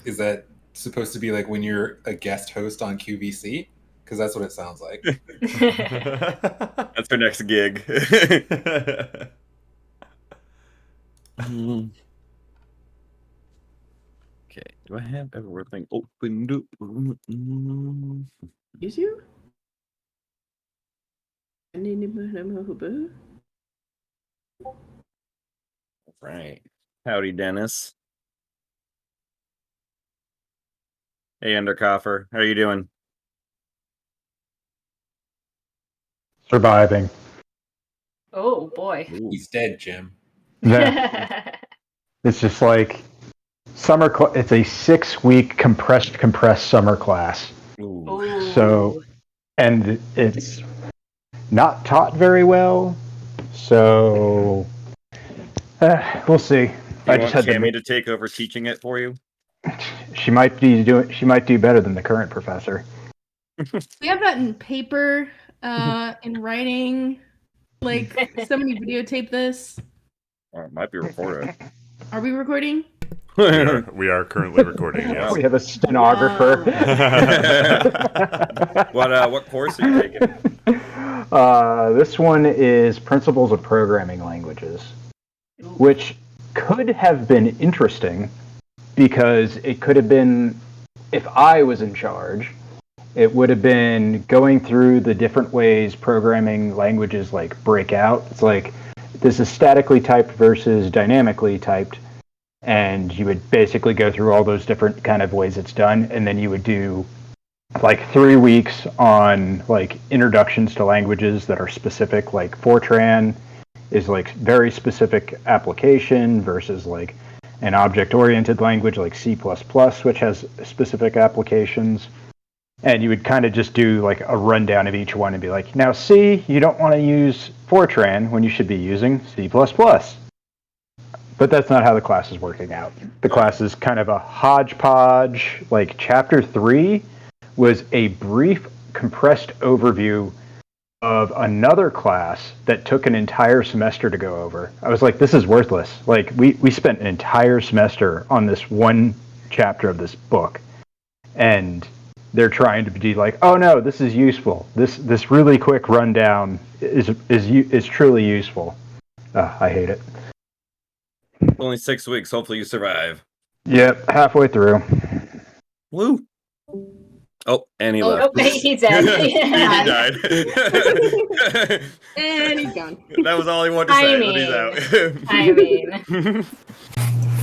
Is that supposed to be like when you're a guest host on QVC? Because that's what it sounds like. That's our next gig. Mm. Okay, do I have everything opened up? Is you? Right. Howdy, Dennis. Hey, Undercoffer. How are you doing? Surviving. Oh boy. Ooh. He's dead, Jim. Yeah. It's just like summer. It's a 6-week compressed summer class. Ooh. So, and it's not taught very well. So, we'll see. Do I you just want had Cammy to take over teaching it for you? She might do better than the current professor. We have that in paper, in writing. Like, somebody videotape this. Or it might be recorded. Are we recording? We are currently recording, yes. We have a stenographer. What course are you taking? This one is Principles of Programming Languages, which could have been interesting because it could have been, if I was in charge, it would have been going through the different ways programming languages like break out. It's like this is statically typed versus dynamically typed, and you would basically go through all those different kind of ways it's done, and then you would do like 3 weeks on like introductions to languages that are specific. Like Fortran is like very specific application versus like an object-oriented language like C++, which has specific applications. And you would kind of just do like a rundown of each one and be like, now C, you don't want to use Fortran when you should be using C++. But that's not how the class is working out. The class is kind of a hodgepodge. Like chapter 3 was a brief, compressed overview of another class that took an entire semester to go over. I was like, this is worthless. Like we spent an entire semester on this one chapter of this book. And they're trying to be like, oh no, this is useful. This really quick rundown is truly useful. I hate it. Only 6 weeks. Hopefully you survive. Yep, halfway through. Woo. Oh, and he left. Oh, he's dead. He died. And he's gone. That was all he wanted to say, but he's out. I mean.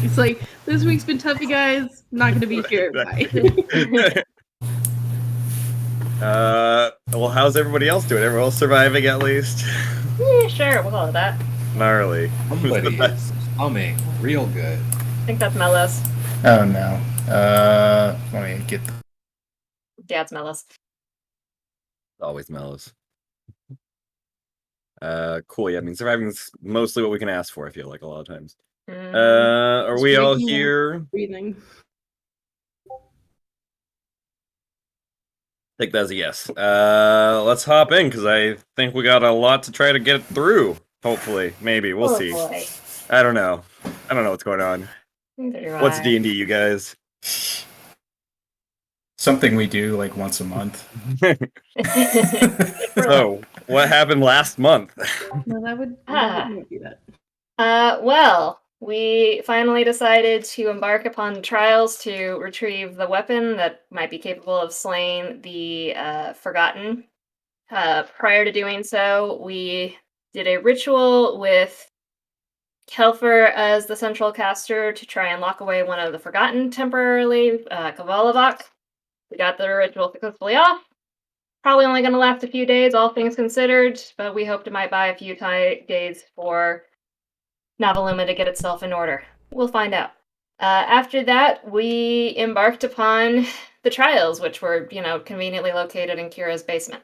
It's like, this week's been tough, you guys. Not going to be here. Bye. Well, how's everybody else doing? Everyone else surviving at least? Yeah, sure, we'll call it that. Gnarly. Somebody is humming real good. I think that's Mellows. Oh no. Let me get. Yeah, it's Mellows. Always mellows. Cool. Yeah, I mean, surviving is mostly what we can ask for, I feel like, a lot of times. Are we all here? Breathing. I think that's a yes. Let's hop in, because I think we got a lot to try to get through. Hopefully. Maybe. We'll see. Boy. I don't know. I don't know what's going on. What's D&D, you guys? Something we do like once a month. So, what happened last month? No, that would do that. Well, we finally decided to embark upon trials to retrieve the weapon that might be capable of slaying the Forgotten. Prior to doing so, we did a ritual with Kelfer as the central caster to try and lock away one of the Forgotten temporarily, Kavalavak. We got the ritual successfully off. Probably only going to last a few days, all things considered, but we hoped it might buy a few days for Novi'luma to get itself in order. We'll find out. After that, we embarked upon the trials, which were, conveniently located in Kira's basement.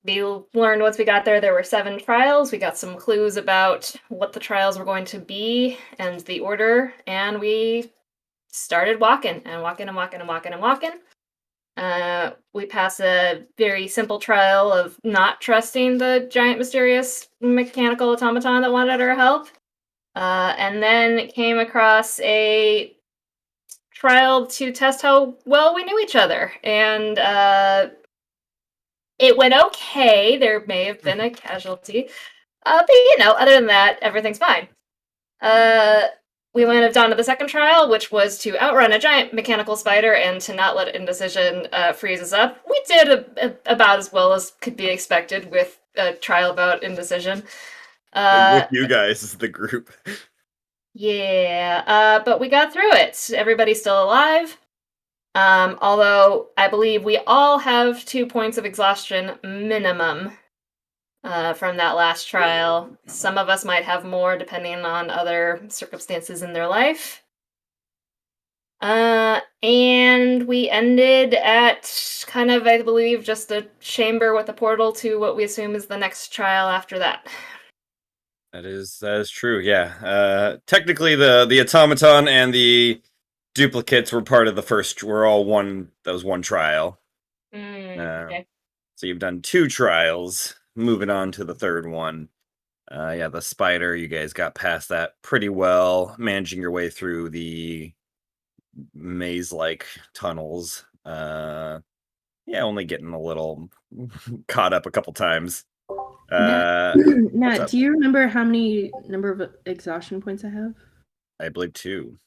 We learned once we got there were 7 trials. We got some clues about what the trials were going to be and the order, and we started walking. We passed a very simple trial of not trusting the giant mysterious mechanical automaton that wanted our help. And then came across a trial to test how well we knew each other, and it went okay. There may have been a casualty, but other than that, everything's fine. We went on to the second trial, which was to outrun a giant mechanical spider and to not let indecision freeze us up. We did about as well as could be expected with a trial about indecision. With you guys as the group. Yeah, but we got through it. Everybody's still alive. Although I believe we all have 2 points of exhaustion minimum from that last trial. Some of us might have more depending on other circumstances in their life. And we ended at kind of, I believe, just a chamber with a portal to what we assume is the next trial after that. That is true, yeah. Technically the automaton and the duplicates were part of the first, that was one trial. Okay. So you've done 2 trials, moving on to the third one. Yeah, the spider, you guys got past that pretty well, managing your way through the maze-like tunnels. Yeah, only getting a little caught up a couple times. Matt, do you remember how many number of exhaustion points I have? I believe 2.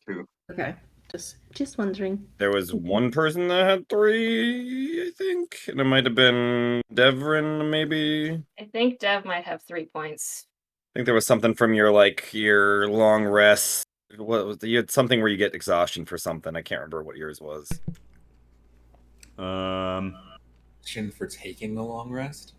Okay, just wondering. There was one person that had 3, I think, and it might have been Devrin, maybe. I think Dev might have 3 points. I think there was something from your long rest. What was you had something where you get exhaustion for something? I can't remember what yours was. For taking a long rest.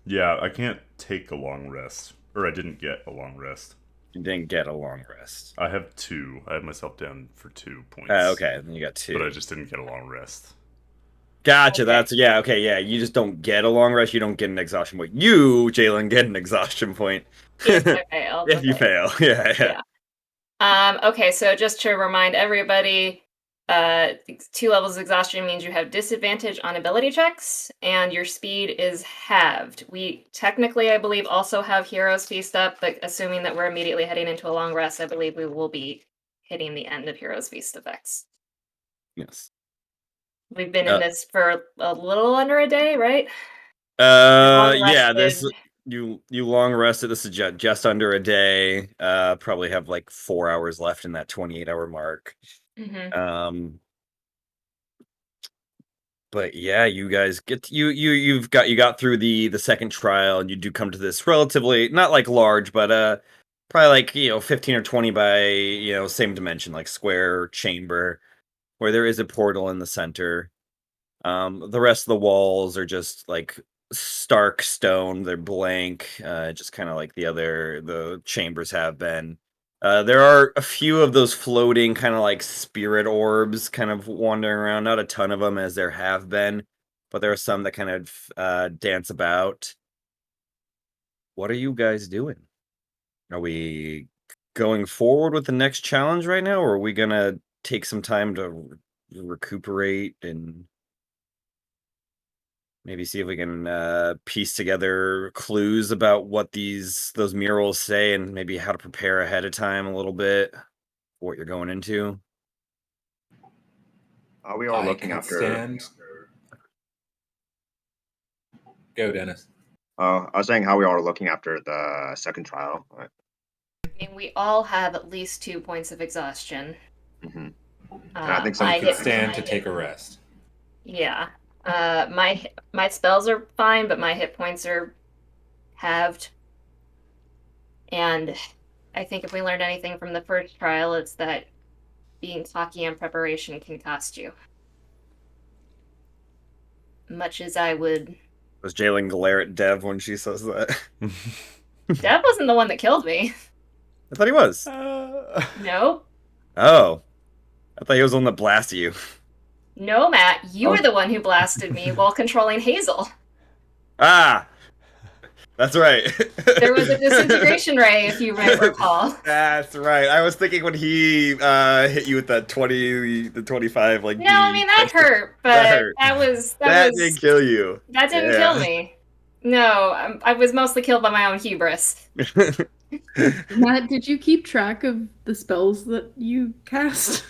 Yeah, I can't take a long rest, or I didn't get a long rest. You didn't get a long rest. I have 2. I have myself down for 2 points. Okay, then you got 2. But I just didn't get a long rest. Gotcha. Okay. Yeah. You just don't get a long rest. You don't get an exhaustion point. You, Jalen, get an exhaustion point. If I fail. If you fail. Yeah. Okay, so just to remind everybody, 2 levels of exhaustion means you have disadvantage on ability checks, and your speed is halved. We technically, I believe, also have Heroes Feast up, but assuming that we're immediately heading into a long rest, I believe we will be hitting the end of Heroes Feast effects. Yes. We've been in this for a little under a day, right? Yeah, you long rested. This is just under a day. Probably have like 4 hours left in that 28-hour mark. Mm-hmm. But yeah, you guys you got through the second trial, and you do come to this relatively not like large, but probably like 15 or 20 by same dimension, like square chamber, where there is a portal in the center. The rest of the walls are just like stark stone. They're blank, just kind of like the chambers have been. There are a few of those floating kind of like spirit orbs kind of wandering around. Not a ton of them as there have been, but there are some that kind of dance about. What are you guys doing? Are we going forward with the next challenge right now, or are we gonna take some time to recuperate and maybe see if we can piece together clues about what those murals say, and maybe how to prepare ahead of time a little bit for what you're going into? Are we all looking after? Go, Dennis. I was saying how we are looking after the second trial. Right? I mean, we all have at least 2 points of exhaustion. Mm-hmm. And I think some could stand to take a rest. Yeah. My spells are fine, but my hit points are halved. And I think if we learned anything from the first trial, it's that being cocky on preparation can cost you. Much as I would... Does Jalen glare at Dev when she says that? Dev wasn't the one that killed me. I thought he was. No. Oh. I thought he was the one that blasted you. No, Matt, you were the one who blasted me while controlling Hazel. Ah! That's right. There was a disintegration ray, if you recall. That's right. I was thinking when he hit you with that 25, like... No, I mean, that hurt, but that didn't kill you. That didn't kill me. No, I was mostly killed by my own hubris. Matt, did you keep track of the spells that you cast?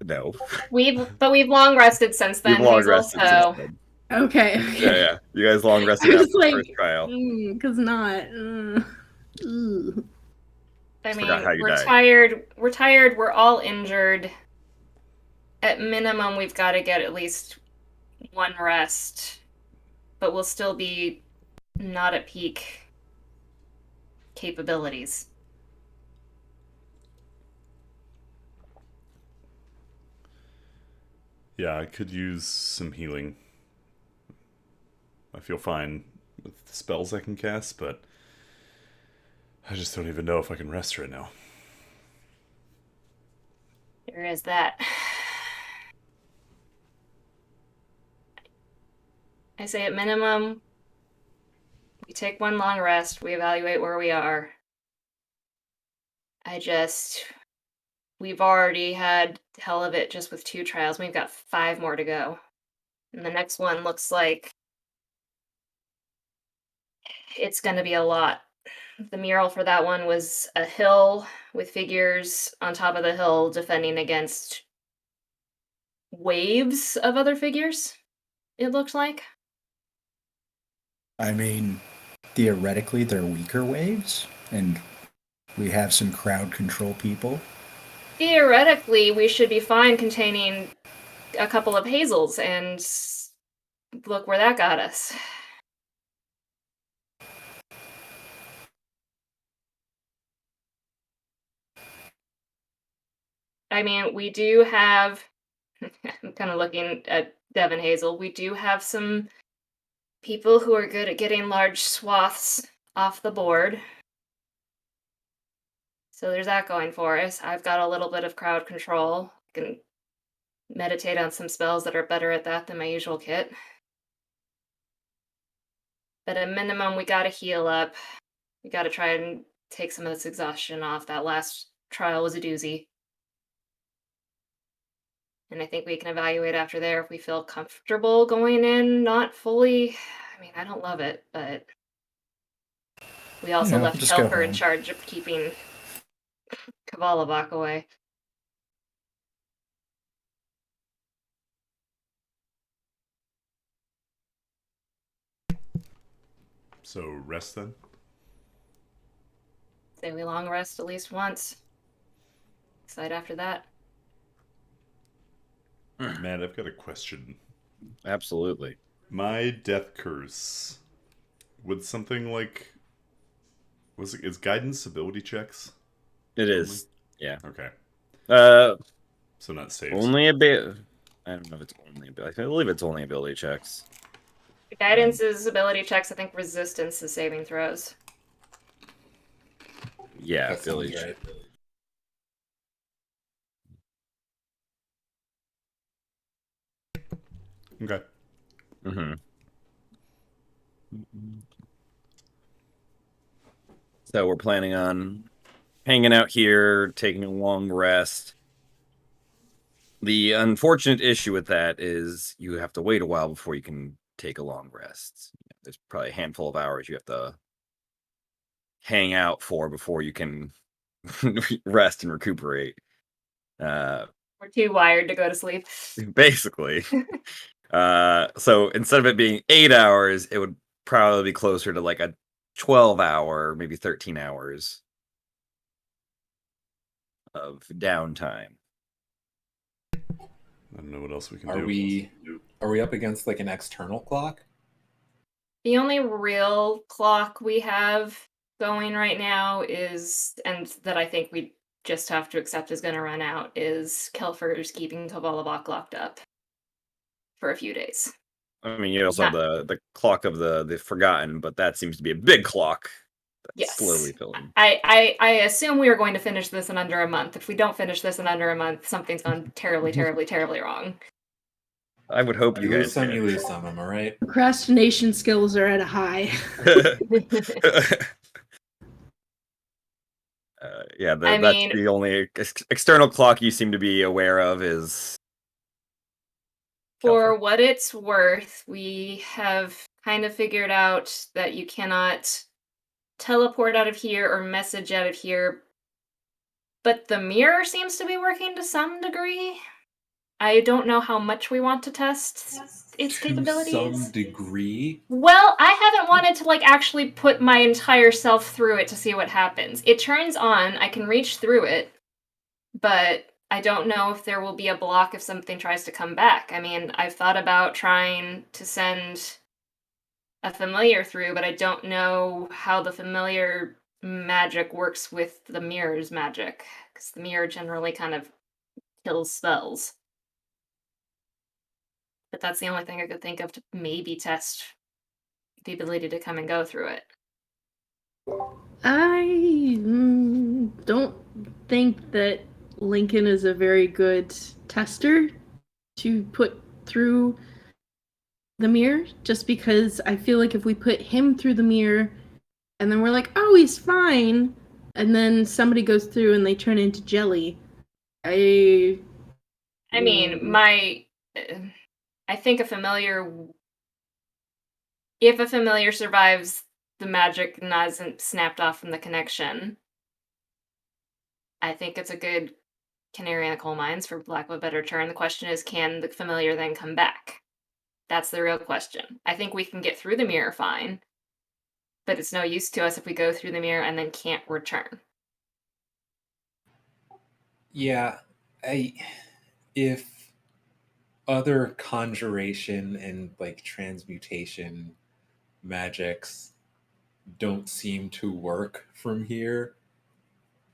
No. We've long rested since You've then, long Hazel. rested since So then. Okay. Yeah. You guys long I rested after was the like, first trial. because not. Ugh. I Forgot mean, how you we're died. tired. We're tired. We're all injured. At minimum, we've got to get at least one rest, but we'll still be not at peak capabilities. Yeah, I could use some healing. I feel fine with the spells I can cast, but I just don't even know if I can rest right now. There is that. I say at minimum, we take one long rest, we evaluate where we are. We've already had hell of it just with 2 trials. We've got 5 more to go. And the next one looks like it's going to be a lot. The mural for that one was a hill with figures on top of the hill defending against waves of other figures, it looked like. I mean, theoretically, they're weaker waves, and we have some crowd control people. Theoretically, we should be fine containing a couple of hazels, and look where that got us. I mean, we do have, I'm kind of looking at Devin Hazel, we do have some people who are good at getting large swaths off the board. So there's that going for us. I've got a little bit of crowd control. I can meditate on some spells that are better at that than my usual kit. But at minimum, we gotta heal up. We gotta try and take some of this exhaustion off. That last trial was a doozy. And I think we can evaluate after there if we feel comfortable going in, not fully. I mean, I don't love it, but we also Yeah, left just go Kelper in home. charge of keeping Kavalabak away. So rest then? Say we long rest at least once. Decide after that. Matt, I've got a question. Absolutely. My death curse. Would something like is guidance ability checks? It Only? is. Yeah. Okay. Uh, So not saves. only a bit. I don't know if it's only ability. I believe it's only ability checks. Guidance is ability checks. I think resistance is saving throws. Yeah, That ability sounds check. right. Okay. Mm-hmm. So we're planning on hanging out here, taking a long rest. The unfortunate issue with that is you have to wait a while before you can take a long rest. There's probably a handful of hours you have to hang out for before you can rest and recuperate. We're too wired to go to sleep. Basically. So instead of it being 8 hours, it would probably be closer to like a 12-hour, maybe 13 hours of downtime. I don't know what else we can Are do. we up against like an external clock? The only real clock we have going right now is, and that I think we just have to accept is going to run out, is Kelfer's keeping Kavalabak locked up for a few days. I mean, you also have the clock of the Forgotten, but that seems to be a big clock that's Yes. slowly filling. I assume we are going to finish this in under a month. If we don't finish this in under a month, something's gone terribly, terribly, terribly wrong. I would hope you You lose guys some, can. you lose some. Am I right? Procrastination skills are at a high. Yeah, I that's mean- the only external clock you seem to be aware of is For Kelfer. what it's worth, we have kind of figured out that you cannot teleport out of here or message out of here, but the mirror seems to be working to some degree. I don't know how much we want to test its To capabilities. some degree. Well, I haven't wanted to like actually put my entire self through it to see what happens. It turns on, I can reach through it, but I don't know if there will be a block if something tries to come back. I mean, I've thought about trying to send a familiar through, but I don't know how the familiar magic works with the mirror's magic, because the mirror generally kind of kills spells. But that's the only thing I could think of to maybe test the ability to come and go through it. I don't think that Lincoln is a very good tester to put through the mirror, just because I feel like if we put him through the mirror and then we're like, oh, he's fine, and then somebody goes through and they turn into jelly, I mean, I think if a familiar survives the magic and hasn't snapped off from the connection, I think it's a good canary in the coal mines, for lack of a better term. The question is, can the familiar then come back? That's the real question. I think we can get through the mirror fine, but it's no use to us if we go through the mirror and then can't return. Yeah, if other conjuration and like transmutation magics don't seem to work from here,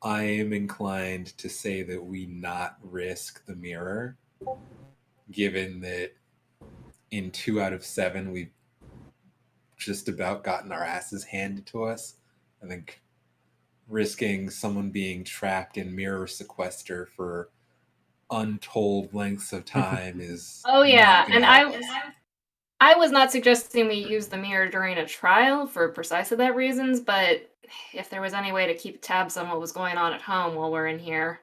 I am inclined to say that we not risk the mirror, given that in 2 out of 7 we've just about gotten our asses handed to us. I think risking someone being trapped in mirror sequester for untold lengths of time is Oh yeah, not gonna and help us. I was not suggesting we use the mirror during a trial for precisely that reasons, but if there was any way to keep tabs on what was going on at home while we're in here,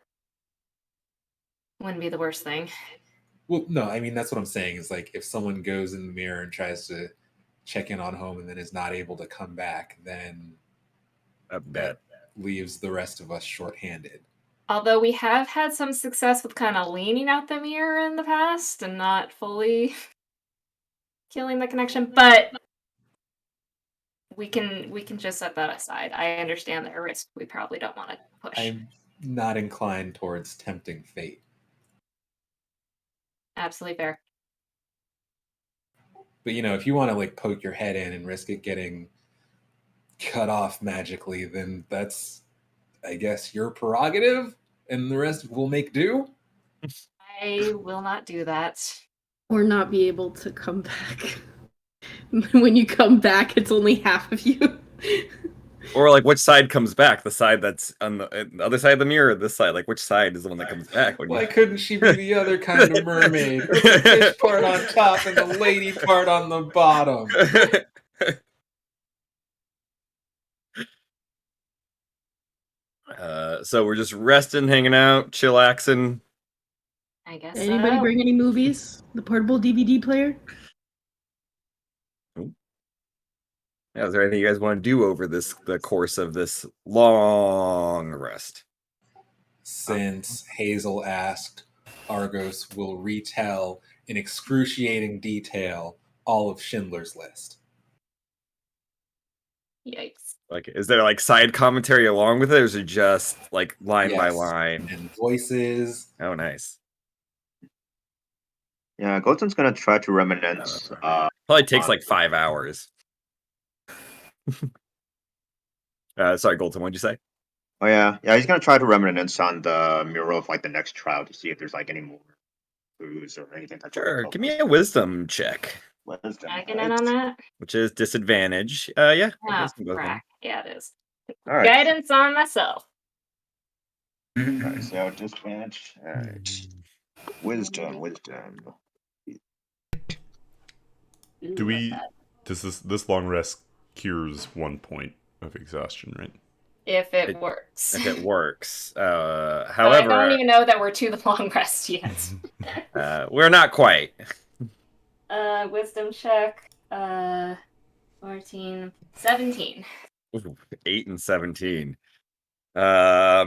wouldn't be the worst thing. Well, no, I mean that's what I'm saying is like if someone goes in the mirror and tries to check in on home and then is not able to come back, then that leaves the rest of us shorthanded. Although we have had some success with kind of leaning out the mirror in the past and not fully killing the connection, but we can just set that aside. I understand the risk we probably don't want to push. I'm not inclined towards tempting fate. Absolutely fair. But if you want to like poke your head in and risk it getting cut off magically, then that's, I guess, your prerogative, and the rest will make do. I will not do that. or not be able to come back. When you come back, it's only half of you. Or like which side comes back? The side that's on the other side of the mirror, or this side? Like which side is the one that comes back? Why couldn't she be the other kind of mermaid with the fish part on top and the lady part on the bottom? So we're just resting, hanging out, chillaxing. I guess. Anybody bring any movies? The portable DVD player? Yeah, is there anything you guys want to do over the course of this long rest? Since Hazel asked, Argos will retell in excruciating detail all of Schindler's List. Yikes. Like, is there like side commentary along with it, or is it just like line by Yes, line? and voices. Oh, nice. Yeah, Goten's gonna try to reminisce. Probably takes like 5 hours. Sorry, Golden, what'd you say? Oh yeah, he's gonna try to reminisce on the mural of like the next trial to see if there's like any more clues or anything. Sure, give me a wisdom check. Wisdom. Can I get in on that? Which is disadvantage. Yeah. Oh, wisdom goes crap. Yeah, it is. All right. Guidance on myself. Alright, so disadvantage. Alright. Wisdom. Do we? Does this long rest cures 1 point of exhaustion, right? If it works. If it works. But However, I don't even know that we're to the long rest yet. we're not quite. Wisdom check. 14, 17. Ooh, 8 and 17. Yeah,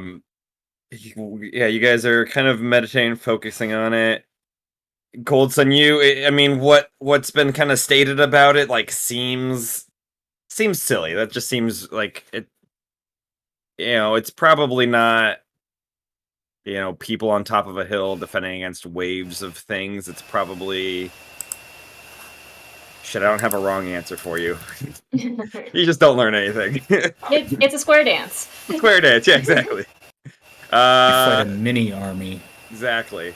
you guys are kind of meditating, focusing on it. Coldson, I mean, what's been kind of stated about it, like, seems silly. That just seems like it. It's probably not. People on top of a hill defending against waves of things. It's probably. Shit, I don't have a wrong answer for you. You just don't learn anything. It's a square dance. Square dance, yeah, exactly. You fight a mini army. Exactly.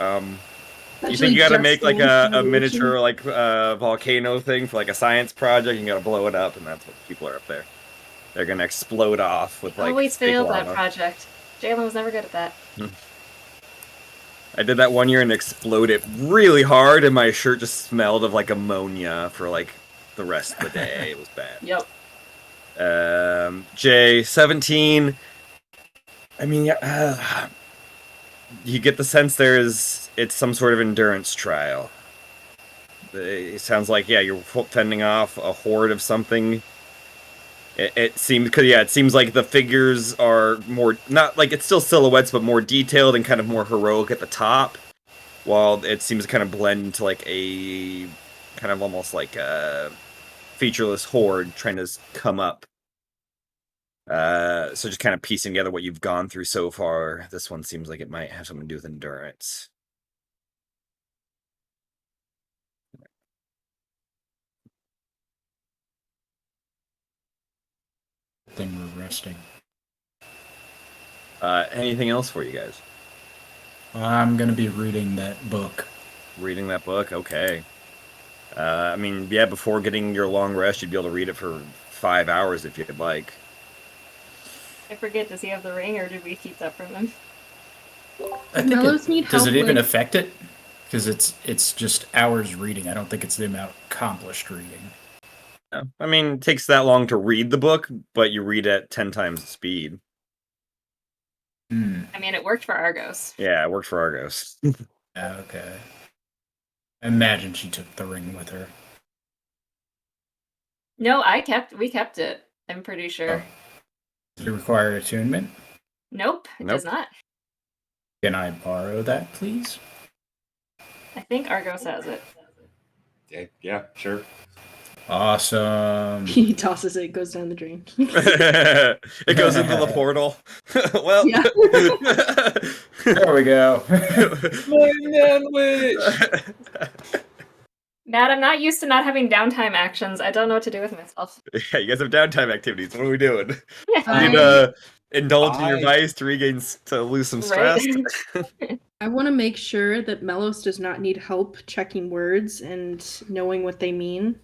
You Actually, think you gotta just make like dance a evolution. miniature like volcano thing for like a science project? You gotta blow it up, and that's what people are up there. They're gonna explode off with like. Always fake failed lava. that project. Jalen was never good at that. I did that one year and exploded really hard, and my shirt just smelled of like ammonia for like the rest of the day. It was bad. Yep. J17. I mean, you get the sense it's some sort of endurance trial. It sounds like you're fending off a horde of something. It seems it seems like the figures are more not like it's still silhouettes, but more detailed and kind of more heroic at the top, while it seems to kind of blend into like a kind of almost like a featureless horde trying to come up. So just kind of piecing together what you've gone through so far. This one seems like it might have something to do with endurance. Thing we're resting. Anything else for you guys? I'm gonna be reading that book. Reading that book? Okay. I mean, before getting your long rest, you'd be able to read it for 5 hours if you'd like. I forget, does he have the ring, or did we keep that from him? I think Mellows need does help it even with- affect it? Because it's just hours reading. I don't think it's the amount accomplished reading. Yeah. I mean, it takes that long to read the book, but you read at 10 times the speed. I mean, it worked for Argos. Yeah, it worked for Argos. Okay. Imagine she took the ring with her. No, we kept it. I'm pretty sure. Does it require attunement? Nope, it does not. Can I borrow that, please? I think Argos has it. Yeah, sure. Awesome. He tosses it, goes down the drain. It goes into the portal. Well, Yeah. There we go. Matt, I'm not used to not having downtime actions. I don't know what to do with myself. Yeah, you guys have downtime activities. What are we doing? I- You need indulge in your I- vice to lose some stress. Right? I want to make sure that Melos does not need help checking words and knowing what they mean.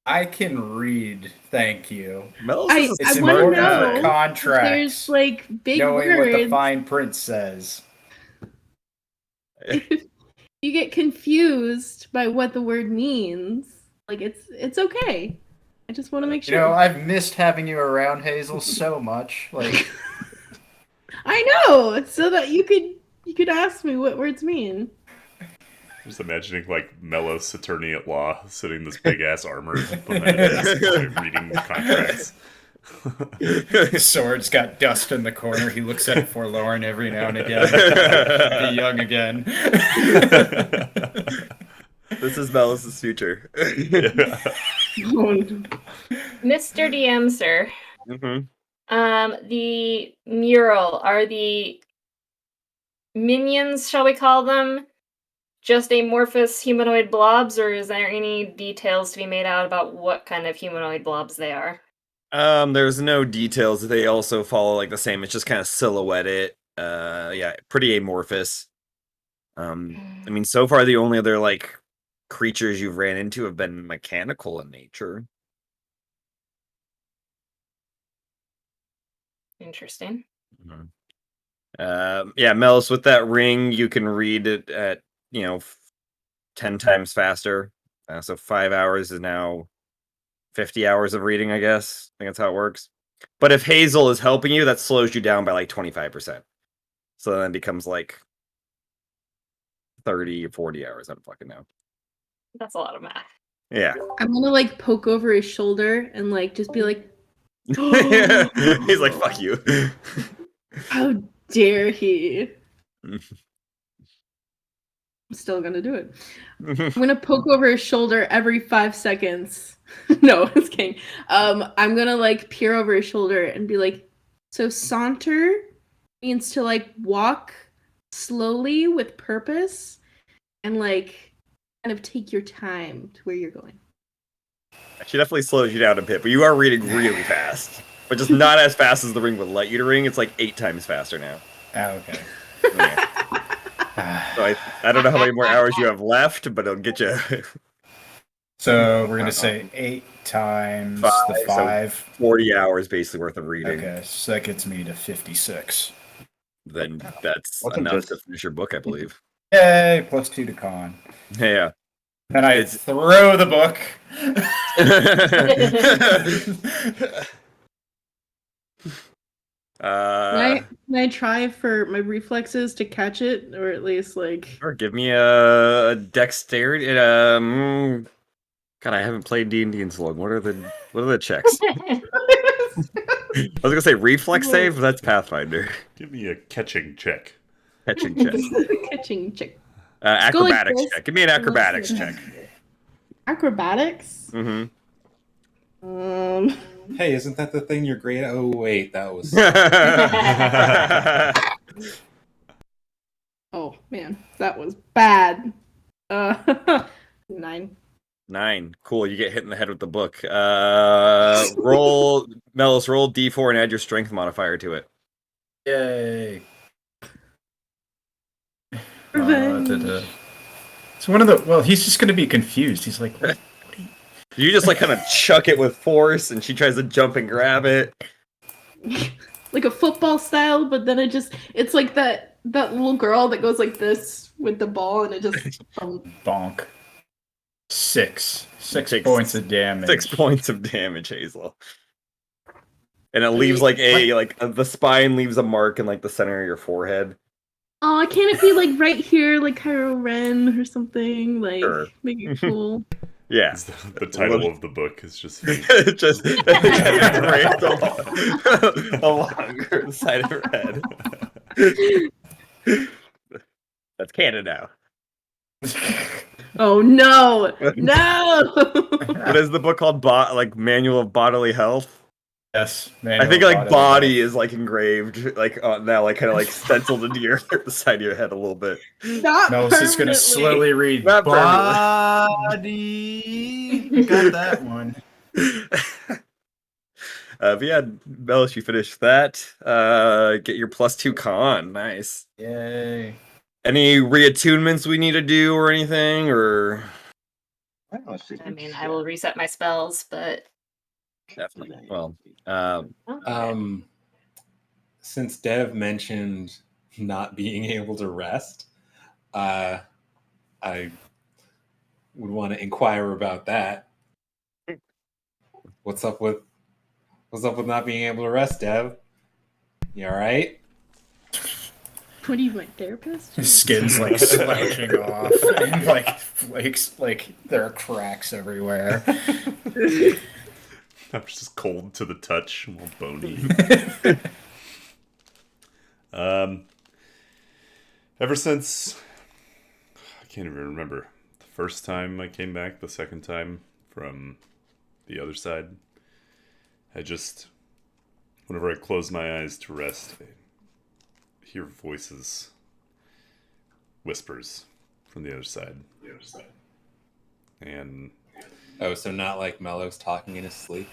I can read, thank you. Melos I is a It's wanna smart important know. guy. for contracts. There's like big knowing what the words. fine print says. If you get confused by what the word means, like it's okay. I just want to make You sure. know, I've missed having you around, Hazel, so much. Like, I know, so that you could ask me what words mean. Just imagining like Melos, attorney at law, sitting in this big ass armor behind his desk, reading contracts. his sword's got dust in the corner. He looks at it forlorn every now and again. Be young again. This is Melos' future. Mr. DM, sir. Mm-hmm. The mural, are the minions, shall we call them, just amorphous humanoid blobs, or is there any details to be made out about what kind of humanoid blobs they are? There's no details. They also follow like the same. It's just kind of silhouetted. Yeah, pretty amorphous. I mean, so far the only other like creatures you've ran into have been mechanical in nature. Interesting. Yeah, Melis, with that ring, you can read it at 10 times faster. So 5 hours is now 50 hours of reading, I guess. I think that's how it works. But if Hazel is helping you, that slows you down by like 25%. So then it becomes like 30 or 40 hours. I don't fucking know. That's a lot of math. Yeah. I'm gonna like poke over his shoulder and like just be like, He's like, fuck you. how dare he? I'm still gonna do it. I'm gonna poke over his shoulder every 5 seconds. No, I was kidding. I'm gonna like peer over his shoulder and be like, so saunter means to like walk slowly with purpose and like kind of take your time to where you're going. She definitely slows you down a bit, but you are reading really fast. But just not as fast as the ring would let you to ring. It's like 8 times faster now. Oh, okay. Yeah. So I don't know how many more hours you have left, but it'll get you. So we're gonna say 8 times the 5. 40 hours basically worth of reading. Okay, so that gets me to 56. Then that's Wasn't enough just- to finish your book, I believe. Yay! +2 to con. Yeah. Then I throw the book. Can I try for my reflexes to catch it, or at least like? Or give me a dexterity. God, I haven't played D&D in so long. What are the checks? I was gonna say reflex save, but that's Pathfinder. Give me a catching check. Catching check. Catching check. Acrobatics this. check. Give me an acrobatics check. Acrobatics. Mm-hmm. Hey, isn't that the thing you're great at? Oh wait, that was. Oh man, that was bad. 9. 9. Cool. You get hit in the head with the book. Roll, Melis, roll D4 and add your strength modifier to it. Yay! Revenge. So one of the he's just gonna be confused. He's like, what? You just like kind of chuck it with force, and she tries to jump and grab it. Like a football style, but then it's like that little girl that goes like this with the ball, and it just Bonk. 6 points of damage. 6 points of damage, Hazel. And it leaves like the spine leaves a mark in like the center of your forehead. Oh, can't it be like right here, like Kylo Ren or something? Like, Sure. make it cool. Yeah. The title of the book is just just along the side of her head. That's canon now. Oh no! No! What is the book called? Manual of Bodily Health. Yes, I think like body is like engraved like now, like kind of like stenciled into the side of your head a little bit. Not Melis is gonna slowly read Not body. Got that one. But yeah, Melis, you finish that. Get your +2 con. Nice. Yay. Any reattunements we need to do or anything, or? I mean, I will reset my spells, but Definitely. Well, Since Dev mentioned not being able to rest, I would want to inquire about that. What's up with not being able to rest, Dev? You all right? What are you, my therapist? His skin's like slouching off, and like flakes, like there are cracks everywhere. I'm just cold to the touch, a little bony. Ever since I can't even remember the first time I came back, the second time from the other side, I just, whenever I close my eyes to rest, I hear voices, whispers from the other side. And Oh, so not like Mello's talking in his sleep?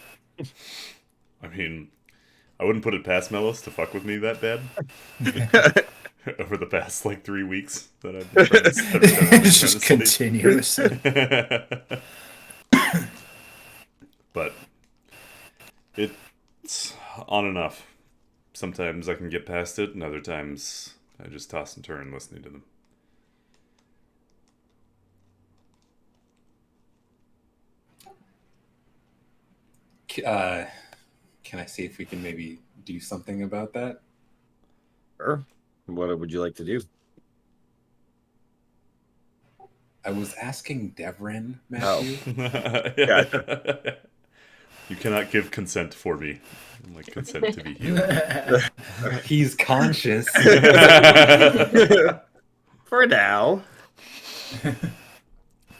I mean, I wouldn't put it past Melis to fuck with me that bad. Over the past, 3 weeks that I've been It's just continuously. But it's on and off. Sometimes I can get past it, and other times I just toss and turn listening to them. Can I see if we can maybe do something about that? Sure. What would you like to do? I was asking Devrin, Matthew. Gotcha. You cannot give consent for me. I'm like consent to be healed. He's conscious. For now.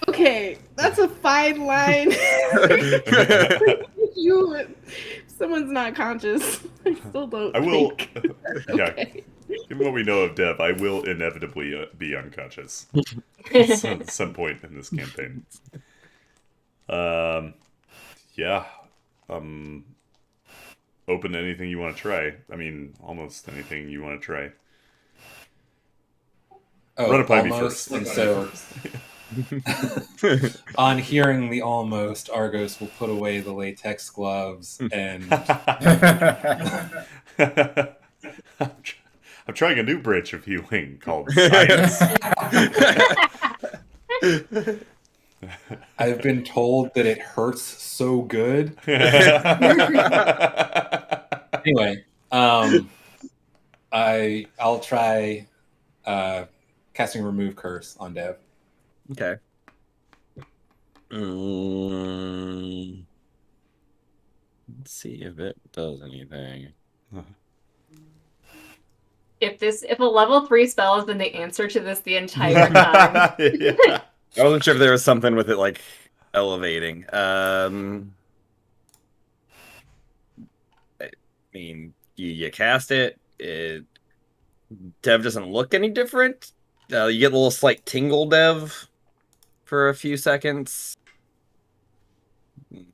Okay, that's a fine line. You, someone's not conscious. I still don't I will. think that's Yeah, okay. given what we know of Dev, I will inevitably be unconscious at some point in this campaign. Yeah. Open to anything you want to try. I mean, almost anything you want to try. Oh, Run it by me almost. first. And so, on hearing the almost, Argos will put away the latex gloves and I'm trying a new branch of healing called science. I've been told that it hurts so good. Anyway, I'll try casting remove curse on Dev. Okay. Let's see if it does anything. If a level 3 spell has been the answer to this the entire time. Yeah. I wasn't sure if there was something with it like elevating. I mean, you cast it. Dev doesn't look any different. You get a little slight tingle, Dev, for a few seconds. Who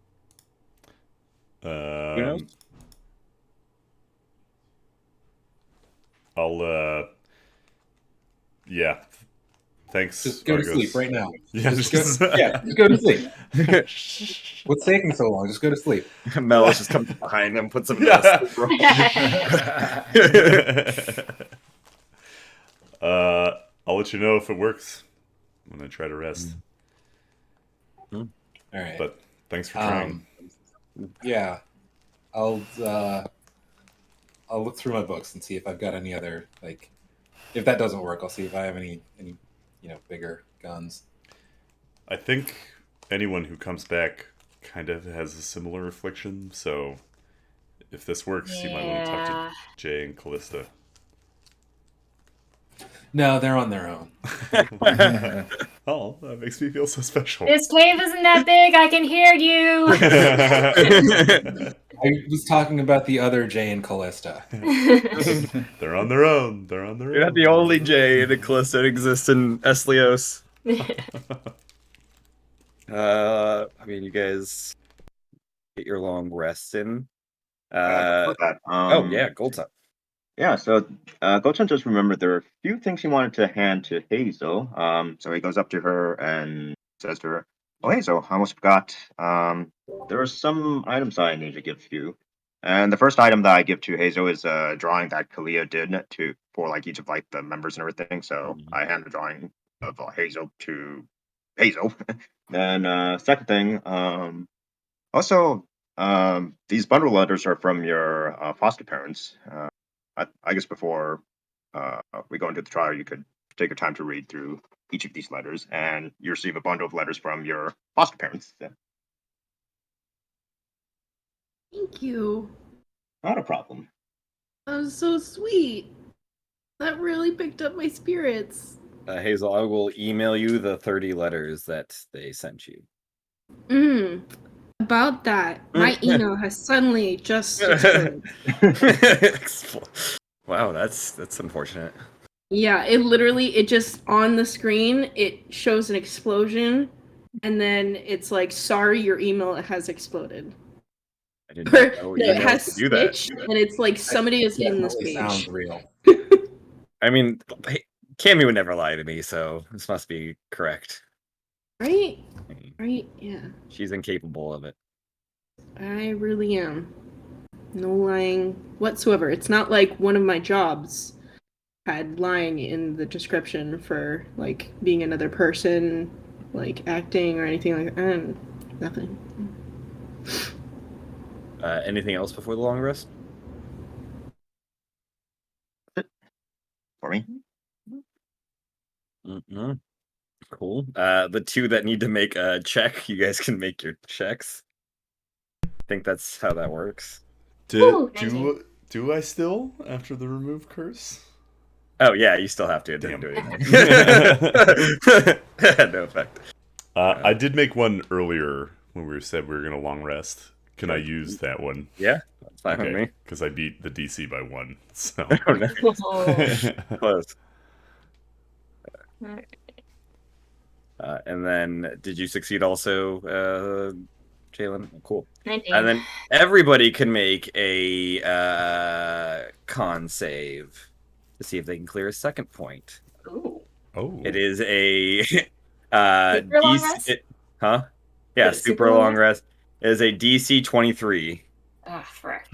knows? I'll yeah. Thanks. Just go Argos. to sleep right now. Yeah, just go to sleep. What's taking so long? Just go to sleep. Mel just comes behind him, puts him to I'll let you know if it works when I try to rest. All right. But thanks for trying. Yeah, I'll look through my books and see if I've got any other, like, if that doesn't work, I'll see if I have any bigger guns. I think anyone who comes back kind of has a similar affliction, so if this works, you might want to talk to Jay and Callista. No, they're on their own. Oh, that makes me feel so special. This cave isn't that big, I can hear you! I was talking about the other Jay and Callista. They're on their own. They're on their own. You're not the only Jay and Callista that exists in Eslios. I mean, you guys get your long rest in. Oh yeah, Gold's up. Yeah, so Goten just remembered there are a few things he wanted to hand to Hazel. So he goes up to her and says to her, "Oh, Hazel, I almost forgot. There are some items I need to give you. And the first item that I give to Hazel is a drawing that Kalia did for like each of like the members and everything. So I hand the drawing of Hazel to Hazel. Then second thing, also these bundle letters are from your foster parents. I guess before we go into the trial, you could take your time to read through each of these letters, and you receive a bundle of letters from your foster parents. So. Thank you. Not a problem. That was so sweet. That really picked up my spirits. Hazel, I will email you the 30 letters that they sent you. About that, my email has suddenly just exploded. Wow, that's unfortunate. Yeah, it just on the screen, it shows an explosion, and then it's like, sorry, your email has exploded. I didn't know No, it has to do that. switched, and it's like somebody has hidden this page. Sounds real. I mean, Cammy would never lie to me, so this must be correct. Right? Right? Yeah. She's incapable of it. I really am. No lying whatsoever. It's not like one of my jobs had lying in the description for like being another person, like acting or anything like that. Nothing. Anything else before the long rest? For me? Mm-hmm. Cool. The two that need to make a check, you guys can make your checks. I think that's how that works. Do I still after the remove curse? Oh yeah, you still have to. It didn't do anything. No effect. I did make one earlier when we said we were going to long rest. Can I use that one? Yeah, that's fine with me. Because I beat the DC by 1. So. Oh, nice. Close. And then, did you succeed also, Jalen? Cool. 19. And then everybody can make a con save to see if they can clear a second point. Ooh. Oh. It is a Super long rest? huh? Yeah, super long rest. It is a DC 23. Ah, frick.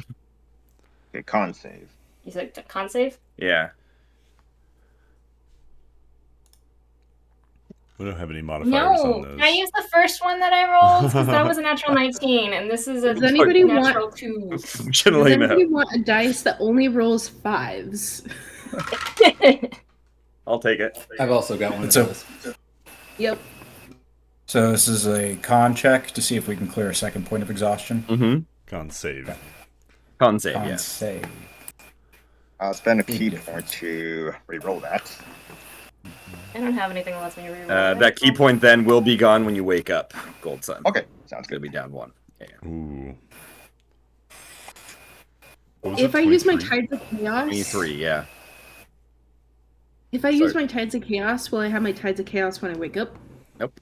Okay, con save. You said con save? Yeah. We don't have any modifiers on No. those. Can I use the first one that I rolled? Because that was a natural 19, and this is a Does anybody natural 2. Generally, Does anybody no. want a dice that only rolls 5s? I'll take it. I've also got one of So- those. Yep. So this is a con check to see if we can clear a second point of exhaustion. Mm-hmm. Con save. Con save, Con yeah. save. I'll spend a Big key difference. point to re-roll that. I don't have anything that lets me reroll. That key point then will be gone when you wake up, Gold Sun. Okay, sounds It'll good. be down 1. Yeah. Ooh. What was If it, I use my 23? Tides of Chaos, 23, yeah. if I use my Tides of Chaos, will I have my Tides of Chaos when I wake up? Nope.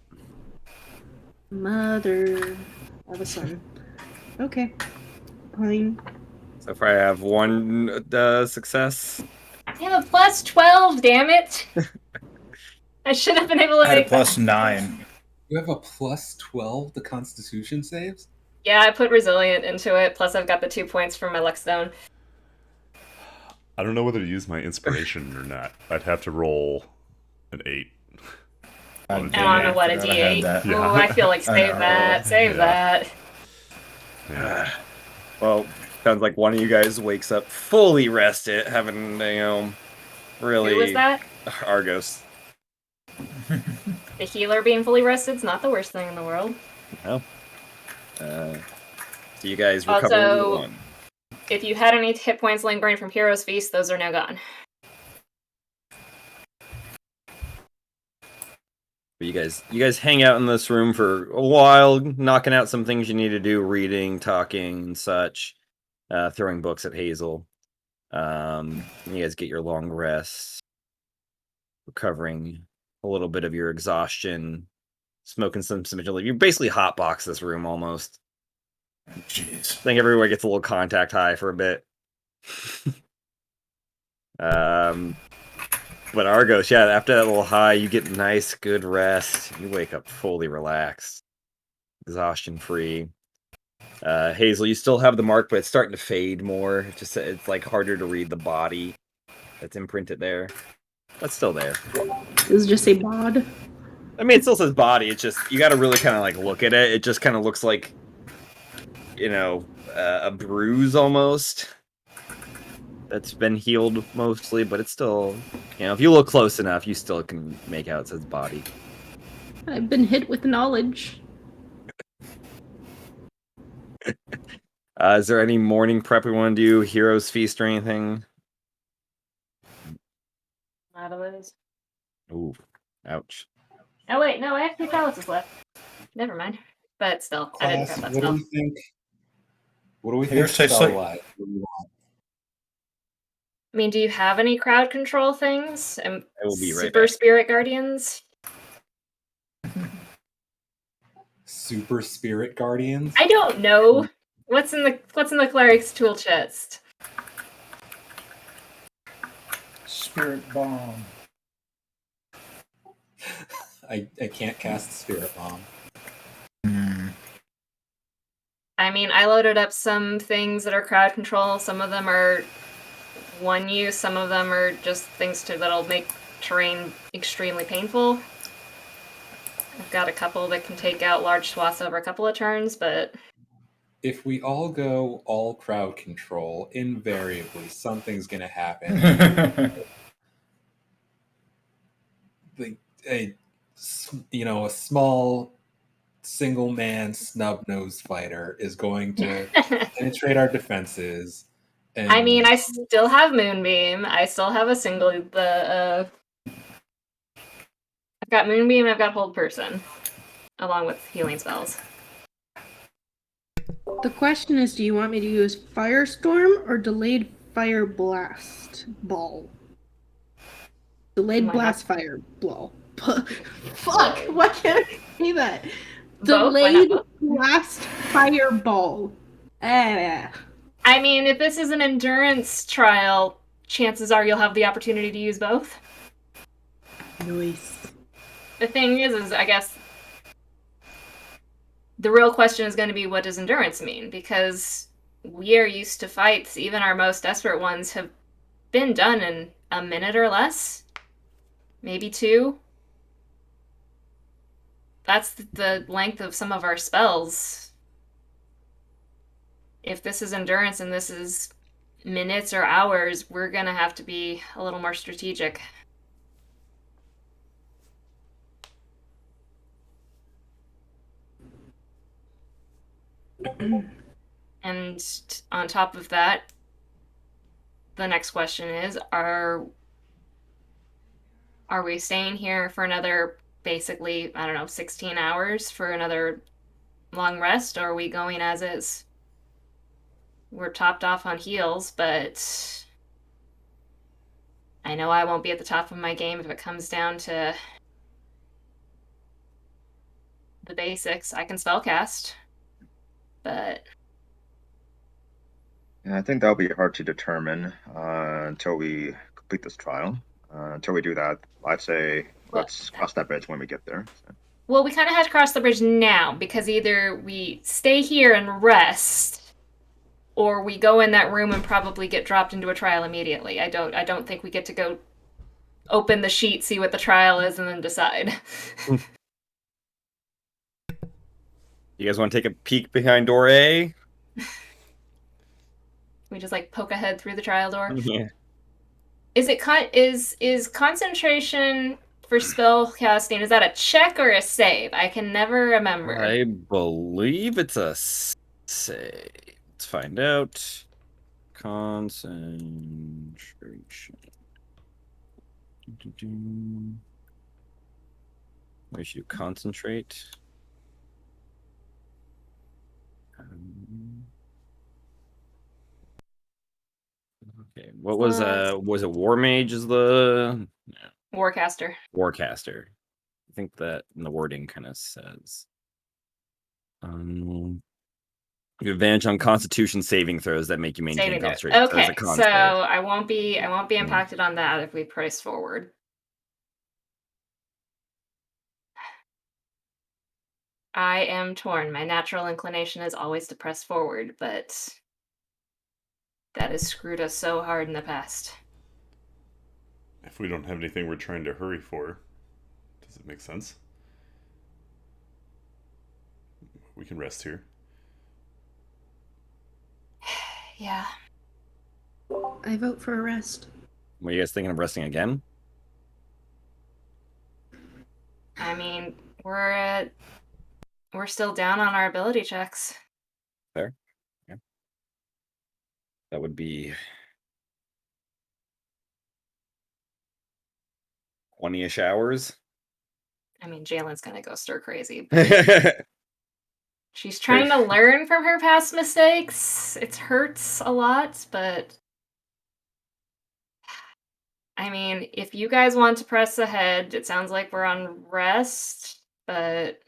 Mother of a son. Okay. Fine. So far I have 1 success. I have a plus 12, damn it! I should have been able to I had a make plus that. 9. You have a plus 12 to Constitution saves? Yeah, I put resilient into it, plus I've got the 2 points from my luck stone. I don't know whether to use my inspiration or not. I'd have to roll an 8. I I don't know what a forgot I had D8. that. Oh, I feel like save know. that, save Yeah. that. Yeah. Well, sounds like one of you guys wakes up fully rested, having, really... Who was that? Argos. The healer being fully rested's not the worst thing in the world. No. So you guys recover Also- 1. If you had any hit points lingering from Hero's Feast, those are now gone. But you guys hang out in this room for a while, knocking out some things you need to do, reading, talking, and such, throwing books at Hazel. You guys get your long rest, recovering a little bit of your exhaustion, smoking some You basically hotbox this room almost. Jeez. I think everyone gets a little contact high for a bit. But Argos, yeah, after that little high, you get nice, good rest. You wake up fully relaxed, exhaustion free. Hazel, you still have the mark, but it's starting to fade more. It's like harder to read the body that's imprinted there, but still there. Does it just say bod? I mean, it still says body. It's just you got to really kind of like look at it. It just kind of looks like, a bruise almost. That's been healed mostly, but it's still, if you look close enough, you still can make out it says body. I've been hit with knowledge. Is there any morning prep we want to do? Hero's Feast or anything? Out of those. Ooh, ouch. Oh wait, no, I have 2 palaces left. Never mind. But still, I didn't Class, grab that what do spell. we think? What do we think Here's say spell-wise? What do we want? I mean, do you have any crowd control things? And I will be right Super back. Spirit Guardians? Super Spirit Guardians? I don't know. What's in the cleric's tool chest? Spirit bomb. I can't cast Spirit Bomb. I mean, I loaded up some things that are crowd control. Some of them are one use. Some of them are just things that'll make terrain extremely painful. I've got a couple that can take out large swaths over a couple of turns, but If we all go all crowd control, invariably something's gonna happen. A small single man snub nosed fighter is going to penetrate our defenses And I mean, I still have Moonbeam. I still have a single. I've got Moonbeam. I've got Hold Person, along with healing spells. The question is, do you want me to use Firestorm or Delayed Fire Blast Ball? Delayed Why not? Blast Fire Ball. Fuck! Why can't I say that? Both? Why not Delayed both? Blast Fireball. Ah. I mean, if this is an endurance trial, chances are you'll have the opportunity to use both. Nice. The thing is I guess the real question is going to be, what does endurance mean? Because we are used to fights, even our most desperate ones have been done in a minute or less. Maybe 2. That's the length of some of our spells. If this is endurance and this is minutes or hours, we're going to have to be a little more strategic. And on top of that, the next question is, are we staying here for another, basically, I don't know, 16 hours for another long rest, or are we going as is? We're topped off on heals, but I know I won't be at the top of my game if it comes down to the basics. I can spellcast, but And I think that'll be hard to determine until we complete this trial. Until we do that, I'd say let's cross that bridge when we get there. So. well, we kind of have to cross the bridge now, because either we stay here and rest, or we go in that room and probably get dropped into a trial immediately. I don't think we get to go open the sheet, see what the trial is, and then decide. You guys want to take a peek behind door A? We just like poke a head through the trial door. Yeah. Is it is concentration for spell casting, is that a check or a save? I can never remember. I believe it's a save. Let's find out. Concentration. We should concentrate. Okay, what was it War Mage is the Warcaster. Warcaster? I think that in the wording kind of says you have advantage on Constitution saving throws that make you maintain Saving throws. concentration. Okay, So, so I won't be impacted on that if we press forward. I am torn. My natural inclination is always to press forward, but that has screwed us so hard in the past. If we don't have anything we're trying to hurry for, does it make sense? We can rest here. Yeah. I vote for a rest. What are you guys thinking of resting again? I mean, we're still down on our ability checks. Fair. Yeah. That would be 20-ish hours. I mean, Jalen's gonna go stir crazy. She's trying to learn from her past mistakes. It hurts a lot, but I mean, if you guys want to press ahead, it sounds like we're on rest, but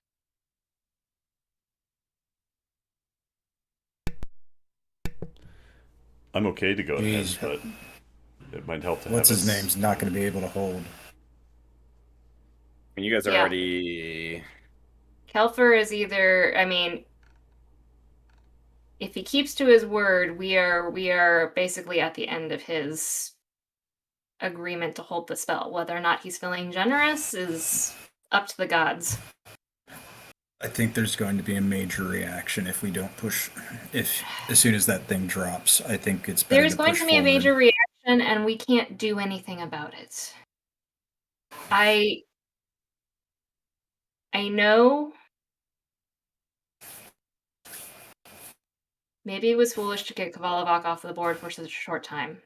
I'm okay to go ahead, but it might help to What's have his us... name's not going to be able to hold. And you guys are Yeah. already. Kelfer is either, I mean, if he keeps to his word, we are basically at the end of his agreement to hold the spell. Whether or not he's feeling generous is up to the gods. I think there's going to be a major reaction if we don't push. If as soon as that thing drops, I think it's better There's to going push to be a forward. major reaction, and we can't do anything about it. I know maybe it was foolish to get Kavalivok off the board for such a short time.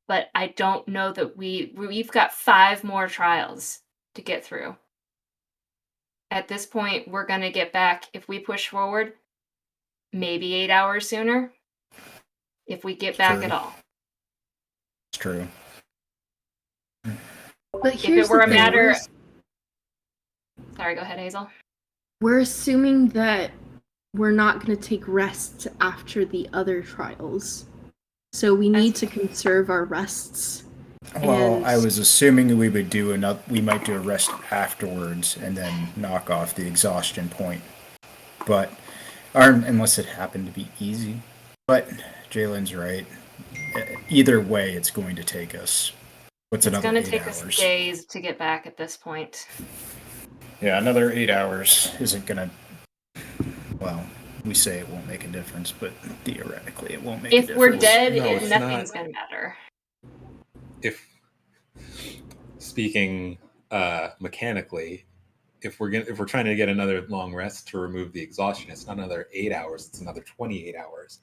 But I don't know that we've got 5 more trials to get through. At this point, we're going to get back, if we push forward, maybe 8 hours sooner, if we get back at all. It's true. But If here's it were the a thing, matter... Sorry, go ahead, Hazel. we're assuming that we're not going to take rests after the other trials. So we need to conserve our rests. Well, And- I was assuming we would do another. We might do a rest afterwards and then knock off the exhaustion point. But, unless it happened to be easy. But Jalen's right. Either way, it's going to take us. What's It's another going to 8 take hours? us days to get back at this point. Yeah, another 8 hours isn't gonna. Well, we say it won't make a difference, but theoretically, it won't make a If difference. we're dead, No, it's nothing's not. going to matter. If speaking mechanically, if we're trying to get another long rest to remove the exhaustion, it's not another 8 hours, it's another 28 hours.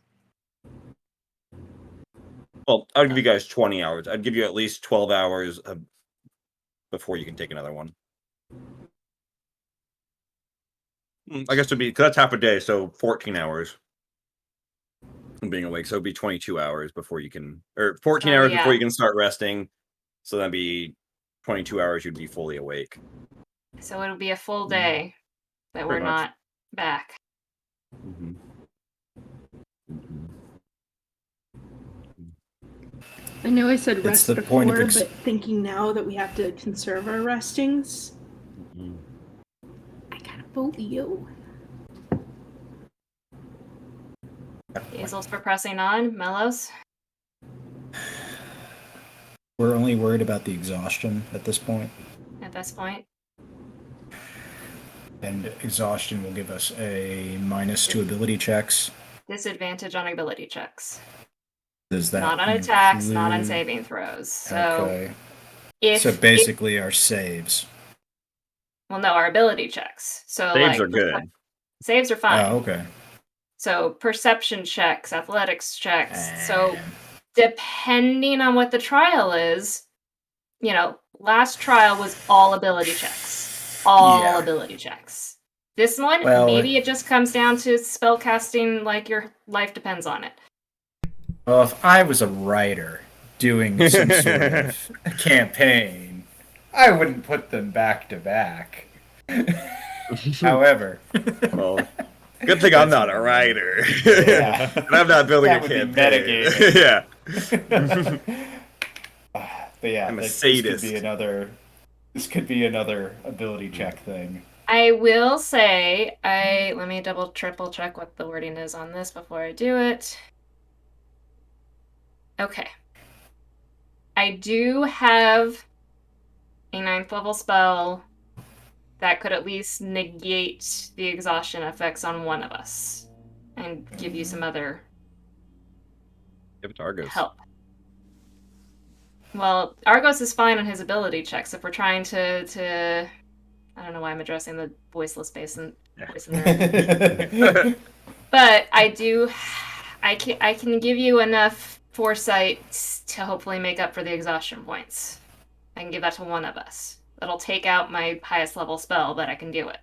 Well, I'd give you guys 20 hours. I'd give you at least 12 hours before you can take another one. I guess it'd be, because that's half a day, so 14 hours from being awake. So it'd be 22 hours before you can, or 14 hours before you can start resting. So that'd be 22 hours you'd be fully awake. So it'll be a full day that we're Pretty much. not back. Mm-hmm. I know I said It's rest the point of before, but thinking now that we have to conserve our restings, I gotta vote you. Hazel's for pressing on. Mellows? We're only worried about the exhaustion at this point, At this point. and exhaustion will give us a -2 ability checks. Disadvantage on ability checks. Does that Not on attacks, not on include- saving throws. So Okay. if So basically, our saves. well, no, our ability checks. So Saves like are good. Saves are fine. Oh, okay. So perception checks, athletics checks. So depending on what the trial is, last trial was all ability checks. All ability checks. This one, maybe it just comes down to spell casting, like your life depends on it. Well, if I was a writer doing some sort of campaign, I wouldn't put them back to back. However, well, good thing I'm not a writer. Yeah. And I'm not building That a would be campaign. metagaming. Yeah. But yeah, I'm a this sadist. could be another ability check thing. I will say, let me triple check what the wording is on this before I do it. Okay. I do have a 9th level spell that could at least negate the exhaustion effects on one of us and give you some other Give it to Argos. help. Well, Argos is fine on his ability checks. If we're trying to I don't know why I'm addressing the voiceless voice in there. But I can give you enough foresight to hopefully make up for the exhaustion points. I can give that to one of us. That'll take out my highest level spell, but I can do it.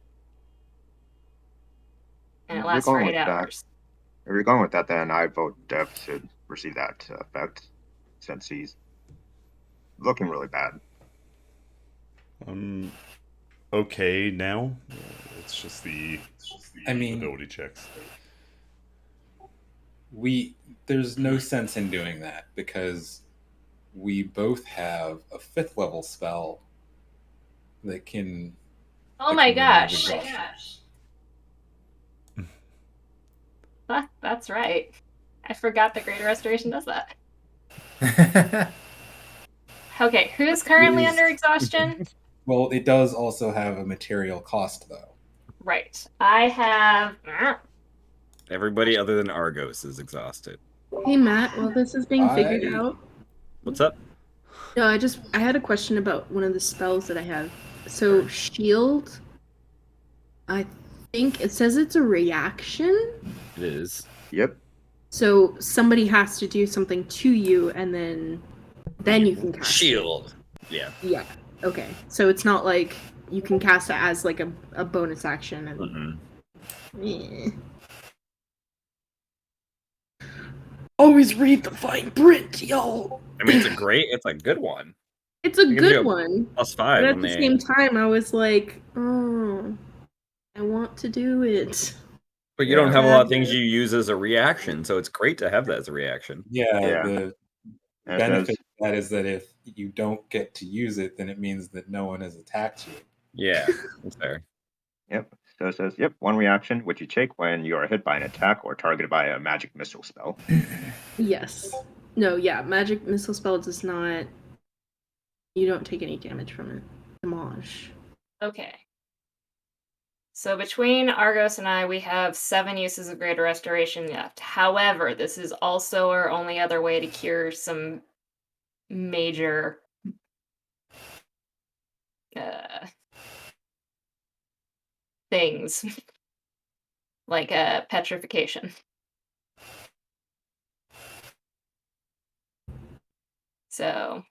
And it lasts for 8 hours. If you're going with that, then I vote Dev should receive that effect, since he's looking really bad. Okay now. It's just the ability checks. There's no sense in doing that because we both have a 5th level spell that can. Oh my gosh! That's right. I forgot that Greater Restoration does that. Okay, who's currently under exhaustion? Well, it does also have a material cost, though. Right. I have. Everybody other than Argos is exhausted. Hey Matt, while this is being figured out. What's up? No, I had a question about one of the spells that I have. So shield, I think it says it's a reaction. It is. Yep. So somebody has to do something to you, and then you can cast it. Shield. Yeah. Yeah. Okay. So it's not like you can cast it as like a bonus action. And always read the fine print, y'all. I mean, it's a good one. It's a It gives you good a one. +5 But at when the they. same time, I was like, oh, I want to do it. But you don't have a lot of things you use as a reaction, so it's great to have that as a reaction. Yeah, Yeah. the And it benefit says, of that is that if you don't get to use it, then it means that no one has attacked you. Yeah, that's fair. yep. So it says, yep, one reaction which you take when you are hit by an attack or targeted by a magic missile spell. Yes. No, yeah, magic missile spell does not. You don't take any damage from it. Damage. Okay. So between Argos and I, we have 7 uses of Greater Restoration left. However, this is also our only other way to cure some major things, like petrification. So,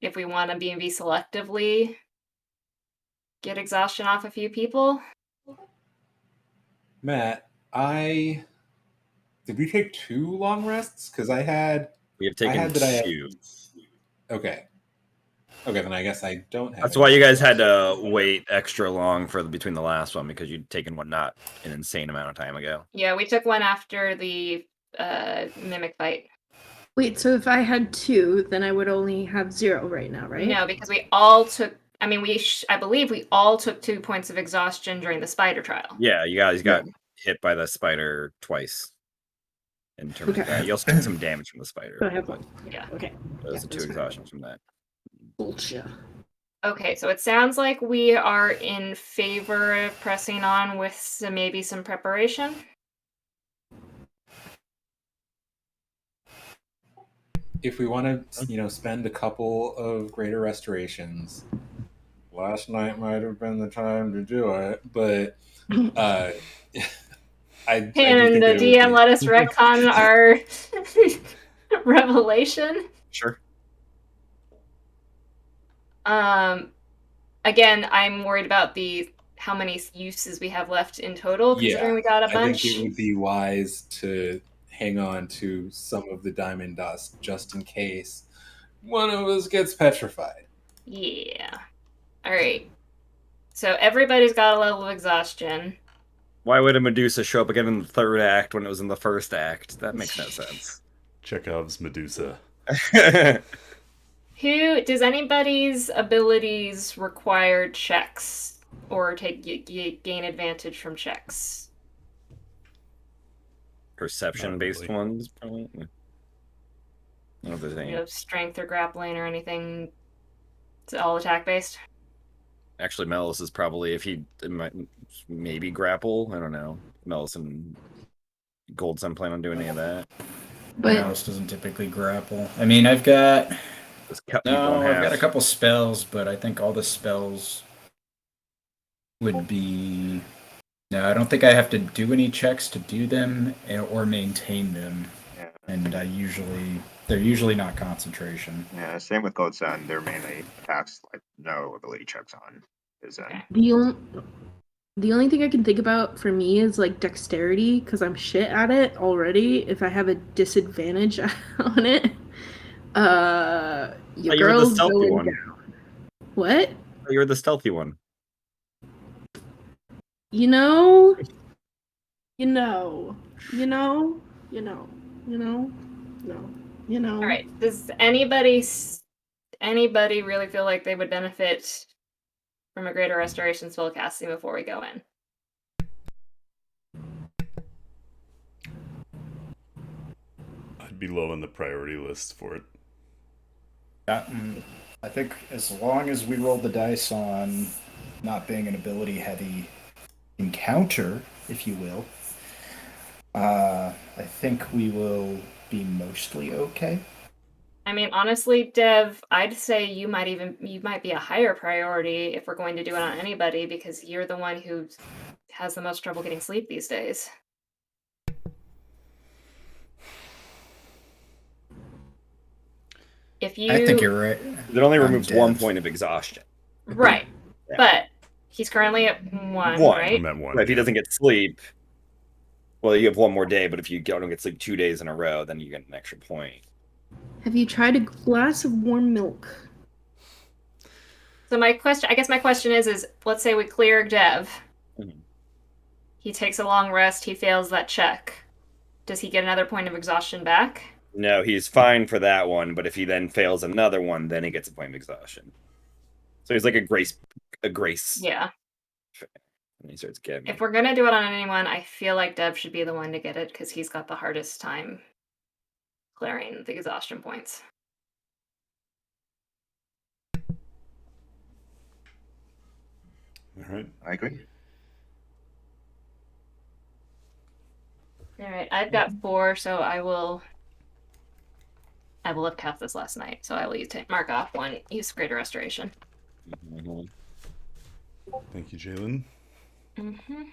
if we want to B&B selectively get exhaustion off a few people. Matt, did we take 2 long rests? Because We have taken 2. Okay. Okay, then I guess I don't have. That's why you guys had to wait extra long for between the last one, because you'd taken one not an insane amount of time ago. Yeah, we took one after the mimic fight. Wait, so if I had 2, then I would only have 0 right now, right? No, because we all took. I mean, I believe we all took 2 points of exhaustion during the spider trial. Yeah, you guys got hit by the spider twice. In terms of that, you also took some damage from the spider. So I have 1. Yeah. Okay. Those are 2 exhaustions from that. Bullshit. Okay, so it sounds like we are in favor of pressing on with maybe some preparation. If we want to, spend a couple of greater restorations, last night might have been the time to do it. But I do And think the that DM let us retcon our revelation. Sure. Again, I'm worried about how many uses we have left in total, considering we got a bunch. I think it would be wise to hang on to some of the diamond dust just in case one of us gets petrified. Yeah. All right. So everybody's got a level of exhaustion. Why would a Medusa show up again in the 3rd act when it was in the 1st act? That makes no sense. Chekhov's Medusa. Does anybody's abilities require checks or gain advantage from checks? Perception-based ones, probably. I don't know if there's any. Strength or grappling or anything. It's all attack based. Actually, Melis is probably, if he might maybe grapple. I don't know. Melis and Gold Sun plan on doing any of that. But Mouse doesn't typically grapple. I mean, I've got Just cut people in I've half. got a couple spells, but I think all the spells would be. No, I don't think I have to do any checks to do them or maintain them, Yeah. and they're usually not concentration. Yeah, same with Gold Sun. They're mainly attacks, like no ability checks on his end. the only thing I can think about for me is like dexterity, because I'm shit at it already. If I have a disadvantage on it, your you were the girl's stealthy going one. down. What? You're the stealthy one. You know. All right. Does anybody really feel like they would benefit from a greater restoration spell casting before we go in? I'd be low on the priority list for it. I think as long as we roll the dice on not being an ability heavy encounter, if you will, I think we will be mostly okay. I mean, honestly, Dev, I'd say you might be a higher priority if we're going to do it on anybody, because you're the one who has the most trouble getting sleep these days. If you I think you're right. It only I'm removes 1 Dev. point of exhaustion. right, Yeah. but he's currently at 1, right? I'm at 1. But if he doesn't get sleep, well, you have 1 more day. But if you don't get sleep 2 days in a row, then you get an extra point. Have you tried a glass of warm milk? So my question is let's say we clear Dev. Mhm. He takes a long rest. He fails that check. Does he get another point of exhaustion back? No, he's fine for that one. But if he then fails another one, then he gets a point of exhaustion. So he's like a grace. Yeah. And he starts getting. If we're gonna do it on anyone, I feel like Dev should be the one to get it because he's got the hardest time clearing the exhaustion points. All right. I agree. All right, I've got 4, so I will have cast this last night, so I will mark off 1. Use Greater Restoration. Mhm. Thank you, Jalen. Mm-hmm.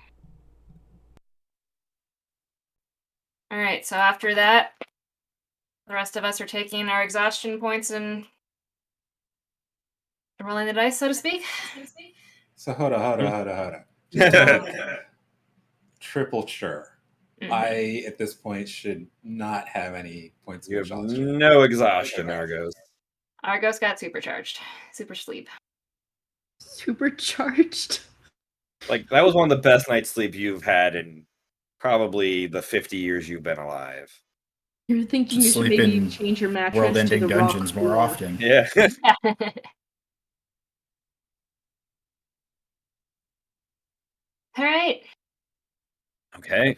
All right, so after that, the rest of us are taking our exhaustion points and rolling the dice, so to speak. So hold on. Just to make triple sure. Mhm. I, at this point, should not have any points of You have exhaustion. no exhaustion, Argos. Argos got supercharged. Super sleep. Supercharged. Like, that was one of the best night's sleep you've had in probably the 50 years you've been alive. You're thinking Should you should sleep maybe in change your mattress to World-ending the dungeons rock more floor. often. Yeah. All right. Okay.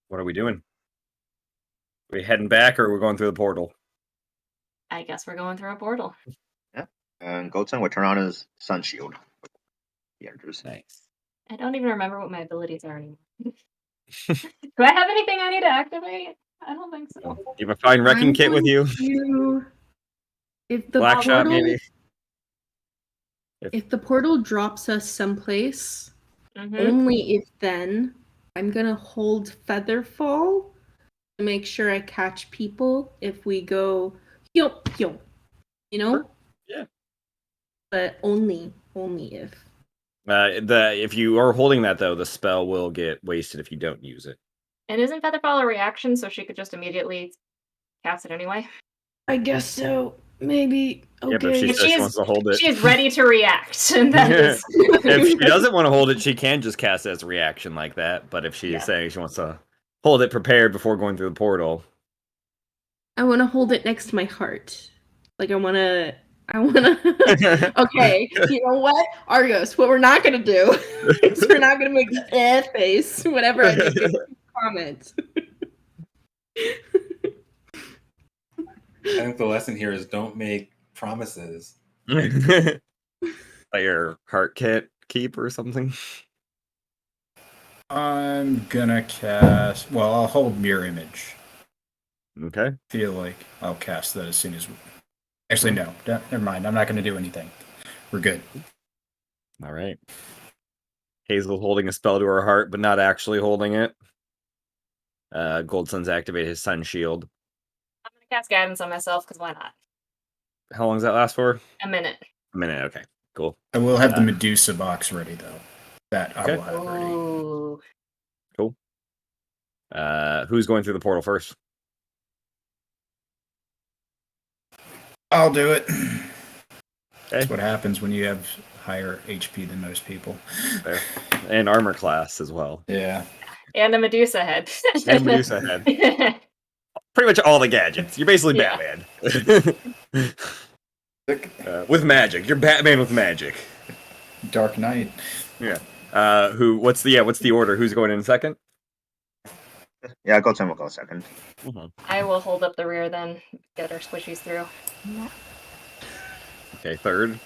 What are we doing? Are we heading back or are we going through the portal? I guess we're going through a portal. And Goldson would turn on his sun shield. He enters. Nice. I don't even remember what my abilities are anymore. Do I have anything I need to activate? I don't think so. You have a fine wrecking I'm kit with you? going to- If the Black shot, portal, maybe? if the portal drops us someplace, Mhm. only if then, I'm gonna hold Featherfall to make sure I catch people if we go yo, you know? Sure. Yeah. But only if. If you are holding that, though, the spell will get wasted if you don't use it. And isn't Featherfall a reaction, so she could just immediately cast it anyway? I guess so. Maybe. Yeah, but if she Okay. says she wants to hold it. She is ready to react, and then just If she doesn't want to hold it, she can just cast it as a reaction like that. But if she's Yeah. saying she wants to hold it prepared before going through the portal, I want to hold it next to my heart. Like I want to. Okay, you know what, Argos? What we're not gonna do is we're not gonna make the face whenever I make a comment. I think the lesson here is don't make promises. that your heart can't keep or something. I'm gonna cast. Well, I'll hold Mirror Image. Okay. Feel like I'll cast that as soon as. Actually, no. Never mind. I'm not gonna do anything. We're good. All right. Hazel holding a spell to her heart, but not actually holding it. Goldsun's activate his sun shield. I'm gonna cast guidance on myself because why not? How long does that last for? A minute. A minute. Okay. Cool. I will have the Medusa box ready though. That I Okay. will have ready. Ooh. Cool. Who's going through the portal first? I'll do it. Okay. That's what happens when you have higher HP than most people. There. And armor class as well. Yeah. And a Medusa head. And Medusa head. Pretty much all the gadgets. You're basically Yeah. Batman. With magic. You're Batman with magic. Dark Knight. Yeah. What's the order? Who's going in second? Yeah, Goldson will go second. I will hold up the rear then, get our squishies through. Okay, third.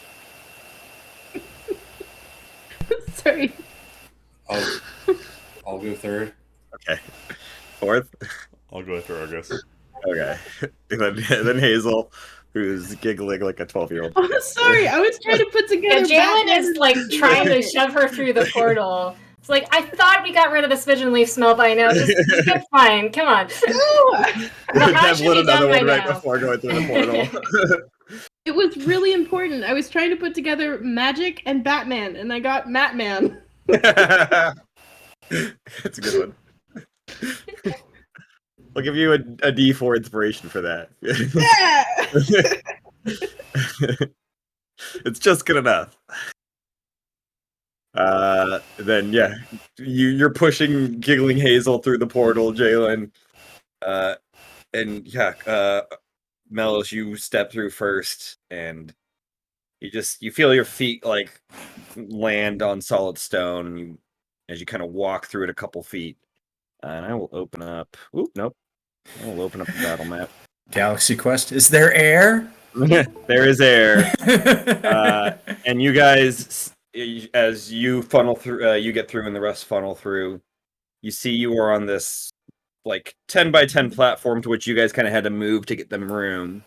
Sorry. I'll go third. Okay. Fourth. I'll go after Argus. Okay. then Hazel, who's giggling like a 12-year-old. Oh, sorry. I was trying to put Yeah, together. Jalen Batman is like trying to shove her through the portal It's like, I thought we got rid of the smidgen leaf smell by now. It's fine. Come on. The hunt Dev should lit be done another by one right now. before going through the portal. It was really important. I was trying to put together magic and Batman, and I got Matman. That's a good one. I'll give you a D4 inspiration for that. It's just good enough. Then yeah, you're pushing Giggling Hazel through the portal, Jalen. And yeah, Melos, you step through first, and you feel your feet like land on solid stone as you kind of walk through it a couple feet. And I will open up. Oop, nope. I will open up the battle map. Galaxy Quest. Is there air? There is air. And you guys, as you funnel through, you get through, and the rest funnel through. You see, you are on this like 10 by 10 platform to which you guys kind of had to move to get them room.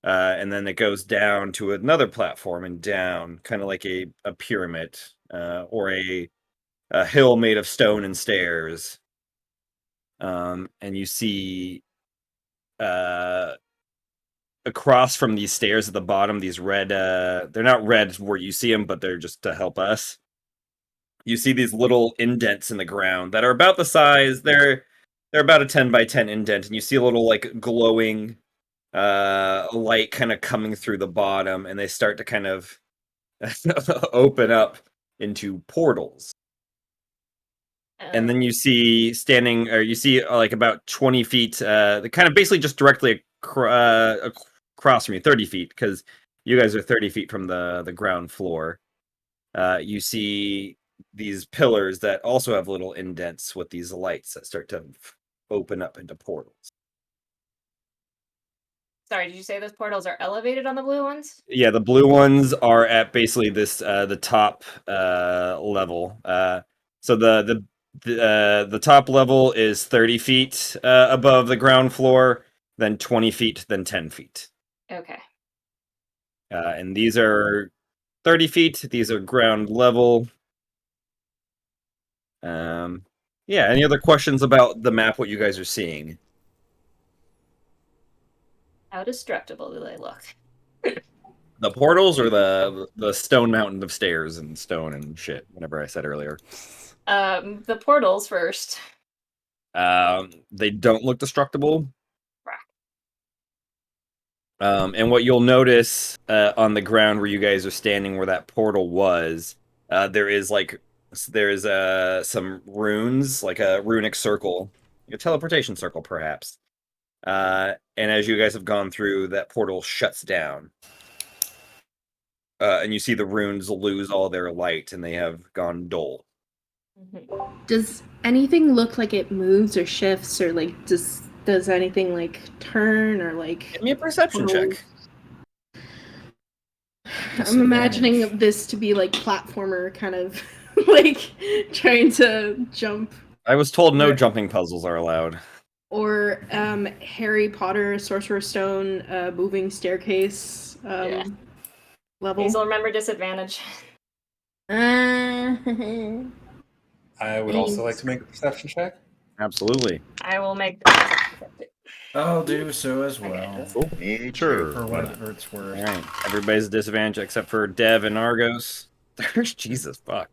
And then it goes down to another platform and down, kind of like a pyramid or a hill made of stone and stairs. And you see across from these stairs at the bottom, these red, they're not red where you see them, but they're just to help us. You see these little indents in the ground that are about the size, they're about a 10 by 10 indent, and you see a little like glowing light kind of coming through the bottom, and they start to kind of open up into portals. And then you see like about 20 feet, kind of basically just directly across from you, 30 feet, because you guys are 30 feet from the ground floor. You see these pillars that also have little indents with these lights that start to open up into portals. Sorry, did you say those portals are elevated on the blue ones? Yeah, the blue ones are at basically this the top level. So the top level is 30 feet above the ground floor, then 20 feet, then 10 feet. Okay. And these are 30 feet. These are ground level. Yeah, any other questions about the map, what you guys are seeing? How destructible do they look? The portals or the stone mountain of stairs and stone and shit, whatever I said earlier? The portals first. They don't look destructible. And what you'll notice on the ground where you guys are standing, where that portal was, there's some runes, like a runic circle, a teleportation circle, perhaps. And as you guys have gone through, that portal shuts down. And you see the runes lose all their light, and they have gone dull. Does anything look like it moves or shifts, or like does anything like turn or like? Give me a perception check. I'm imagining this to be like platformer kind of like trying to jump. I was told no jumping puzzles are allowed. Or Harry Potter Sorcerer's Stone moving staircase level. Hazel, remember disadvantage. I would also like to make a perception check. Absolutely. I will make. I'll do so as well. Cool. Sure. For whatever it's worth. All right. Everybody's disadvantage except for Dev and Argos. Jesus fuck.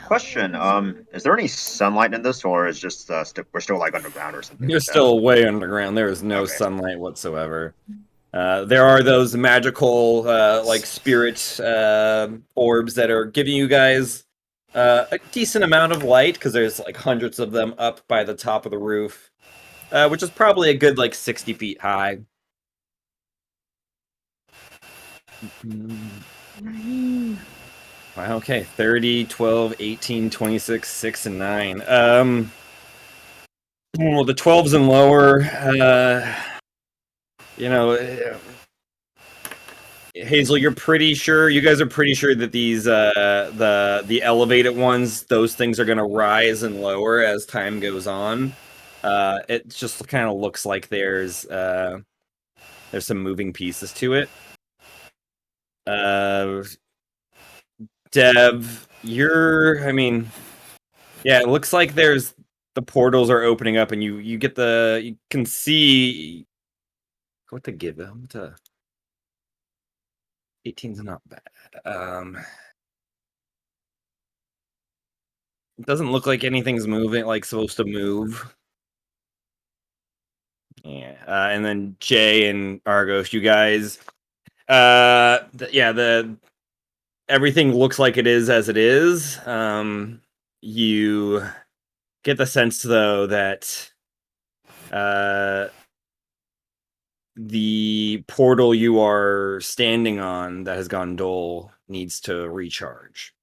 Question. Is there any sunlight in this, or is just we're still like underground or something? You're like still way underground. There is no sunlight whatsoever. There are those magical like spirit orbs that are giving you guys a decent amount of light, because there's like hundreds of them up by the top of the roof, which is probably a good like 60 feet high. Wow, okay. 30, 12, 18, 26, 6, and 9. Well, the 12s and lower, Hazel, you guys are pretty sure that these the elevated ones, those things are gonna rise and lower as time goes on. It just kind of looks like there's some moving pieces to it. Dev, I mean, yeah, it looks like there's the portals are opening up, and you can see what to give them to. 18's not bad. It doesn't look like anything's moving, like supposed to move. Yeah, and then Jay and Argos, you guys, the everything looks like it is as it is. You get the sense though that the portal you are standing on that has gone dull needs to recharge.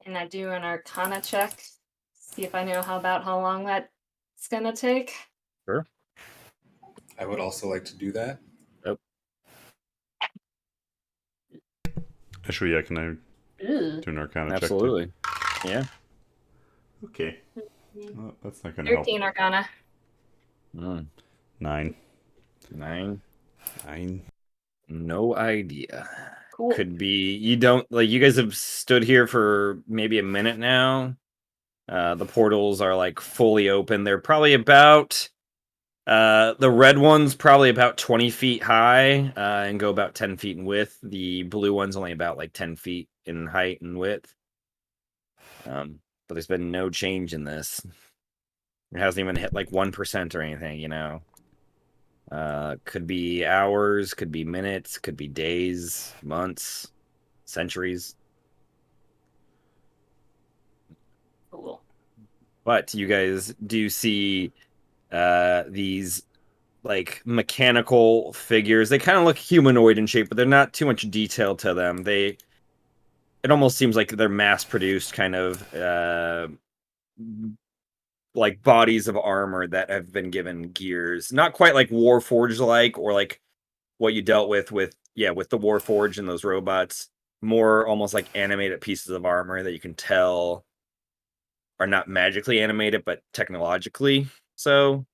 Can I do an Arcana check? See if I know how long that's gonna take. Sure. I would also like to do that. Yep. Actually, yeah, can I do an Arcana check? Absolutely. Yeah. Okay. Well, that's not going to help. 13 Arcana. 9. 9. 9. No idea. Cool. Could be you don't like you guys have stood here for maybe a minute now. The portals are like fully open. They're probably about the red one's probably about 20 feet high and go about 10 feet in width. The blue one's only about like 10 feet in height and width. But there's been no change in this. It hasn't even hit like 1% or anything, you know. Could be hours, could be minutes, could be days, months, centuries. Cool. But you guys do see these like mechanical figures. They kind of look humanoid in shape, but they're not too much detail to them. It almost seems like they're mass produced kind of like bodies of armor that have been given gears. Not quite like Warforged like or like what you dealt with the Warforged and those robots. More almost like animated pieces of armor that you can tell are not magically animated, but technologically. So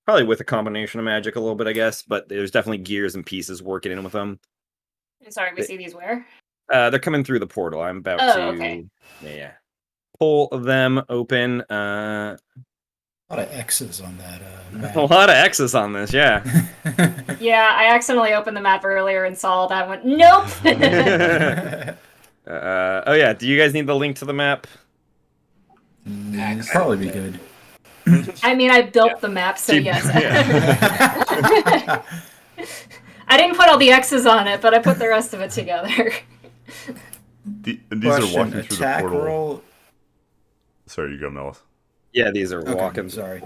probably with a combination of magic a little bit, I guess. But there's definitely gears and pieces working in with them. Sorry, we see these where? They're coming through the portal. I'm about to okay. pull them open. A lot of X's on that map. A lot of X's on this, yeah. Yeah, I accidentally opened the map earlier and saw that one. Nope. Oh yeah, do you guys need the link to the map? It'd probably be good. I mean, I built the map, so yes. I didn't put all the X's on it, but I put the rest of it together. These Question, are walking through the attack portal. roll. Sorry, you go, Mellis. Yeah, these are Okay, walking. sorry.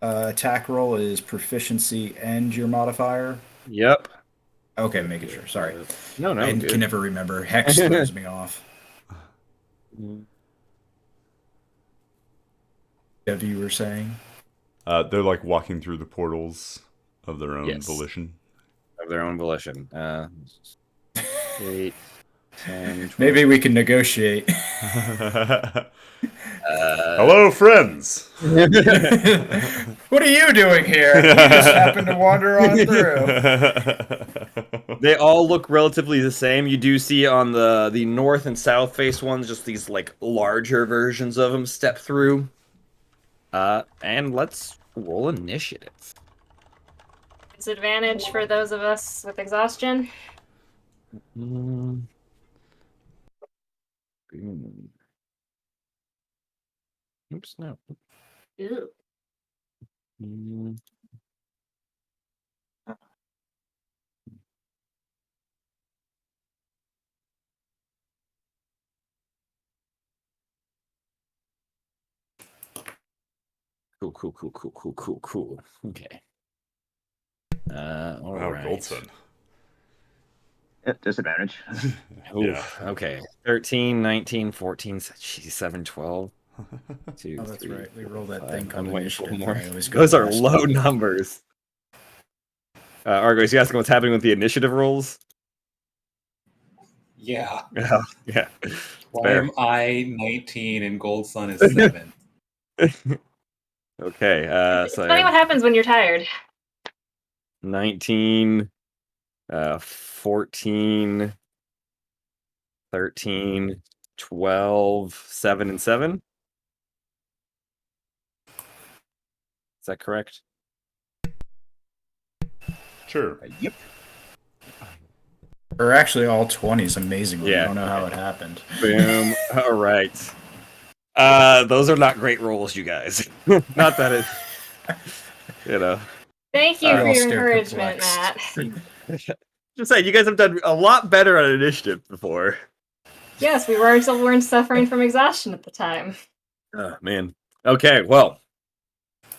Attack roll is proficiency and your modifier. Yep. Okay, making sure. Sorry. No, I good. can never remember. Hex throws me off. What you were saying? They're like walking through the portals of their own Yes. volition. Of their own volition. 8, 10, 12. Maybe we can negotiate. Hello, friends. What are you doing here? You just happened to wander on through. They all look relatively the same. You do see on the north and south face ones just these like larger versions of them step through. And let's roll initiative. Disadvantage for those of us with exhaustion. Oops, no. Ew. Cool. Okay. All Wow, right. Goldson. Yep, disadvantage. Yeah. Okay. 13, 19, 14, 7, 12. 2, Oh, that's 3, right. We rolled that 5. thing called I'm waiting for initiative. more. I always go Those are last. low numbers. Argos, you asking what's happening with the initiative rolls? Yeah. Yeah. Why Fair. am I 19 and Gold Sun is 7? Okay. It's funny what happens when you're tired. 19, 14, 13, 12, 7, and 7. Is that correct? Sure. Yep. Or actually, all 20s, amazingly. Yeah. I don't know how it happened. Boom. All right. Those are not great rolls, you guys. Not that it, you know. Thank you We for all your stare encouragement, perplexed. Matt. Just saying, you guys have done a lot better on initiative before. Yes, we weren't suffering from exhaustion at the time. Oh, man. Okay, well.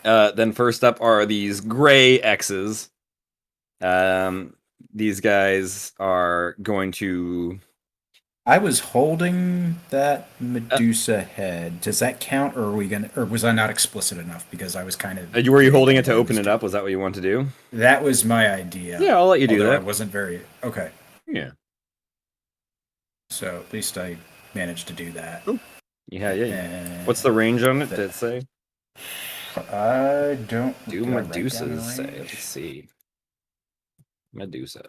Then first up are these gray X's. These guys are going to... I was holding that Medusa head. Does that count, or are we gonna? Or was I not explicit enough? Because I was kind of. Were you holding vague it to on what I open was it doing. up? Was that what you want to do? That was my idea. Yeah, I'll let you do Although that. I wasn't very okay. Yeah. So at least I managed to do that. Yeah. And What's the range on it, did it say? I don't. Do did I write down the Medusas say? range? Let's see. Medusa.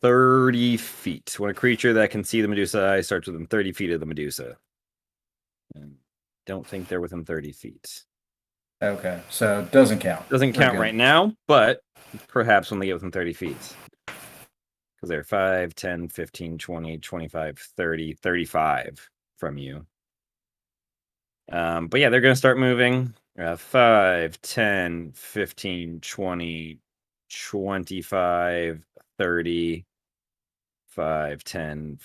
30 feet. When a creature that can see the Medusa eye starts within 30 feet of the Medusa. And don't think they're within 30 feet. Okay, so it doesn't count. Doesn't We're count good. right now, but perhaps when they get within 30 feet. Because they're 5, 10, 15, 20, 25, 30, 35 from you. But yeah, they're going to start moving. 5, 10, 15, 20, 25, 30, 5, 10,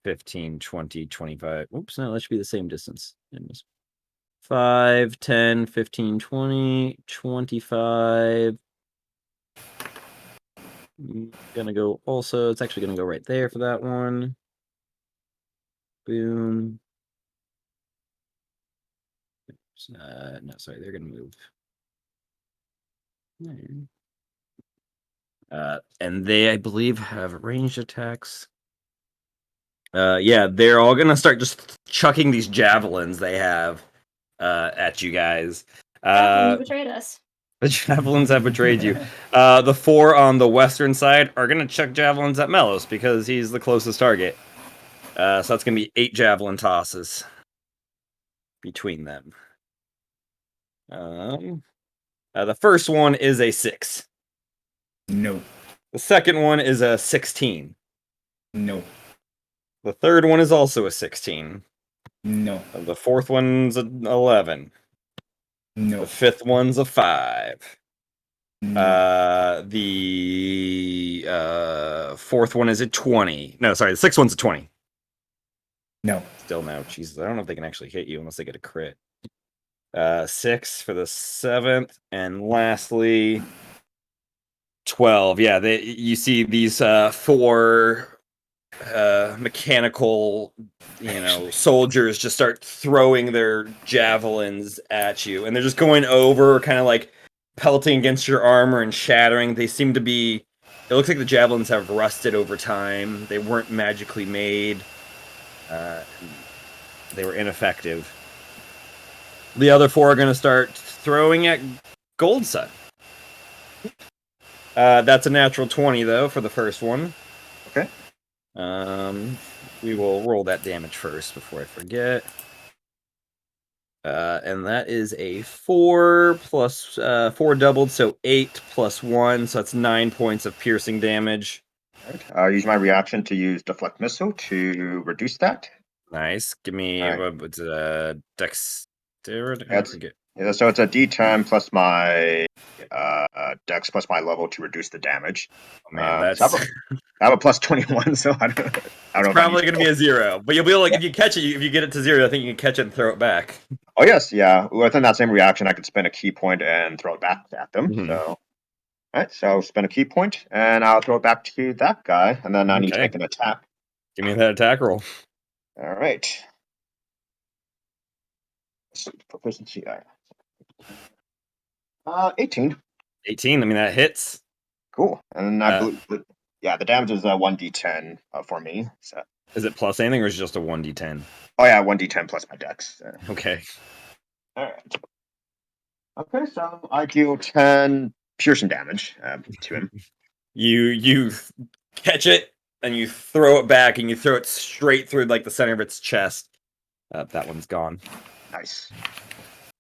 15, 20, 25. Oops, no, that should be the same distance. 5, 10, 15, 20, 25. Gonna go also, it's actually gonna go right there for that one. Boom. No, sorry, they're gonna move. And they, I believe, have ranged attacks. Yeah, they're all gonna start just chucking these javelins they have at you guys. Javelins betrayed us. The javelins have betrayed you. The 4 on the western side are gonna chuck javelins at Melos because he's the closest target. So that's gonna be 8 javelin tosses between them. The first one is a 6. No. The second one is a 16. No. The third one is also a 16. No. The fourth one's an 11. No. The fifth one's a 5. No. The fourth one is a 20. No, sorry, the sixth one's a 20. No. Still no. Jesus, I don't know if they can actually hit you unless they get a crit. 6 for the 7th, and lastly 12. Yeah, you see these 4 mechanical, soldiers just start throwing their javelins at you, and they're just going over, kind of like pelting against your armor and shattering. They seem to be. It looks like the javelins have rusted over time. They weren't magically made. They were ineffective. The other 4 are going to start throwing at Gold Sun. That's a natural 20, though, for the first one. Okay. We will roll that damage first before I forget. And that is a 4 plus 4 doubled, so 8 plus 1, so that's 9 points of piercing damage. Right. I'll use my reaction to use Deflect Missile to reduce that. Nice. Give me dexterity. I forget. Yeah, so it's a D10 plus my Dex plus my level to reduce the damage. Oh man, that's. So I have a plus 21, so I don't know. It's probably going to be a 0, but you'll be able, if you catch it, if you get it to 0, I think you can catch it and throw it back. Oh yes, yeah. Within that same reaction, I could spend a key point and throw it back at them. Mhm. So, all right. So I'll spend a key point and I'll throw it back to that guy, and then I need to Okay. make an attack. Give me that attack roll. All right. Proficiency. 18. 18. I mean, that hits. Cool. And I believe, the damage is 1d10 for me. So. Is it plus anything, or is it just a 1d10? Oh yeah, 1d10 plus my dex. Okay. All right. Okay, so I deal 10 piercing damage to him. You catch it and you throw it back, and you throw it straight through like the center of its chest. That one's gone. Nice.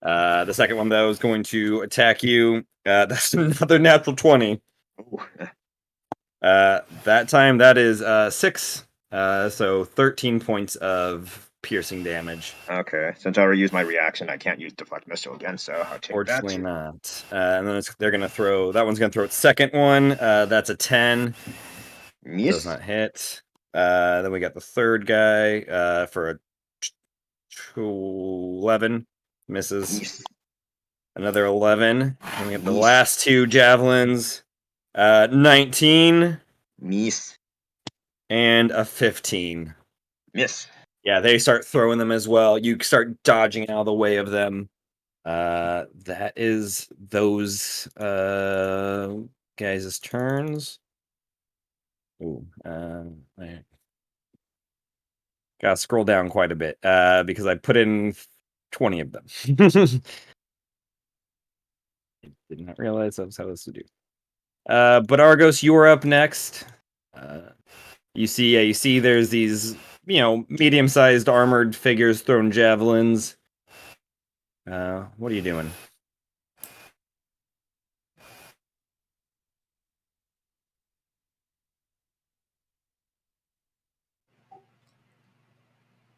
The second one though is going to attack you. That's another natural 20. Ooh. That time that is 6. So 13 points of piercing damage. Okay, since I already used my reaction, I can't use deflect missile again, so I'll take Fortunately that. not. And then they're gonna throw. That one's gonna throw its second one. That's a 10. Miss. Does not hit. Then we got the third guy for a 11. Misses. Miss. Another 11. And we have the Miss. last two javelins. 19 Miss. and a 15. Miss. Yeah, they start throwing them as well. You start dodging out of the way of them. That is those guys' turns. Ooh, I gotta scroll down quite a bit because I put in 20 of them. I did not realize that was how this would do. But Argos, you're up next. You see there's these, medium-sized armored figures throwing javelins. What are you doing?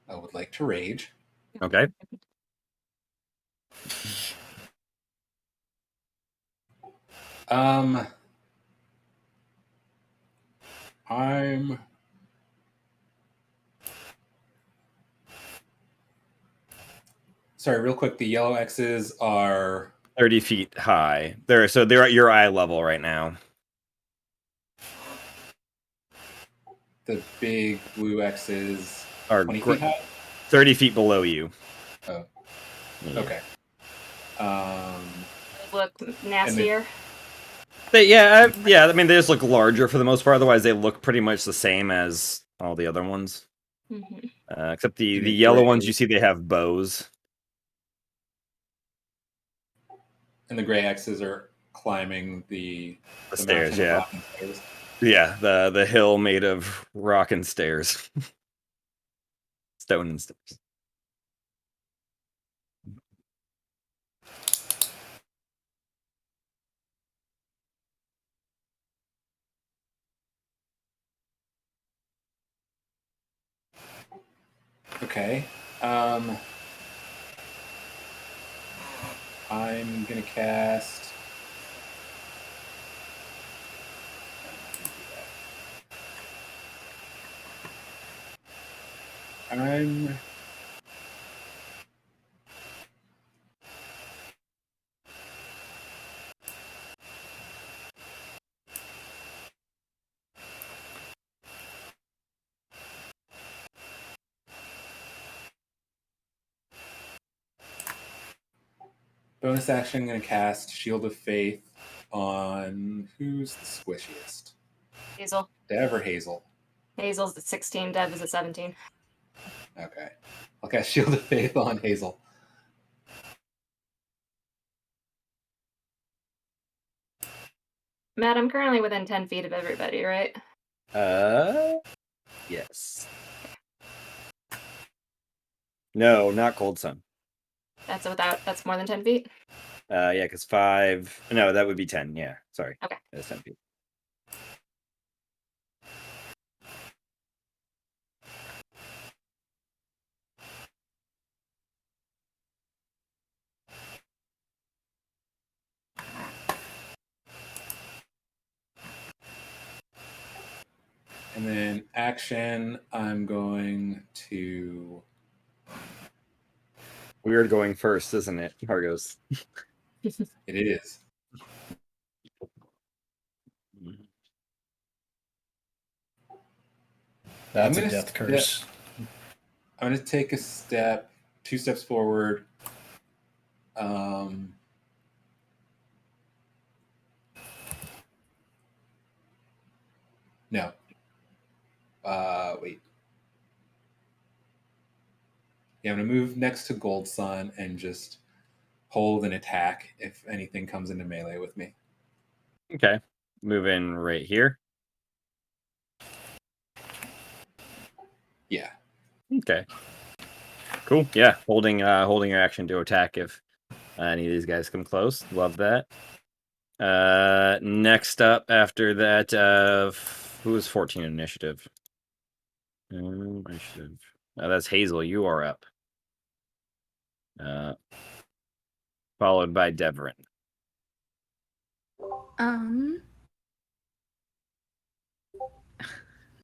I would like to rage. Okay. I'm sorry, real quick. The yellow X's are 30 feet high. They're at your eye level right now. the big blue X's Are 20 feet high. 30 feet below you. Oh, Yeah. okay. Look nastier. Yeah. I mean, they just look larger for the most part. Otherwise, they look pretty much the same as all the other ones. Mm-hmm. Except the And the yellow gray. ones, you see they have bows. And the gray X's are climbing the stairs, mountain of yeah. rocking stairs. Yeah, the hill made of rock and stairs. Stone and stairs. Okay. I'm gonna cast. I'm bonus action. Gonna cast Shield of Faith on who's the squishiest? Hazel. Dev or Hazel? Hazel's at 16. Dev is at 17. Okay. I'll cast Shield of Faith on Hazel. Matt, I'm currently within 10 feet of everybody, right? Yes. No, not Cold Sun. That's more than 10 feet? Yeah, because 5. No, that would be 10. Yeah, sorry. Okay. That's 10 feet. And then action, I'm going to. Weird going first, isn't it, Argos? It is. That's I'm a gonna death curse. I'm going to take a step, 2 steps forward. No. Wait. Yeah, I'm going to move next to Gold Sun and just hold an attack if anything comes into melee with me. Okay. move in right here. Yeah. Okay. Cool. Yeah, holding your action to attack if any of these guys come close. Love that. Next up after that, who is 14 initiative? Initiative. That's Hazel. You are up. Followed by Devrin.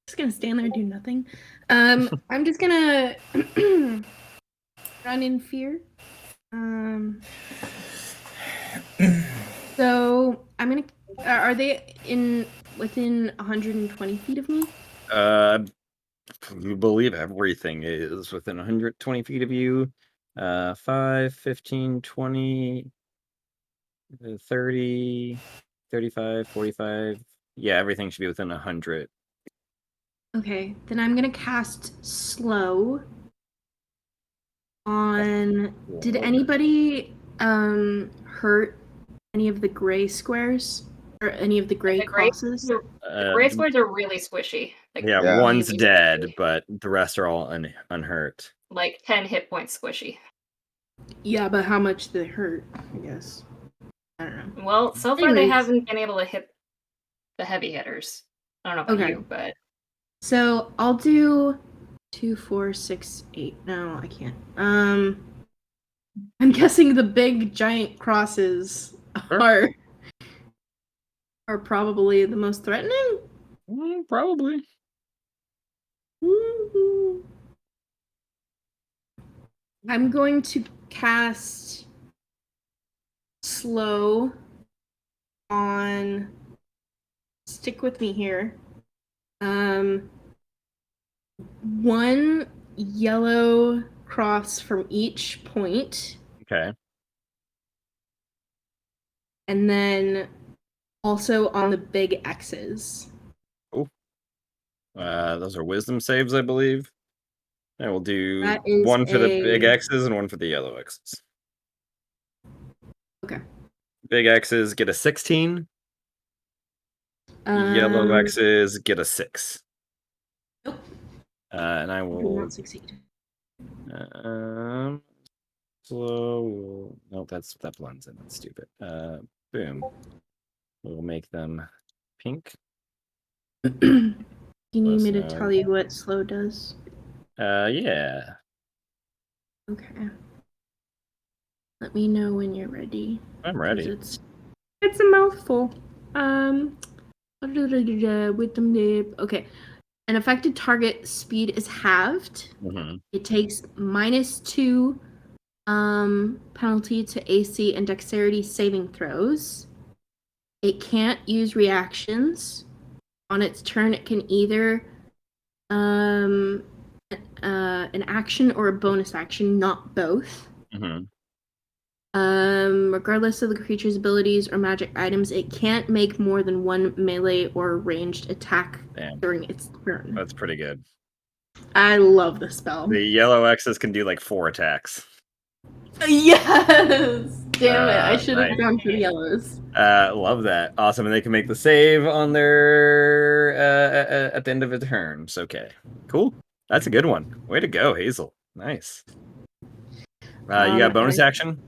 Just gonna stand there and do nothing. I'm just gonna run in fear. So I'm gonna. Are they within 120 feet of me? You believe everything is within 120 feet of you. 5, 15, 20, 30, 35, 45. Yeah, everything should be within 100. Okay, then I'm gonna cast slow on. Did anybody hurt any of the gray squares or any of the gray crosses? The gray squares are really squishy. Like, Yeah, Yeah. one's really dead, squishy. but the rest are all unhurt. Like 10 hit points squishy. Yeah, but how much did they hurt? I guess I don't know. Well, so far they Anyways. haven't been able to hit the heavy hitters. I don't know about Okay. you, but So I'll do 2, 4, 6, 8. No, I can't. I'm guessing the big giant crosses Sure. are probably the most threatening. Probably. Woo-hoo. I'm going to cast slow on. Stick with me here. One yellow cross from each point. Okay. And then also on the big X's. Cool. Those are wisdom saves, I believe. I will do That is one for the big X's and one for the yellow X's. Okay. Big X's get a 16. Yellow X's get a 6. Nope. And I I did will not succeed. slow. Nope, that blends in. That's stupid. Boom. We'll make them pink. Do you need me to So- tell you what slow does? Yeah. Okay. Let me know when you're ready. I'm 'cause ready. It's a mouthful. With them dip. Okay. An affected target speed is halved. Mm-hmm. It takes -2 penalty to AC and dexterity saving throws. It can't use reactions. On its turn, it can either an action or a bonus action, not both. Mm-hmm. Regardless of the creature's abilities or magic items, it can't make more than one melee or ranged attack during its turn. That's pretty good. I love the spell. The yellow X's can do like 4 attacks. Yes! Damn it, I should have Nice. gone for the yellows. Love that. Awesome. And they can make the save on their at the end of a turn. So, okay. Cool. That's a good one. Way to go, Hazel. Nice. You got bonus action?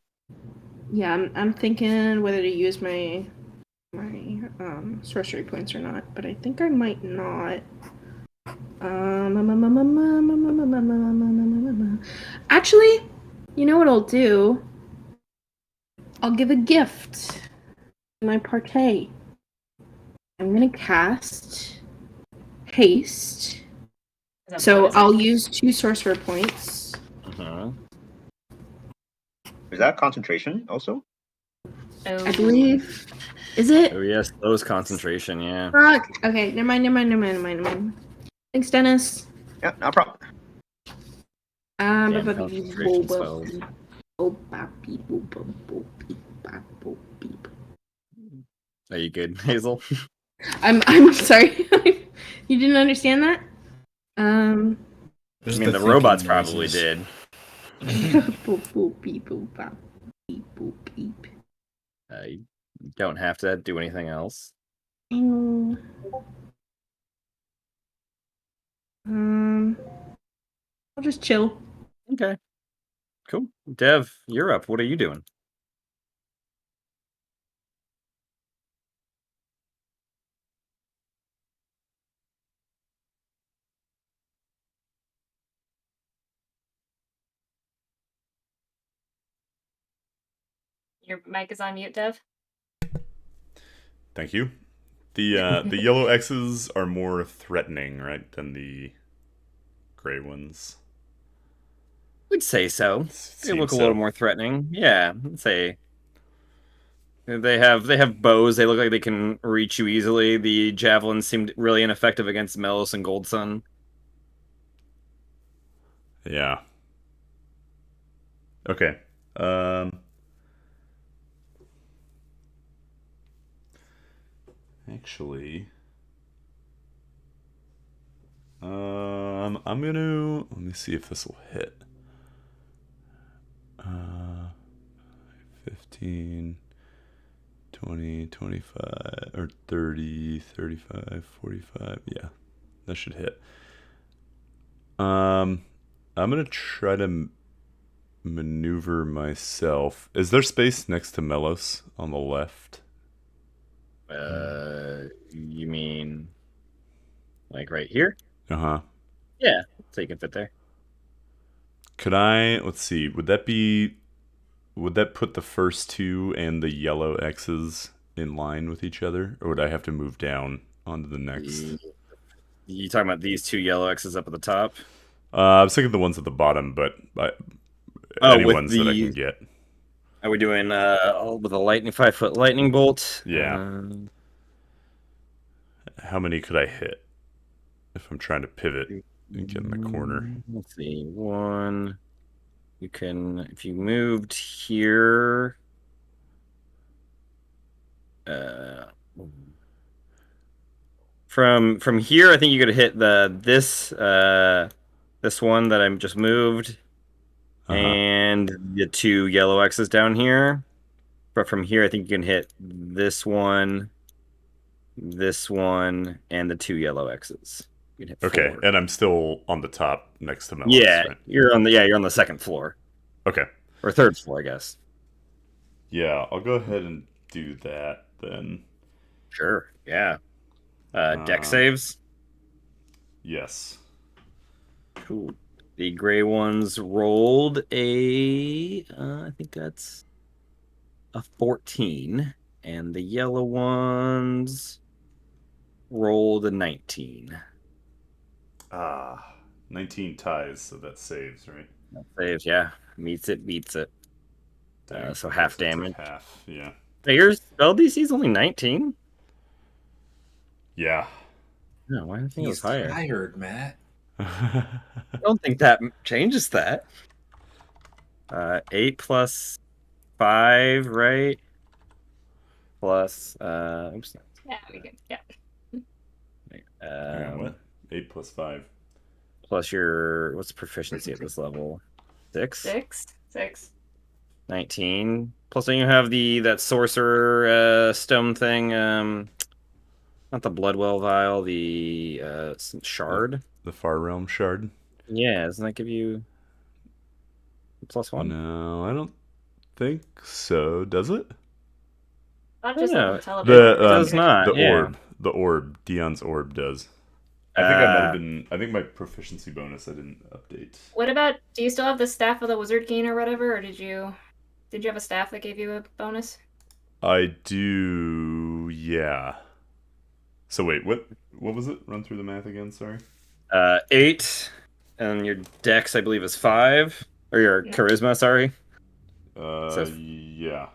Yeah, I'm thinking whether to use my sorcery points or not, but I think I might not. Actually, you know what I'll do? I'll give a gift. And I partay. I'm gonna cast haste. So I'll use 2 sorcerer points. Uh-huh. Is that concentration also? I believe. Is it? Oh yes, those concentration, yeah. Fuck. Okay, never mind. Thanks, Dennis. Yeah, no problem. Damn concentration spells. Are you good, Hazel? I'm sorry. You didn't understand that? I mean, the robots probably did. You don't have to do anything else. Mm. I'll just chill. Okay. Cool. Dev, you're up. What are you doing? Your mic is on mute, Dev. Thank you. The yellow X's are more threatening, right, than the gray ones. Would say so. They look Seems a little so. more threatening. Yeah, I'd say they have bows. They look like they can reach you easily. The javelins seemed really ineffective against Melos and Gold Sun. Yeah. Okay. Actually, I'm gonna let me see if this will hit. 15, 20, 25, or 30, 35, 45. Yeah, that should hit. I'm gonna try to maneuver myself. Is there space next to Melos on the left? You mean like right here? Uh-huh. Yeah, so you can fit there. Could let's see, would that put the first two and the yellow X's in line with each other? Or would I have to move down onto the next? You talking about these two yellow X's up at the top? I was thinking of the ones at the bottom, but Oh, any with ones that I can the get. are we doing with a 5-foot lightning bolt? Yeah. How many could I hit if I'm trying to pivot and get in the corner? Let's see. One. You can, if you moved here, uh, from here, I think you could hit this one that I'm just moved, Uh-huh. and the two yellow X's down here. But from here, I think you can hit this one, and the two yellow X's. You can hit Okay, 4. and I'm still on the top next to Melos, Yeah, right? you're on the second floor Okay. or third floor, I guess. Yeah, I'll go ahead and do that then. Sure. Yeah. Deck Um, saves. yes. Cool. The gray ones rolled I think that's a 14, and the yellow ones rolled a 19. 19 ties, so that saves, right? That saves, yeah. Meets it, beats it. Dang, So I half guess I took damage. half, yeah. Hey, your spell DC is only 19? Yeah. No, why did I think it was He's higher? tired, Matt. I don't think that changes that. 8 plus 5, right? Plus, oops. Yeah, we can. Yeah. Hang on, what? 8 plus 5. Plus your, what's the proficiency at this level? 6? 6. 19. Plus then you have that sorcerer stone thing, not the Bloodwell vial, the shard. The Far Realm Shard? Yeah, doesn't that give you +1? No, I don't think so. Does it? Not Oh just no, on television. it does not. The Yeah. orb. The orb. Dion's orb does. I think I might have been. I think my proficiency bonus I didn't update. What about? Do you still have the staff of the wizard king or whatever, or did you have a staff that gave you a bonus? I do. Yeah. So wait, what was it? Run through the math again. Sorry. 8, and your dex I believe is 5, or your charisma. Sorry. So Yeah.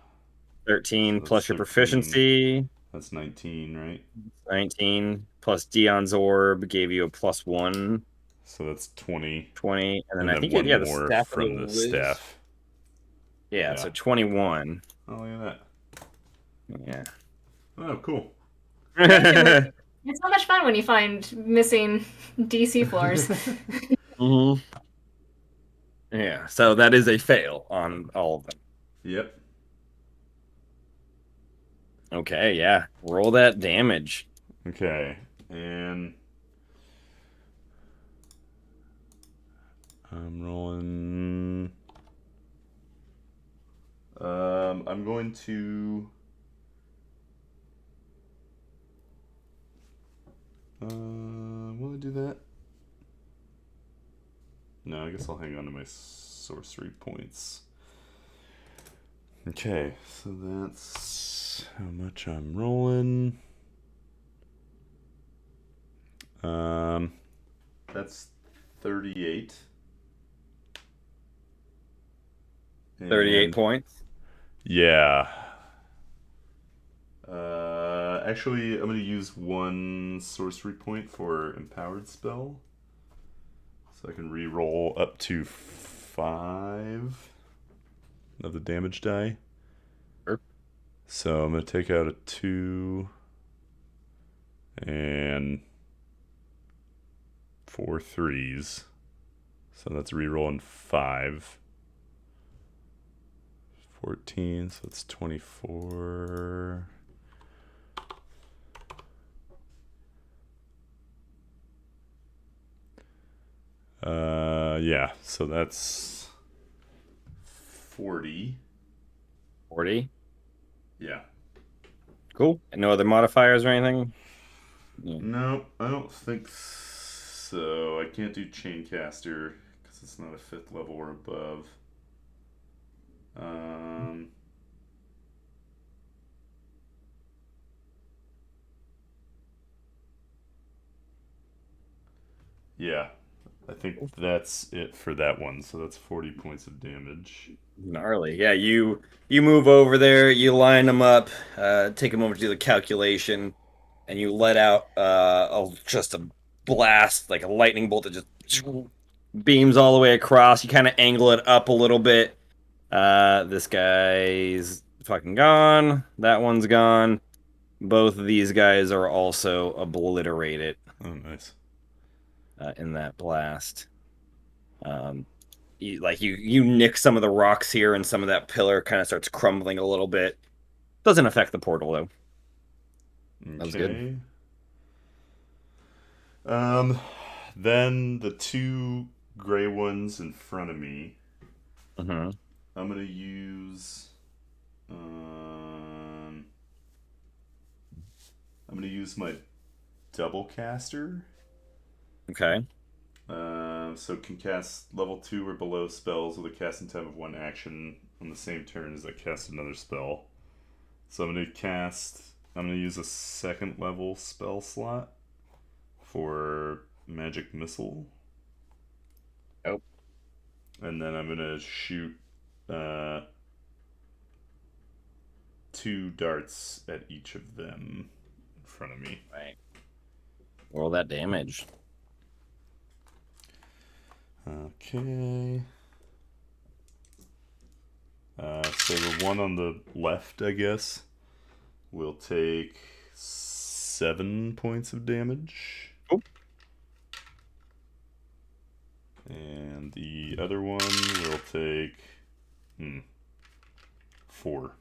13 So plus that's your 13. proficiency. That's 19, right? 19 plus Dion's orb gave you a +1. So that's 20. 20, and then And I then think one the more staff of from the staff. Yeah, so 21. Oh, look at Yeah. that. Oh, cool. It's so much fun when you find missing DC floors. Mhm. Yeah, so that is a fail on all of them. Yep. Okay, yeah. Roll that damage. Okay, and I'm rolling. I'm going to. Will I do that? No, I guess I'll hang on to my sorcery points. Okay, so that's how much I'm rolling. That's 38. 38 points. Yeah. Actually, I'm going to use one sorcery point for empowered spell. So I can re-roll up to 5 of the damage die. Sure. So I'm going to take out a 2 and 4 3s. So that's re-rolling 5. 14, so it's 24. Yeah, so that's 40. 40. Yeah. Cool. And no other modifiers or anything? Yeah. No, I don't think so. I can't do Chaincaster because it's not a 5th level or above. Um, yeah, I think that's it for that one. So that's 40 points of damage. Gnarly. Yeah, you move over there, you line them up, take a moment to do the calculation, and you let out just a blast, like a lightning bolt that just beams all the way across. You kind of angle it up a little bit. This guy's fucking gone. That one's gone. Both of these guys are also obliterated Oh, nice. in that blast. You nick some of the rocks here, and some of that pillar kind of starts crumbling a little bit. Doesn't affect the portal though. That was good. Then the 2 gray ones in front of me. Mm-hmm. I'm gonna use. Um, I'm gonna use my double caster. Okay. So can cast level 2 or below spells with a casting time of 1 action on the same turn as I cast another spell. So I'm gonna use a 2nd level spell slot for magic missile. Oh. And then I'm gonna shoot 2 darts at each of them in front of me. Right. Roll that damage. Okay. So the one on the left, I guess, will take 7 points of damage. Oh. And the other one will take 4.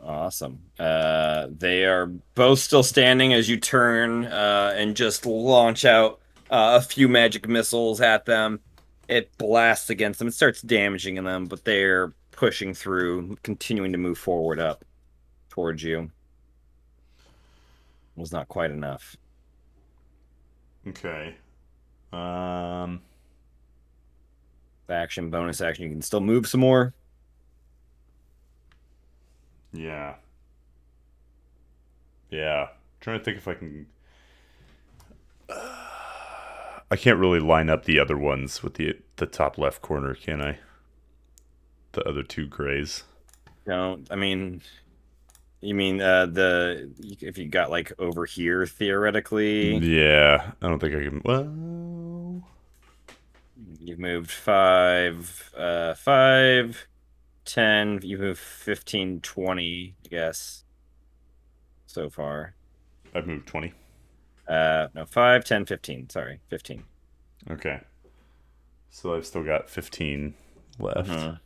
Awesome. They are both still standing as you turn and just launch out a few magic missiles at them. It blasts against them. It starts damaging them, but they're pushing through, continuing to move forward up towards you. Was not quite enough. Okay. Action, bonus action. You can still move some more. Yeah. Yeah. Trying to think if I can. I can't really line up the other ones with the top left corner, can I? The other 2 grays. Don't. I mean, you mean if you got like over here theoretically? Yeah, I don't think I can. Well, You've moved 5, 5, 10. You've moved 15, 20, I guess, so far. I've moved 20. No, 5, 10, 15. Sorry, 15. Okay. So I've still got 15 left. Mhm.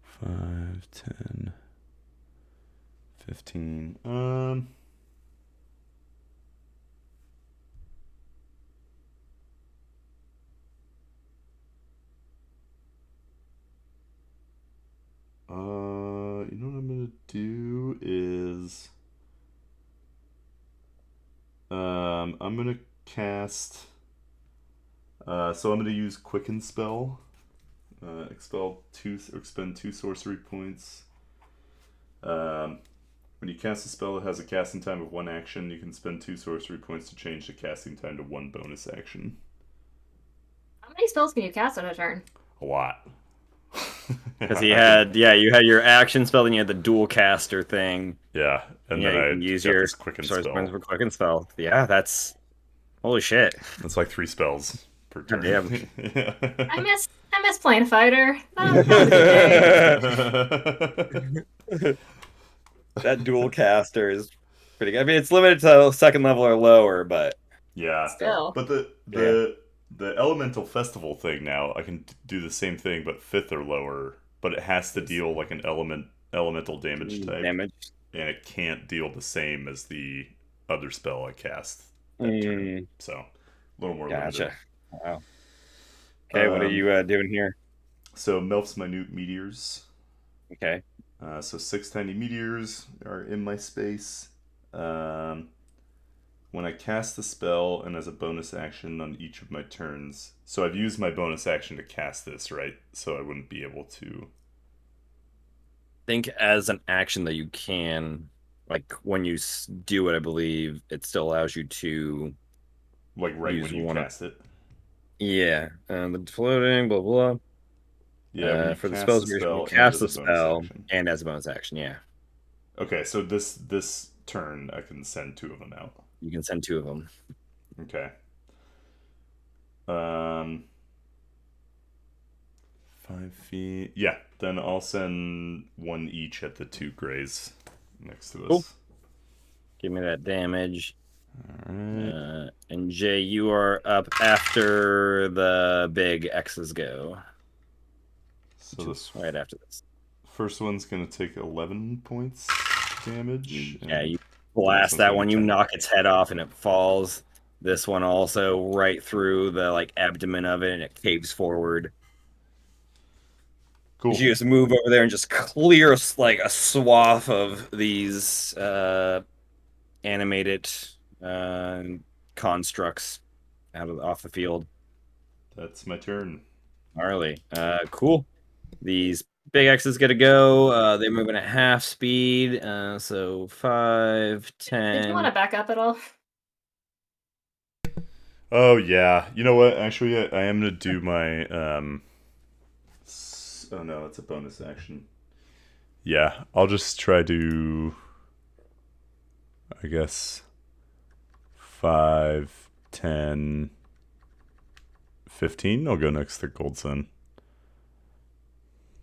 5, 10, 15. You know what I'm gonna do is I'm gonna cast so I'm gonna use Quicken Spell. Expend 2 sorcery points. When you cast a spell that has a casting time of 1 action, you can spend 2 sorcery points to change the casting time to 1 bonus action. How many spells can you cast in a turn? A lot. Because you had your action spell, then you had the dual caster thing. Yeah, and Yeah, then you I can use got your this Quicken source points Spell. for quicken spell. Yeah, that's holy shit. It's like 3 spells per turn. Damn. I miss playing fighter. That was a good day. That dual caster is pretty good. I mean, it's limited to second level or lower, but Yeah, Still. but the elemental festival thing now, I can do the same thing, but 5th or lower. But it has to deal like an elemental damage type, damage. and it can't deal the same as the other spell I cast that turn. So a little more Gotcha. limited. Wow. Okay, what are you doing here? So Melf's minute meteors. Okay. So 6 tiny meteors are in my space. When I cast the spell and as a bonus action on each of my turns. So I've used my bonus action to cast this, right? So I wouldn't be able to. Think as an action that you can, like when you do it, I believe it still allows you to Like right use when you one of. cast it. Yeah, the floating, blah blah. Yeah, when you For the cast spells, the you spell and cast as the a bonus spell action. and as a bonus action. Yeah. Okay, so this turn I can send 2 of them out. You can send 2 of them. Okay. 5 feet. Yeah, then I'll send 1 each at the 2 grays next to us. Cool. Give me that damage. Alright. And Jay, you are up after the big X's go. So this right after this. first one's gonna take 11 points damage. Yeah, and you the next blast one's that gonna one, be you 10. knock its head off and it falls. This one also right through the like abdomen of it and it caves forward. Cool. You just move over there and just clear like a swath of these animated constructs off the field. That's my turn. Gnarly. Cool. These big X's get to go. They're moving at half speed. So 5, 10. Did you want to back up at all? Oh yeah. You know what? Actually, I am gonna do my oh no, it's a bonus action. Yeah, I'll just try to. I guess 5, 10, 15. I'll go next to Gold Sun.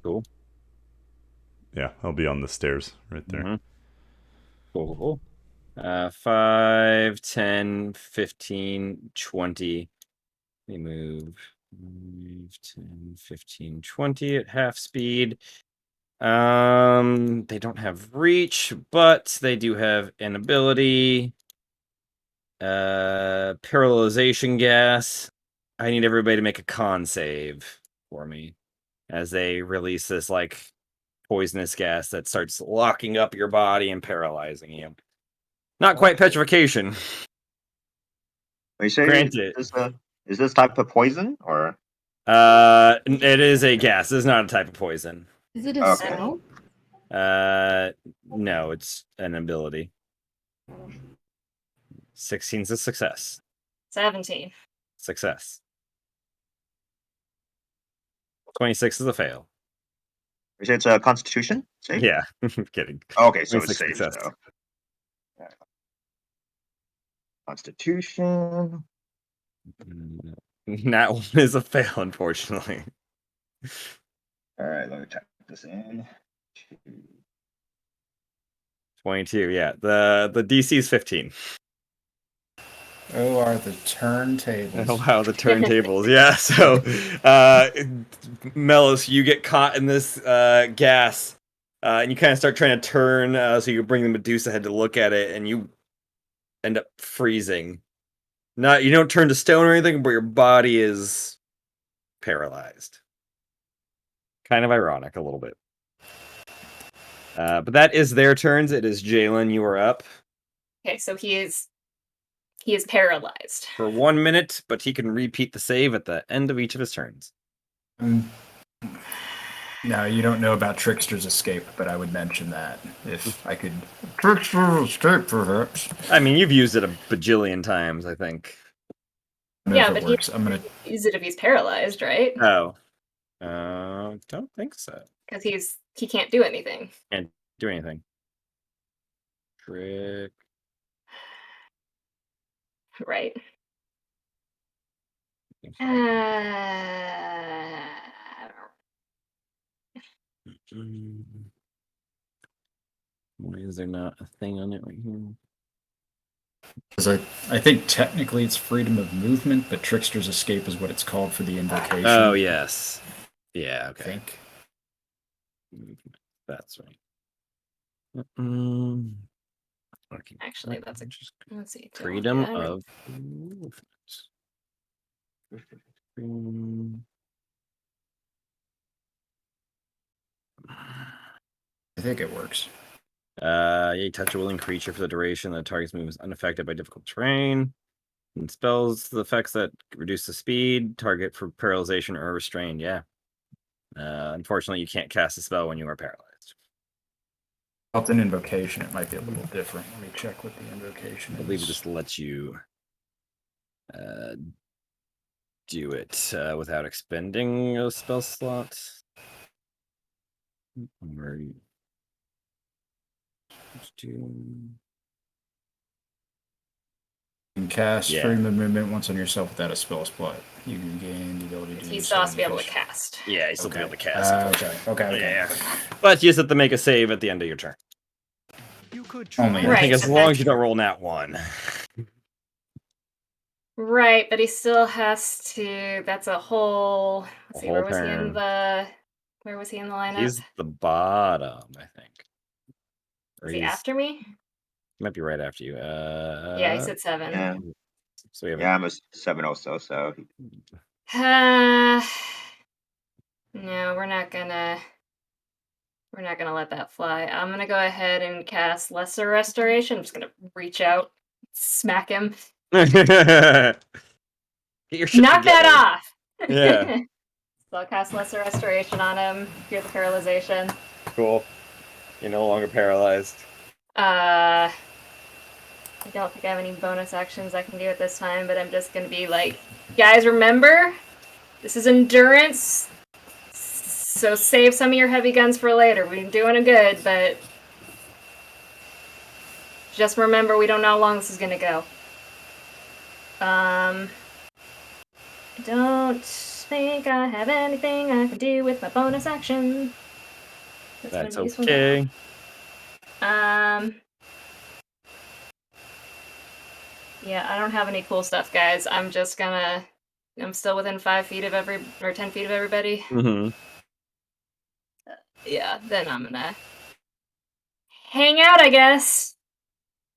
Cool. Yeah, I'll be on the stairs right there. Mm-hmm. Cool. 5, 10, 15, 20. Let me move 10, 15, 20 at half speed. They don't have reach, but they do have an ability. Paralyzation gas. I need everybody to make a con save for me as they release this like poisonous gas that starts locking up your body and paralyzing you. Not quite petrification. You say Granted. is this type of poison or? It is a gas. It's not a type of poison. Is it a Okay. spell? No, it's an ability. 16's a success. 17. Success. 26 is a fail. You say it's a Constitution save? Yeah, kidding. Okay, so it's 26 safe. success. So. Yeah. Constitution. That one is a fail, unfortunately. All right, let me type this in. 22, yeah. The DC is 15. Oh, are the turntables. Oh, wow, the turntables. Yeah, so, Melos, you get caught in this gas, and you kind of start trying to turn so you bring the Medusa head to look at it, and you end up freezing. You don't turn to stone or anything, but your body is paralyzed. Kind of ironic, a little bit. But that is their turns. It is Jalen, you are up. Okay, so he is paralyzed. For 1 minute, but he can repeat the save at the end of each of his turns. Now, you don't know about Trickster's Escape, but I would mention that if I could. Trickster's Escape, perhaps. I mean, you've used it a bajillion times, I think. I don't know if it works. I'm gonna use it if he's paralyzed, right? Oh. Don't think so. Because he can't do anything. Can't do anything. Trick. Right. Why is there not a thing on it right here? Because I think technically it's freedom of movement, but Trickster's Escape is what it's called for the invocation. Oh, yes. Yeah, I okay. think. That's right. Okay. Actually, that's let's see. Freedom of movement. I think it works. You touch a willing creature for the duration. The target's movement is unaffected by difficult terrain. And spells the effects that reduce the speed, target for paralyzation or restrained. Yeah. Unfortunately, you can't cast a spell when you are paralyzed. Well, it's an invocation. It might be a little different. Let me check what the invocation I is. believe it just lets you do it without expending a spell slot. Where you You can cast freedom of movement once on yourself without a spell slot. You can gain the ability to He use still has to be able to cast. Yeah, you still have to be able to cast. Okay. Yeah. But you just have to make a save at the end of your turn. You could Only. I think Right, as but long that- as you don't roll nat 1. Right, but he still has to. That's a whole. Let's see, where was he in turn. the? Where was he in the lineup? He's the bottom, I think. Or Is he he's- after me? He might be right after you. Yeah, he's at 7. Yeah, So we have yeah, I'm a 7 also, so No, we're not gonna let that fly. I'm gonna go ahead and cast Lesser Restoration. I'm just gonna reach out, smack him, Get your shit knock together. that off. Yeah. So I'll cast Lesser Restoration on him. Cure the paralyzation. Cool. You're no longer paralyzed. I don't think I have any bonus actions I can do at this time, but I'm just gonna be like, guys, remember, this is endurance. So save some of your heavy guns for later. We're doing it good, but just remember we don't know how long this is gonna go. I don't think I have anything I can do with my bonus action. That's been useful okay. now. Yeah, I don't have any cool stuff, guys. I'm still within 5 feet of 10 feet of everybody. Mm-hmm. Yeah, then I'm gonna hang out, I guess.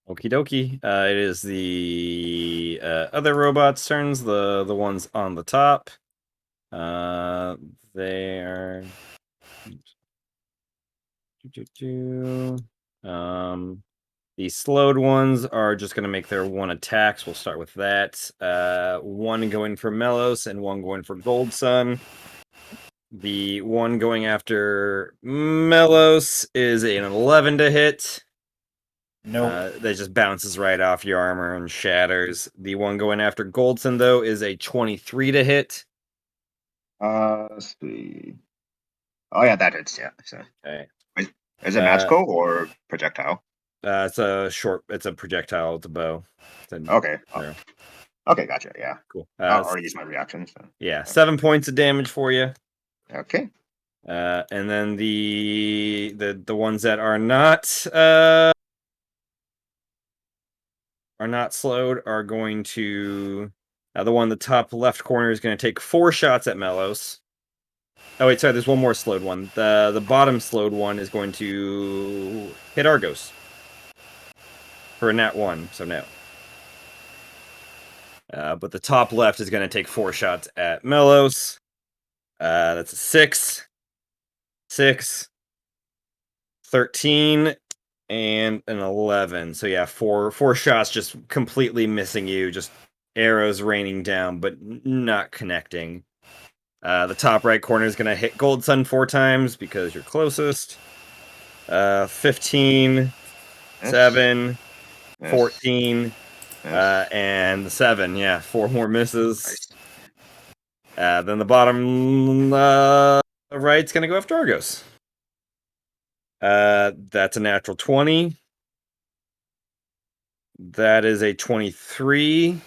Okie dokie. It is the other robots' turns, the ones on the top. They are. The slowed ones are just going to make their 1 attacks. We'll start with that. 1 going for Melos and 1 going for Gold Sun. The 1 going after Melos is an 11 to hit. Nope. That just bounces right off your armor and shatters. The 1 going after Goldson, though, is a 23 to hit. let's see. Oh yeah, that hits. Yeah. So, Okay. is it magical or projectile? It's a projectile with a bow. Okay. Okay, gotcha. Yeah. Cool. I'll already use my reaction. So. Yeah, 7 points of damage for you. Okay. And then the ones that are not are not slowed are going to. The one in the top left corner is going to take 4 shots at Melos. Oh wait, sorry. There's one more slowed one. The bottom slowed one is going to hit Argos for a nat 1. So no. But the top left is going to take 4 shots at Melos. That's a 6, 6, 13, and an 11. So yeah, four shots just completely missing you. Just arrows raining down, but not connecting. The top right corner is going to hit Gold Sun 4 times because you're closest. 15, Yes. 7, Yes. 14, Yes. and 7. Yeah, 4 more misses. Nice. Then the bottom right's going to go after Argos. That's a natural 20. That is a 23.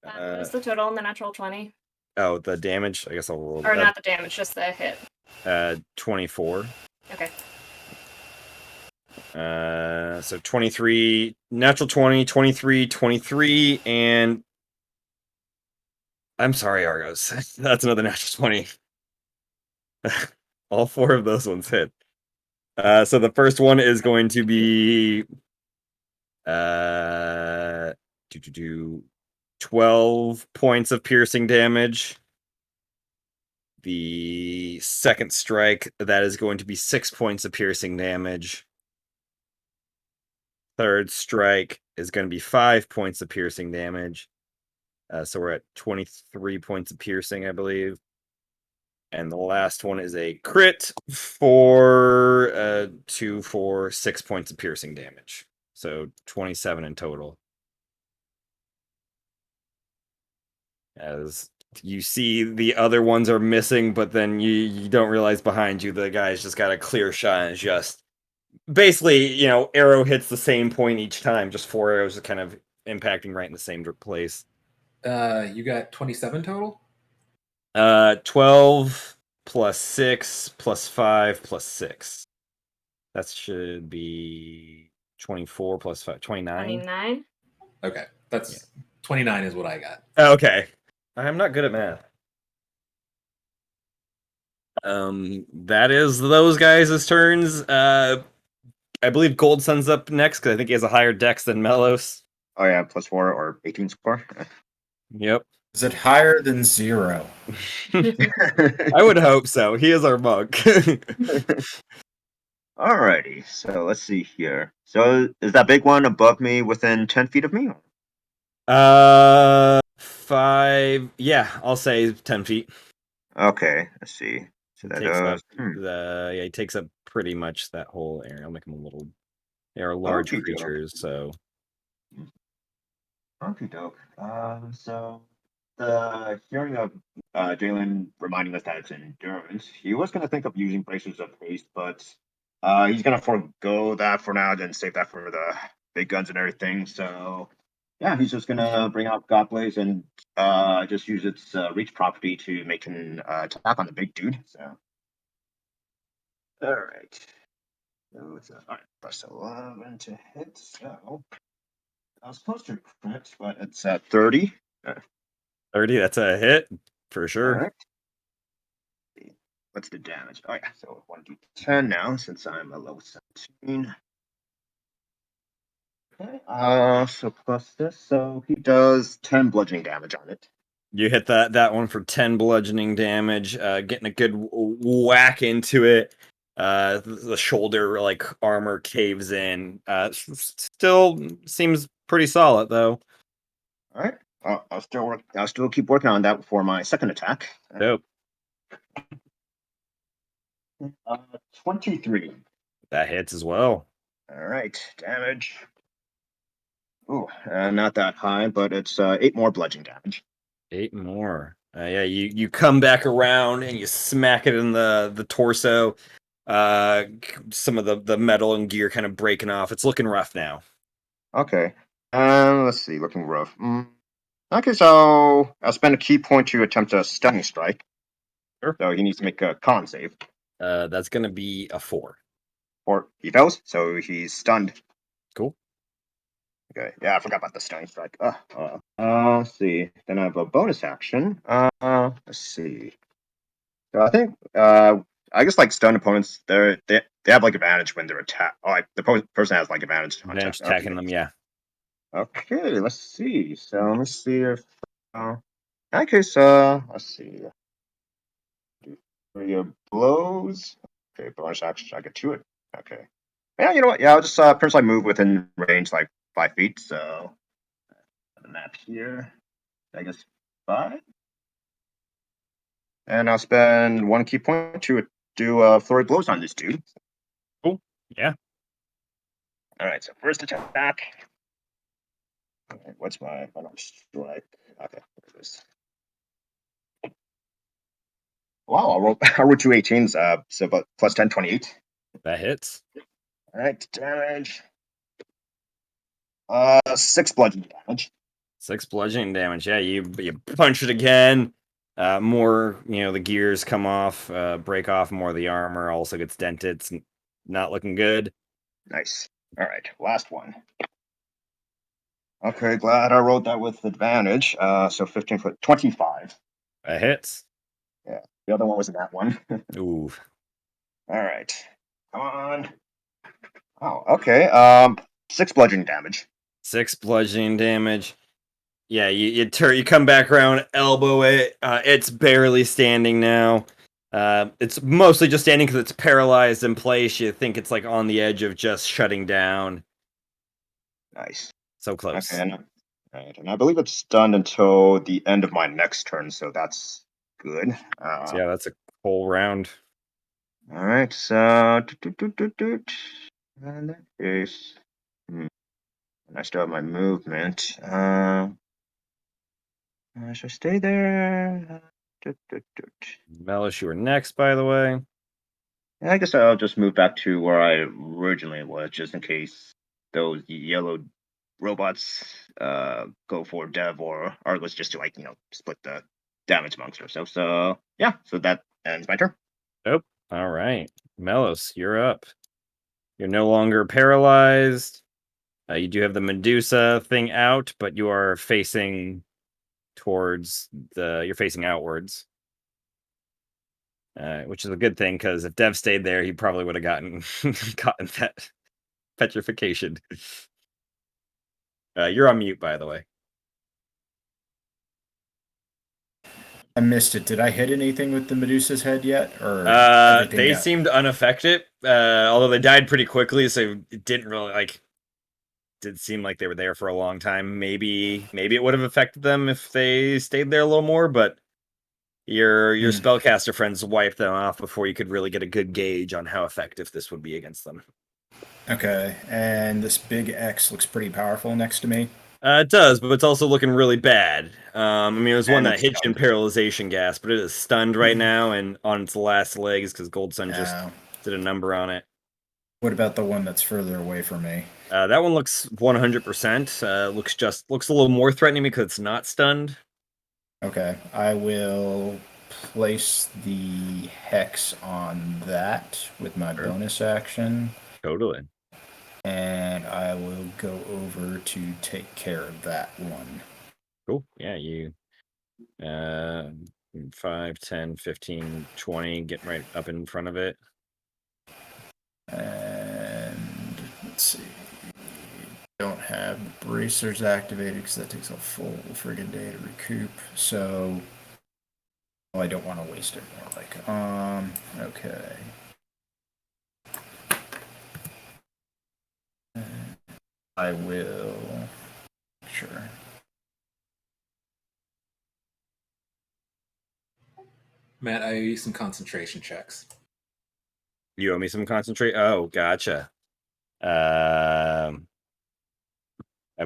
What was the total on the natural 20? Oh, the damage? I guess I'll roll. Or not the damage, just the hit. 24. Okay. So 23, natural 20, 23, 23, and I'm sorry, Argos. That's another natural 20. All 4 of those ones hit. So the first one is going to be 12 points of piercing damage. The second strike, that is going to be 6 points of piercing damage. Third strike is going to be 5 points of piercing damage. So we're at 23 points of piercing, I believe. And the last one is a crit for 2 for 6 points of piercing damage. So 27 in total. As you see, the other ones are missing, but then you don't realize behind you the guy's just got a clear shot and it's just basically, arrow hits the same point each time. Just 4 arrows are kind of impacting right in the same place. You got 27 total? 12 plus 6 plus 5 plus 6. That should be 24 plus 5, 29. 29? Okay, that's 29 is what I got. Okay. I'm not good at math. That is those guys' turns. I believe Gold Sun's up next because I think he has a higher dex than Melos. Oh yeah, +4 or 18 score. Yep. Is it higher than 0? I would hope so. He is our monk. Alrighty, so let's see here. So is that big one above me within 10 feet of me? 5. Yeah, I'll say 10 feet. Okay, let's see. So that Takes up does. he takes up pretty much that whole area. I'll make him a little. They are large Okay, creatures, so. Okay, doke. So the hearing of Jalen reminding us that it's endurance, he was going to think of using braces of haste, but he's going to forego that for now, then save that for the big guns and everything. So yeah, he's just going to bring out God Blaze and just use its reach property to make an attack on the big dude. So all right. So it's all right, plus 11 to hit. So I was close to crit, but it's at 30. 30, that's a hit for All sure. right. What's the damage? Oh yeah, so 1d10 now since I'm a level 17. Okay. So plus this, so he does 10 bludgeoning damage on it. You hit that one for 10 bludgeoning damage, getting a good whack into it. The shoulder armor caves in. Still seems pretty solid though. All right. I'll still keep working on that for my second attack. Dope. 23. That hits as well. All right, damage. Ooh, not that high, but it's 8 more bludgeoning damage. 8 more. Yeah, you come back around and you smack it in the torso. Some of the metal and gear kind of breaking off. It's looking rough now. Okay. Let's see, looking rough. Okay, so I'll spend a key point to attempt a stunning strike. Sure. So he needs to make a con save. That's gonna be a 4. Or he fails, so he's stunned. Cool. Okay. Yeah, I forgot about the stunning strike. Let's see. Then I have a bonus action. Let's see. So I think I guess like stunned opponents, they have like advantage when they're attacked. Oh, like the person has like advantage on Advantage attack. attacking them, yeah. Okay, let's see. So let me see if in that case, let's see. Three blows. Okay, bonus action. I get to it. Okay. Yeah, you know what? Yeah, I'll just personally move within range like 5 feet. So the map here. I guess 5. And I'll spend 1 key point to do flurry blows on this dude. Cool. Yeah. All right. So first attack. Okay, what's my final strike? Okay, look at this. Wow, I rolled 2 18s. So about plus 10, 28. That hits. All right, damage. 6 bludgeoning damage. 6 bludgeoning damage. Yeah, you punch it again. More, the gears come off, break off. More of the armor also gets dented. It's not looking good. Nice. All right, last one. Okay, glad I rolled that with advantage. So 15 foot 25. That hits. Yeah, the other one was that one. Ooh. All right, come on. Oh, okay. 6 bludgeoning damage. 6 bludgeoning damage. Yeah, you come back around, elbow it. It's barely standing now. It's mostly just standing because it's paralyzed in place. You think it's like on the edge of just shutting down. Nice. So close. Okay, and I believe it's stunned until the end of my next turn, so that's good. So yeah, that's a whole round. All right, so in that case, and I still have my movement. Should I stay there? Mellish, you were next, by the way. Yeah, I guess I'll just move back to where I originally was, just in case those yellow robots go for Dev or Argus just to split the damage amongst ourselves. So yeah, so that ends my turn. Oh, all right. Melos, you're up. You're no longer paralyzed. You do have the Medusa thing out, but you are facing you're facing outwards. Which is a good thing, because if Dev stayed there, he probably would have gotten that petrification. You're on mute, by the way. I missed it. Did I hit anything with the Medusa's head yet? Or they seemed unaffected, although they died pretty quickly, so it didn't really did seem like they were there for a long time. Maybe it would have affected them if they stayed there a little more, but your spellcaster friends wiped them off before you could really get a good gauge on how effective this would be against them. Okay, and this big X looks pretty powerful next to me. It does, but it's also looking really bad. It was one that hit you in paralyzation gas, but it is stunned right now and on its last legs because Gold Sun just did a number on it. What about the one that's further away from me? That one looks 100%. Looks a little more threatening because it's not stunned. Okay, I will place the hex on that with my bonus action. Totally. And I will go over to take care of that one. Cool. Yeah, you 5, 10, 15, 20, get right up in front of it. And let's see. Don't have the bracers activated because that takes a full friggin' day to recoup. So, well, I don't want to waste it. More like, okay. I will. Sure. Matt, I owe you some concentration checks. You owe me some concentrate. Oh, gotcha. I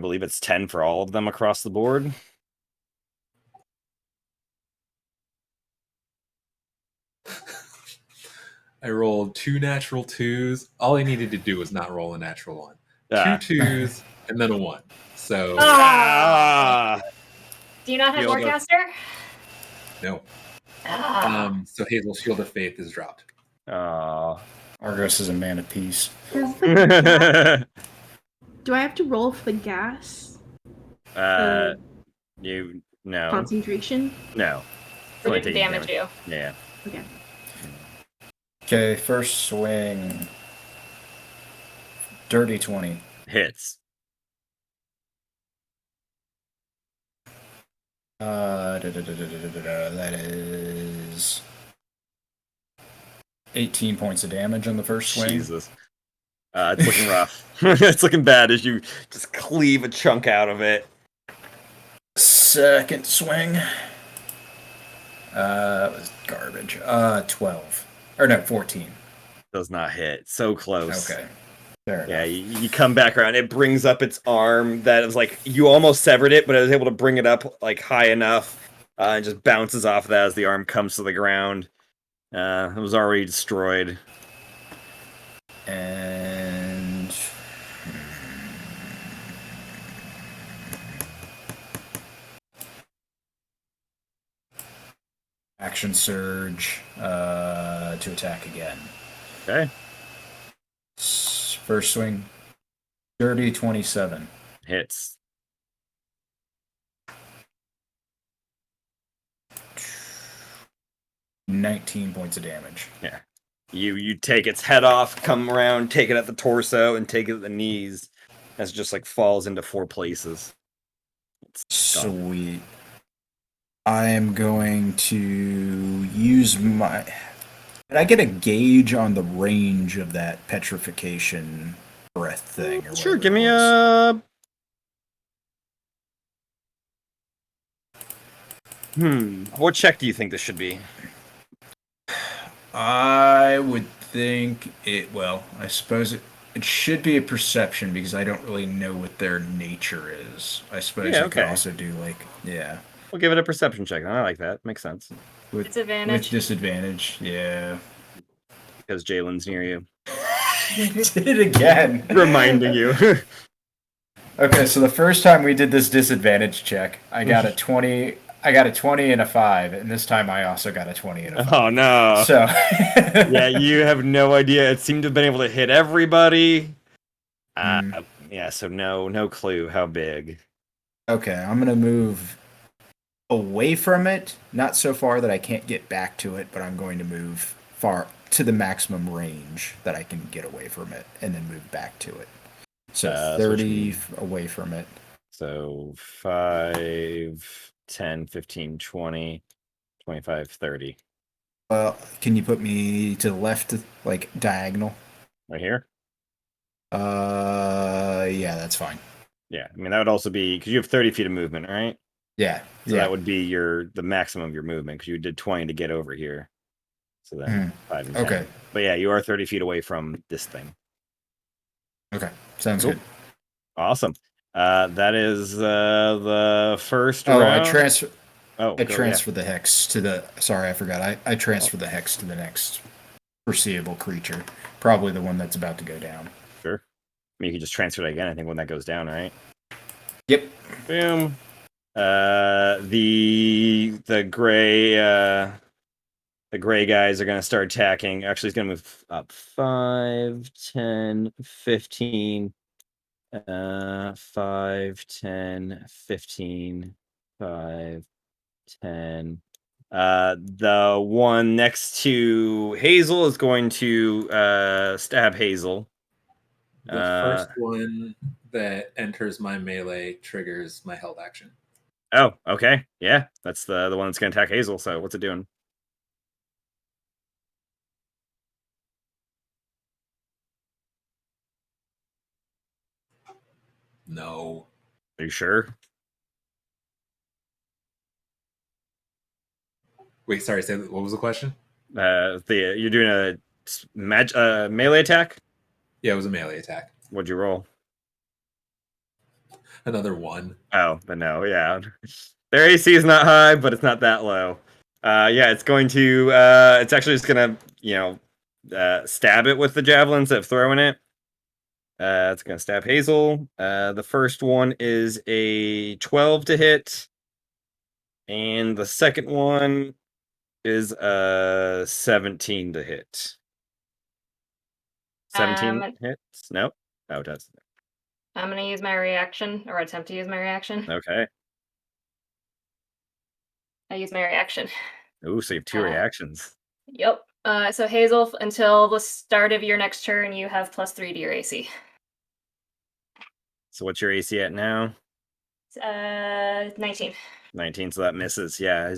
believe it's 10 for all of them across the board. I rolled 2 natural 2s. All I needed to do was not roll a natural 1. Ah. 2 2s and then a 1. So do you not have Warcaster? No. Ah. So Hazel's Shield of Faith is dropped. Oh. Argos is a man of peace. Do I have to roll for the gas You no. concentration? No. It's Or only did it taking damage you? Yeah. Okay. Okay, first swing. Dirty 20. Hits. That is 18 points of damage on the first swing. Jesus. It's looking rough. It's looking bad as you just cleave a chunk out of it. Second swing. It was garbage. 12. Or no, 14. Does not hit. So close. Okay. Fair Yeah, enough. you come back around. It brings up its arm that is like you almost severed it, but it was able to bring it up like high enough, and just bounces off of that as the arm comes to the ground. It was already destroyed. And action surge to attack again. Okay. First swing. Dirty 27. Hits. $19 points of damage. Yeah. You take its head off, come around, take it at the torso, and take it at the knees. As it just like falls into 4 places. It's gone. Sweet. I am going to use my. Did I get a gauge on the range of that petrification breath thing? Or Sure, whatever give it me was? a. What check do you think this should be? I would think it. Well, I suppose it should be a perception because I don't really know what their nature is. I suppose Yeah, I could okay. also do like We'll give it a perception check. I like that. Makes sense. with Disadvantage. disadvantage. Yeah. Because Jalen's near you. Did it again. Reminding you. Okay, so the first time we did this disadvantage check, I got a 20. I got a 20 and a 5, and this time I also got a 20 and a 5. Oh no. So yeah, you have no idea. It seemed to have been able to hit everybody. Yeah, so no clue how big. Okay, I'm gonna move away from it, not so far that I can't get back to it, but I'm going to move far to the maximum range that I can get away from it, and then move back to it. So So what 30 away from it. So 5, 10, 15, 20, 25, 30. Well, can you put me to the left, like diagonal? Right here? Yeah, that's fine. Yeah, I mean that would also be because you have 30 feet of movement, right? Yeah, So that would be the maximum of your movement because you did 20 to get over here. So then 5 and 10. Okay. But yeah, you are 30 feet away from this thing. Okay, sounds Cool. good. Awesome. That is the first Oh, round. I transfer. Oh, I go, transfer the hex to the. Sorry, I forgot. I transfer the hex to the next foreseeable creature. Probably the one that's about to go down. Sure. I mean, you can just transfer it again. I think when that goes down, right? Yep. Boom. The gray guys are gonna start attacking. Actually, he's gonna move up 5, 10, 15. 5, 10, 15, 5, 10. The one next to Hazel is going to stab Hazel. The first one that enters my melee triggers my held action. Oh, okay. Yeah, that's the one that's going to attack Hazel. So what's it doing? No. Are you sure? Wait, sorry. Say what was the question? You're doing a melee attack? Yeah, it was a melee attack. What'd you roll? Another 1. Oh, but no, yeah. Their AC is not high, but it's not that low. Yeah, it's going to. It's actually just gonna, stab it with the javelin instead of throwing it. It's gonna stab Hazel. The first one is a 12 to hit, and the second one is a 17 to hit. 17 hits? No, oh, it does. I'm gonna use my reaction, or attempt to use my reaction. Okay. I use my reaction. Ooh, so you have 2 Uh, reactions. Yep. So Hazel, until the start of your next turn, you have +3 to your AC. So what's your AC at now? 19. 19, so that misses. Yeah,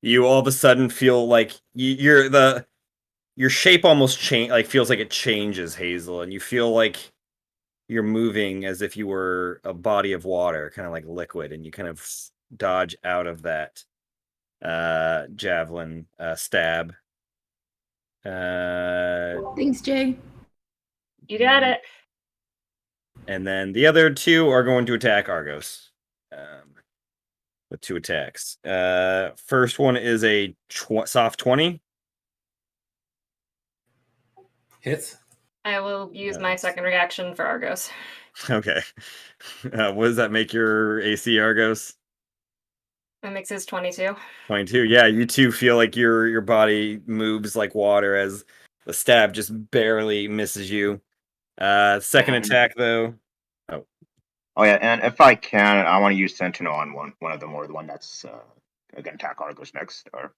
you all of a sudden feel like your shape almost feels like it changes, Hazel, and you feel like you're moving as if you were a body of water, kind of like liquid, and you kind of dodge out of that javelin stab. Thanks, Jay. You got it. And then the other 2 are going to attack Argos with 2 attacks. First one is a soft 20. Hits. I will use my Nice. second reaction for Argos. Okay. What does that make your AC, Argos? That makes his 22. 22. Yeah, you two feel like your body moves like water as the stab just barely misses you. Second And- attack though. Oh yeah, and if I can, I want to use Sentinel on one of them, or the one that's gonna attack Argos next. Or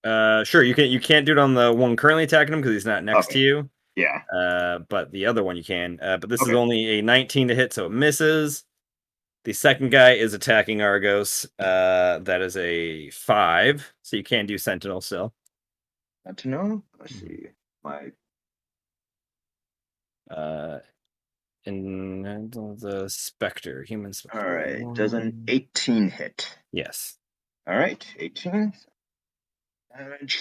Sure, you can't do it on the one currently attacking him because he's not next Okay. to you. yeah, But the other one you can. But this is Okay. only a 19 to hit, so it misses. The second guy is attacking Argos. That is a 5, so you can do Sentinel still. Sentinel. Let's see. My And the Spectre, human Spectre. all right. Does an 18 hit? Yes. All right, 18 damage.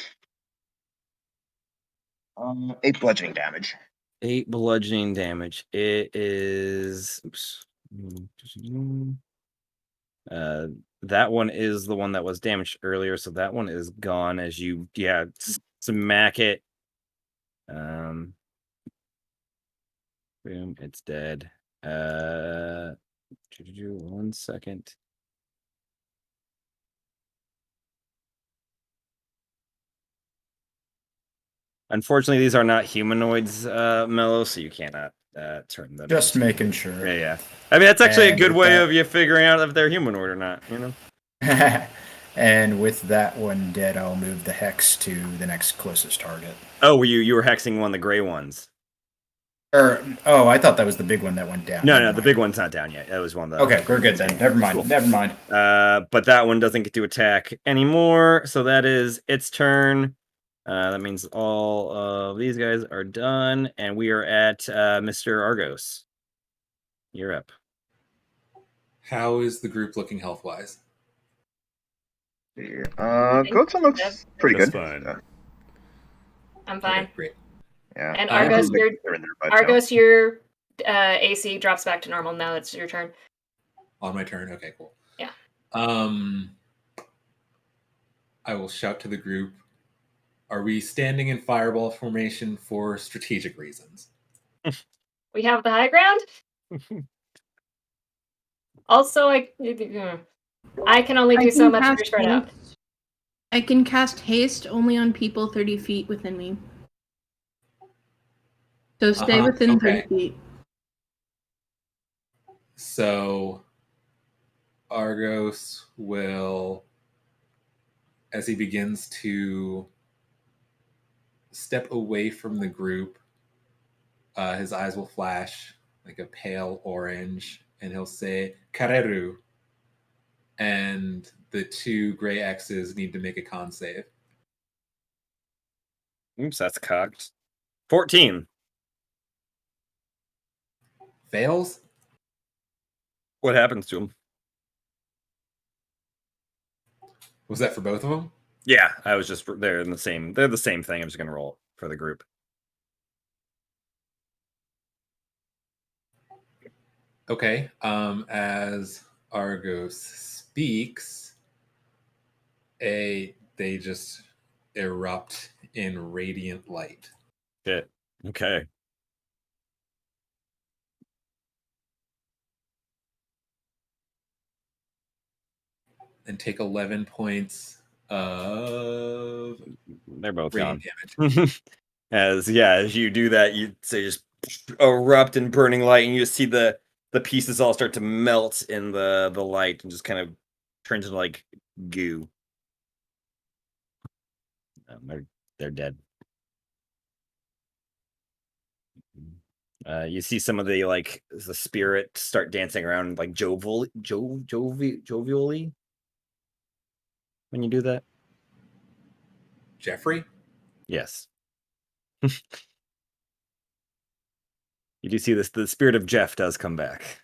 8 bludgeoning damage. 8 bludgeoning damage. It is. Oops. That one is the one that was damaged earlier, so that one is gone as you smack it. Boom, it's dead. 1 second. Unfortunately, these are not humanoids, Mellow, so you cannot turn them. Just making sure. Yeah. I mean, that's actually a And good with way that- of you figuring out if they're humanoid or not, you know? And with that one dead, I'll move the hex to the next closest target. Oh, you were hexing one of the gray ones. I thought that was the big one that went down. No, Never the mind. big one's not down yet. That was one of the. Okay, we're good then. Never mind. Cool. Never mind. But that one doesn't get to attack anymore, so that is its turn. That means all of these guys are done, and we are at Mr. Argos. You're up. How is the group looking health wise? Goatson looks pretty That's good. fine. I'm fine. Okay, great. Yeah. And I Argos, have- your They're in there, but, Argos, your AC drops back to normal. Now it's your turn. On my turn. Okay, cool. Yeah. I will shout to the group. Are we standing in fireball formation for strategic reasons? We have the high ground. Also, I can only do so much if you're spread out. I can cast haste only on people 30 feet within me. So stay within okay. 30 feet. So Argos will, as he begins to step away from the group, his eyes will flash like a pale orange, and he'll say, Kareru. And the 2 gray X's need to make a con save. Oops, that's cocked. 14. Fails? What happens to him? Was that for both of them? Yeah, I was just they're the same thing. I'm just gonna roll for the group. Okay. As Argos speaks, they just erupt in radiant light. Shit. Okay. And take 11 points of They're both radiant gone. damage. as you do that, you say just erupt in burning light, and you see the the pieces all start to melt in the light and just kind of turns into like goo. They're dead. You see some of the spirit start dancing around like jovially when you do that. Jeffrey? Yes. You do see this. The spirit of Jeff does come back.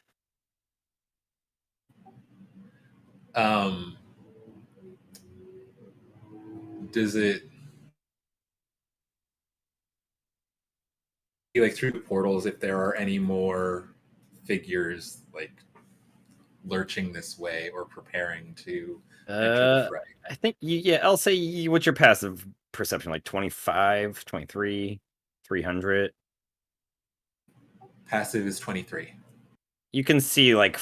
Does it like through the portals if there are any more figures like lurching this way or preparing to enter the fray? I think I'll say what's your passive perception, like 25, 23, 300? Passive is 23. You can see like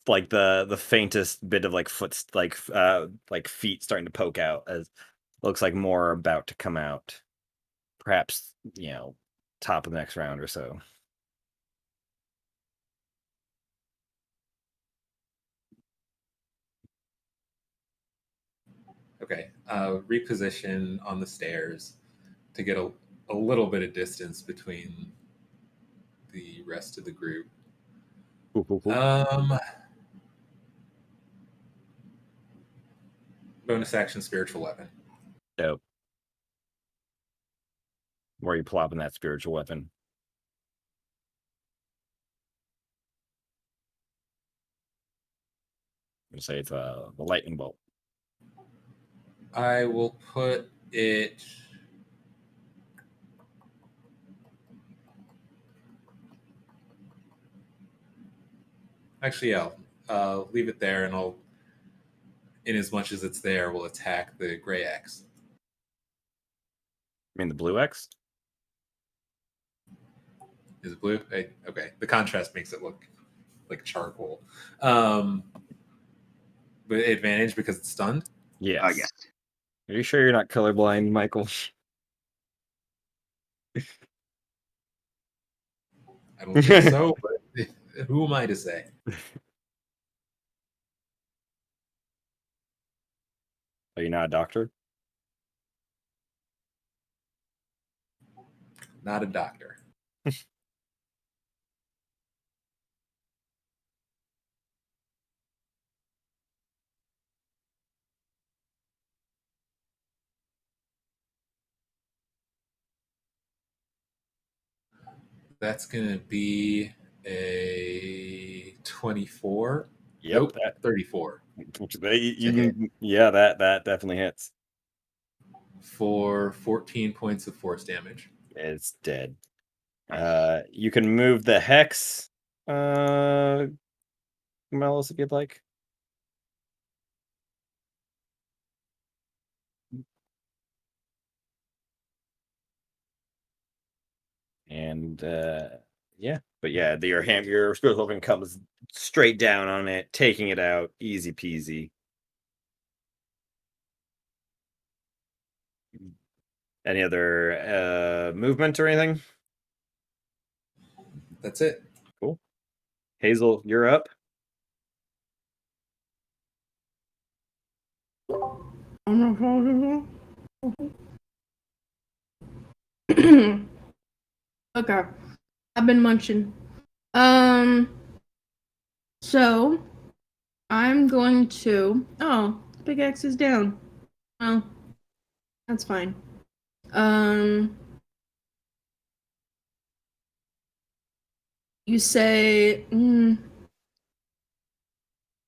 the faintest bit of like feet starting to poke out as looks like more are about to come out. Perhaps, top of the next round or so. Okay. Reposition on the stairs to get a little bit of distance between the rest of the group. Cool. Bonus action spiritual weapon. Dope. Where are you plopping that spiritual weapon? I'm gonna say it's the lightning bolt. I will put it. Actually, I'll leave it there, and I'll, in as much as it's there, we'll attack the gray X. I mean the blue X? Is it blue? Hey, okay. The contrast makes it look like charcoal. But advantage because it's stunned? Yes. Yes. Are you sure you're not colorblind, Michael? I don't think so, but who am I to say? Are you not a doctor? Not a doctor. That's going to be a 24. Yep. Nope, 34. That definitely hits. For 14 points of force damage. It's dead. You can move the hex, Melis, if you'd like. And your spiritual weapon comes straight down on it, taking it out, easy peasy. Any other movement or anything? That's it. Cool. Hazel, you're up. Okay. I've been munching. So I'm going to. Oh, big X is down. Well, that's fine. You say.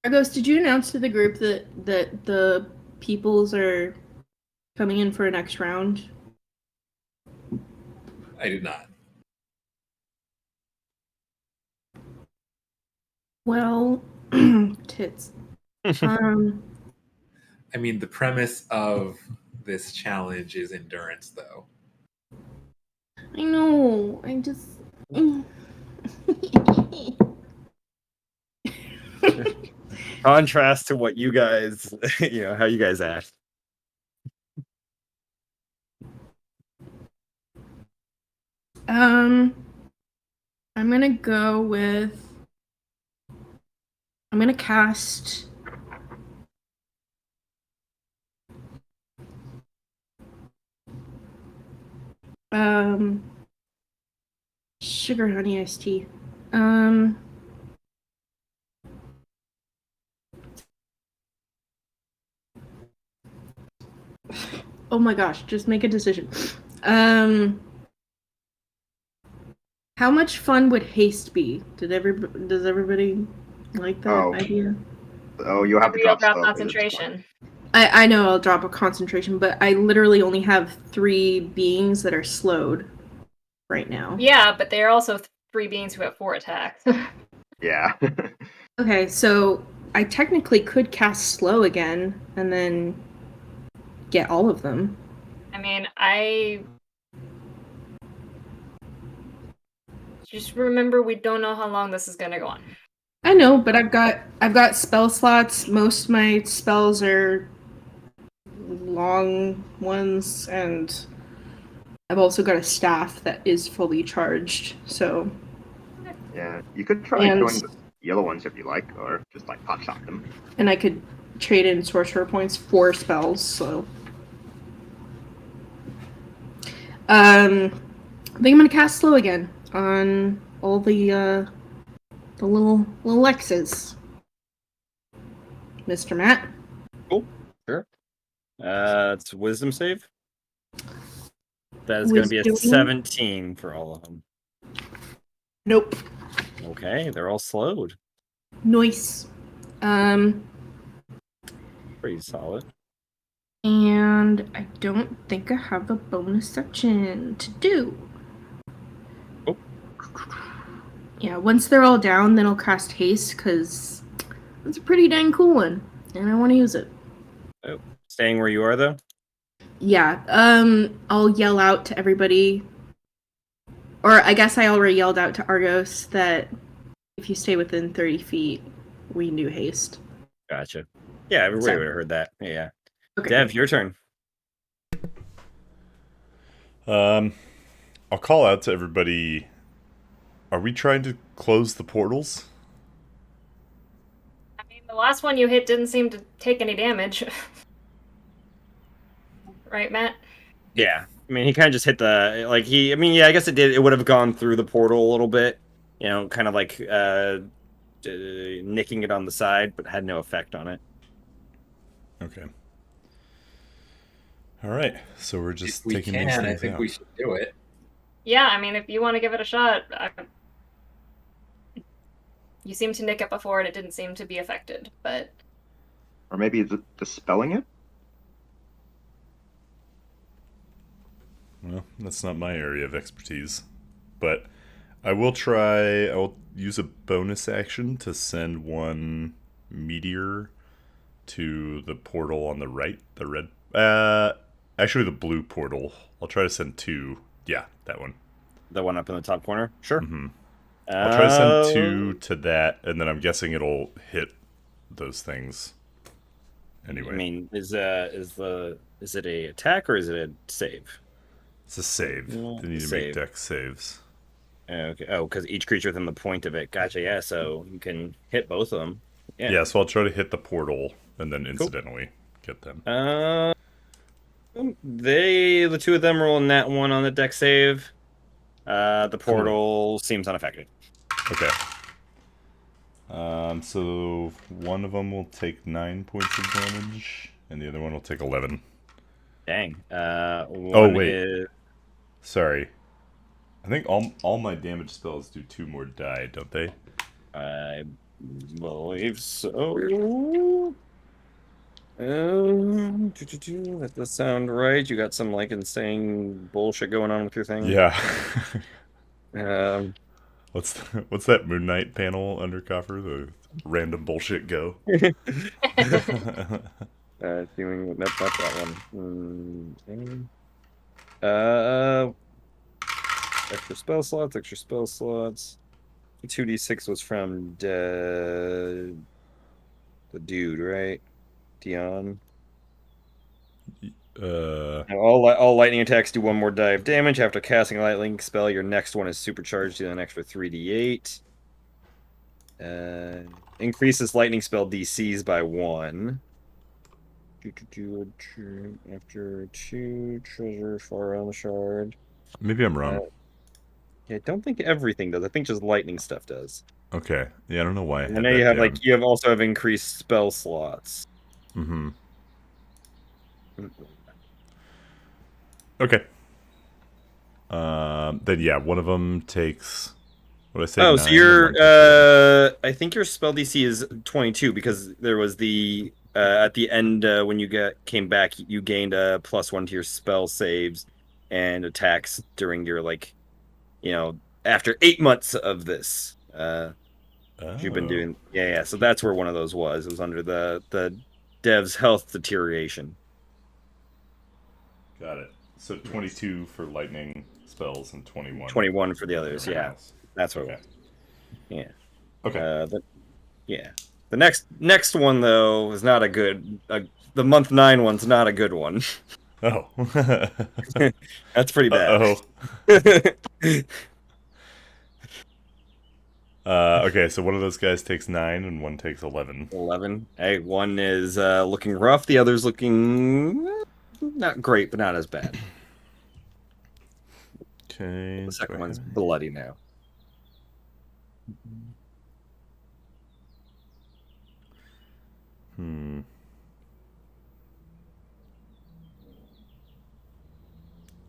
Argos, did you announce to the group that the peoples are coming in for a next round? I did not. Well, tits. I mean, the premise of this challenge is endurance, though. I know. I just. Contrast to what you guys, how you guys act. I'm gonna go with I'm gonna cast. Sugar honey iced tea. Oh my gosh, just make a decision. How much fun would haste be? Does everybody like that Oh. idea? Oh, you have to Maybe you'll drop drop slow. 'Cause it's fun. concentration. I know I'll drop a concentration, but I literally only have 3 beings that are slowed right now. Yeah, but they're also 3 beings who have 4 attacks. Yeah. Okay, so I technically could cast slow again and then get all of them. I mean, I just remember we don't know how long this is gonna go on. I know, but I've got spell slots. Most of my spells are long ones, and I've also got a staff that is fully charged. So Yeah. You could try and killing the yellow ones if you like, or just like pot shot them. and I could trade in sorcerer points for spells. So I think I'm gonna cast slow again on all the little X's. Mr. Matt. Cool. Sure. It's wisdom save. That is going to be a Wisdom. 17 for all of them. Nope. Okay, they're all slowed. Nice. Pretty solid. And I don't think I have a bonus section to do. Oh. Yeah, once they're all down, then I'll cast haste, because it's a pretty dang cool one, and I want to use it. Oh. Staying where you are, though? Yeah, I'll yell out to everybody, or I guess I already yelled out to Argos that if you stay within 30 feet, we can do haste. Gotcha. Yeah, everybody would have heard that. Yeah. Okay. Dev, your turn. I'll call out to everybody. Are we trying to close the portals? I mean, the last one you hit didn't seem to take any damage. Right, Matt? Yeah. I mean, he kind of just hit the, like, yeah, I guess it did. It would have gone through the portal a little bit, you know, kind of like nicking it on the side, but had no effect on it. Okay. All right. So we're just If we taking can, these I things think out. we should do it. Yeah, I mean, if you want to give it a shot, you seem to nick it before and it didn't seem to be affected, but Or maybe dispelling it? Well, that's not my area of expertise. But I will try. I will use a bonus action to send one meteor to the portal on the right. The red. Actually, the blue portal. I'll try to send 2. Yeah, that one. The one up in the top corner? Sure. Mm-hmm. I'll try to send 2 to that, and then I'm guessing it'll hit those things. Anyway. I mean, is it a attack or is it a save? It's a save. They need to make dex saves. Okay. Oh, because each creature within the point of it. Gotcha. Yeah. So you can hit both of them. Yeah. So I'll try to hit the portal and then incidentally get them. The 2 of them roll in that one on the dex save. The portal seems unaffected. Okay. So one of them will take 9 points of damage, and the other one will take 11. Dang. Wait. Sorry. I think all my damage spells do 2 more die, don't they? I believe so. That does sound right. You got some like insane bullshit going on with your thing. Yeah. What's that Moon Knight panel under Coffer? The random bullshit go. Doing not that one. Extra spell slots. 2d6 was from the dude, right? Dion. All lightning attacks do 1 more die of damage. After casting a lightning spell, your next one is supercharged to an extra 3d8. Increases lightning spell DCs by 1. After 2 treasure far on the shard. Maybe I'm wrong. Yeah, I don't think everything does. I think just lightning stuff does. Okay. Yeah, I don't know why I And I had know that you have down. you also have increased spell slots. Mm-hmm. Okay. Then yeah, one of them takes. What did I say? Oh, 9, so and one your takes 11. I think your spell DC is 22 because there was the at the end when you came back, you gained a +1 to your spell saves and attacks during your after 8 months of this. You've been Oh, doing yeah. So that's where one of those was. It was under the dev's health deterioration. got it. So 22 for lightning spells and 21. 21 for the others. everything Yeah, else. that's what. Okay. It was. Yeah. Okay. Yeah. The next one though is not a good. The month 9 one's not a good one. Oh. That's pretty bad. Uh-oh. Okay, so one of those guys takes 9 and one takes 11. 11. Hey, one is looking rough. The other's looking not great, but not as bad. Okay. The second one's bloody now.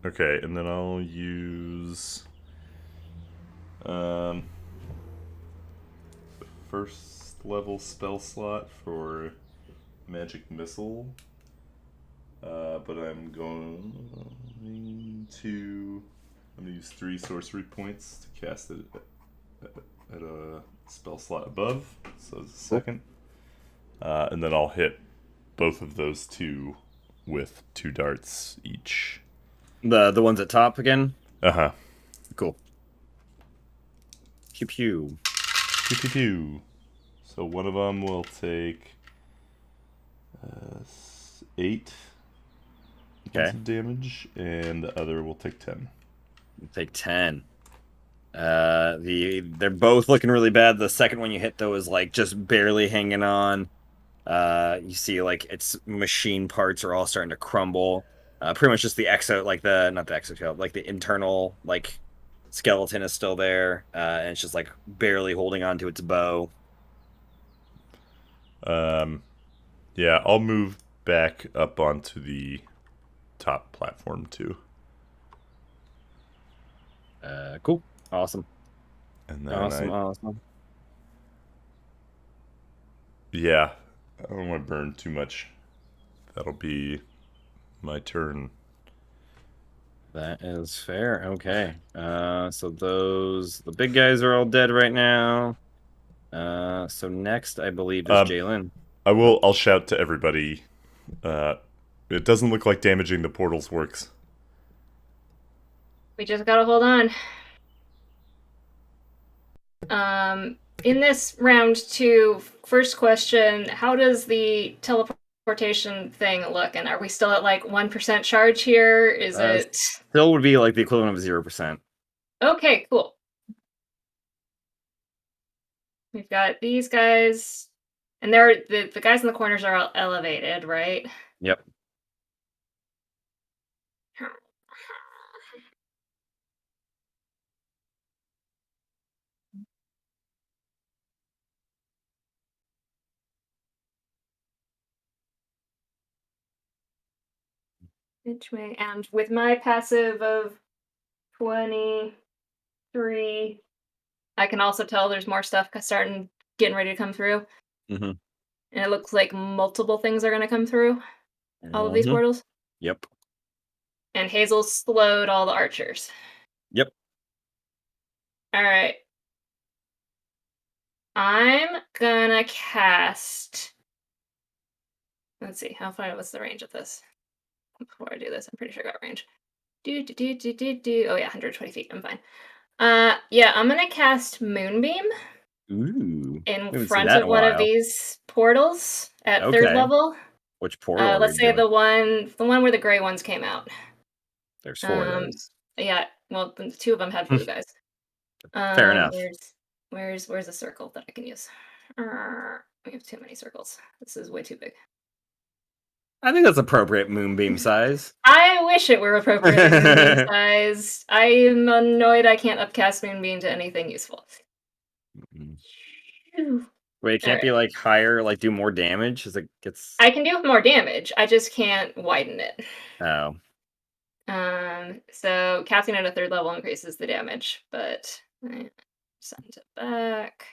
Okay, and then I'll use the first level spell slot for magic missile. But I'm going to use 3 sorcery points to cast it at a spell slot above. So it's a second. And then I'll hit both of those two with 2 darts each. The ones at top again? Uh-huh. Cool. Pew pew. Pew pew pew. So one of them will take 8 points of damage, and the other will take 10. Take 10. They're both looking really bad. The second one you hit though is like just barely hanging on. You see like its machine parts are all starting to crumble. Pretty much just the not the exoskeleton, like the internal like skeleton is still there, and it's just like barely holding on to its bow. Yeah, I'll move back up onto the top platform too. Cool. Awesome. And then Awesome. Yeah, I don't want to burn too much. That'll be my turn. That is fair. Okay. So the big guys are all dead right now. So next I believe is Jalen. I'll shout to everybody. It doesn't look like damaging the portals works. We just gotta hold on. In this round 2, first question, how does the teleportation thing look? And are we still at like 1% charge here? Is it Still would be like the equivalent of 0%. okay, cool. We've got these guys, and they're the guys in the corners are all elevated, right? Yep. Which way? And with my passive of 23, I can also tell there's more stuff getting ready to come through. Mm-hmm. And it looks like multiple things are going to come through all of these portals. Yep. And Hazel slowed all the archers. Yep. All right. I'm gonna cast. Let's see, what's the range of this? Before I do this, I'm pretty sure I got range. Oh yeah, 120 feet. I'm fine. Yeah, I'm gonna cast Moonbeam. Ooh. In front of one of these portals at 3rd level. Which portal? Let's say the one where the gray ones came out. There's 4 of those. Yeah, well, 2 of them had blue guys. Fair enough. Where's a circle that I can use? We have too many circles. This is way too big. I think that's appropriate moonbeam size. I wish it were appropriate moonbeam size. I am annoyed I can't upcast moonbeam to anything useful. Wait, it can't be like higher, like do more damage as it gets. I can do more damage. I just can't widen it. Oh. So casting at a 3rd level increases the damage, but send it back.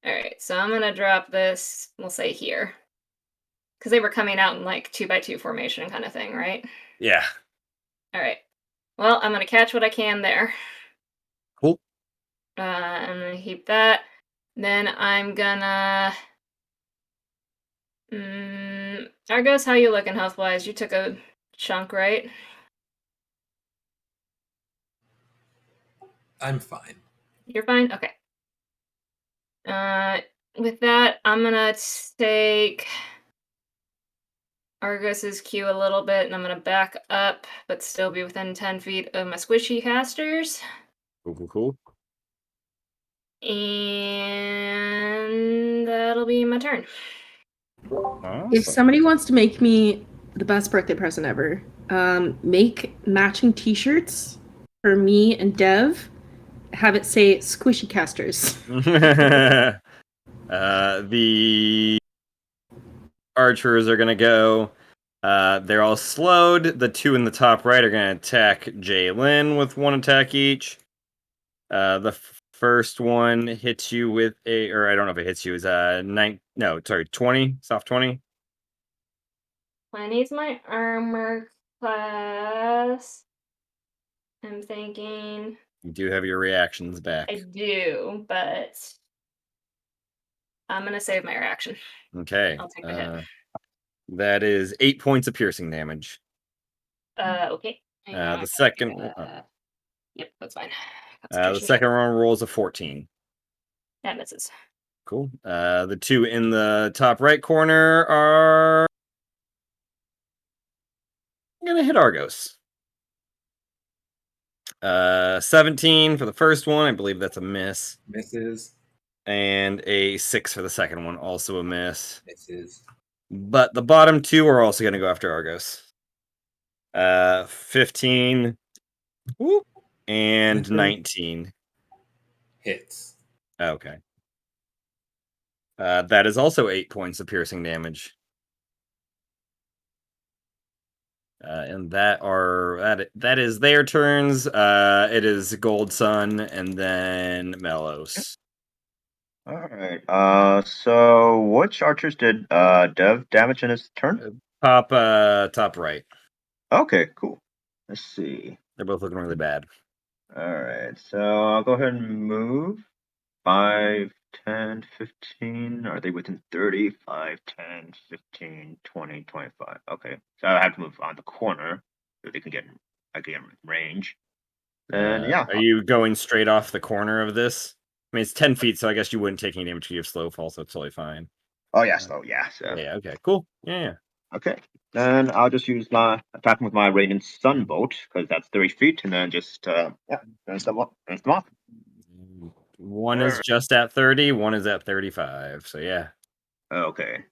All right, so I'm gonna drop this. We'll say here, because they were coming out in like 2x2 formation kind of thing, right? Yeah. All right. Well, I'm gonna catch what I can there. Cool. I'm gonna heap that. Then I'm gonna. Argos, how you looking health wise? You took a chunk, right? I'm fine. You're fine? Okay. With that, I'm gonna take Argos's Q a little bit, and I'm gonna back up, but still be within 10 feet of my squishy casters. Cool. And that'll be my turn. Awesome. If somebody wants to make me the best birthday present ever, make matching T-shirts for me and Dev. Have it say "Squishy Casters." The archers are gonna go. They're all slowed. The 2 in the top right are gonna attack Jaylin with 1 attack each. The first one hits you with or I don't know if it hits you. Is 20, soft 20. 20's my armor class. I'm thinking. You do have your reactions back. I do, but I'm gonna save my reaction. Okay. I'll take the hit. That is 8 points of piercing damage. Okay. The second. Yep, that's fine. The second one rolls a 14. That misses. Cool. The 2 in the top right corner are gonna hit Argos. 17 for the first one. I believe that's a miss. Misses. And a 6 for the second one, also a miss. Misses. But the bottom 2 are also gonna go after Argos. 15. Whoop, and 19. Hits. Okay. That is also 8 points of piercing damage. And that is their turns. It is Gold Sun and then Melos. All right. So which archers did Dev damage in his turn? Top right. Okay, cool. Let's see. They're both looking really bad. All right. So I'll go ahead and move. 5, 10, 15. Are they within 30? 5, 10, 15, 20, 25. Okay. So I have to move on the corner so they can get range. And yeah. Are you going straight off the corner of this? I mean, it's 10 feet, so I guess you wouldn't take any damage to your slow fall, so it's totally fine. Oh yeah, slow. Yeah. So. Yeah. Okay. Cool. Yeah. Okay. Then I'll just use my attacking with my Radiant Sunbolt because that's 30 feet, and then just finish them off. One is just at 30, one is at 35. So yeah. Okay.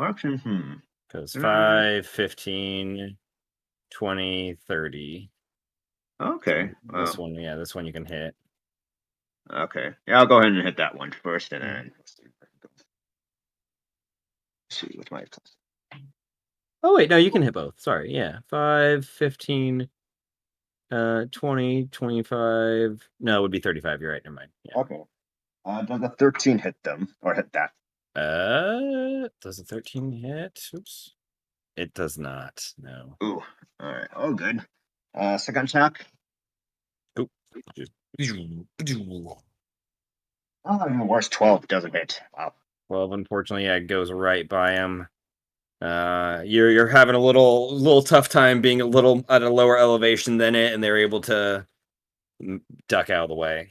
Action. Because 5, 15, 20, 30. Okay. This one you can hit. Okay. Yeah, I'll go ahead and hit that one first, and then let's see what's my class. Oh wait, no, you can hit both. Sorry, yeah. 5, 15, 20, 25. No, it would be 35. You're right. Never mind. Yeah. Okay. Does a 13 hit them or hit that? Does a 13 hit? Oops. It does not. No. Ooh. All right. Oh, good. Second attack. Oop. Oh, even worse. 12 doesn't hit. Wow. 12, unfortunately, yeah, it goes right by him. You're having a little tough time being a little at a lower elevation than it, and they're able to duck out of the way.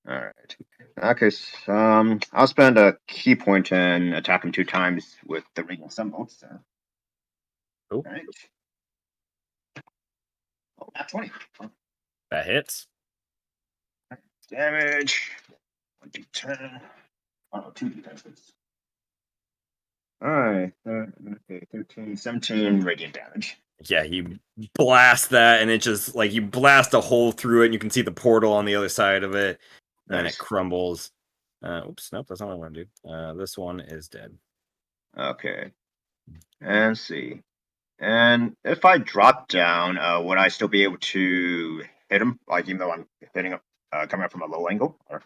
All right. Okay. So, I'll spend a key point and attack him 2 times with the Radiant Sunbolt. So. Cool. All right. Oh, that's 20. That hits. Damage. 1d10. Oh, 2d10. Alright. Okay, 13, 17 radiant damage. Yeah, you blast that, and it just like you blast a hole through it, and you can see the portal on the other side of it, and then it Nice. crumbles. Oops, nope, that's not what I want to do. This one is dead. Okay. And see. And if I drop down, would I still be able to hit him? Like, even though I'm hitting coming up from a low angle? Or...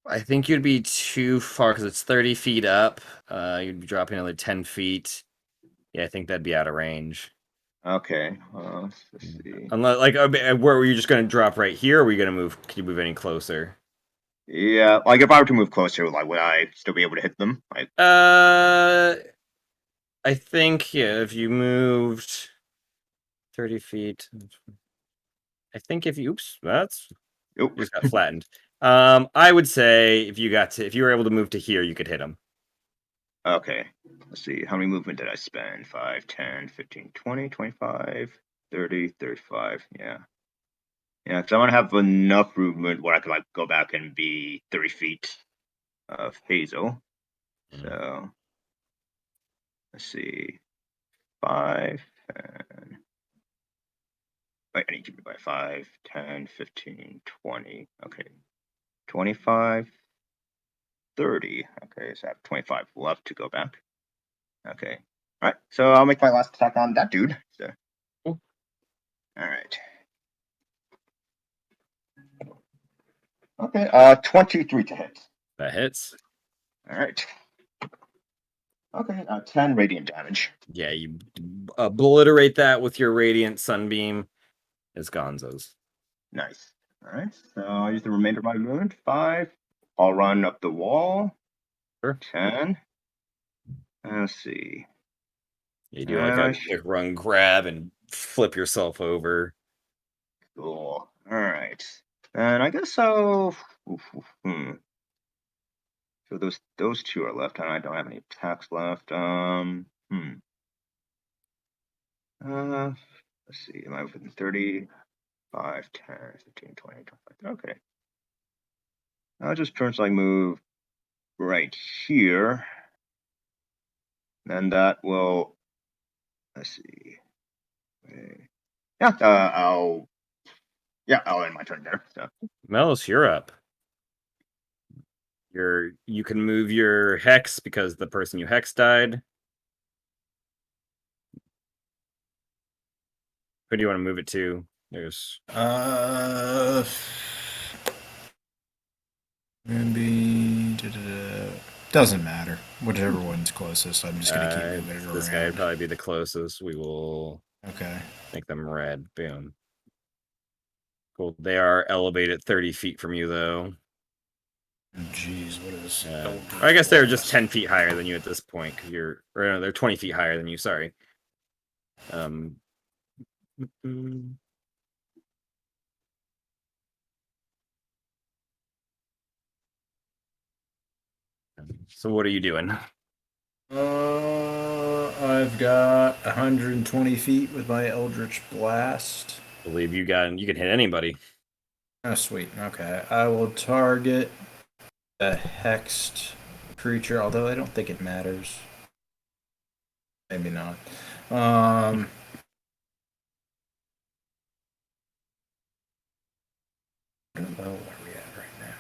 I think you'd be too far because it's 30 feet up. You'd be dropping another 10 feet. Yeah, I think that'd be out of range. Okay. Let's see. Unless, like, where were you just going to drop right here? Or were you going to move? Can you move any closer? Yeah, like if I were to move closer, like would I still be able to hit them? I think yeah, if you moved 30 feet, I think if you that's Nope. just got flattened. I would say if you were able to move to here, you could hit him. Okay. Let's see. How many movement did I spend? 5, 10, 15, 20, 25, 30, 35. Yeah. Yeah, because I want to have enough movement where I could like go back and be 30 feet of Hazel. So let's see. 5, 10. Wait, I need to be by 5, 10, 15, 20. Okay. 25, 30. Okay, so I have 25 left to go back. Okay. All right. So I'll make my last attack on that dude. So. Cool. All right. Okay. 23 to hit. That hits. All right. Okay. 10 radiant damage. Yeah, you obliterate that with your radiant sunbeam. It's Gonzo's. Nice. All right. So I'll use the remainder of my movement. 5. I'll run up the wall. Sure. 10. Let's see. You do like a quick run grab and flip yourself over. Cool. All right. And I guess so. So those two are left, and I don't have any attacks left. Let's see. Am I within 30? 5, 10, 15, 20, 25. Okay. I'll just like move right here. And that will, let's see. Yeah, I'll end my turn there. So. Melos, you're up. You can move your hex because the person you hex died. Who do you want to move it to? There's maybe doesn't matter. Whichever one's closest, I'm just gonna keep moving it around. This guy would probably be the closest. We will Okay. make them red. Boom. Cool. They are elevated 30 feet from you, though. Jeez, what is? I guess they're just 10 feet higher than you at this point. They're 20 feet higher than you. Sorry. So what are you doing? I've got 120 feet with my Eldritch Blast. I believe you can hit anybody. Oh, sweet. Okay. I will target a hexed creature, although I don't think it matters. Maybe not. Where are we at right now?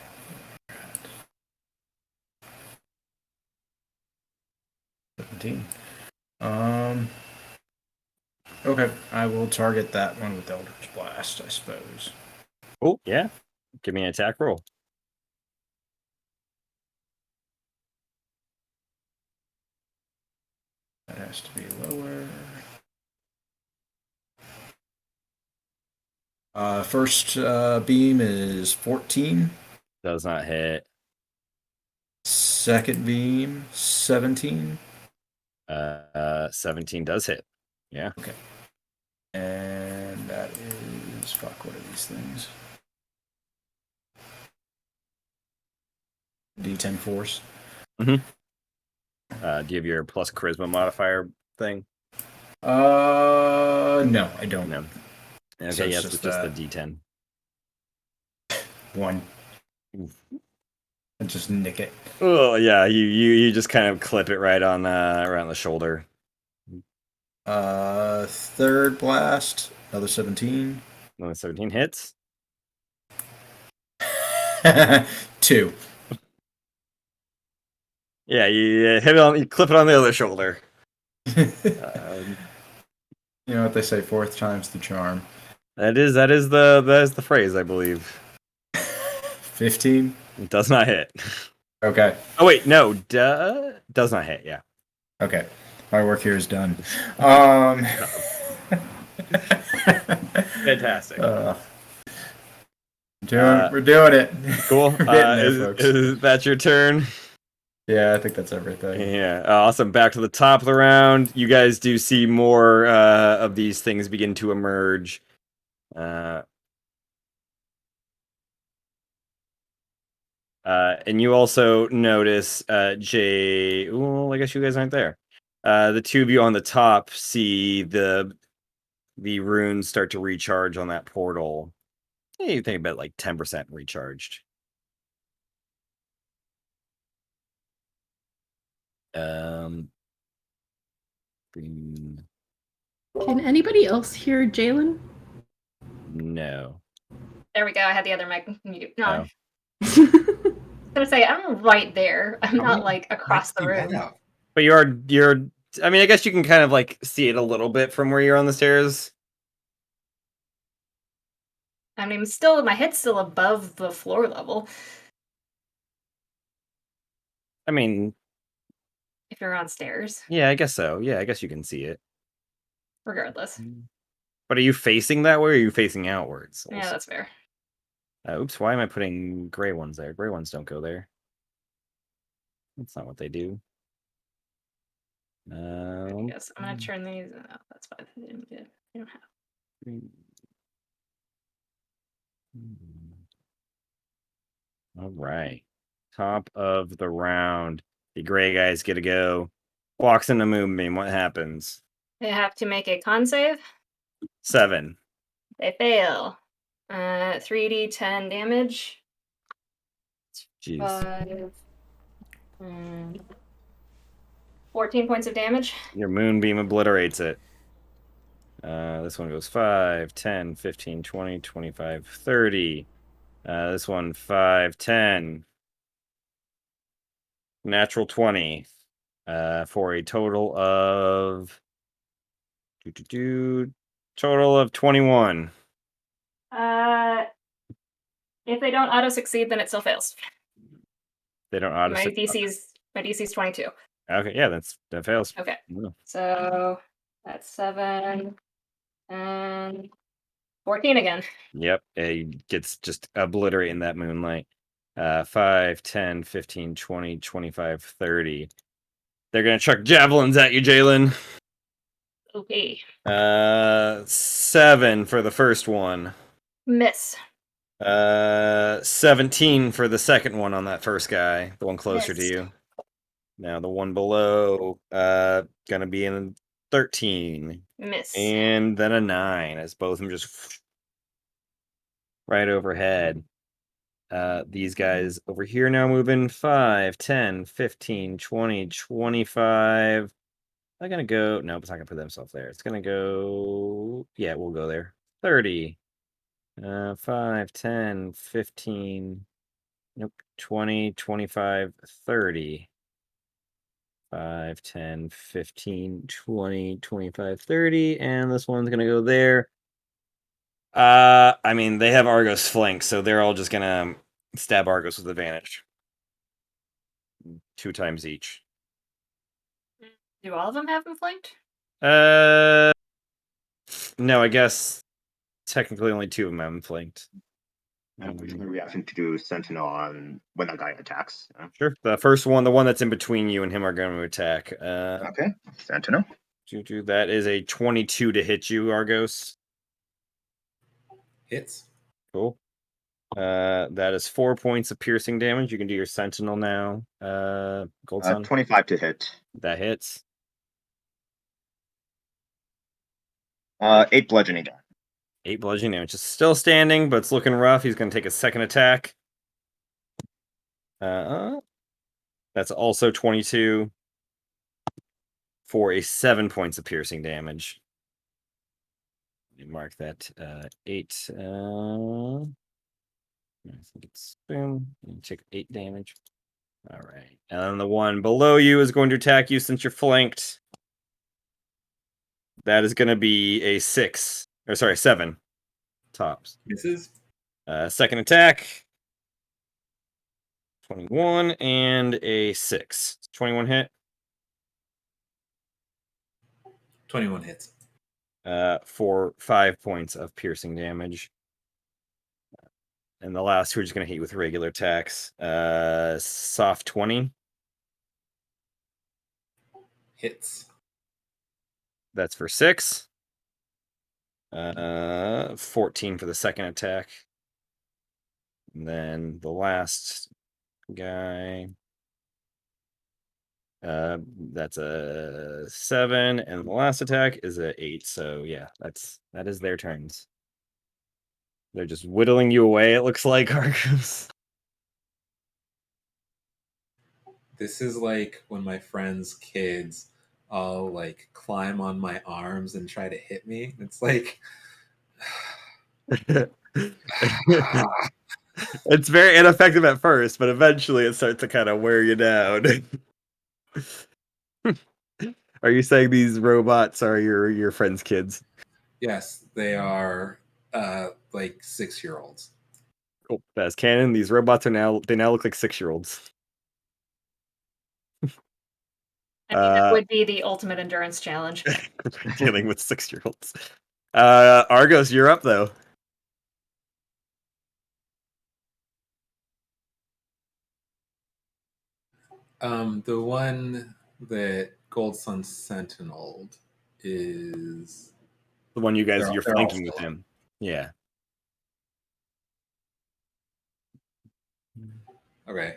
17. Okay, I will target that one with Eldritch Blast, I suppose. Oh, yeah. Give me an attack roll. That has to be lower. First beam is 14. Does not hit. Second beam, 17. 17 does hit. Yeah. Okay. And that is what are these things? D10 force. Mm-hmm. Do you have your plus charisma modifier thing? No, I don't. No. Okay, So it's yes, just it's just the that. D10. 1. Oof. And just nick it. Oh yeah, you just kind of clip it right on the shoulder. Third blast, another 17. Another 17 hits. 2. Yeah, you hit it on, you clip it on the other shoulder. You know what they say, fourth time's the charm. That is the phrase, I believe. 15. It does not hit. Okay. Oh wait, no, does not hit. Yeah. Okay. My work here is done. Fantastic. We're doing it. Cool. We're getting there, folks. Is that your turn? Yeah, I think that's everything. Yeah, awesome. Back to the top of the round. You guys do see more of these things begin to emerge. And you also notice Jay. Well, I guess you guys aren't there. The two of you on the top see the runes start to recharge on that portal. Yeah, you think about like 10% recharged. Green. Can anybody else hear Jalen? No. There we go. I had the other mic mute. No. Oh. I was gonna say I'm right there. I'm not like across the room. But you're. I mean, I guess you can kind of like see it a little bit from where you're on the stairs. I mean, my head's still above the floor level. I mean, if you're on stairs, yeah, I guess so. Yeah, I guess you can see it. regardless. But are you facing that way or are you facing outwards? Yeah, that's fair. Oops, why am I putting gray ones there? Gray ones don't go there. That's not what they do. I guess I'm gonna turn these. Oh, that's fine. You don't have. All right. Top of the round. The gray guys get to go. Walks in the moonbeam. What happens? They have to make a con save. 7. They fail. 3d10 damage. Jeez. 5. 14 points of damage. Your moonbeam obliterates it. This one goes 5, 10, 15, 20, 25, 30. This one 5, 10. Natural 20. For a total of total of 21. If they don't auto succeed, then it still fails. They don't auto My DC's 22. Okay, yeah, that fails. Okay. Yeah. So that's 7 and 14 again. Yep, it gets just obliterated in that moonlight. 5, 10, 15, 20, 25, 30. They're gonna chuck javelins at you, Jalen. Okay. 7 for the first one. Miss. 17 for the second one on that first guy, the one closer Missed. to you. Now the one below, gonna be in 13. Miss. And then a 9 as both of them just right overhead. These guys over here now moving 5, 10, 15, 20, 25. They're gonna go. Nope, it's not gonna put themselves there. It's gonna go. Yeah, we'll go there. 30. 5, 10, 15. Nope. 20, 25, 30. 5, 10, 15, 20, 25, 30. And this one's gonna go there. I mean, they have Argos flanked, so they're all just gonna stab Argos with advantage. 2 times each. Do all of them have him flanked? No, I guess technically only 2 of them have him flanked. And a reaction to do Sentinel on when that guy attacks. Sure. The first one, the one that's in between you and him, are going to attack. Okay, Sentinel. That is a 22 to hit you, Argos. Hits. Cool. That is 4 points of piercing damage. You can do your Sentinel now. Gold Sun. 25 to hit. That hits. 8 bludgeoning damage. 8 bludgeoning damage. It's still standing, but it's looking rough. He's going to take a second attack. That's also 22 for a 7 points of piercing damage. Let me mark that 8. I think it's boom. You take 8 damage. All right. And then the one below you is going to attack you since you're flanked. That is going to be a 6. Or sorry, 7. Tops. Misses. Second attack. 21 and a 6. 21 hit. 21 hits. For 5 points of piercing damage. And the last two are just going to hit you with regular attacks. Soft 20. Hits. That's for 6. 14 for the second attack. And then the last guy. That's a 7, and the last attack is a 8. So yeah, that is their turns. They're just whittling you away, it looks like, Argus. This is like when my friends' kids all like climb on my arms and try to hit me. It's like It's very ineffective at first, but eventually it starts to kind of wear you down. Are you saying these robots are your friends' kids? yes, they are like 6-year-olds. Cool. That's canon. These robots they now look like 6-year-olds. I mean, that would be the ultimate endurance challenge. Dealing with 6-year-olds. Argos, you're up though. The one that Gold Sun Sentinel is The one you're they're all flanking with still up. him. Yeah. Okay.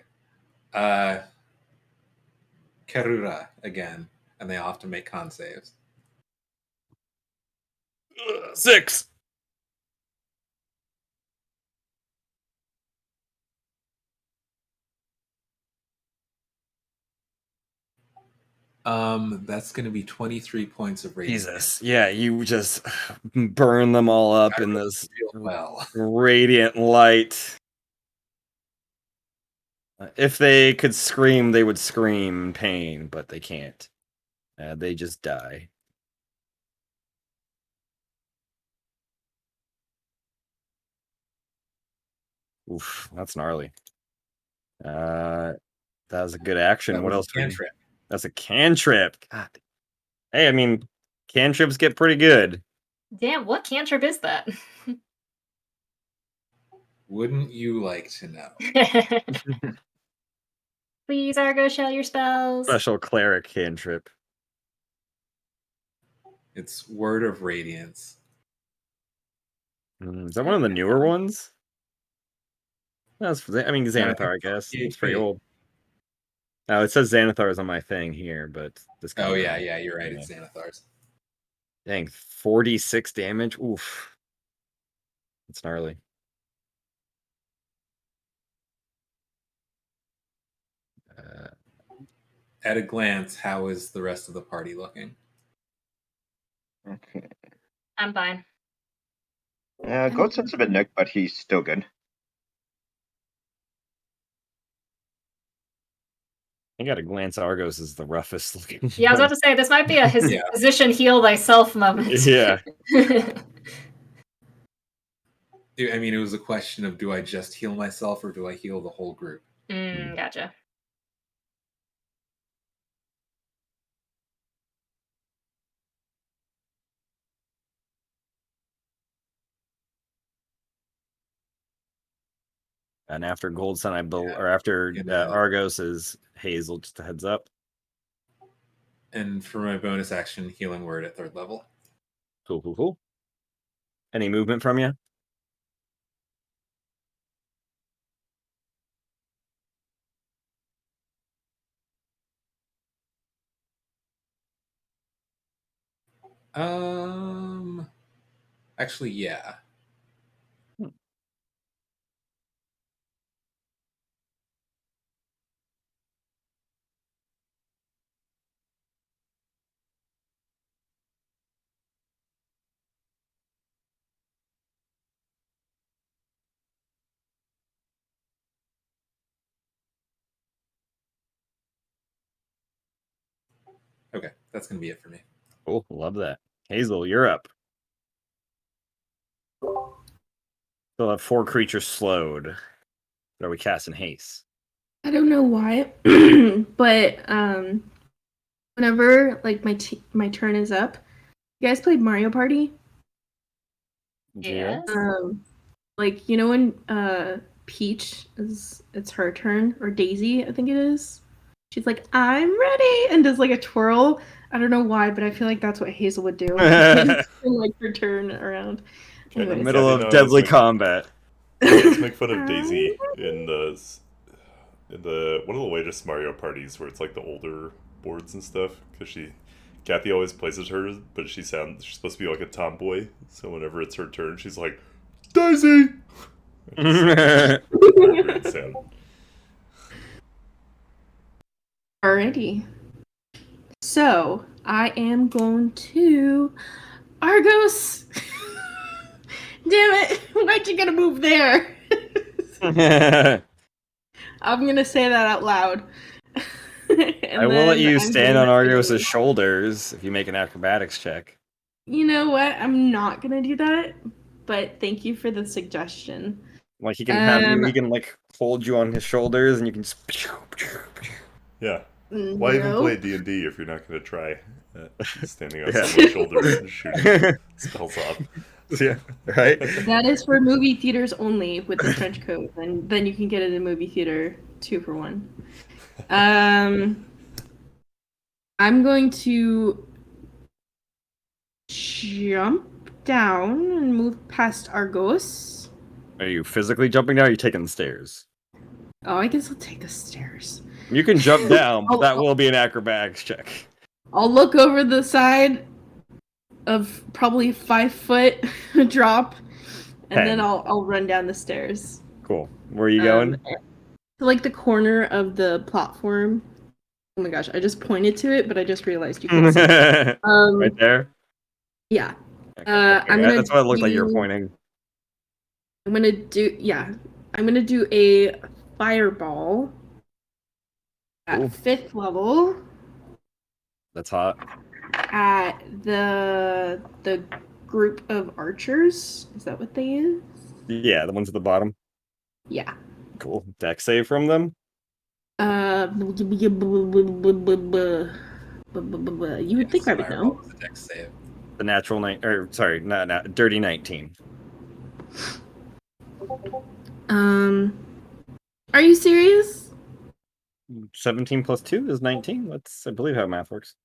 Kerura again, and they all have to make con saves. 6. That's going to be 23 points of radiant. Jesus. Yeah, you just burn them all up in this well. radiant light. If they could scream, they would scream in pain, but they can't. They just die. Oof, that's gnarly. That was a good action. That What was a else? cantrip. That's a cantrip. God. Hey, I mean, cantrips get pretty good. Damn, what cantrip is that? Wouldn't you like to know? Please, Argo, shell your spells. Special cleric cantrip. It's Word of Radiance. Is that one of the newer ones? I mean, Xanathar, I guess. It's pretty old. Oh, it says Xanathar is on my thing here, but this. Oh yeah, you're right. It's Xanathar's. Dang, 46 damage. Oof, that's gnarly. At a glance, how is the rest of the party looking? Okay. I'm fine. Goatson's a bit nicked, but he's still good. I got a glance. Argos is the roughest looking. Yeah, I was about to say this might be a position heal thyself moment. Yeah. I mean, it was a question of do I just heal myself or do I heal the whole group? Gotcha. And after Gold Sun, after Argos is Hazel. Just a heads up. And for my bonus action, Healing Word at 3rd level. Cool. Any movement from you? Actually, yeah. Okay, that's gonna be it for me. Cool, love that. Hazel, you're up. Still have 4 creatures slowed. What are we casting haste? I don't know why, but whenever like my turn is up, you guys played Mario Party? Yes. Like you know when Peach it's her turn, or Daisy I think it is. She's like, I'm ready, and does like a twirl. I don't know why, but I feel like that's what Hazel would do. Like her turn around. In the Anyways. middle Yeah, of I always deadly make- combat. I always make fun of Daisy in the one of the latest Mario parties where it's like the older boards and stuff because Kathy always plays as her, but she's supposed to be like a tomboy. So whenever it's her turn, she's like, Daisy. It's a great sound. Alrighty. So I am going to Argos. Damn it! Why'd you gotta move there? I'm gonna say that out loud. I will let you I'm stand going on to- Argos' shoulders if you make an acrobatics check. You know what? I'm not gonna do that. But thank you for the suggestion. Like he can have you, he can like hold you on his shoulders, and you can just. Yeah. Why even No. play D&D if you're not going to try standing on Yeah. someone's shoulders and shooting spells off? Yeah, right. That is for movie theaters only with the trench coat, and then you can get it in movie theater 2 for 1. I'm going to jump down and move past Argos. Are you physically jumping down? Or are you taking the stairs? Oh, I guess I'll take the stairs. You can jump down, but that will be an acrobatics check. I'll look over the side of probably 5 foot drop, and 10. then I'll run down the stairs. Cool. Where are you going? To like the corner of the platform. Oh my gosh, I just pointed to it, but I just realized you can't see. Right there. Yeah. Okay, I'm gonna that's what it looked like you were pointing. I'm gonna do a fireball at Cool. 5th level That's hot. at the group of archers. Is that what they is? Yeah, the ones at the bottom. Yeah. Cool. Deck save from them. You would think I would Fireball know. was a dex save. The natural dirty 19. Are you serious? 17 plus 2 is 19. That's, I believe, how math works.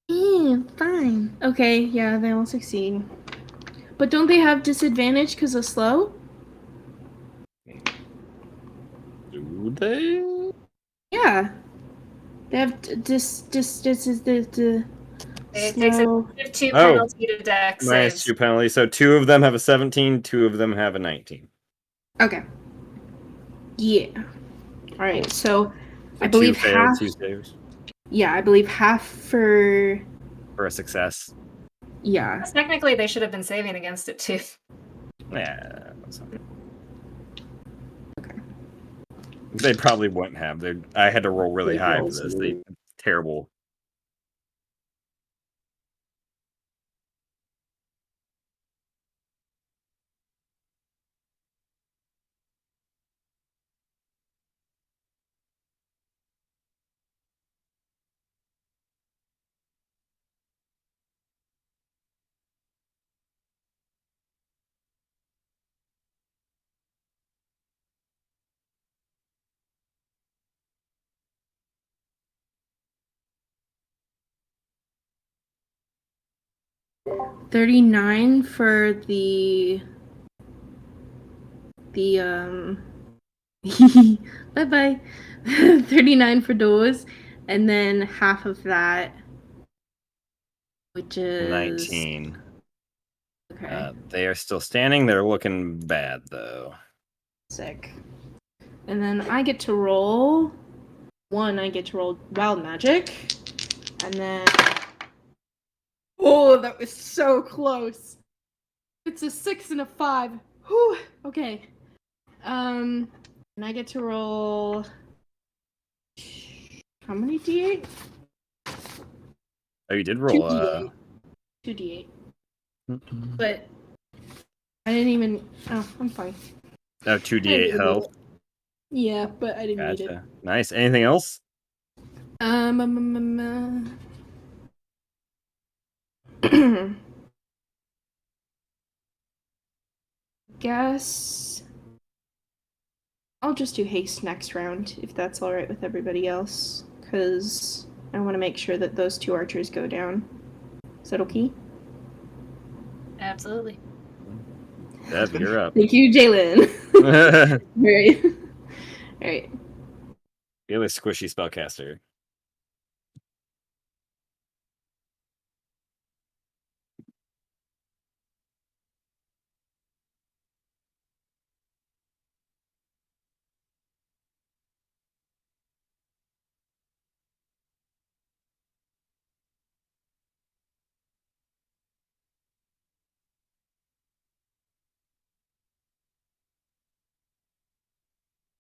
Yeah, fine. Okay, yeah, they all succeed. But don't they have disadvantage because of slow? Do they? Yeah. They have It takes slow. a 2 Oh. penalty to deck Minus saves. 2 penalties. So 2 of them have a 17, 2 of them have a 19. Okay. Yeah. All right. So I So believe 2 failed, half. 2 saves. Yeah, I believe half for. For a success. Yeah. Technically, they should have been saving against it too. Yeah. That's not good. They probably wouldn't have. I had to roll really They high for rolls this. really- Terrible. $39 for the bye bye. 39 for those, and then half of that, which is 19. Okay. They are still standing. They're looking bad, though. Sick. And then I get to roll. I get to roll wild magic. And then. Oh, that was so close. It's a 6 and a 5. Whew. Okay. And I get to roll. How many d8? Oh, you did roll 2d8. 2d8. But I didn't even. Oh, I'm fine. 2d8 health. Yeah, but I didn't need it. Gotcha. Nice. Anything else? Guess I'll just do haste next round if that's all right with everybody else, because I want to make sure that those 2 archers go down. Is that okay? Absolutely. Deb, you're up. Thank you, Jalen. You're Right. All right. a squishy spellcaster.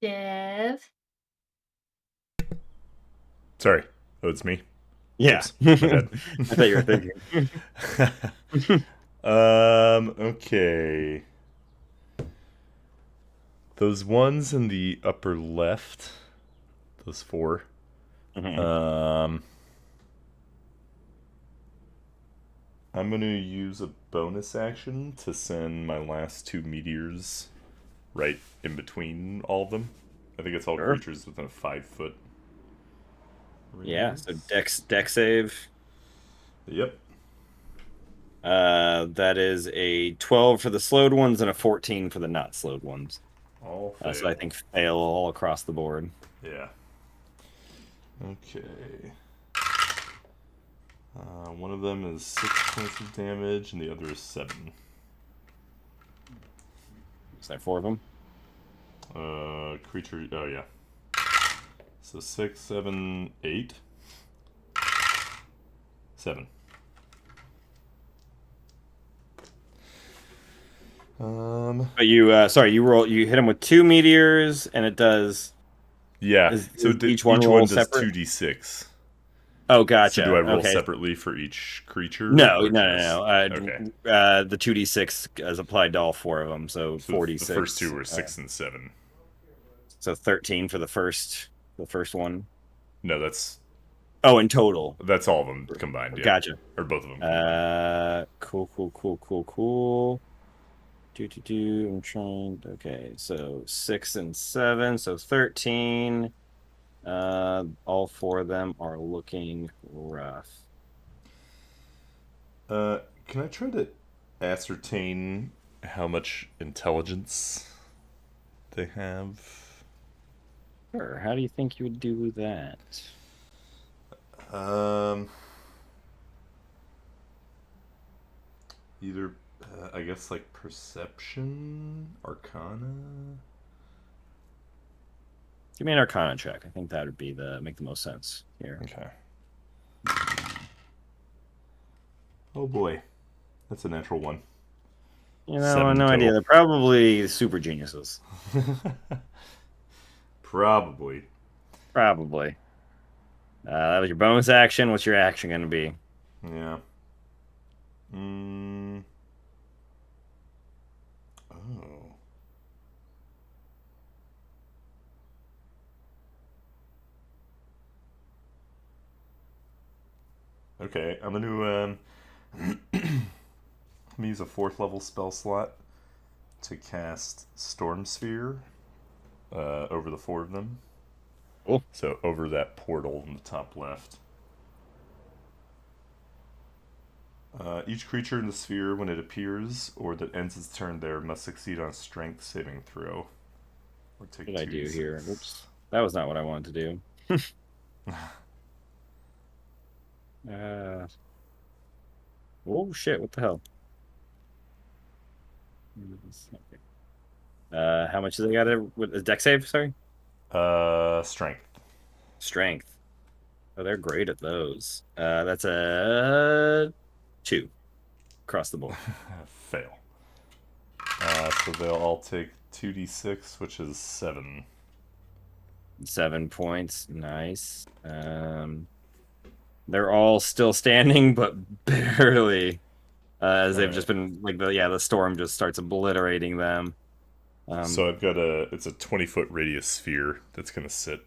Dev. Sorry. Oh, it's me. Yeah. Oops, my bad. I thought you were thinking. Okay. Those ones in the upper left, those 4. Mhm. I'm going to use a bonus action to send my last 2 meteors right in between all of them. I think it's all Sure. creatures within a 5-foot Yeah, so radius. dex save. Yep. That is a 12 for the slowed ones and a 14 for the not slowed ones. All fail. So I think fail all across the board. Yeah. Okay. One of them is 6 points of damage, and the other is 7. Is that 4 of them? Creature. Oh yeah. So 6, 7, 8. 7. But you, you hit him with 2 meteors, and it does. Yeah. So each one roll does separate? 2d6. Oh, gotcha. So do I roll okay. separately for each creature? No. Okay. The 2d6 is applied to all 4 of them, so 46. The first 2 were 6 and 7. So 13 for the first one. No, that's. Oh, in total. That's all of them combined. Yeah. Gotcha. Or both of them combined. Cool. I'm trying. Okay, so 6 and 7, so 13. All 4 of them are looking rough. Can I try to ascertain how much intelligence they have? Sure. How do you think you would do that? Either, I guess, like perception, arcana. Give me an Arcana check. I think that would be make the most sense here. Okay. Oh boy, that's a natural 1. You know, no idea. They're probably super geniuses. Probably. That was your bonus action. What's your action going to be? Yeah. Oh. Okay, I'm gonna use a 4th level spell slot to cast Storm Sphere over the 4 of them. Cool. So over that portal in the top left. Each creature in the sphere, when it appears or that ends its turn there, must succeed on a strength saving throw. What did I do here? Oops. That was not what I wanted to do. Oh shit, what the hell? How much do they got with a deck save? Sorry, Strength. strength. Oh, they're great at those. That's a 2 across the board. Fail. So they'll all take 2d6, which is 7. 7 points. Nice. They're all still standing, but barely. As they've just been the storm just starts obliterating them. So I've got it's a 20-foot radius sphere that's gonna sit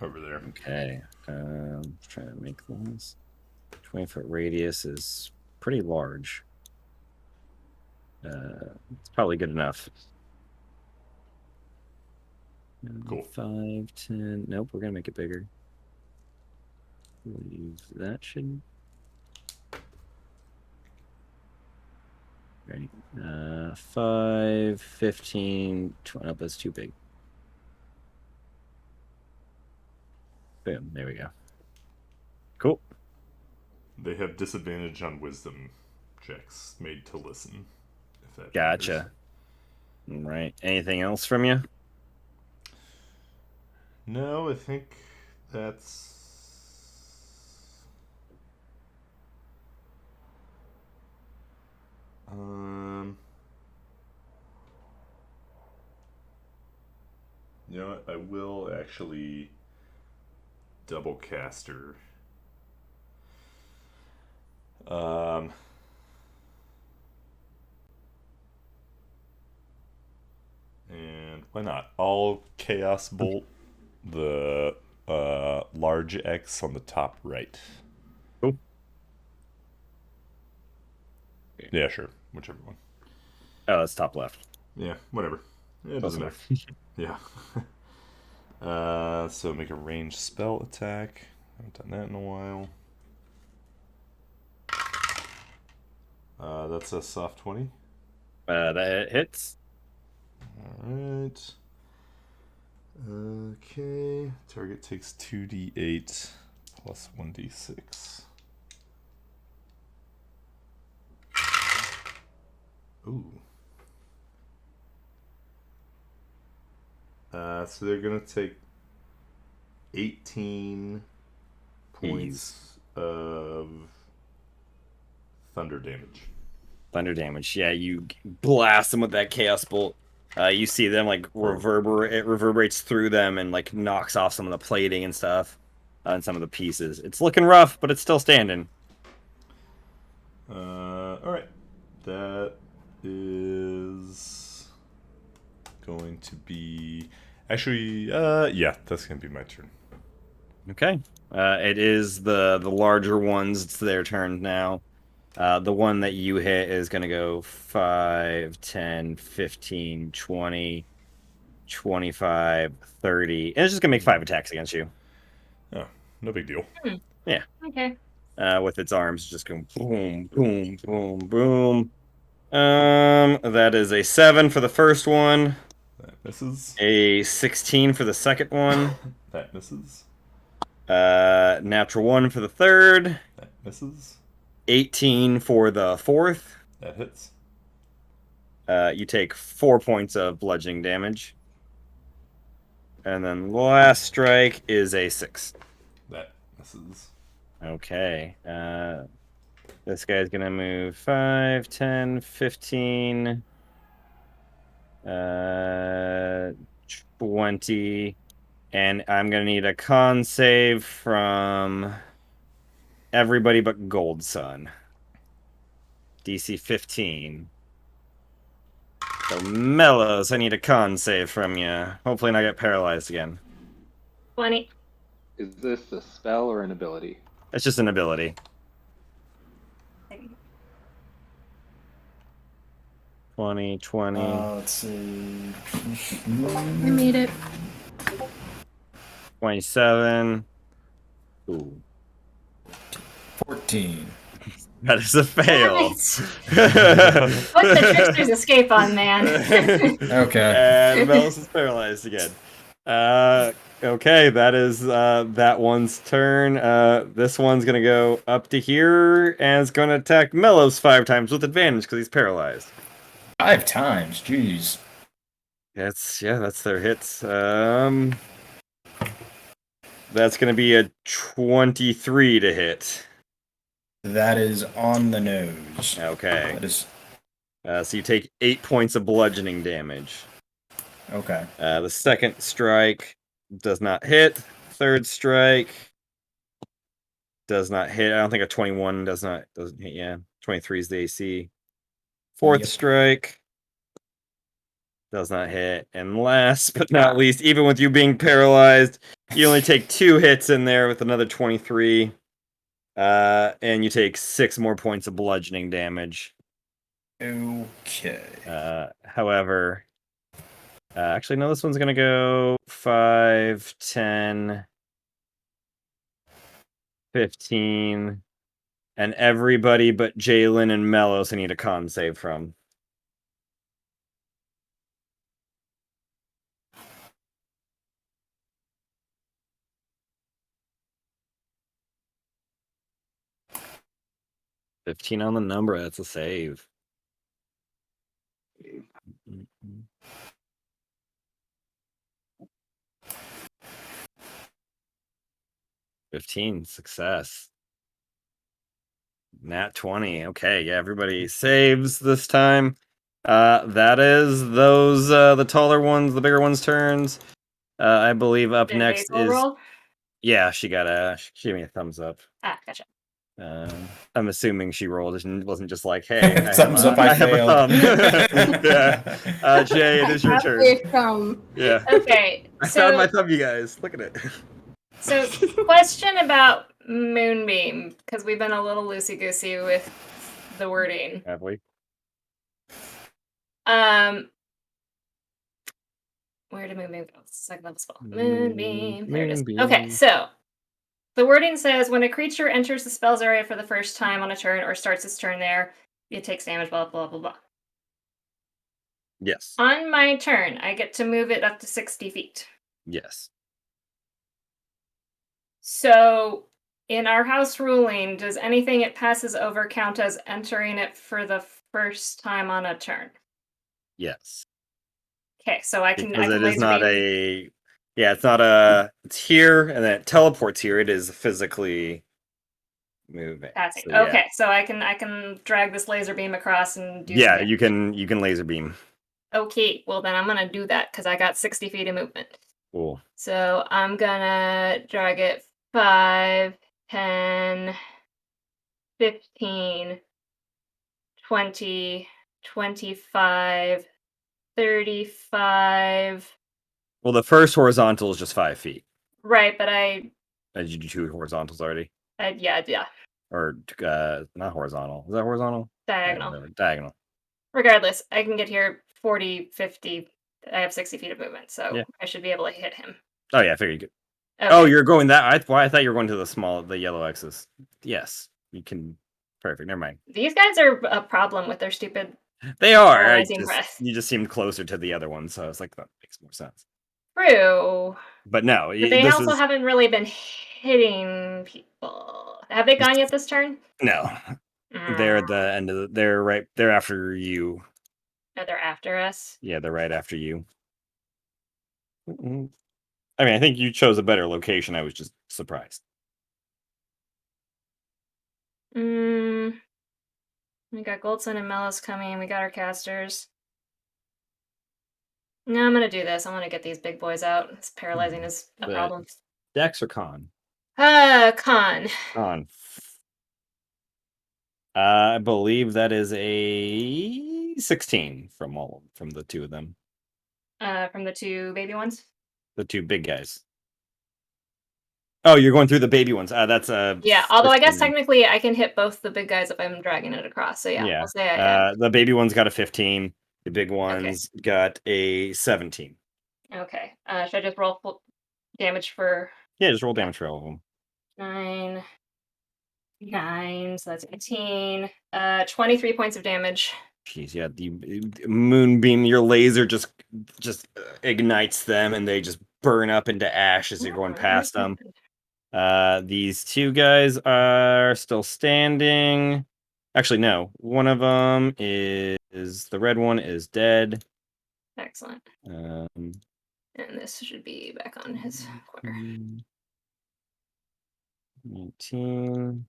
over there. Okay. Trying to make this 20-foot radius is pretty large. It's probably good enough. Cool. 5, 10. Nope, we're gonna make it bigger. Believe that should. Right. 5, 15, 20. Nope, that's too big. Boom. There we go. Cool. They have disadvantage on wisdom checks made to listen. If that Gotcha. Matters. Right. Anything else from you? No, I think that's. You know what? I will actually double caster. And why not? I'll Chaos Bolt the large X on the top right. Cool. Yeah, sure. Whichever one. Oh, that's top left. Yeah, whatever. It doesn't matter. Yeah. So make a ranged spell attack. I haven't done that in a while. That's a soft 20. That hits. Alright. Okay. Target takes 2d8 plus 1d6. Ooh. So they're gonna take 18 points of thunder damage. Thunder damage. Yeah, you blast them with that chaos bolt. You see them like reverberate. It reverberates through them and like knocks off some of the plating and stuff, and some of the pieces. It's looking rough, but it's still standing. All right. That is going to be actually. Yeah, that's gonna be my turn. Okay. It is the larger ones. It's their turn now. The one that you hit is going to go 5, 10, 15, 20, 25, 30. And it's just going to make 5 attacks against you. Oh, no big deal. Yeah. Okay. With its arms just going boom, boom, boom, boom. That is a 7 for the first one. That misses. A 16 for the second one. That misses. Natural 1 for the third. That misses. 18 for the fourth. That hits. You take 4 points of bludgeoning damage. And then the last strike is a 6. That misses. Okay. This guy's going to move 5, 10, 15, 20. And I'm going to need a con save from everybody but Gold Sun. DC 15. So, Mellows, I need a con save from you. Hopefully not get paralyzed again. 20. Is this a spell or an ability? It's just an ability. 20, 20. Let's see. I made it. 27. Ooh. 14. That is a fail. What's the trickster's escape on, man? Okay. And Melis is paralyzed again. Okay, that is that one's turn. This one's gonna go up to here and it's gonna attack Melos 5 times with advantage because he's paralyzed. 5 times, jeez. That's their hits. That's gonna be a 23 to hit. That is on the nose. Okay. That is So you take 8 points of bludgeoning damage. okay. The second strike does not hit. Third strike does not hit. I don't think a 21 doesn't hit. Yeah, 23 is the AC. Fourth Yep. strike does not hit. And last but not least, even with you being paralyzed, you only take 2 hits in there with another 23. And you take 6 more points of bludgeoning damage. Okay. However, actually, no, this one's going to go 5, 10, 15, and everybody but Jalen and Melos I need a con save from. $15 on the number, that's a save. 15, success. Nat 20. Okay, yeah, everybody saves this time. That is those the taller ones, the bigger ones turns. I believe up Did next Basil is roll? yeah, she gave me a thumbs up. Gotcha. I'm assuming she rolled and wasn't just like, hey, Thumbs up, I have a failed. thumb. Yeah. Jay, it is your turn. Halfway from. Yeah. Okay, I found my so thumb, you guys. Look at it. question about Moonbeam, because we've been a little loosey-goosey with the wording. Have we? Where did Moonbeam go? Second level spell. Moonbeam. There it is. Moonbeam. Okay, so the wording says when a creature enters the spell's area for the first time on a turn or starts its turn there, it takes damage, blah, blah, blah, blah. Yes. On my turn, I get to move it up to 60 feet. Yes. So, in our house ruling, does anything it passes over count as entering it for the first time on a turn? Yes. Okay, so I can Because it is laser not beam. it's here and then it teleports here. It is physically moving. Passing. So, yeah. Okay, so I can drag this laser beam across and do Yeah, some you can laser beam. Okay, well then I'm gonna do that because I got 60 feet of movement. Cool. So I'm gonna drag it 5, 10, 15, 20, 25, 35. Well, the first horizontal is just 5 feet. Right, but I Did you do 2 horizontals already? yeah. Or not horizontal. Is that horizontal? Diagonal. Yeah, diagonal. Regardless, I can get here 40, 50. I have 60 feet of movement, so Yeah. I should be able to hit him. Oh yeah, I figured you could. Okay. Oh, you're going that. I thought you were going to the yellow X's. Yes, you can. Perfect. Never mind. These guys are a problem with their stupid They are. paralyzing breath. You just seemed closer to the other one, so I was like, that makes more sense. True. But no, But they also haven't really been hitting people. Have they gone yet this turn? No. They're at the end of they're after you. Oh, they're after us? Yeah, they're right after you. I mean, I think you chose a better location. I was just surprised. We got Goldson and Melis coming. We got our casters. No, I'm gonna do this. I want to get these big boys out. It's paralyzing is a problem. Dex or con? Con. Con. I believe that is a 16 from the two of them. From the two baby ones? The two big guys. Oh, you're going through the baby ones. That's yeah. Although I guess 15. technically I can hit both the big guys if I'm dragging it across. So yeah. We'll say the baby one's got a 15. The big one's got a 17. Okay. Should I just roll full damage for? Yeah, just roll damage for all of them. 9, so that's 18. 23 points of damage. Jeez, yeah, the moonbeam, your laser just ignites them, and they just burn up into ash as you're going past them. These two guys are still standing. Actually, no. One of them is the red one is dead. Excellent. Um, And this should be back on his corner. 19.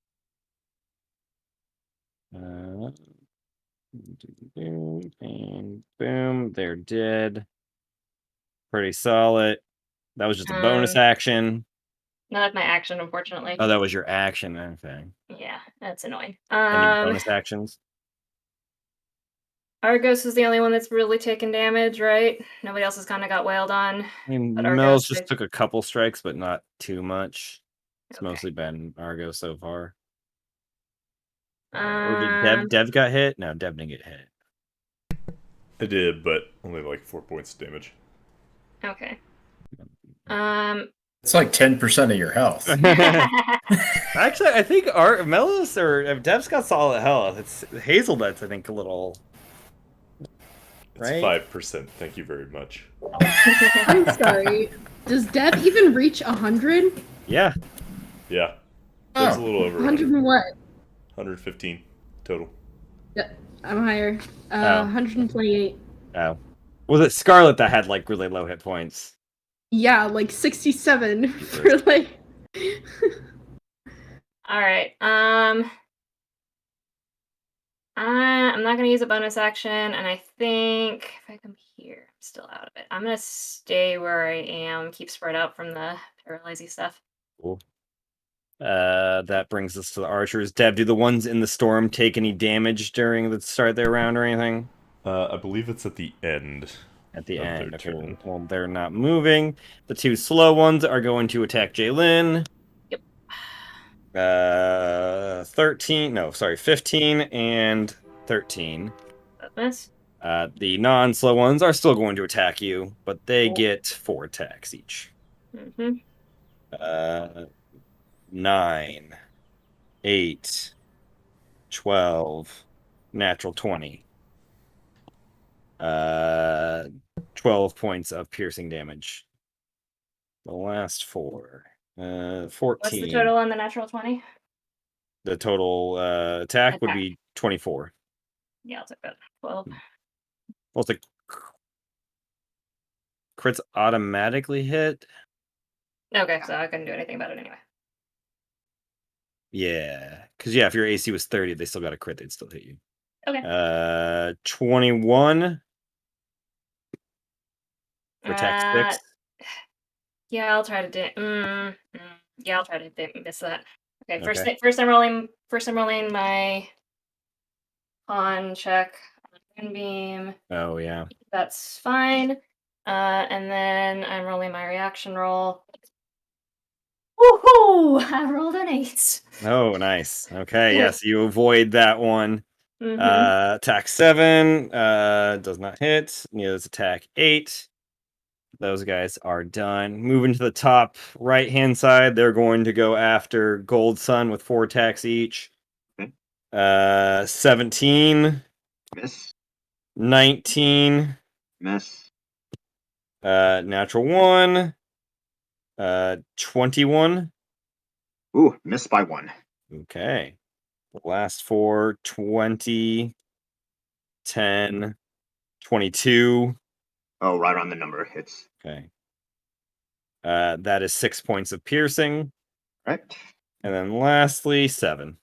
And boom, they're dead. Pretty solid. That was just a bonus action. Not my action, unfortunately. Oh, that was your action. Okay. Yeah, that's annoying. Any bonus actions? Argos is the only one that's really taken damage, right? Nobody else has kind of got wailed on. I mean, But Mel's Argos, just took a couple strikes, but not too much. It's Okay. mostly been Argo so far. Um, Or did Dev got hit? No, Dev didn't get hit. I did, but only like 4 points of damage. Okay. It's like 10% of your health. Actually, I think Mel's or Dev's got solid health. It's Hazelnut's, I think, a little. It's Right? 5%. Thank you very much. I'm sorry. Does Dev even reach 100? Yeah. Yeah. Oh. That's a little over 100 and what? 115 total. Yeah, I'm higher. Oh. 128. Oh. Was it Scarlet that had like really low hit points? Yeah, like 67 for like. All right. I'm not gonna use a bonus action, and I think if I come here, I'm still out of it. I'm gonna stay where I am, keep spread out from the paralyzing stuff. Cool. That brings us to the archers. Dev, do the ones in the storm take any damage during the start of their round or anything? I believe it's at the end. At the of end. their Okay. turn. Well, they're not moving. The two slow ones are going to attack Jaylin. Yep. 15 and 13. That miss. The non-slow ones are still going to attack you, but they Cool. get 4 attacks each. Mm-hmm. 9, 8, 12, natural 20. 12 points of piercing damage. The last 4. 14. What's the total on the natural 20? The total attack would be 24. Yeah, I'll take that. 12. Well, it's like crits automatically hit. Okay, so I couldn't do anything about it anyway. Yeah, because if your AC was 30, they still got a crit. They'd still hit you. Okay. 21 for attack 6. Yeah, I'll try to yeah, I'll try to miss that. Okay, Okay. first I'm rolling my con check on Moonbeam. Oh yeah. That's fine. And then I'm rolling my reaction roll. Woohoo! I rolled an 8. Oh, nice. Okay, yes, you avoid that one. Mm-hmm. Attack 7 does not hit. Neither does attack 8. Those guys are done. Moving to the top right-hand side, they're going to go after Gold Sun with 4 attacks each. Okay. 17. Miss. 19. Miss. Natural 1. 21. Ooh, miss by 1. Okay. The last 4, 20, 10, 22. Oh, right on the number. Hits. Okay. That is 6 points of piercing. Right. And then lastly, 7.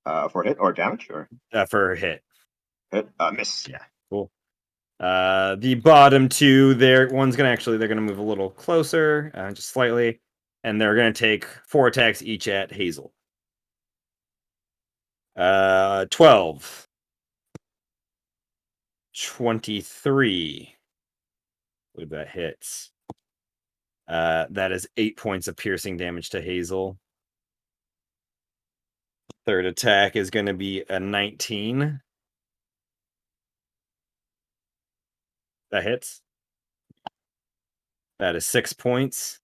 For hit or damage or For hit. hit. Miss. Yeah. Cool. The bottom 2, they're gonna move a little closer, just slightly, and they're gonna take 4 attacks each at Hazel. 12, 23. I believe that hits. That is 8 points of piercing damage to Hazel. Third attack is going to be a 19. That hits. That is 6 points.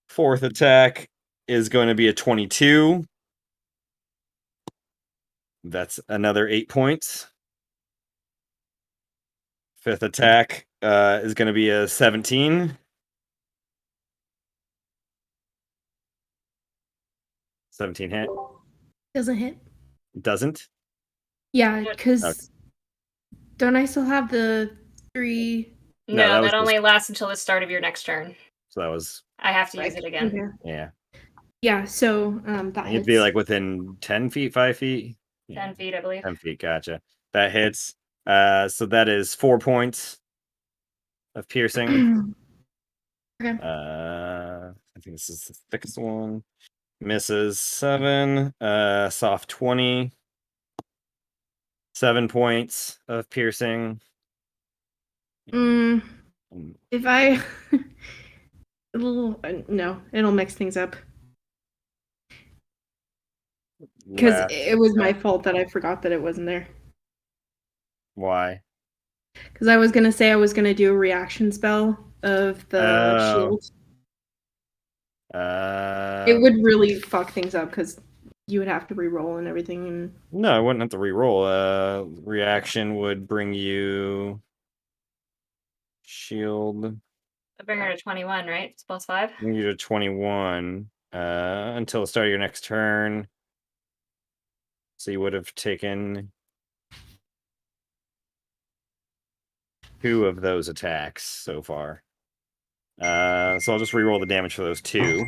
Fourth attack is going to be a 22. That's another 8 points. Fifth attack is going to be a 17. 17 hit. Doesn't hit. Doesn't. Yeah, Yeah. because don't I still have the 3? No, No, that was that only lasts until the start of your next turn. So that was I have to use it again. Okay. yeah. Yeah, so that It'd hits. be like within 10 feet, 5 feet. 10 feet, I believe. 10 feet, gotcha. That hits. So that is 4 points of piercing. Okay. I think this is the thickest one. Misses 7. Soft 20. 7 points of piercing. Mm, And if I no, it'll mix things up because last it was my attack. fault that I forgot that it wasn't there. Why? Because I was gonna say I was gonna do a reaction spell of the shield. It would really fuck things up because you would have to re-roll and everything. And No, I wouldn't have to re-roll. Reaction would bring you shield. I bring her to 21, right? It's +5. Bring you to 21 until the start of your next turn. So you would have taken 2 of those attacks so far. So I'll just re-roll the damage for those 2.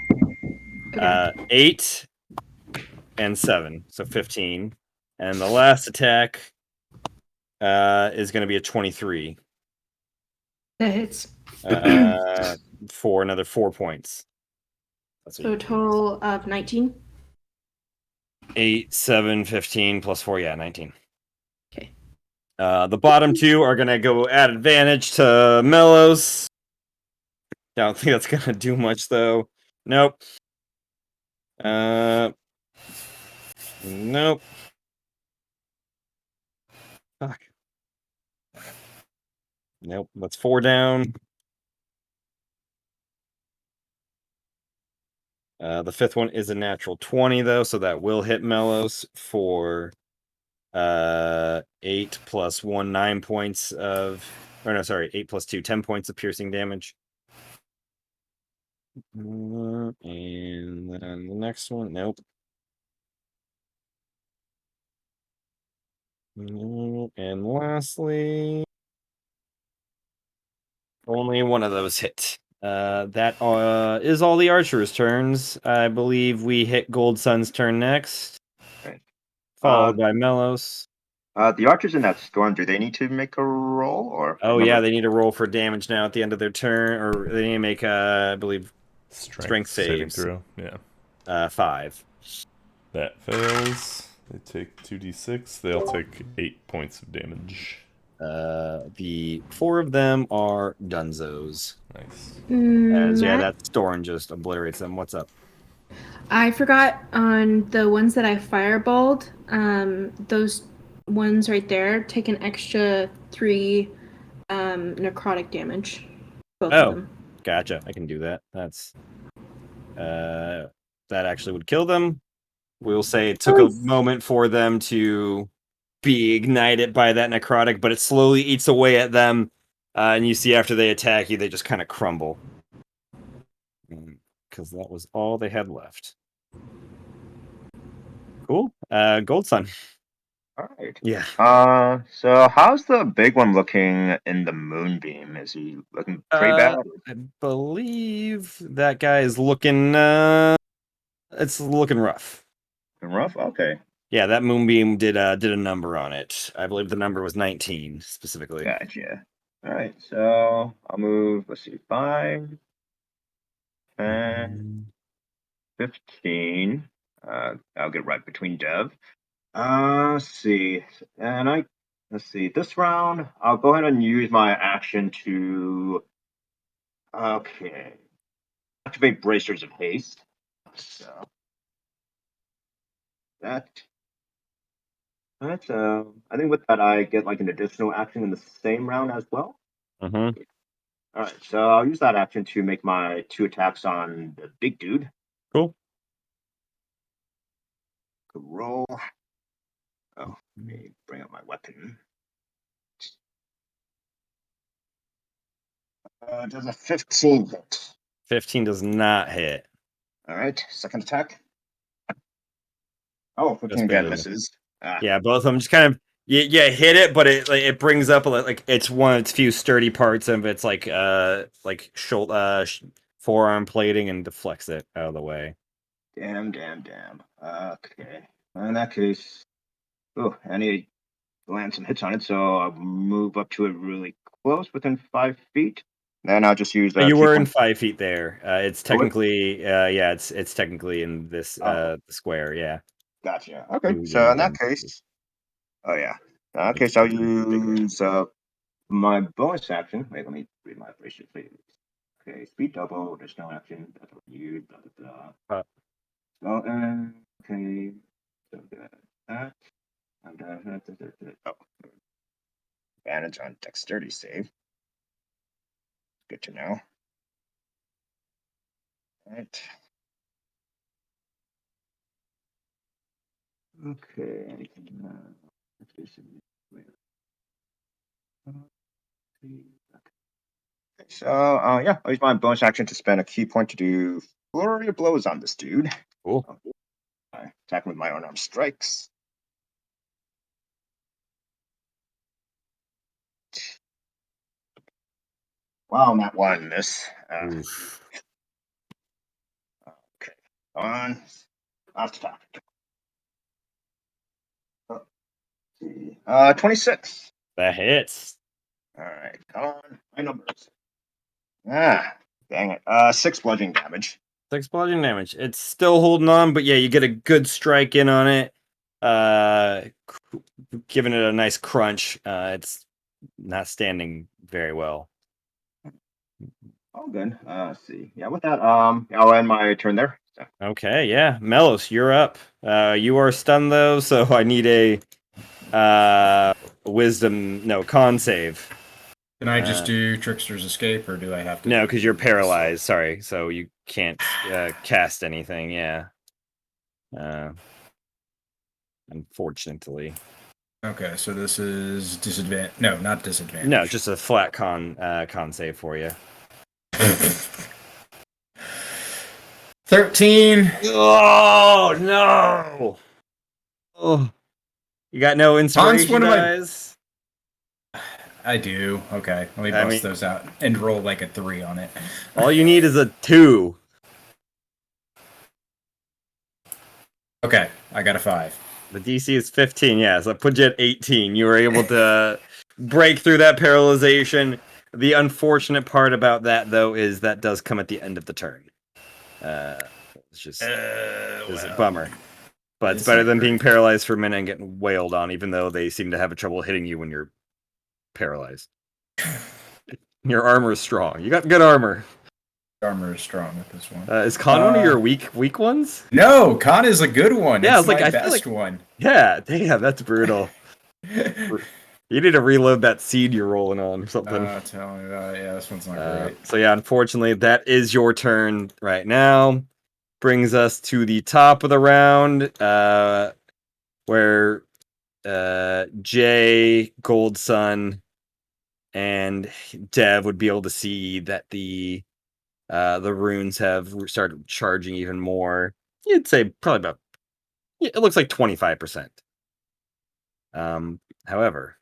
okay. 8 and 7, so 15. And the last attack is going to be a 23 That hits. for another 4 points. So a total of 19. 8, 7, 15 plus 4, yeah, 19. Okay. The bottom 2 are going to go at advantage to Mellows. Don't think that's going to do much, though. Nope. Nope. Fuck. Nope, that's 4 down. The 5th one is a natural 20, though, so that will hit Mellows for 8 plus 1, 9 points of... Or no, sorry, 8 plus 2, 10 points of piercing damage. And then the next one, nope. And lastly, only one of those hit. That is all the archers' turns. I believe we hit Gold Sun's turn next, Right. followed by Melos. The archers in that storm, do they need to make a roll or? Oh yeah, they need to roll for damage now at the end of their turn, or they need to make, I believe, strength saving saves. throw. Yeah. 5. That fails. They take 2d6. They'll take 8 points of damage. The 4 of them are Dunzos. Nice. As yeah, Matt, that storm just obliterates them. What's up? I forgot on the ones that I fireballed. Those ones right there take an extra 3 necrotic damage. Both of them. Gotcha. I can do that. That's that actually would kill them. We'll say it took a moment for them to be ignited by that necrotic, but it slowly eats away at them. And you see after they attack you, they just kind of crumble. Because that was all they had left. Cool. Gold Sun. All right. Yeah. So how's the big one looking in the moonbeam? Is he looking pretty bad? I believe that guy is looking it's looking rough. Rough? Okay. Yeah, that moonbeam did a number on it. I believe the number was 19 specifically. Gotcha. All right. So I'll move. Let's see, 5, 10, 15. I'll get right between Dev. Let's see. Let's see. This round, I'll go ahead and use my action to. Okay. Activate Bracers of Haste. So that. Alright, so I think with that I get like an additional action in the same round as well. Mm-hmm. Alright, so I'll use that action to make my 2 attacks on the big dude. Cool. Good roll. Oh, let me bring up my weapon. Does a 15 hit? 15 does not hit. Alright, second attack. Oh, 15 Just again barely. misses. Yeah, both of them just kind of Yeah, hit it, but it brings up like it's one of its few sturdy parts of its like shoulder forearm plating and deflects it out of the way. Damn. Okay. In that case, I need to land some hits on it, so I'll move up to it really close, within 5 feet. Then I'll just use You key were in point. 5 feet there. It's technically it's technically in this the square. Yeah. Gotcha. Okay, Yeah, so you've in that done. case, okay, It's so I'll bigger. use my bonus action. Wait, let me read my braces, please. Okay, speed double. There's no action. That's what you use. Blah blah blah. So okay, so that. Oh, advantage on dexterity save. Good to know. Right. Okay. So yeah, I'll use my bonus action to spend a key point to do flurry of blows on this dude. Cool. Attack with my unarmed strikes. Wow, not one miss. Okay, on. Last attack. 26. That hits. All right, come on. My numbers. Dang it. 6 bludgeoning damage. 6 bludgeoning damage. It's still holding on, but yeah, you get a good strike in on it. Giving it a nice crunch. It's not standing very well. All good. Let's see. Yeah, with that, I'll end my turn there. So. Okay, yeah. Melos, you're up. You are stunned though, so I need a con save. Can I just do Trickster's Escape, or do I have to? No, because you're paralyzed. Sorry, so you can't cast anything. Yeah. Unfortunately. Okay, so this is disadvantage. No, not disadvantage. No, just a flat con save for you. 13. Oh no! Oh, you got no inspiration dice? I do. Okay, let me bust those out and roll like a 3 on it. All you need is a 2. Okay, I got a 5. The DC is 15, yeah, so I put you at 18. You were able to break through that paralyzation. The unfortunate part about that, though, is that does come at the end of the turn. It's just it's a bummer. But it's better than being paralyzed for a minute and getting wailed on, even though they seem to have trouble hitting you when you're paralyzed. Your armor is strong. You got good armor. Armor is strong with this one. Is Con one of your weak ones? No, Con is a good one. Yeah, it's I was like, my I best feel like one. Yeah, damn, that's brutal. You need to reload that seed you're rolling on or something. Tell me about it. Yeah, this one's not great. So yeah, unfortunately, that is your turn right now. Brings us to the top of the round, where Jay, Goldsun, and Dev would be able to see that the runes have started charging even more. You'd say probably about, it looks like 25%. However,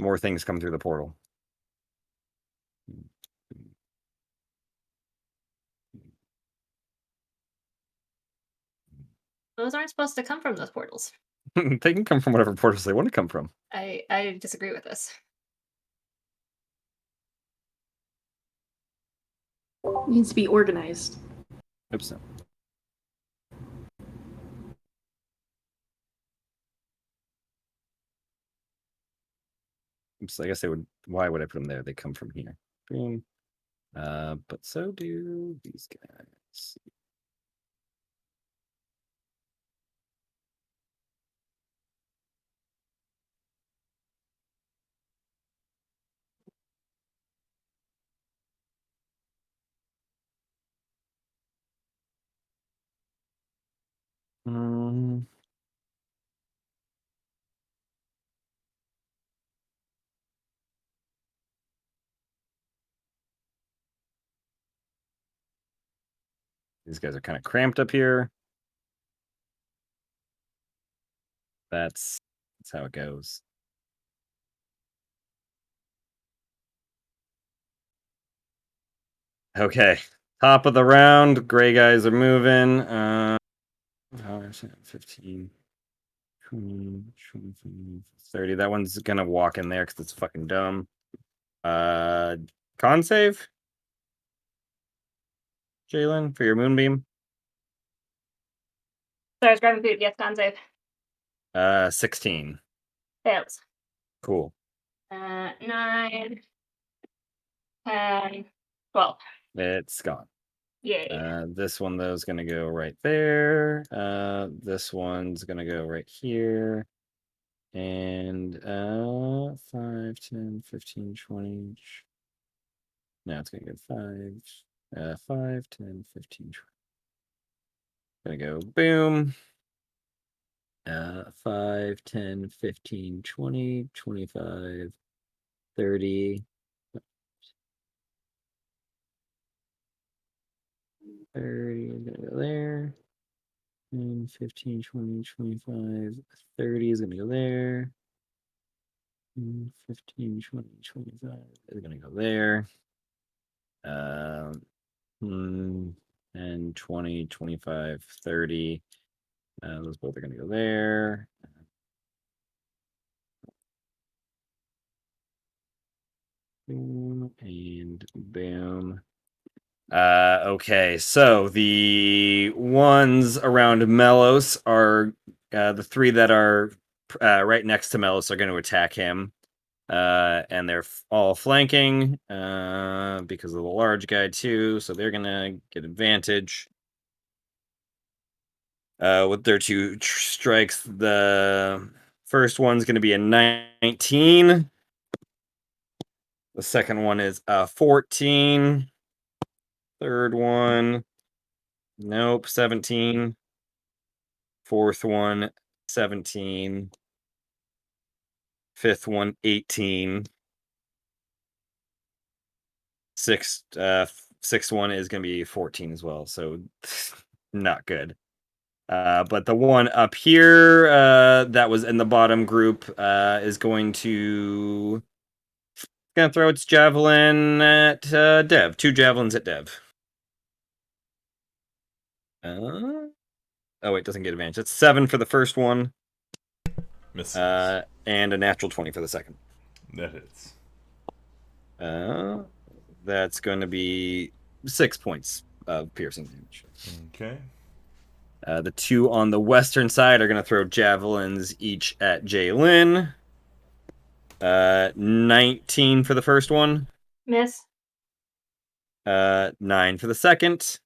more things come through the portal. Those aren't supposed to come from those portals. They can come from whatever portals they want to come from. I disagree with this. It needs to be organized. Oops. Oops, I guess they would. Why would I put them there? They come from here. Boom. But so do these guys. These guys are kind of cramped up here. That's That's how it goes. Okay, top of the round. Gray guys are moving. 15, 20, 25, 30. That one's gonna walk in there because it's fucking dumb. Con save, Jalen, for your moonbeam. Sorry, I was grabbing food. Yes, con save. 16. Fails. Cool. 9, 10, 12. It's gone. Yay. This one though is gonna go right there. This one's gonna go right here. And 5, 10, 15, 20. Now it's gonna go 5, 5, 10, 15, 20. Gonna go boom. 5, 10, 15, 20, 25, 30. 30 is gonna go there. 10, 15, 20, 25, 30 is gonna go there. 15, 20, 25 is gonna go there. And 20, 25, 30. Those both are gonna go there. Boom and boom. Okay, so the ones around Melos are the 3 that are right next to Melos are going to attack him. And they're all flanking because of the large guy too, so they're gonna get advantage. With their 2 strikes, the first one's gonna be a 19. The second one is a 14. Third one, nope, 17. Fourth one, 17. Fifth one, 18. Sixth one is going to be 14 as well, so not good. But the one up here that was in the bottom group is going to throw its javelin at Dev. 2 javelins at Dev. Oh wait, doesn't get advantage. It's 7 for the first one. Misses. And a natural 20 for the second. That hits. That's going to be 6 points of piercing damage. Okay. The 2 on the western side are going to throw javelins each at Jaylin. 19 for the first one. Miss. 9 for the second.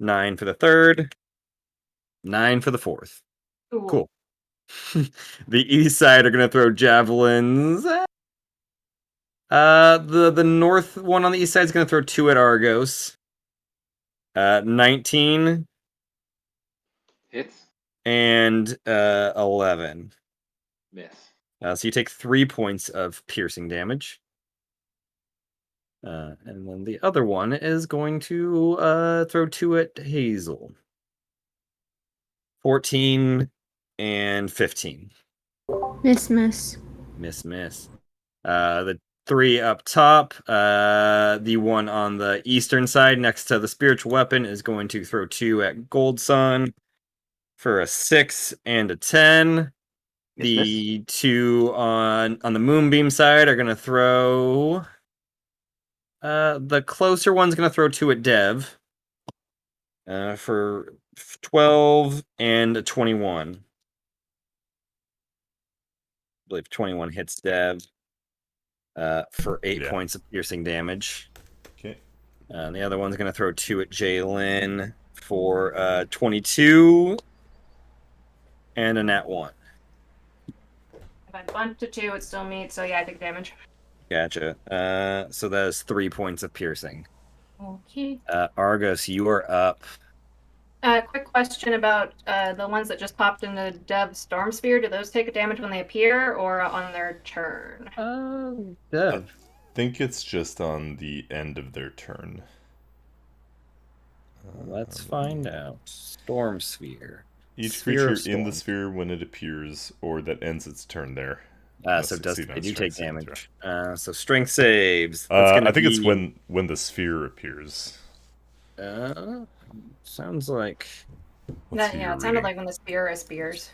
9 for the third. 9 for the fourth. Ooh. Cool. The east side are going to throw javelins. The north one on the east side is going to throw 2 at Argos. 19. Hits. And 11. Miss. So you take 3 points of piercing damage. And then the other one is going to throw 2 at Hazel. 14 and 15. Miss. Miss. The 3 up top, the one on the eastern side next to the spiritual weapon is going to throw 2 at Gold Sun for a 6 and a 10. The 2 on the Moonbeam side are going to throw... the closer one's going to throw 2 at Dev. For 12 and a 21. I believe 21 hits Dev. For 8 points of piercing damage. Okay. And the other one's going to throw 2 at Jaylin for 22. And a nat 1. If I bunch to 2, it still meets, so yeah, I take damage. Gotcha. So that is 3 points of piercing. Okay. Argos, you are up. Quick question about the ones that just popped into Dev's Storm Sphere. Do those take damage when they appear or on their turn? Dev. I think it's just on the end of their turn. Let's find out. Storm Sphere. Each Sphere creature of in the Storm. sphere when it appears or that ends its turn there. So Must it does. succeed on They do strength take saving damage. So strength saves. throw. That's gonna I think it's be. when the sphere appears. Sounds like. Let's see Yeah, your it sounded reading. like when the sphere appears.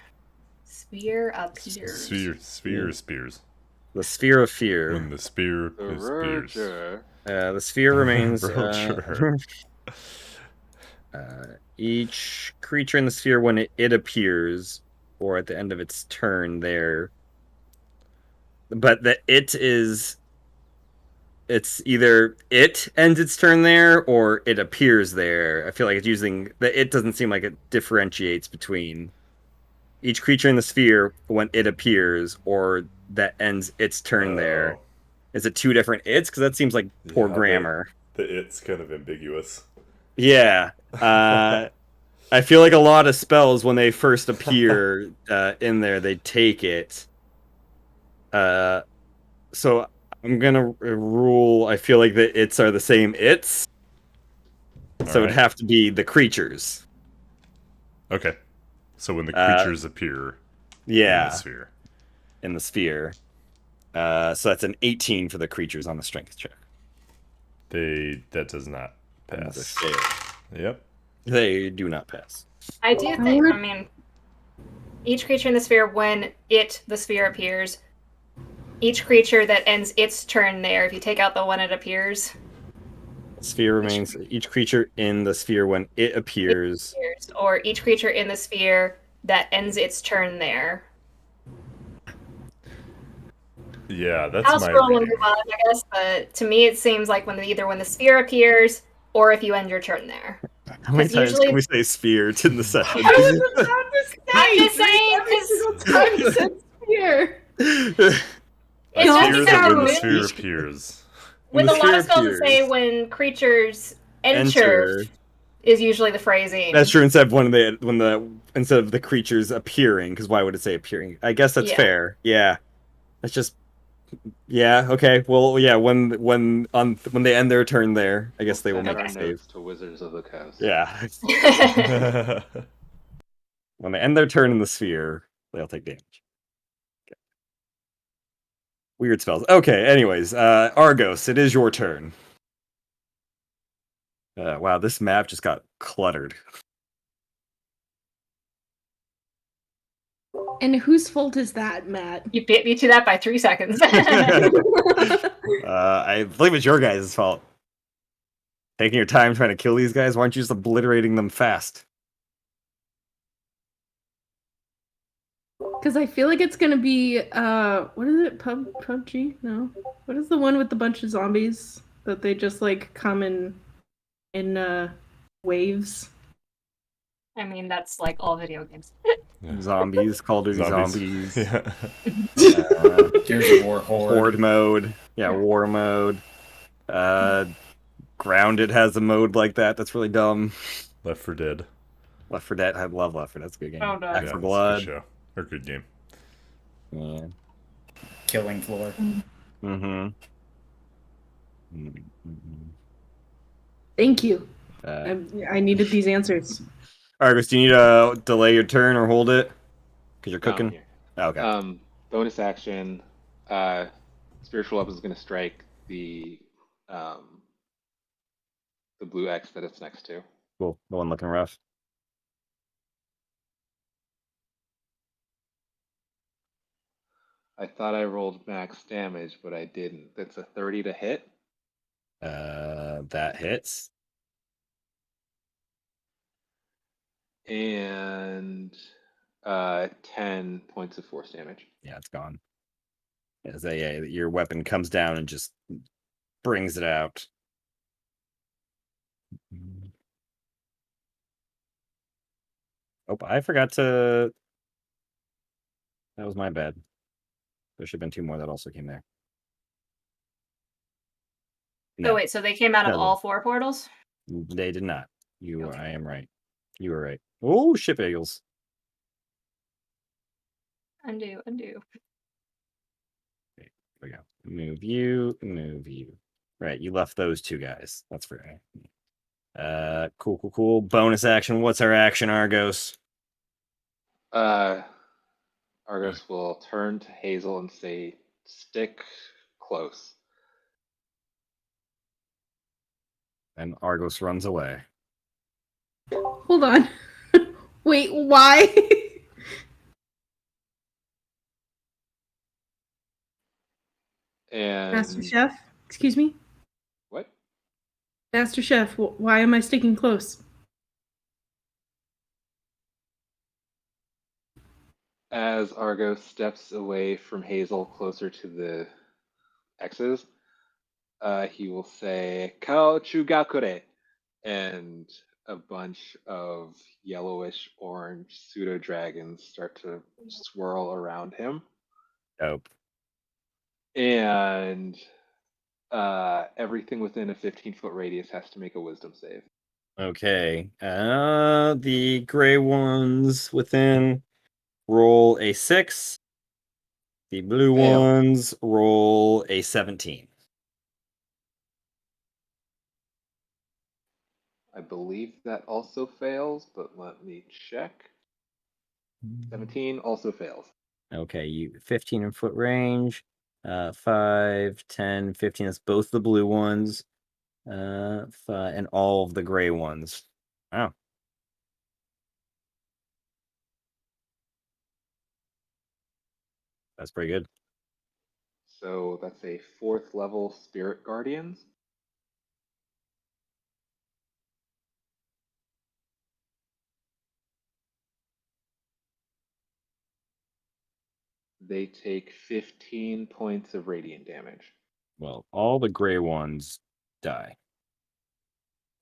Sphere appears. Sphere. The Sphere of Fear. When the spear The appears. Roger. The sphere remains. Roger. Each creature in the sphere, when it appears, or at the end of its turn, there. But it's either it ends its turn there or it appears there. I feel like it's using the it doesn't seem like it differentiates between each creature in the sphere when it appears or that ends its turn there. Oh. Is it two different its? Because that seems like poor Yeah, grammar. the it's kind of ambiguous. Yeah. I feel like a lot of spells when they first appear in there, they take it. So I'm gonna rule. I feel like the its are the same its, so it'd Alright. have to be the creatures. Okay. So when the creatures appear in the Yeah, sphere. in the sphere. So that's an 18 for the creatures on the strength check. That does not And the pass. fail. Yep. They do not pass. I do think, I mean, each creature in the sphere, when the sphere appears, each creature that ends its turn there, if you take out the one it appears, Sphere remains each creature in the sphere when it appears. or each creature in the sphere that ends its turn there. Yeah, that's I'll my scroll and reading. move on, I guess, but to me it seems like when the sphere appears or if you end your turn there. How many times usually- can we say sphere in the session? I was about to say. I'm just saying, every single time you said sphere. It's A just sphere because that when the with- sphere appears. with the a lot sphere of spells that say appears. when creatures enter is usually the phrasing. That's true. Instead of the creatures appearing, because why would it say appearing? I guess that's Yeah. fair. Yeah, that's just. Yeah. Okay. Well. Yeah. When they end their turn there, I guess they will Send make our a save. notes to Wizards of the Coast. Yeah. When they end their turn in the sphere, they'll take damage. Okay. Weird spells. Okay. Anyways, Argos, it is your turn. Wow, this map just got cluttered. And whose fault is that, Matt? You beat me to that by 3 seconds. I believe it's your guys' fault. Taking your time trying to kill these guys, why aren't you just obliterating them fast? Because I feel like it's gonna be what is it? PUBG? No. What is the one with the bunch of zombies that they just like come in waves? I mean, that's like all video games. Zombies, Call of Duty Zombies. Yeah. Gears of War Horde mode. Yeah, war mode. Grounded has a mode like that. That's really dumb. Left 4 Dead. Left 4 Dead. I love Left 4 Dead. That's a good game. Oh, no. Back Yeah, for it's a Blood. good show. Or good game. Yeah. Killing Floor. Mm-hmm. Thank you. Uh, I needed these answers. Argus, do you need to delay your turn or hold it? Because you're No, I'm cooking? here. Oh, okay. Bonus action. Spiritual Weapon is going to strike the blue X that it's next to. Cool. The one looking rough. I thought I rolled max damage, but I didn't. That's a 30 to hit. That hits. And 10 points of force damage. Yeah, it's gone. Your weapon comes down and just brings it out. Oh, I forgot to. That was my bad. There should have been 2 more that also came there. Oh, wait, so they came out of No. all 4 portals? They did not. Okay. I am right. You were right. Oh, ship eagles. Undo. There we go. Move you. Right, you left those 2 guys. That's right. Cool. Bonus action. What's our action, Argos? Argos will turn to Hazel and say, "Stick close." And Argos runs away. Hold on. Wait, why? Master And Chef? Excuse me? what? Master Chef, why am I sticking close? As Argos steps away from Hazel closer to the X's, he will say, "Kao Chugakure," and a bunch of yellowish orange pseudo dragons start to swirl around him. Dope. And everything within a 15-foot radius has to make a wisdom save. Okay. The gray ones within roll a 6. The blue Fail. ones roll a 17. I believe that also fails, but let me check. 17 also fails. Okay, you 15 in foot range. 5, 10, 15. That's both the blue ones. 5, and all of the gray ones. Wow. That's pretty good. So that's a 4th level Spirit Guardians. They take 15 points of radiant damage. Well, all the gray ones die.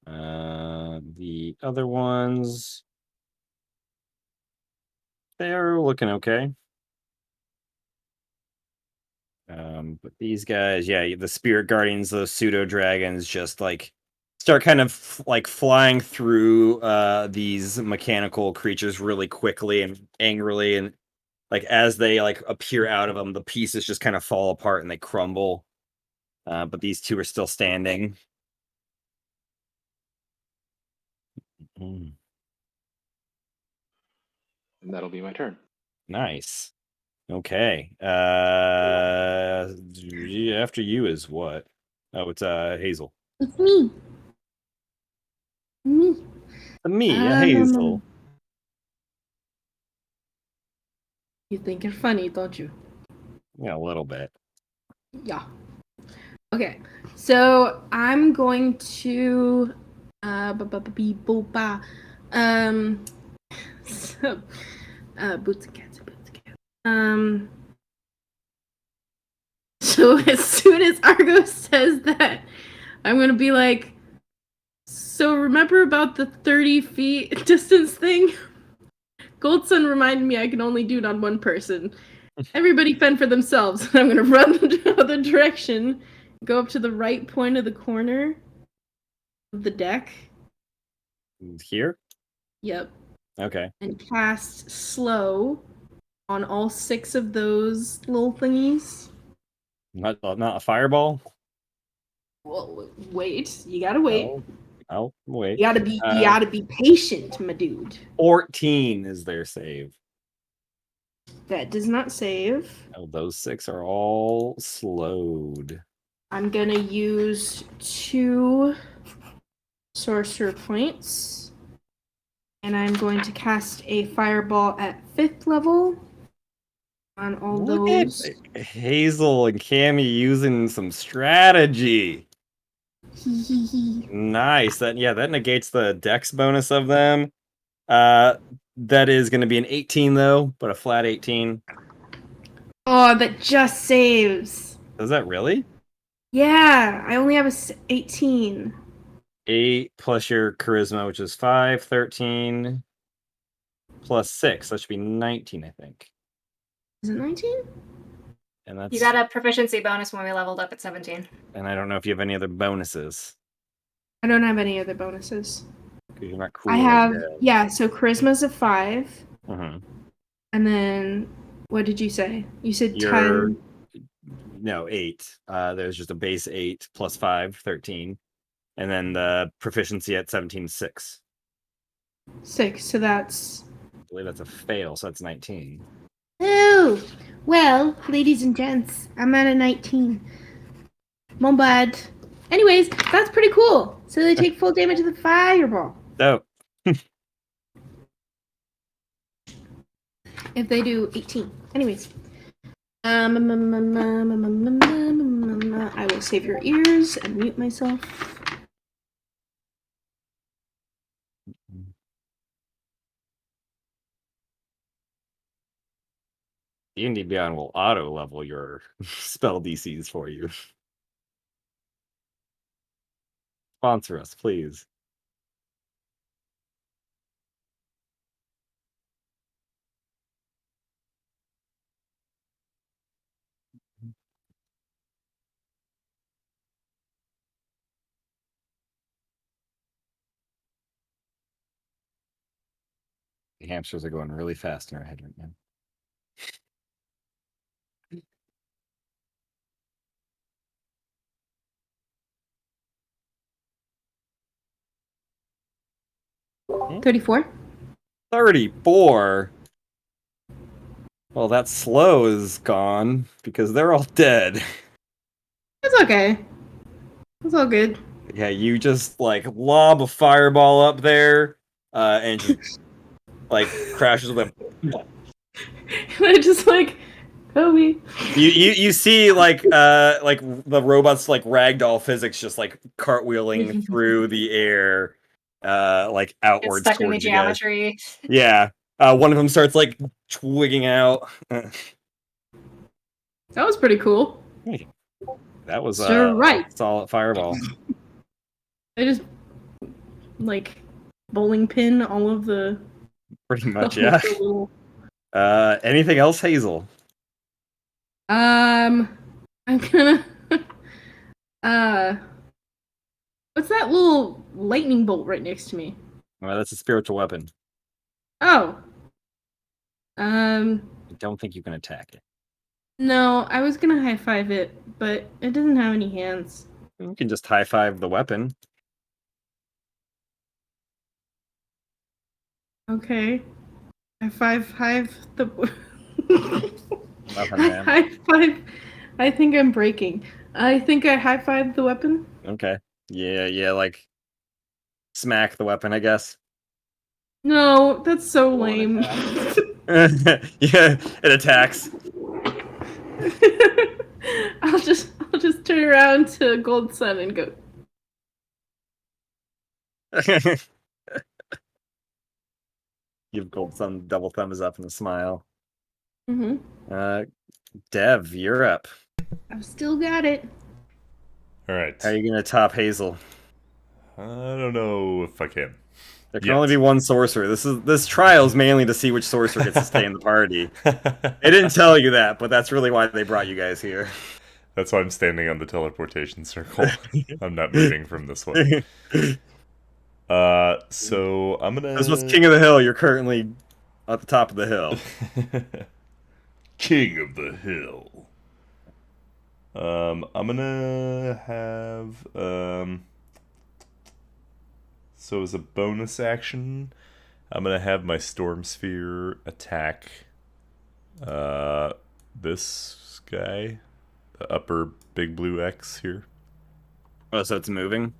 The other ones, they're looking okay. But these guys, yeah, the spirit guardians, those pseudo dragons, just like start kind of like flying through these mechanical creatures really quickly and angrily, and like as they like appear out of them, the pieces just kind of fall apart and they crumble. But these two are still standing. Mm, And that'll be my turn. nice. Okay. After you is what? Oh, it's Hazel. It's me. Me. Me, a Hazel. You think you're funny, don't you? Yeah, a little bit. Yeah. Okay. So I'm going to so, boots and cats, boots and cats. So as soon as Argo says that, I'm gonna be like, so remember about the 30 feet distance thing? Gold Sun reminded me I can only do it on one person. Everybody fend for themselves. I'm gonna run the other direction, go up to the right point of the corner of the deck. Here? Yep. Okay. And cast slow on all 6 of those little thingies. Not a fireball? Well, wait. You gotta wait. Oh, wait. You gotta be patient, my dude. 14 is their save. That does not save. Oh, those 6 are all slowed. I'm gonna use 2 sorcerer points. And I'm going to cast a fireball at 5th level on all Look those. at Hazel and Cammy using some strategy. Nice. That negates the dex bonus of them. That is going to be an 18 though, but a flat 18. Oh, that just saves. Does that really? Yeah, I only have a 18. 8 plus your charisma, which is 5, 13 plus 6. That should be 19, I think. Is it 19? And that's You got a proficiency bonus when we leveled up at 17. and I don't know if you have any other bonuses. I don't have any other bonuses. Because you're not cool. I have, so charisma's a 5. Mm-hmm. And then, what did you say? You said You're 10. No, 8. There's just a base 8 plus 5, 13. And then the proficiency at 17 is 6. 6, so that's believe that's a fail, so that's 19. Oh, well, ladies and gents, I'm at a 19. Mon bad. Anyways, that's pretty cool. So they take full damage of the fireball. Oh, If they do 18. Anyways. I will save your ears and mute myself. D&D Beyond will auto level your spell DCs for you. Sponsor us, please. The hamsters are going really fast in our head right now. Hmm? 34. 34. Well, that slow is gone because they're all dead. It's okay. It's all good. Yeah, you just like lob a fireball up there, and just like crashes with a. I just like Kobe. You see like the robots like ragdoll physics just like cartwheeling through the air, like It's outwards stuck in the towards you guys. geometry. Yeah, one of them starts like twigging out. That was pretty cool. Hey, that was Sir, right. solid fireball. I just like bowling pin all of the. Pretty much, all of yeah. the little... Anything else, Hazel? I'm gonna. What's that little lightning bolt right next to me? Well, that's a spiritual weapon. Oh. I don't think you can attack it. No, I was gonna high five it, but it doesn't have any hands. You can just high five the weapon. Okay. High five the. Nothing, man. High five. I think I'm breaking. I think I high five the weapon. Okay. Yeah, like smack the weapon, I guess. No, that's so Roll an lame. Yeah, it attacks. I'll just turn around to Gold Sun and go. Give Gold Sun double thumbs up and a smile. Mm-hmm. Dev, you're up. I've still got it. All right. How are you gonna top Hazel? I don't know if I can. There can only be one sorcerer. This trial is mainly to see which sorcerer gets to stay in the party. It didn't tell you that, but that's really why they brought you guys here. That's why I'm standing on the teleportation circle. I'm not moving from this one. So I'm gonna. This was King of the Hill. You're currently at the top of the hill. King of the Hill. I'm gonna have so as a bonus action, I'm gonna have my Storm Sphere attack this guy, the upper big blue X here. Oh, so it's moving?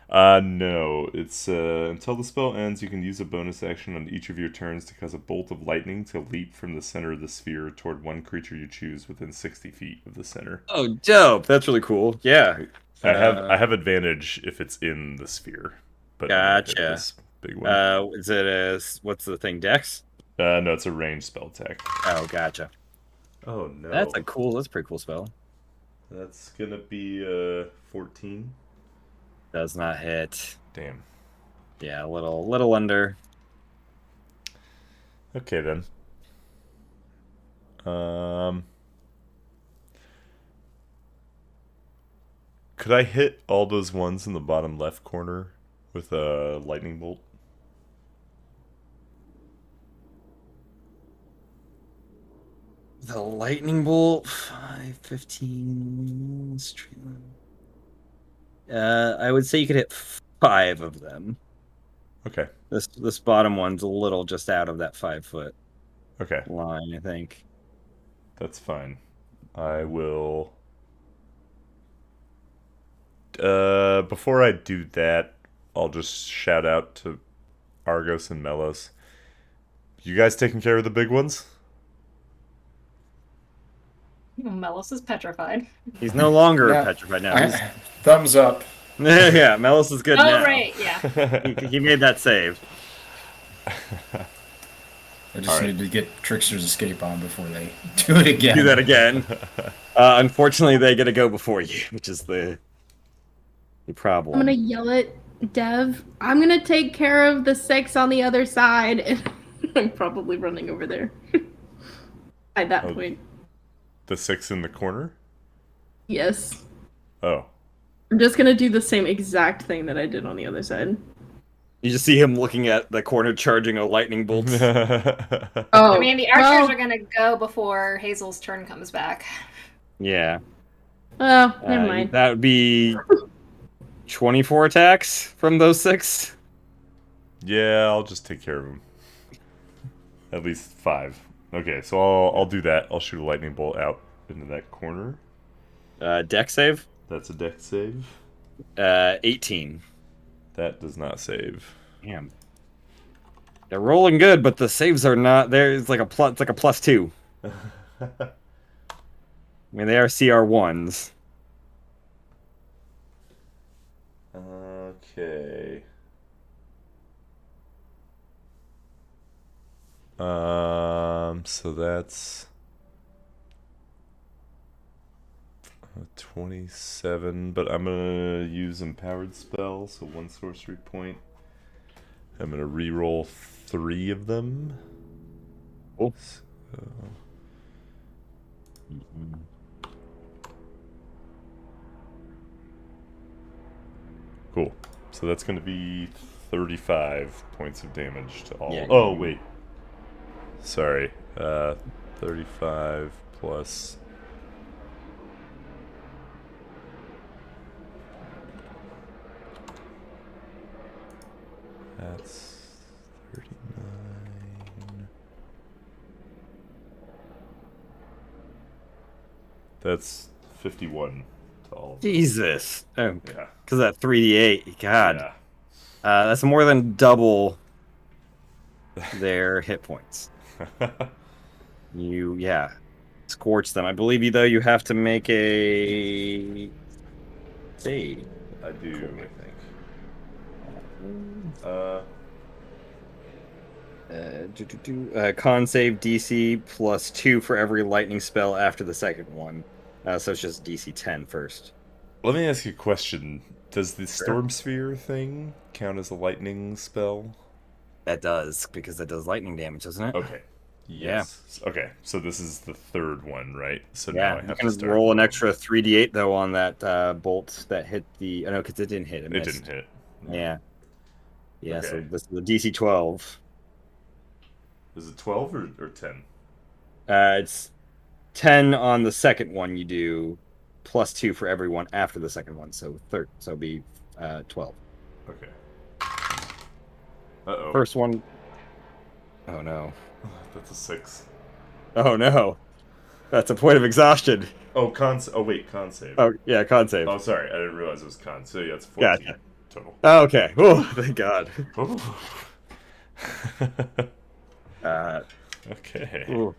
No. It's until the spell ends, you can use a bonus action on each of your turns to cause a bolt of lightning to leap from the center of the sphere toward one creature you choose within 60 feet of the center. Oh, dope! That's really cool. Yeah. I have advantage if it's in the sphere. But Gotcha. this big one. Is it what's the thing, Dex? No, it's a ranged spell attack. Oh, gotcha. Oh no. That's a pretty cool spell. That's gonna be 14. Does not hit. Damn. Yeah, a little under. Okay then. Could I hit all those ones in the bottom left corner with a lightning bolt? The lightning bolt, 5, 15. I would say you could hit 5 of them. Okay. This bottom one's a little just out of that 5-foot Okay. line, I think. That's fine. I will. Before I do that, I'll just shout out to Argos and Melos. You guys taking care of the big ones? Melos is petrified. He's no longer No, petrified now. He's thumbs up. yeah, Melis is good Oh, now. right, yeah. He made that save. I just Alright. need to get Trickster's Escape on before they do it again. Do that again. Unfortunately, they get to go before you, which is the problem. I'm gonna yell at Dev. I'm gonna take care of the 6 on the other side, and I'm probably running over there. At that Oh. point, The 6 in the corner? yes. Oh. I'm just gonna do the same exact thing that I did on the other side. You just see him looking at the corner, charging a lightning bolt. Oh, I mean, the archers well, are gonna go before Hazel's turn comes back. Yeah. Oh, never mind. That would be 24 attacks from those 6. Yeah, I'll just take care of them. At least 5. Okay, so I'll do that. I'll shoot a lightning bolt out into that corner. Deck save? That's a deck save. 18. That does not save. Damn. They're rolling good, but the saves are not there. It's like a +2. I mean, they are CR1s. Okay. So that's 27, but I'm gonna use empowered spell, so 1 sorcery point. I'm gonna re-roll 3 of them. Oops. So... Cool. So that's gonna be 35 points of damage to all. Yeah. Oh wait. Sorry. 35 plus. That's 39. That's 51 to all. Jesus. Oh, Yeah. because that 3d8. God. Yeah. That's more than double their hit points. Yeah. Scorch them. I believe you, though, you have to make a save. I do, I think. Con save DC +2 for every lightning spell after the second one. So it's just DC 10 first. Let me ask you a question. Does the Storm Sphere thing count as a lightning spell? That does, because that does lightning damage, doesn't it? Okay. Yes. Yeah. Okay, so this is the third one, right? So now I have to start. Roll an extra 3d8 though on that bolt that hit the. Oh no, because it didn't hit. It didn't hit. Yeah. Yeah. Okay. So this is the DC 12. Is it 12 or 10? It's 10 on the second one. You do +2 for every one after the second one. So so it'll be 12. Okay. Uh-oh. First one. Oh no. That's a 6. Oh no. That's a point of exhaustion. Oh, wait, con save. Oh, yeah, con save. Oh, sorry, I didn't realize it was con. So yeah, it's 14 Gotcha. total. Oh, okay. Oh, thank God. Okay. Ooh.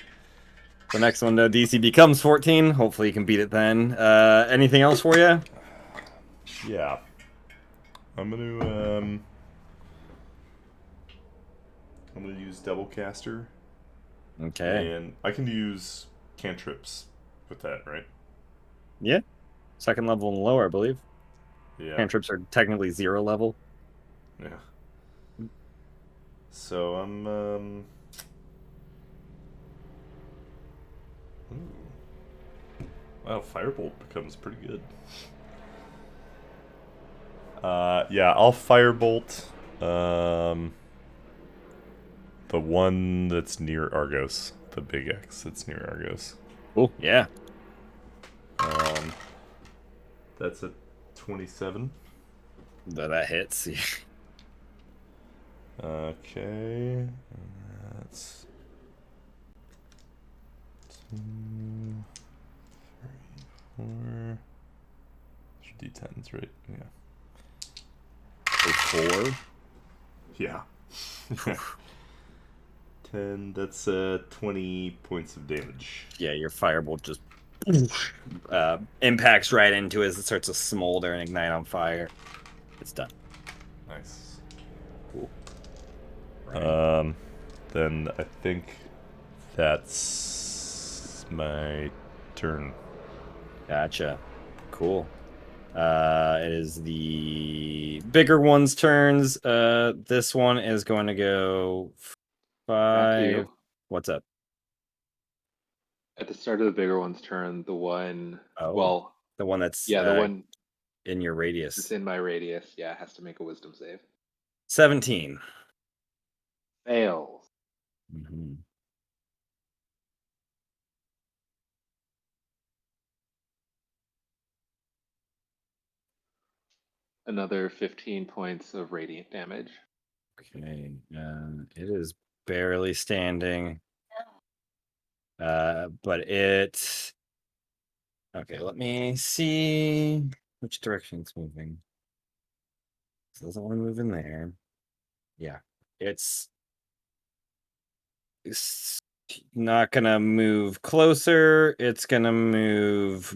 The next one, DC becomes 14. Hopefully you can beat it then. Anything else for you? Yeah. I'm gonna use Double Caster. Okay. And I can use cantrips with that, right? Yeah. Second level and lower, I believe. Yeah. Cantrips are technically 0 level. Yeah. So I'm Wow, Firebolt becomes pretty good. Yeah, I'll Firebolt the one that's near Argos, the big X that's near Argos. Oh, yeah. That's a 27. That hits. Okay. That's 2, 3, 4. D10s, right? Yeah. A 4. Yeah. 10. That's 20 points of damage. Yeah, your firebolt just impacts right into it as it starts to smolder and ignite on fire. It's done. Nice. Cool. Then I think that's my turn. Gotcha. Cool. It is the bigger one's turns. This one is going to go 5. Matthew, What's up? at the start of the bigger one's turn, the one, Oh, well, the one that's yeah, the one in your that's radius. in my radius, yeah, has to make a wisdom save. 17. Fails. Mm-hmm. Another 15 points of radiant damage. Okay. It is barely standing. But it. Okay, let me see which direction it's moving. It doesn't want to move in there. Yeah, it's not gonna move closer. It's gonna move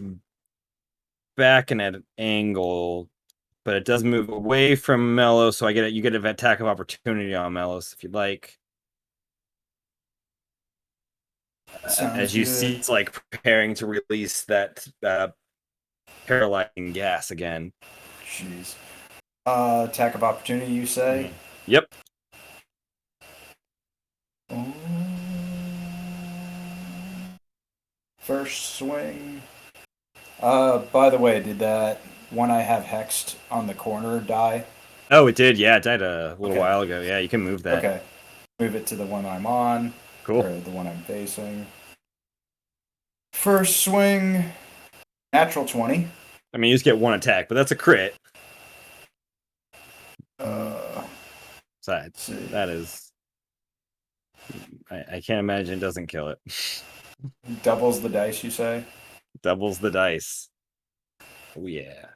back and at an angle, but it does move away from Melos, so you get an attack of opportunity on Melos if you'd like. Sounds As you good. see, it's like preparing to release that paralyzing gas again. Jeez. Attack of opportunity, you say? Yep. First swing. By the way, did that one I have hexed on the corner die? Oh, it did. Yeah, it died a little Okay. while ago. Yeah, you can move that. Okay. Move it to the one I'm on. Cool. Or the one I'm facing. First swing. Natural 20. I mean, you just get one attack, but that's a crit. Let's see. That is. I can't imagine it doesn't kill it. Doubles the dice, you say? Doubles the dice. Oh, yeah.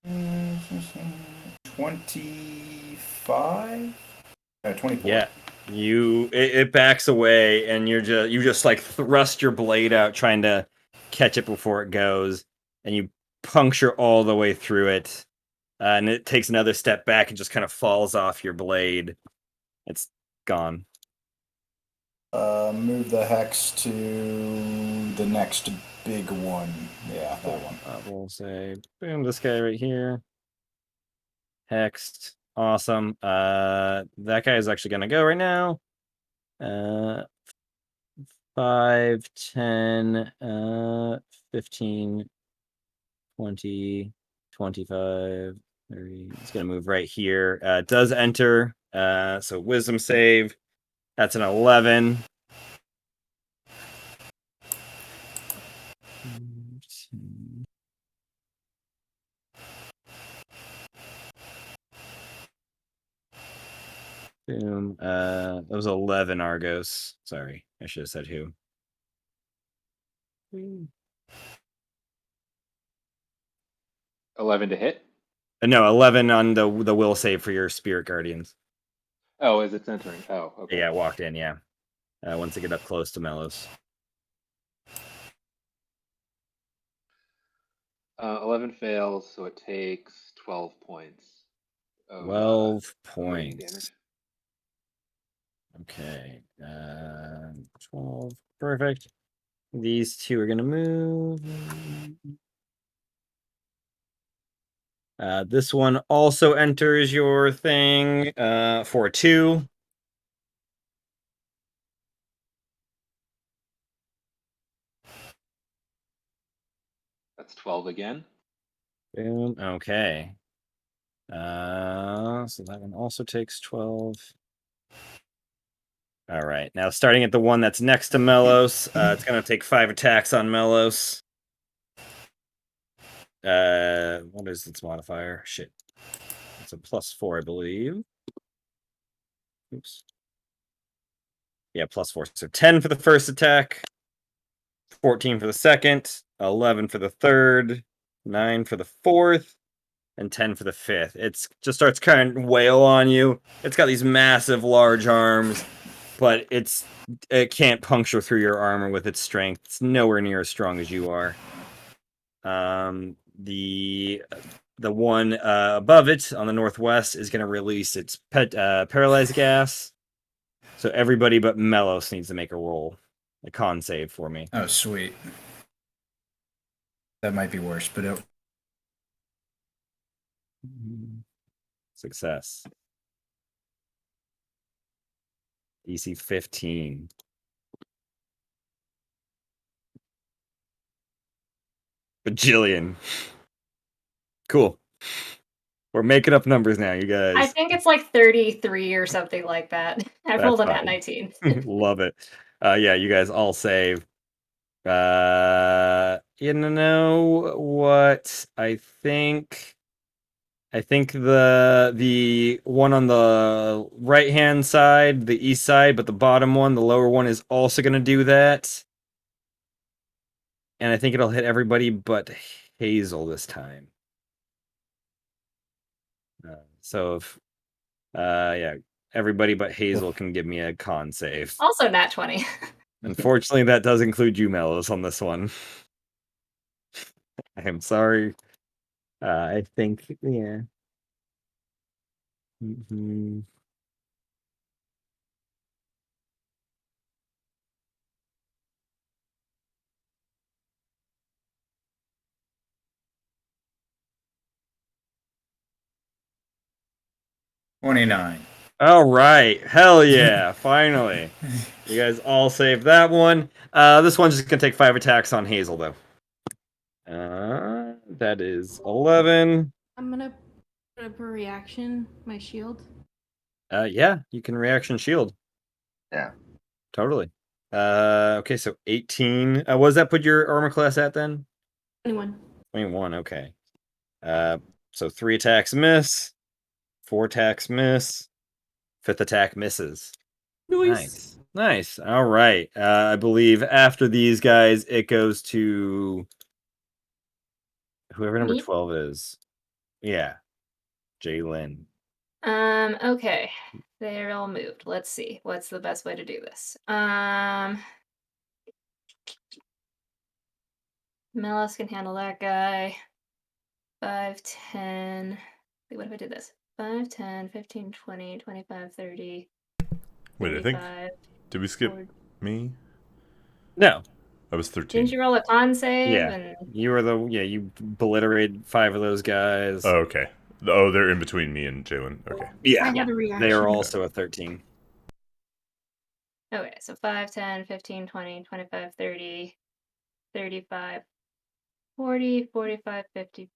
That is 25? 24. Yeah. It backs away, and you just like thrust your blade out trying to catch it before it goes, and you puncture all the way through it, and it takes another step back and just kind of falls off your blade. It's gone. Move the hex to the next big one. Yeah, that one. We'll say, boom, this guy right here. Hexed. Awesome. That guy is actually gonna go right now. 5, 10, 15, 20, 25, 30. It's gonna move right here. Does enter. So wisdom save. That's an 11. Boom. That was 11 Argos. Sorry, I should have said who. Hmm. 11 to hit? No, 11 on the will save for your spirit guardians. Oh, as it's entering. Oh, okay. Yeah, walked in, yeah. Once they get up close to Melos. 11 fails, so it takes 12 points. 12 radiant points. damage. Okay. 12. Perfect. These two are gonna move. This one also enters your thing for 2. That's 12 again. Boom. Okay. So that one also takes 12. All right. Now, starting at the one that's next to Melos, it's going to take 5 attacks on Melos. What is its modifier? Shit. It's a +4, I believe. Oops. Yeah, +4. So 10 for the first attack, 14 for the second, 11 for the third, 9 for the fourth, and 10 for the fifth. It's just starts kind of wail on you. It's got these massive, large arms, but it can't puncture through your armor with its strength. It's nowhere near as strong as you are. The one above it on the northwest is going to release its paralyzed gas. So everybody but Melos needs to make a roll, a con save for me. Oh, sweet. That might be worse, but Success. DC 15. Bajillion. Cool. We're making up numbers now, you guys. I think it's like 33 or something like that. I That's rolled a nat fine. 19. Love it. Yeah, you guys all save. You know what? I think the one on the right hand side, the east side, but the bottom one, the lower one, is also gonna do that. And I think it'll hit everybody but Hazel this time. So if yeah, everybody but Hazel can give me a con save. Also nat 20. Unfortunately, that does include you, Melos, on this one. I am sorry. I think, yeah. Mhm. $29. All right. Hell yeah. Finally. You guys all saved that one. This one's just going to take 5 attacks on Hazel, though. That is 11. I'm gonna put up a reaction, my shield. Yeah, you can reaction shield. Yeah. Totally. Okay, so 18. What does that put your armor class at then? 21. 21, okay. So 3 attacks miss, 4 attacks miss, 5th attack misses. Nice. Nice. All right. I believe after these guys, it goes to whoever number Me? 12 is. Yeah. Jalen. Okay. They're all moved. Let's see. What's the best way to do this? Melos can handle that guy. 5, 10. Wait, what if I did this? 5, 10, 15, 20, 25, 30. Wait, I think 35. did we skip 40. me? No. I was 13. Didn't you roll a con save? Yeah. And You were you obliterated 5 of those guys. Oh, okay. Oh, they're in between me and Jalen. Okay. Yeah. I had a reaction. They are also a 13. okay, so 5, 10, 15, 20, 25, 30, 35, 40, 45, 50.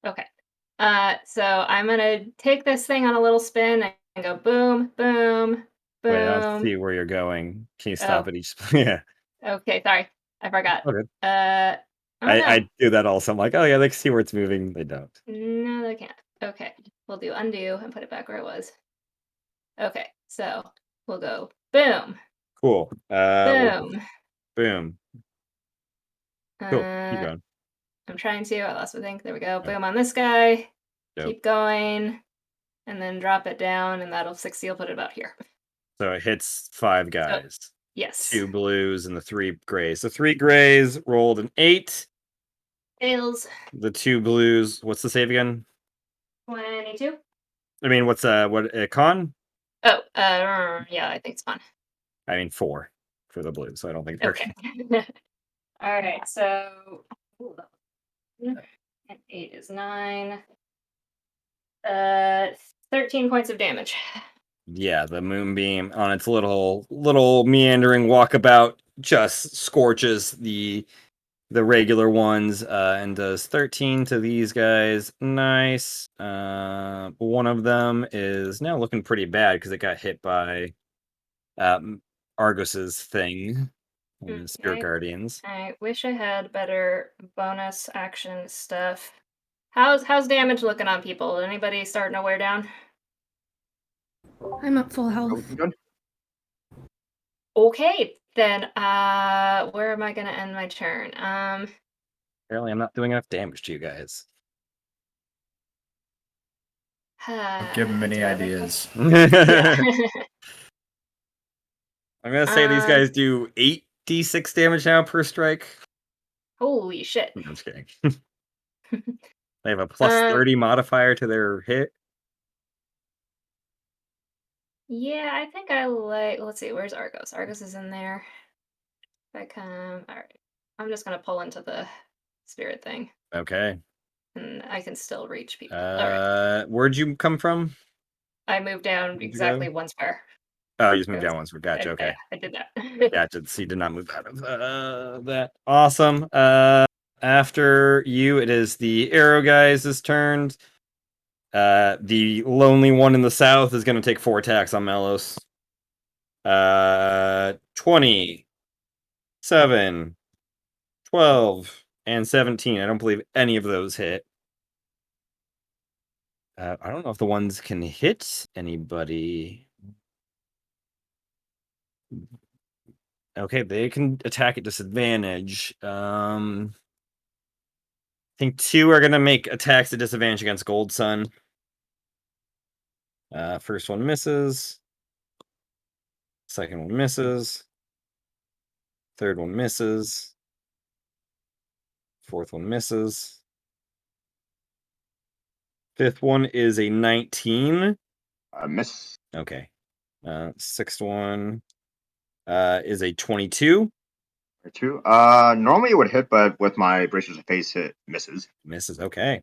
Okay. So I'm gonna take this thing on a little spin and go boom, boom, Wait, I don't boom. see where you're going. Can you stop Oh. at each? Yeah. Okay, sorry. I forgot. Okay. Oh no. I do that also. I'm like, oh yeah, they can see where it's moving. They don't. No, they can't. Okay. We'll do undo and put it back where it was. Okay, so we'll go boom. Cool. Boom. Boom. Cool. Keep going. I'm trying to. I lost my thing. There we go. Oh. Boom on this guy. Dope. Keep going. And then drop it down, and that'll succeed. Put it about here. So it hits 5 guys. Yes. 2 blues and the 3 grays. The 3 grays rolled an 8. Fails. The 2 blues. What's the save again? 22. I mean, what's what a con? Oh, yeah, I think it's fun. I mean 4 for the blues. So I don't think they're Okay. All right. So, and 8 is 9. 13 points of damage. Yeah, the moonbeam on its little meandering walkabout just scorches the regular ones and does 13 to these guys. Nice. One of them is now looking pretty bad because it got hit by Argos's thing. Spirit Okay. Guardians. I wish I had better bonus action stuff. How's damage looking on people? Anybody starting to wear down? I'm at full health. Looking good. Okay, then where am I gonna end my turn? Apparently, I'm not doing enough damage to you guys. Don't give him any do I have ideas. Yeah. I'm gonna say these guys do 8d6 damage now per strike. Holy shit. I'm just kidding. They have a plus 30 modifier to their hit. Yeah, I think I like. Let's see, where's Argos? Argos is in there. If I come, all right. I'm just gonna pull into the spirit thing, Okay. and I can still reach people. All right. Where'd you come from? I moved down Where'd you exactly go? one square. Oh, you just moved down once. Gotcha. Okay. I did that. Gotcha. So you did not move out of that. Awesome. After you, it is the arrow guys' turn. The lonely one in the south is going to take 4 attacks on Melos. 20, 7, 12, and 17. I don't believe any of those hit. I don't know if the ones can hit anybody. Okay, they can attack at disadvantage. I think 2 are going to make attacks at disadvantage against Gold Sun. First one misses. Second one misses. Third one misses. Fourth one misses. Fifth one is a 19. Miss. Okay. Sixth one is a 22. Or 2. Normally it would hit, but with my bracers of face, it misses. Misses. Okay.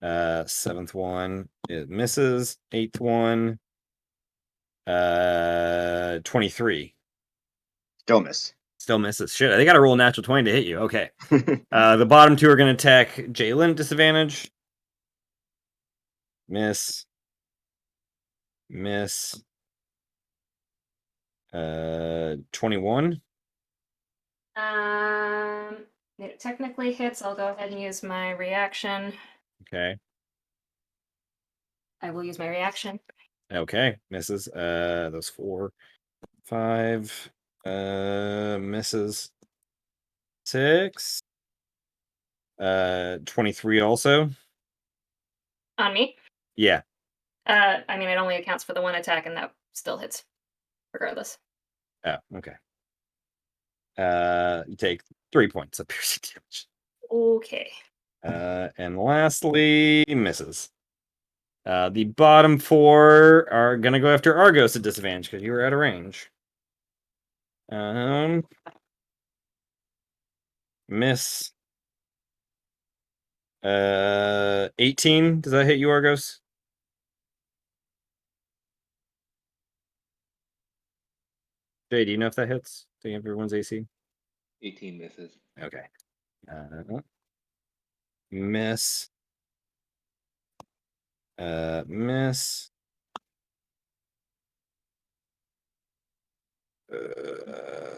Seventh one, it misses. Eighth one, 23. Still miss. Still misses. Shit, they got to roll a natural 20 to hit you. Okay. The bottom 2 are going to attack Jalen at disadvantage. Miss. Miss. 21. It technically hits. I'll go ahead and use my reaction. Okay. I will use my reaction. Okay. Misses. Those 4. 5. Misses. 6. 23 also. On me? Yeah. I mean, it only accounts for the one attack, and that still hits, regardless. Oh, okay. You take 3 points of piercing damage. Okay. And lastly, misses. The bottom 4 are gonna go after Argos at disadvantage because you were out of range. Miss. 18. Does that hit you, Argos? Jay, do you know if that hits? Do you have everyone's AC? 18 misses. Okay. Miss. Miss.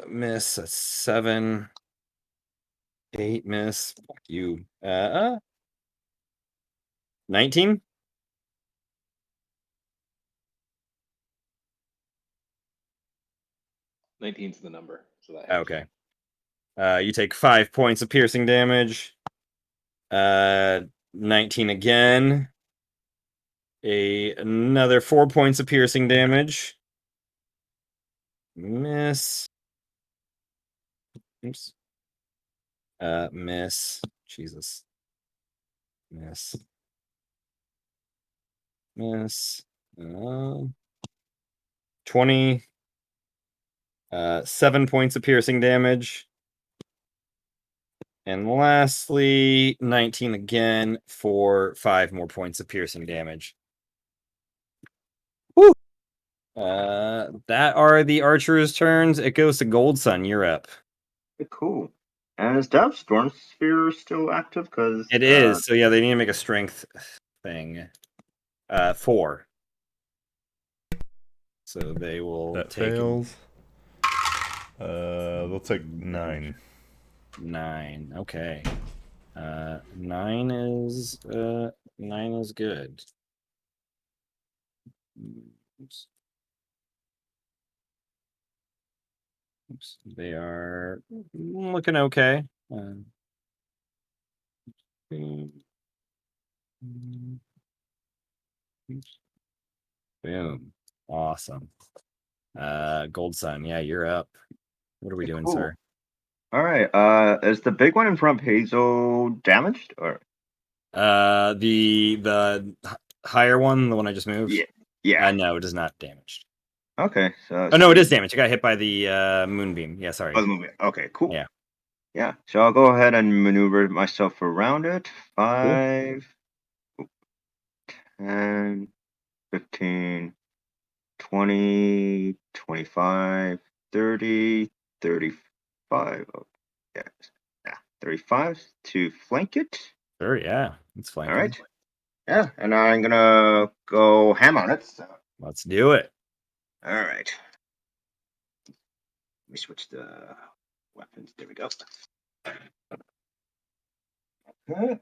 Miss. That's 7. 8 miss. Fuck you. 19. 19's the number, so that hits. Okay. You take 5 points of piercing damage. 19 again. Another 4 points of piercing damage. Miss. Oops. Miss. Jesus. Miss. Miss. 20. 7 points of piercing damage. And lastly, 19 again for 5 more points of piercing damage. Woo! That are the archers' turns. It goes to Gold Sun. You're up. Cool. And is Dav's Storm Sphere still active? Because It is. So yeah, they need to make a strength thing. 4. So they will That take fails. They'll take 9. 9. Okay. 9 is 9 is good. Oops. Oops. They are looking okay. Boom. Awesome. Gold Sun, yeah, you're up. What are we doing, Cool. sir? All right. Is the big one in front of Hazel damaged or? The higher one, the one I just moved. Yeah. Yeah. No, it is not damaged. Okay. So Oh no, it is damaged. It got hit by the moonbeam. Yeah, sorry. Oh, the movie. Okay. Cool. Yeah. Yeah. So I'll go ahead and maneuver myself around it. Cool. 5, 10, 15, 20, 25, 30, 35. Oh, yeah. Yeah. 35 to flank it. Sure, yeah. It's All flanking. right. Yeah. And I'm going to go ham on it. So. Let's do it. All right. Let me switch the weapons. There we go. Okay.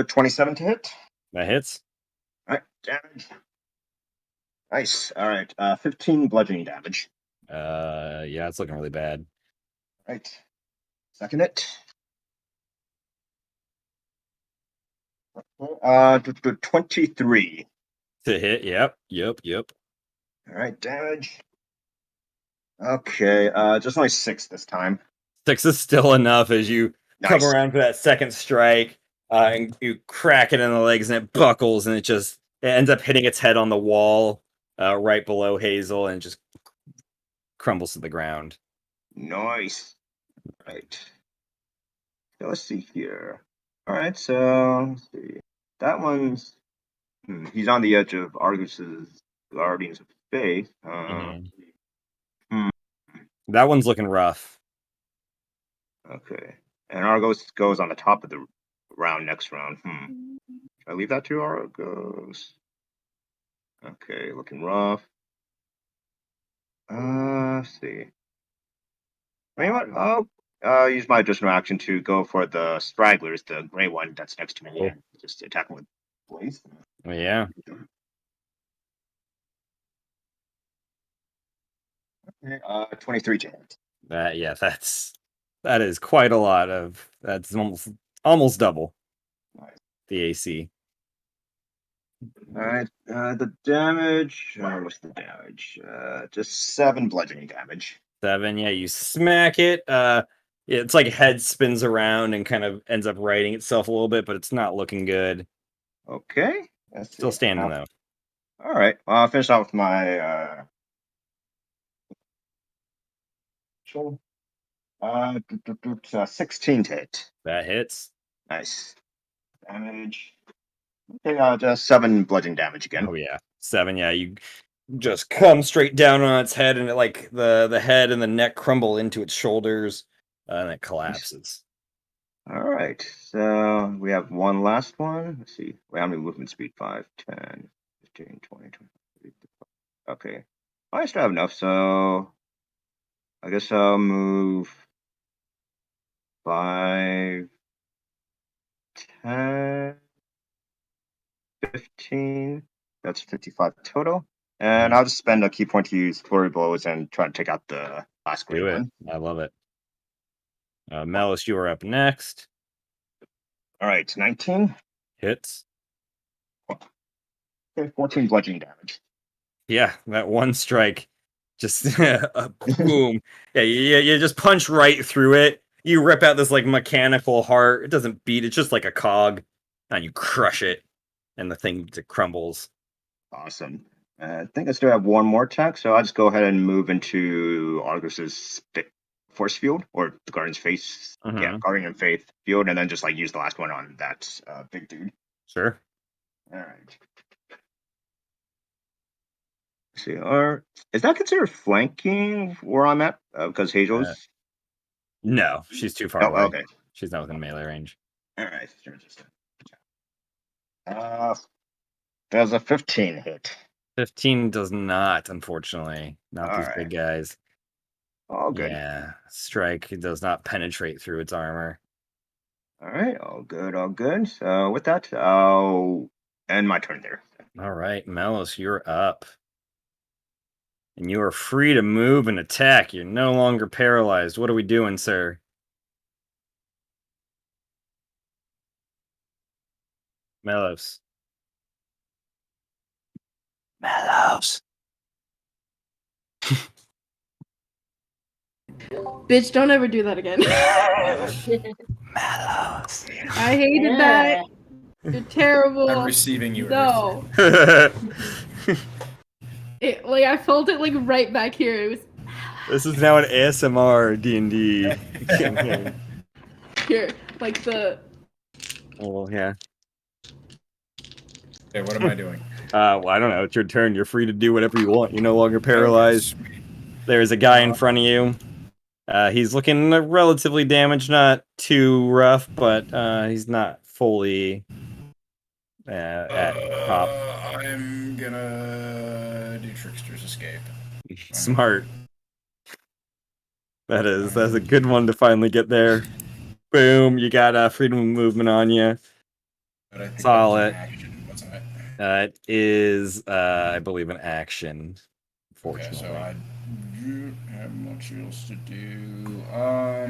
27 to hit. That hits. All right. Damage. Nice. All right. 15 bludgeoning damage. Yeah, it's looking really bad. Right. Second hit. 23. To hit, yep. All right, damage. Okay, just only 6 this time. 6 is still enough as you come Nice. around for that second strike, and you crack it in the legs, and it buckles, and it ends up hitting its head on the wall, right below Hazel, and it just crumbles to the ground. Nice. Right. So let's see here. All right, so let's see. That one's he's on the edge of Argus's Guardians of Faith. That one's looking rough. Okay, and Argos goes on the top of the round next round. Should I leave that to Argos? Okay, looking rough. Let's see. You know what? I'll use my additional action to go for the stragglers, the gray one that's next to me, Cool. and just attack him with blaze. Yeah. Okay, 23 to hit. That is quite a lot of. That's almost double Nice. the AC. All right, the damage. What's the damage? Just 7 bludgeoning damage. 7, yeah, you smack it. It's like head spins around and kind of ends up righting itself a little bit, but it's not looking good. Okay, let's Still see. standing though. All right, I'll finish off with my. 16 to hit. That hits. Nice damage. Okay, just 7 bludgeoning damage again. Oh yeah, 7. Yeah, you just come straight down on its head, and it like the head and the neck crumble into its shoulders, and it collapses. All right, so we have one last one. Let's see. Wait, how many movement speed? 5, 10, 15, 20, 25. Okay. I still have enough, so I guess I'll move 5, 10, 15. That's 55 total. And I'll just spend a key point to use flurry blows and try to take out the last gray Do it. one. I love it. Melis, you are up next. All right, 19. Hits. Okay, 14 bludgeoning damage. Yeah, that one strike, just boom. Yeah, you just punch right through it. You rip out this like mechanical heart. It doesn't beat. It's just like a cog, and you crush it, and the thing crumbles. Awesome. I think I still have one more attack, so I'll just go ahead and move into Argus's force field, or the Guardian's face. Yeah, Guardian and Faith field, and then just like use the last one on that big dude. Sure. All right. Let's see, is that considered flanking where I'm at? Because Hazel's. No, she's too far Oh, away. okay. She's not within melee range. All right. There's a 15 hit. 15 does not, unfortunately. Not All these right. big guys. All good. Yeah, strike does not penetrate through its armor. All right, all good, all good. So with that, I'll end my turn there. All right, Melos, you're up. And you are free to move and attack. You're no longer paralyzed. What are we doing, sir? Melos. Melos. Bitch, don't ever do that again. Melos. I hated that. You're terrible. I'm receiving you. No. It, like, I felt it like right back here. It was This is now an ASMR D&D campaign. here, like the. Oh, yeah. Okay, what am I doing? Well, I don't know. It's your turn. You're free to do whatever you want. You're no longer paralyzed. Okay, sweet. There's a guy in front of you. He's looking relatively damaged, not too rough, but he's not fully at top. I'm gonna do Trickster's Escape. Smart. That's a good one to finally get there. Boom, you got freedom of movement on you. But I think Solid. that was an action, wasn't it? It is, I believe, an action. Okay, Fortunately. so I don't have much else to do. I'll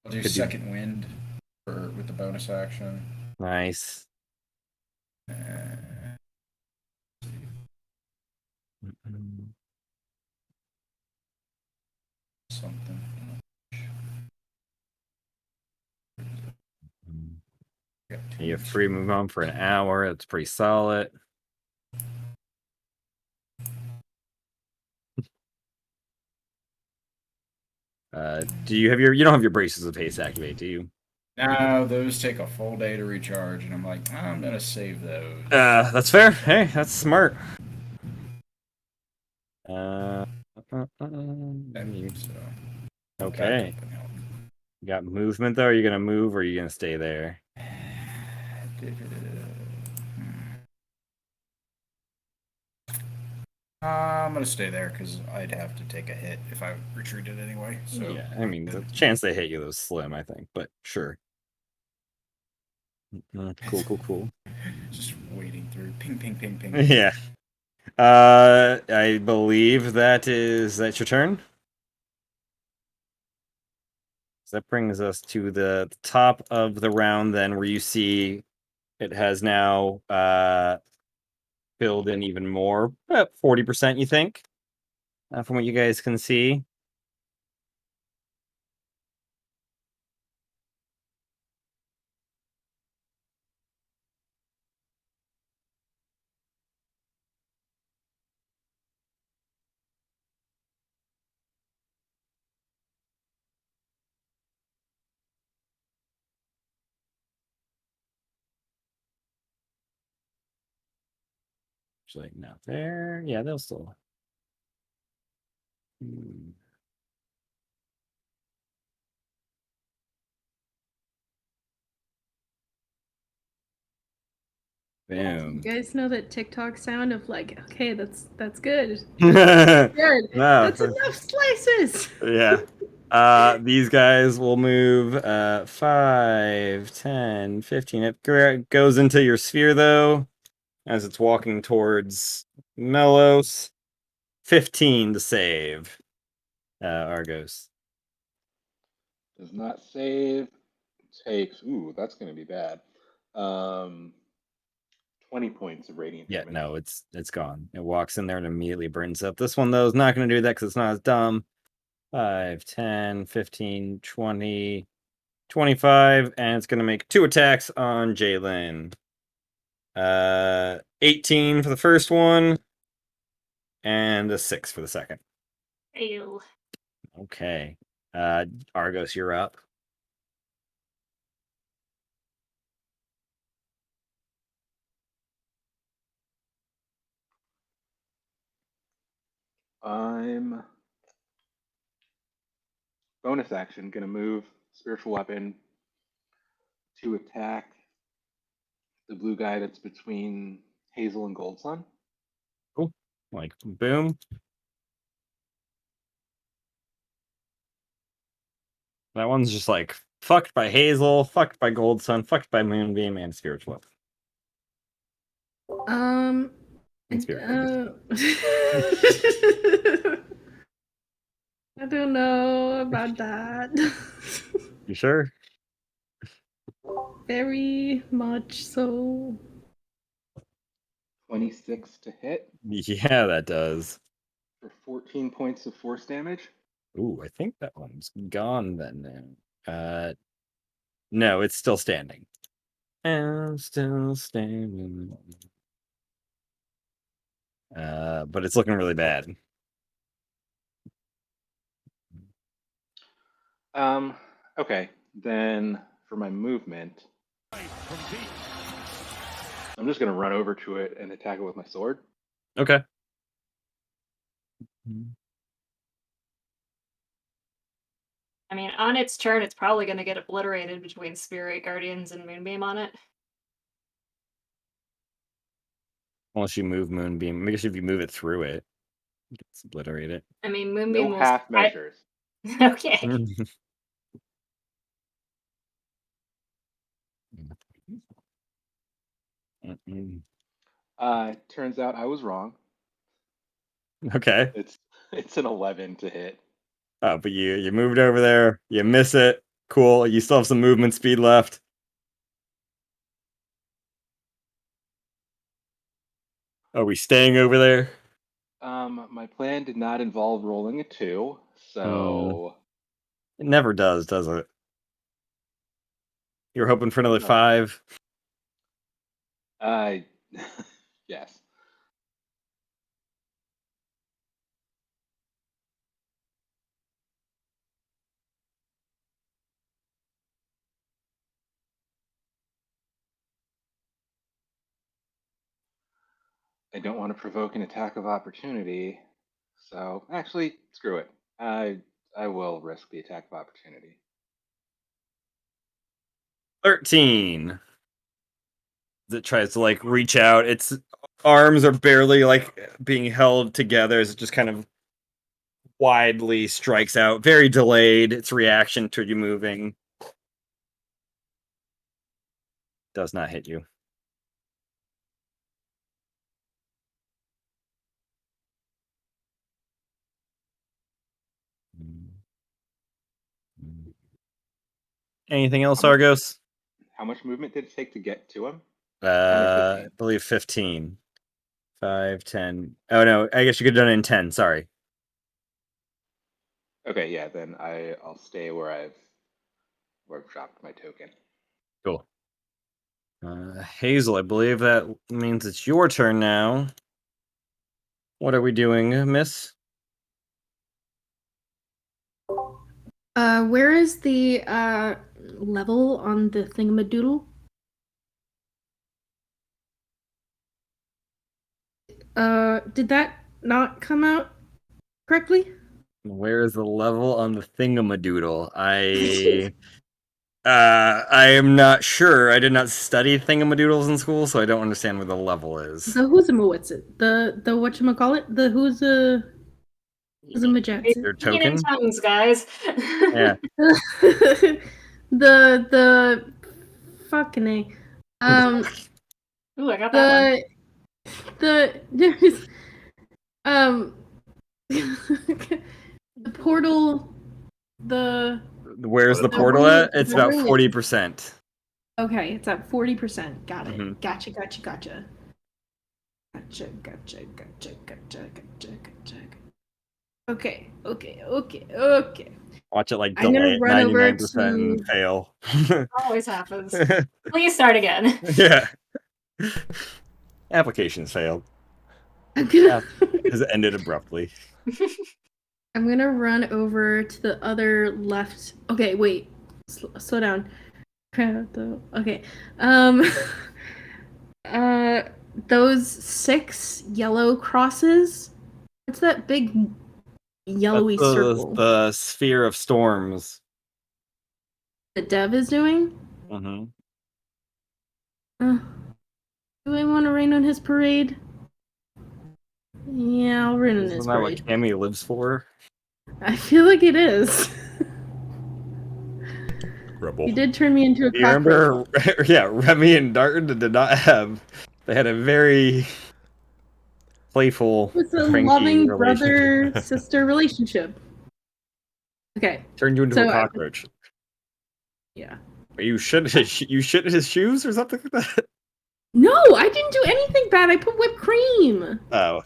do Could Second Wind with the bonus action. Nice. Something. You have free move on for an hour. That's pretty solid. Do you have you don't have your braces of haste activate, do you? No, those take a full day to recharge, and I'm like, I'm gonna save those. That's fair. Hey, that's smart. So, Okay. You got movement though? Are you gonna move or are you gonna stay there? I'm gonna stay there because I'd have to take a hit if I retreated anyway. So Yeah, I mean the chance they hit you is slim, I think, but sure. Cool. Just wading through, ping, ping, ping, ping. Yeah. I believe that's your turn. So that brings us to the top of the round then, where you see it has now filled in even more, about 40%, you think, from what you guys can see. Actually, not there. Yeah, they'll still. Boom. You guys know that TikTok sound of like, okay, that's good. No, Good. That's enough slices. yeah. These guys will move 5, 10, 15. It goes into your sphere though, as it's walking towards Melos. 15 to save. Argos. Does not save. Takes. Ooh, that's going to be bad. 20 points of radiant Yeah, damage. no, it's gone. It walks in there and immediately burns up. This one though is not going to do that because it's not as dumb. 5, 10, 15, 20, 25, and it's going to make 2 attacks on Jalen. 18 for the first one, and a 6 for the second. Ew. Okay. Argos, you're up. I'm bonus action gonna move spiritual weapon to attack the blue guy that's between Hazel and Gold Sun. Cool. Like boom. That one's just like fucked by Hazel, fucked by Gold Sun, fucked by Moonbeam, and Spiritual. And Spirit. I don't know about that. You sure? Very much so. 26 to hit Yeah, that does. for 14 points of force damage. Ooh, I think that one's gone then. No, it's still standing. And still standing. But it's looking really bad. Okay, then for my movement, I'm just gonna run over to it and attack it with my sword. Okay. I mean, on its turn, it's probably going to get obliterated between Spirit Guardians and Moonbeam on it. Unless you move Moonbeam. I guess if you move it through it, you can obliterate it. I mean, Moonbeam No will. half measures. Okay. Turns out I was wrong. Okay. It's an 11 to hit. Oh, but you moved over there, you miss it. Cool. You still have some movement speed left. Are we staying over there? My plan did not involve rolling a 2, so It never does it? You're hoping for another No. 5. Yes. I don't want to provoke an attack of opportunity, so actually, screw it. I will risk the attack of opportunity. 13. It tries to like reach out. Its arms are barely like being held together as it just kind of widely strikes out. Very delayed. Its reaction to you moving does not hit you. Anything else, Argos? How much movement did it take to get to him? I believe 15. 5, 10. Oh no, I guess you could have done it in 10. Sorry. Okay, yeah, then I'll stay where I've dropped my token. Cool. Hazel, I believe that means it's your turn now. What are we doing, miss? Where is the level on the thingamadoodle? Did that not come out correctly? Where is the level on the thingamadoodle? I am not sure. I did not study thingamadoodles in school, so I don't understand where the level is. The who'samawhatsit? The whatchamacallit? The who'samajatsit? Your Speaking in token? tongues, guys. Yeah. the fucking A. Ooh, I got that one. There's the portal, Where's the the portal ring, at? It's the about ring is- 40%. Okay, it's at 40%. Got it. Mhm. Gotcha. Okay. Watch it like I'm gonna delay run over 99% and to. fail. Always happens. Please start again. Yeah. Applications failed. I'm gonna. Has ended abruptly. I'm gonna run over to the other left. Okay, wait. Slow down. Okay. Those 6 yellow crosses. What's that big yellowy That's circle the sphere of storms. that Dev is doing? Mm-hmm. Do I want to rain on his parade? Yeah, I'll rain on his Isn't that what parade. Cammy lives for? I feel like it is. Rebel. You did turn me into a You cockroach. remember? Yeah, Remy and Darton did not have. They had a very playful, It's a cranky loving relationship. brother-sister relationship. Okay. Turned you into a So cockroach. yeah. Are you shit his shoes or something like that? No, I didn't do anything bad. I put whipped cream. Oh.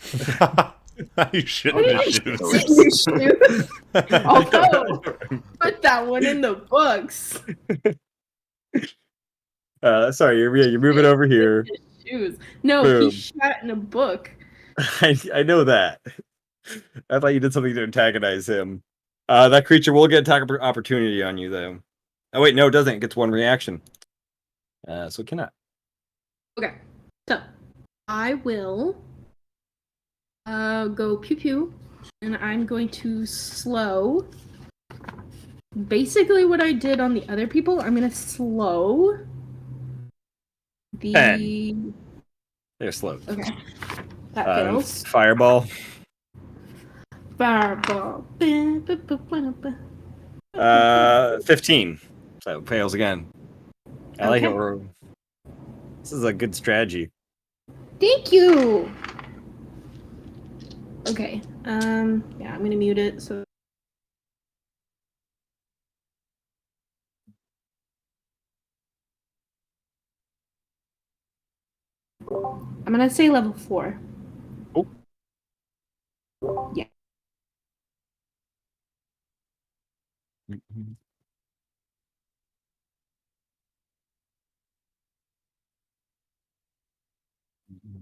You shit I in didn't his shit shoes. in your shoes. Although, put that one in the books. Sorry, you're moving over here. His shoes. No, he Boom. shot in a book. I know that. I thought you did something to antagonize him. That creature will get attack opportunity on you, though. Oh wait, no, it doesn't. It gets one reaction. So it cannot. Okay. So I will go pew pew, and I'm going to slow. Basically, what I did on the other people, I'm gonna slow the. 10. They're slowed. Okay. That fails. Fireball. Fireball. 15. So it fails again. I like it. Okay. This is a good strategy. Thank you. Okay. Yeah, I'm gonna mute it. So. I'm gonna say level 4. Oh. Yeah. Mm-hmm. Mm-hmm.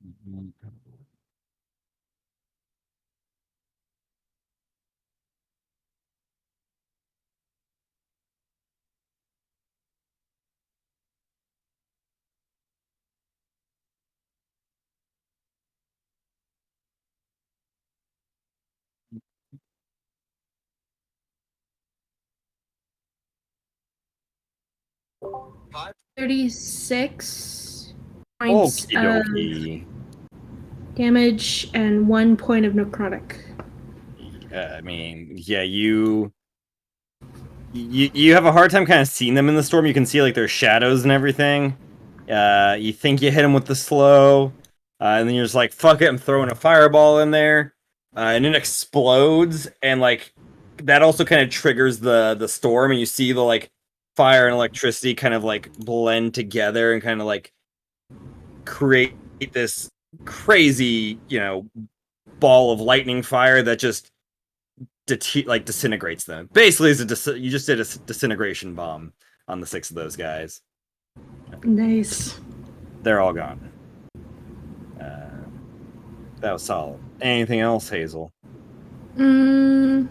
Mm-hmm. 36 points Okie of dokie. damage and 1 point of necrotic. I mean, yeah, you have a hard time kind of seeing them in the storm. You can see like their shadows and everything. You think you hit them with the slow, and then you're just like, "Fuck it!" I'm throwing a fireball in there, and it explodes, and like that also kind of triggers the storm, and you see the like fire and electricity kind of like blend together and kind of like create this crazy, ball of lightning fire that just disintegrates them. Basically, you just did a disintegration bomb on the 6 of those guys. Nice. They're all gone. That was solid. Anything else, Hazel? I'm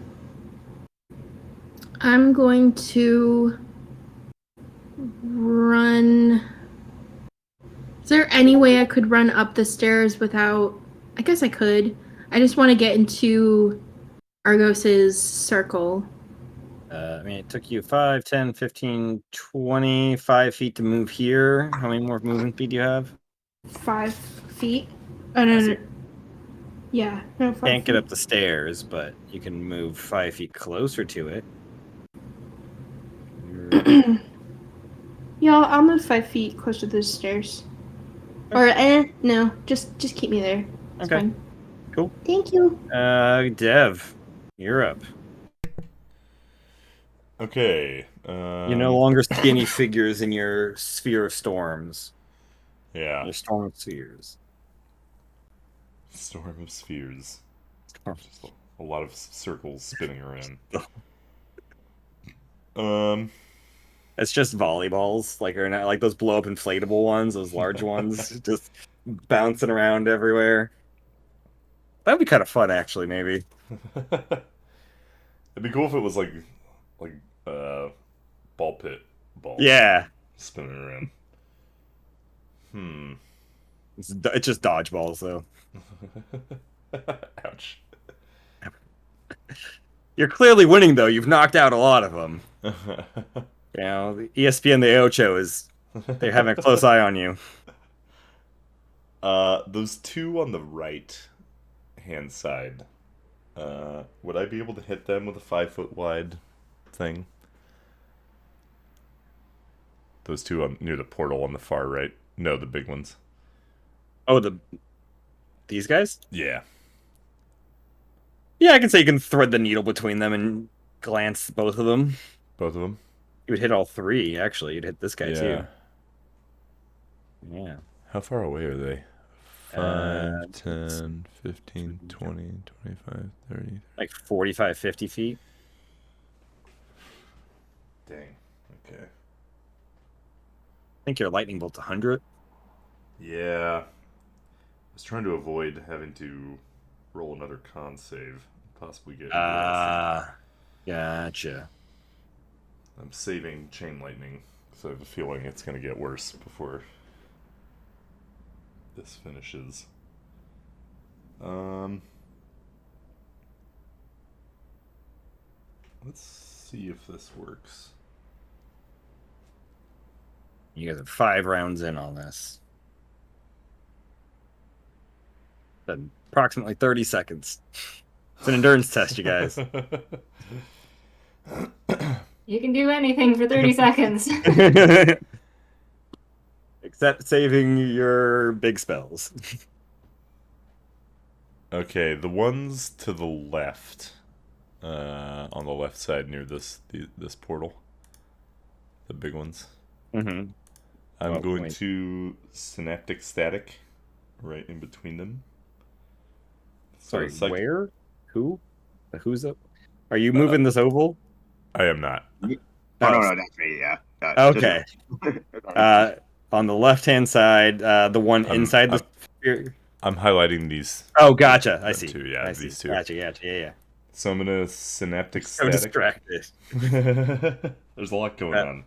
going to run. Is there any way I could run up the stairs without? I guess I could. I just want to get into Argos's circle. I mean, it took you 5, 10, 15, 25 feet to move here. How many more movement feet do you have? 5 feet. Oh, no. Yeah, no, 5 Can't feet. get up the stairs, but you can move 5 feet closer to it. Yeah, I'll move 5 feet closer to the stairs. Okay. Or no, just keep me there. It's Okay. fine. Cool. Thank you. Dev, you're up. Okay. You no longer see any figures in your sphere of storms. Yeah. Your storm of spheres. Storm of spheres. Just a lot of circles spinning around. It's just volleyballs, like, or not, like those blow up inflatable ones, those large ones, just bouncing around everywhere. That'd be kind of fun, actually. Maybe. It'd be cool if it was like ball pit balls. Yeah. Spinning around. It's just dodgeballs, though. Ouch. You're clearly winning, though. You've knocked out a lot of them. The ESPN the Ocho they're having a close eye on you. Those 2 on the right hand side, Would I be able to hit them with a 5-foot wide thing? Those two near the portal on the far right. No, the big ones. Oh, these guys? Yeah. Yeah, I can say you can thread the needle between them and glance both of them. Both of them? You would hit all three, actually. You'd hit this guy, too. Yeah. How far away are they? 5, 10, 15, 15, 20, 25, 30. Like 45, 50 feet. Dang. Okay. I think your lightning bolt's 100. Yeah. I was trying to avoid having to roll another con save. Possibly get blasted. Gotcha. I'm saving chain lightning, so I have a feeling it's going to get worse before this finishes. Let's see if this works. You guys are 5 rounds in on this. Been approximately 30 seconds. It's an endurance test, you guys. You can do anything for 30 seconds. Except saving your big spells. Okay, the ones to the left, on the left side near this portal, the big ones. Mm-hmm. I'm going to synaptic static right in between them. Sorry, where? Who? Who's up? Are you moving this oval? I am not. Oh, no, that's me, yeah. Okay. On the left-hand side, the one inside the sphere. I'm highlighting these. Oh, gotcha. I see. Two, yeah, these two. Gotcha, yeah. So I'm gonna synaptic So static. distracted. There's a lot going on.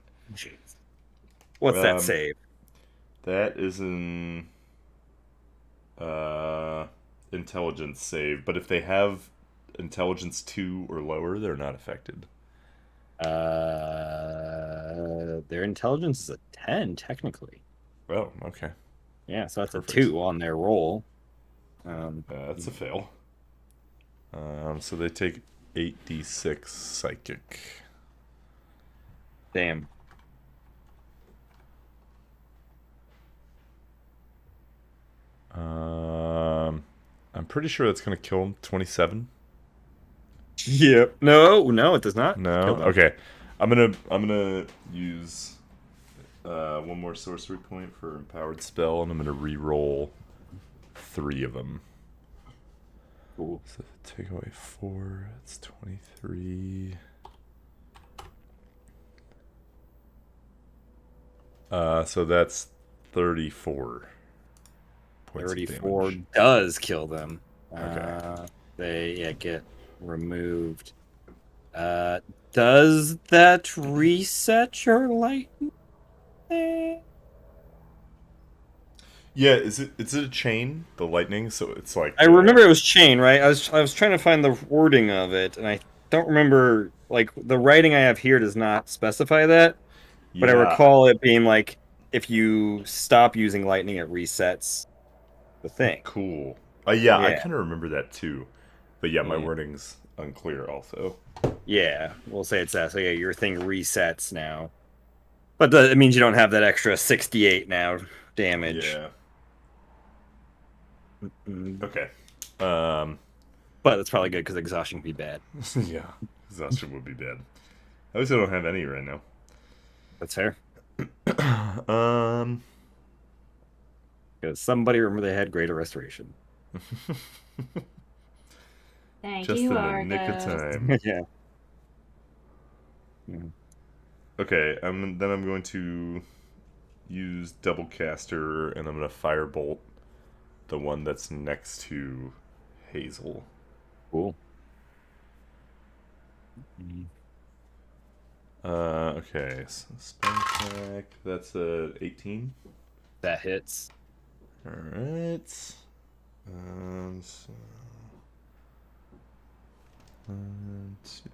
What's that save? That is an intelligence save, but if they have intelligence 2 or lower, they're not affected. Their intelligence is a 10, technically. Oh, okay. Yeah, so that's a 2 on their roll. That's a fail. So they take 8d6 psychic. Damn. I'm pretty sure that's gonna kill him. 27. Yep. No, it does not. No. Okay. I'm gonna use one more sorcery point for empowered spell, and I'm gonna re-roll 3 of them. Cool. So take away 4. It's 23. So that's 34 points 34 of damage. does kill them. Okay. They get removed. Does that reset your lightning? Yeah, is it a chain, the lightning? So it's like I remember it was chain, right? I was trying to find the wording of it, and I don't remember, like, the writing I have here does not specify that. But I recall it being like, if you stop using lightning, it resets the thing. Cool. Yeah, I kind of remember that too. But yeah, my wording's unclear also. Yeah, we'll say it's that. So yeah, your thing resets now. But it means you don't have that extra 68 now damage. Yeah. Okay. But that's probably good because exhaustion would be bad. Yeah, exhaustion would be bad. At least I don't have any right now. That's fair. Because somebody remember they had greater restoration. Thank just you, in Argo. the nick of time. Yeah. Okay, then I'm going to use double caster, and I'm going to firebolt the one that's next to Hazel. Cool. Okay, so spell attack, that's a 18. That hits. Alright. So 1, 2.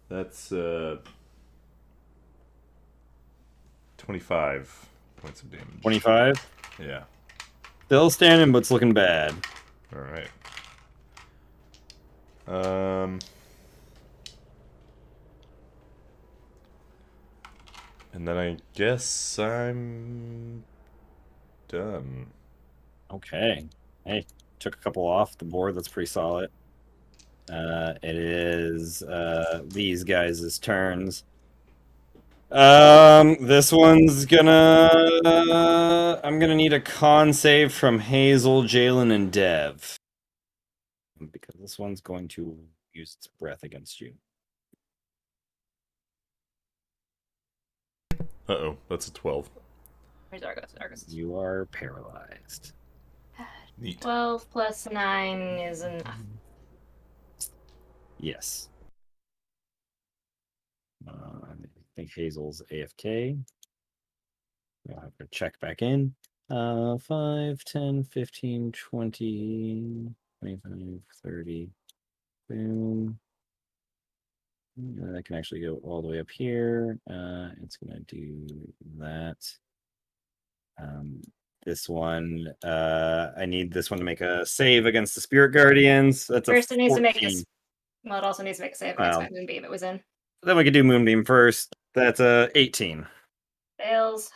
That's 25 points of damage. 25? Yeah. Still standing, but it's looking bad. All right. And then I guess I'm done. Okay. Hey, took a couple off the board. That's pretty solid. It is these guys' turns. This one's gonna. I'm gonna need a con save from Hazel, Jalen, and Dev. Because this one's going to use its breath against you. Uh-oh, that's a 12. Where's Argos? Argos. You are paralyzed. Neat. 12 plus 9 is enough. Yes. I think Hazel's AFK. I'll have to check back in. 5, 10, 15, 20, 25, 30. Boom. I can actually go all the way up here. It's going to do that. This one, I need this one to make a save against the Spirit Guardians. That's First, a it needs to make 14. well, it also needs to make a save against my Moonbeam it was in. Then we could do Moonbeam first. That's a 18. Fails.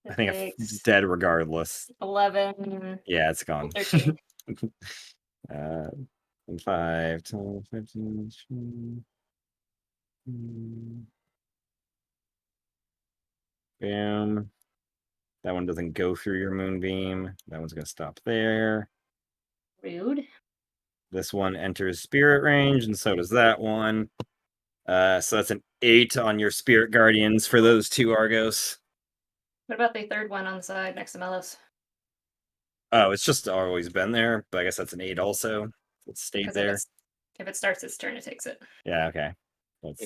I think it's dead regardless. 11. Yeah, it's gone. 13. 5, 10, 15, 20. Boom. That one doesn't go through your Moonbeam. That one's going to stop there. Rude. This one enters Spirit range, and so does that one. So that's an 8 on your Spirit Guardians for those two Argos. What about the third one on the side next to Melos? Oh, it's just always been there, but I guess that's an 8 also. It stayed there. If it starts its turn, it takes it. Yeah, okay. That's,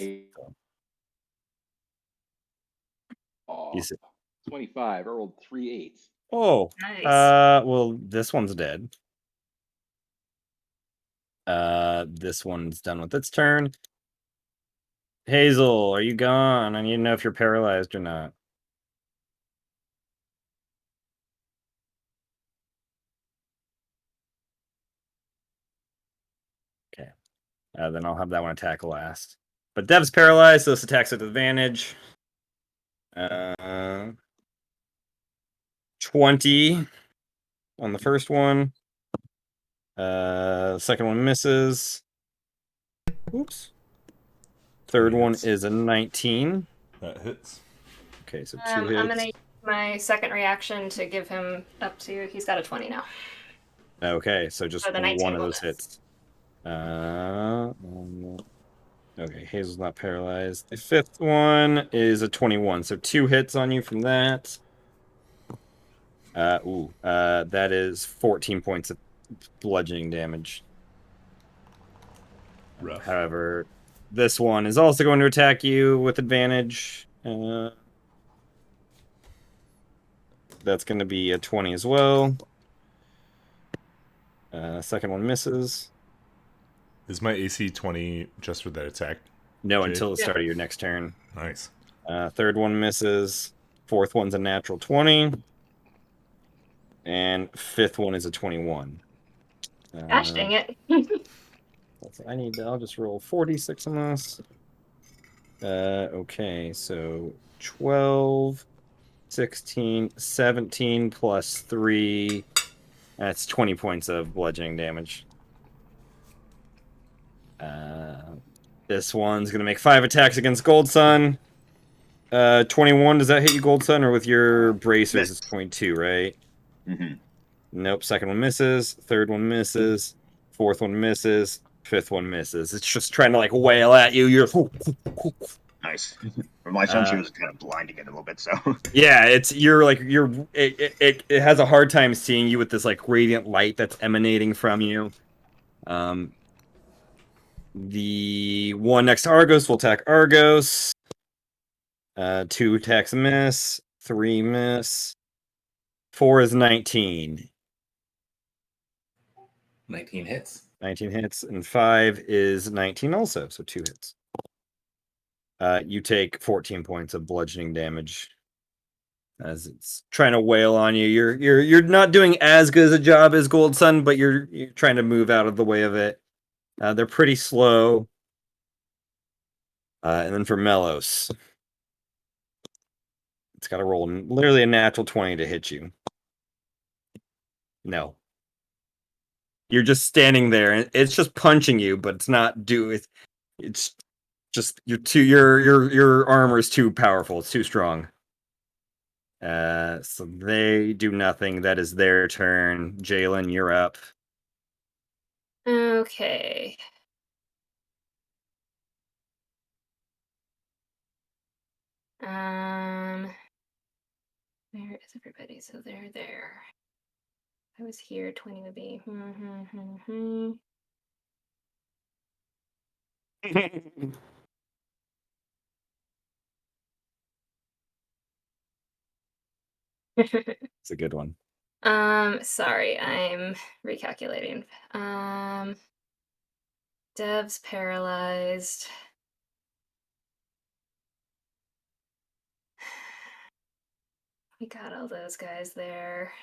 25. I rolled 3 8s. Oh, Nice. well, this one's dead. This one's done with its turn. Hazel, are you gone? I need to know if you're paralyzed or not. Okay. Then I'll have that one attack last. But Dev's paralyzed, so this attacks at advantage. 20 on the first one. Second one misses. Oops. Third one is a 19. That hits. Okay, so 2 hits. I'm going to use my second reaction to give him up to... He's got a 20 now. Okay, so just So the 19 one of will those miss. hits. Okay, Hazel's not paralyzed. The fifth one is a 21, so 2 hits on you from that. That is 14 points of bludgeoning damage. Rough. However, this one is also going to attack you with advantage. That's going to be a 20 as well. Second one misses. Is my AC 20 just for that attack? No, Jade? until the start of your next turn. Nice. Third one misses. Fourth one's a natural 20. And fifth one is a 21. Gosh dang it. I'll just roll 46 on this. Okay, so 12, 16, 17 plus 3. That's 20 points of bludgeoning damage. This one's going to make 5 attacks against Gold Sun. 21, does that hit you, Gold Sun? Or with your bracers, it's 22, right? Mm-hmm. Nope, second one misses. Third one misses. Fourth one misses. Fifth one misses. It's just trying to like wail at you. You're Nice. For my son, she was kind of blinding it a little bit, so. Yeah, it has a hard time seeing you with this like radiant light that's emanating from you. The one next to Argos will attack Argos. 2 attacks miss. 3 miss. 4 is 19. 19 hits. 19 hits, and 5 is 19 also, so 2 hits. You take 14 points of bludgeoning damage. as it's trying to wail on you. You're not doing as good as a job as Gold Sun, but you're trying to move out of the way of it. They're pretty slow. And then for Melos, it's got to roll literally a natural 20 to hit you. No. You're just standing there, and it's just punching you, but it's not doing. It's just your armor is too powerful. It's too strong. So they do nothing. That is their turn. Jalen, you're up. Okay. Where is everybody? So they're there. I was here. 20 would be. It's a good one. Sorry, I'm recalculating. Dev's paralyzed. We got all those guys there.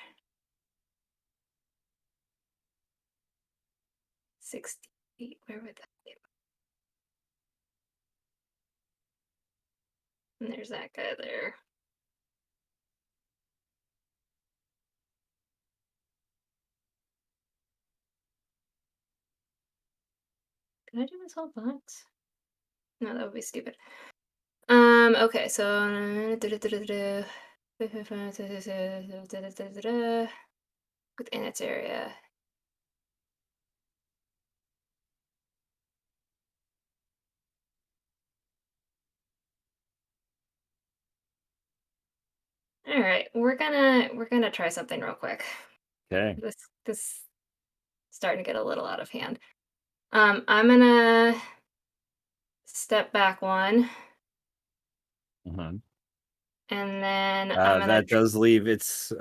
68. Where would that be? And there's that guy there. Can I do this whole box? No, that would be stupid. Okay, so within its area. All right, we're gonna try something real quick. Okay. This starting to get a little out of hand. I'm gonna step back one, Mhm. and then I'm gonna. That does leave its.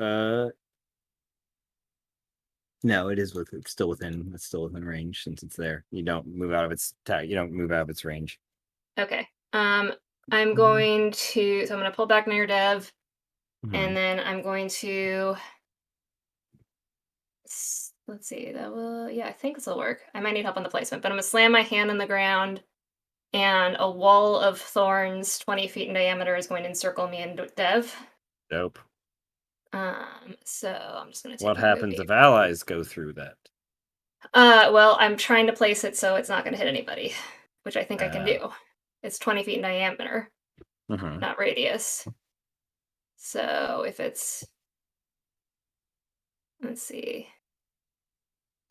No, it is it's still within. It's still within range since it's there. You don't move out of its You don't move out of its range. Okay. I'm going to. So I'm gonna pull back near Dev, and Mhm. then I'm going to. Let's see. That will. Yeah, I think this will work. I might need help on the placement, but I'm gonna slam my hand on the ground, and a wall of thorns 20 feet in diameter is going to encircle me and Dev. Dope. So I'm just gonna take What my happens movie. if allies go through that? Well, I'm trying to place it so it's not gonna hit anybody, which I think I can do. It's 20 feet in diameter, Mhm. not radius. So if it's, let's see.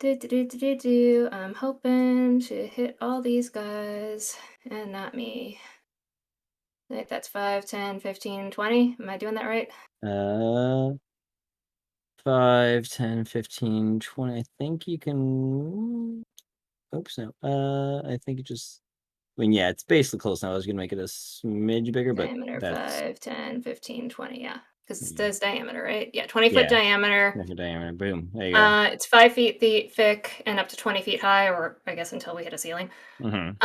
I'm hoping to hit all these guys and not me. Like that's 5, 10, 15, 20. Am I doing that right? 5, 10, 15, 20. I think you can. Oops, no. I think it just. I mean, yeah, it's basically close now. I was gonna make it a smidge bigger, but Diameter that's 5, 10, 15, 20. Yeah. Because it yeah, says diameter, right? Yeah, 20-foot yeah. diameter. Measure diameter. Boom. There you go. It's 5 feet thick and up to 20 feet high, or I guess until we hit a ceiling. Mm-hmm.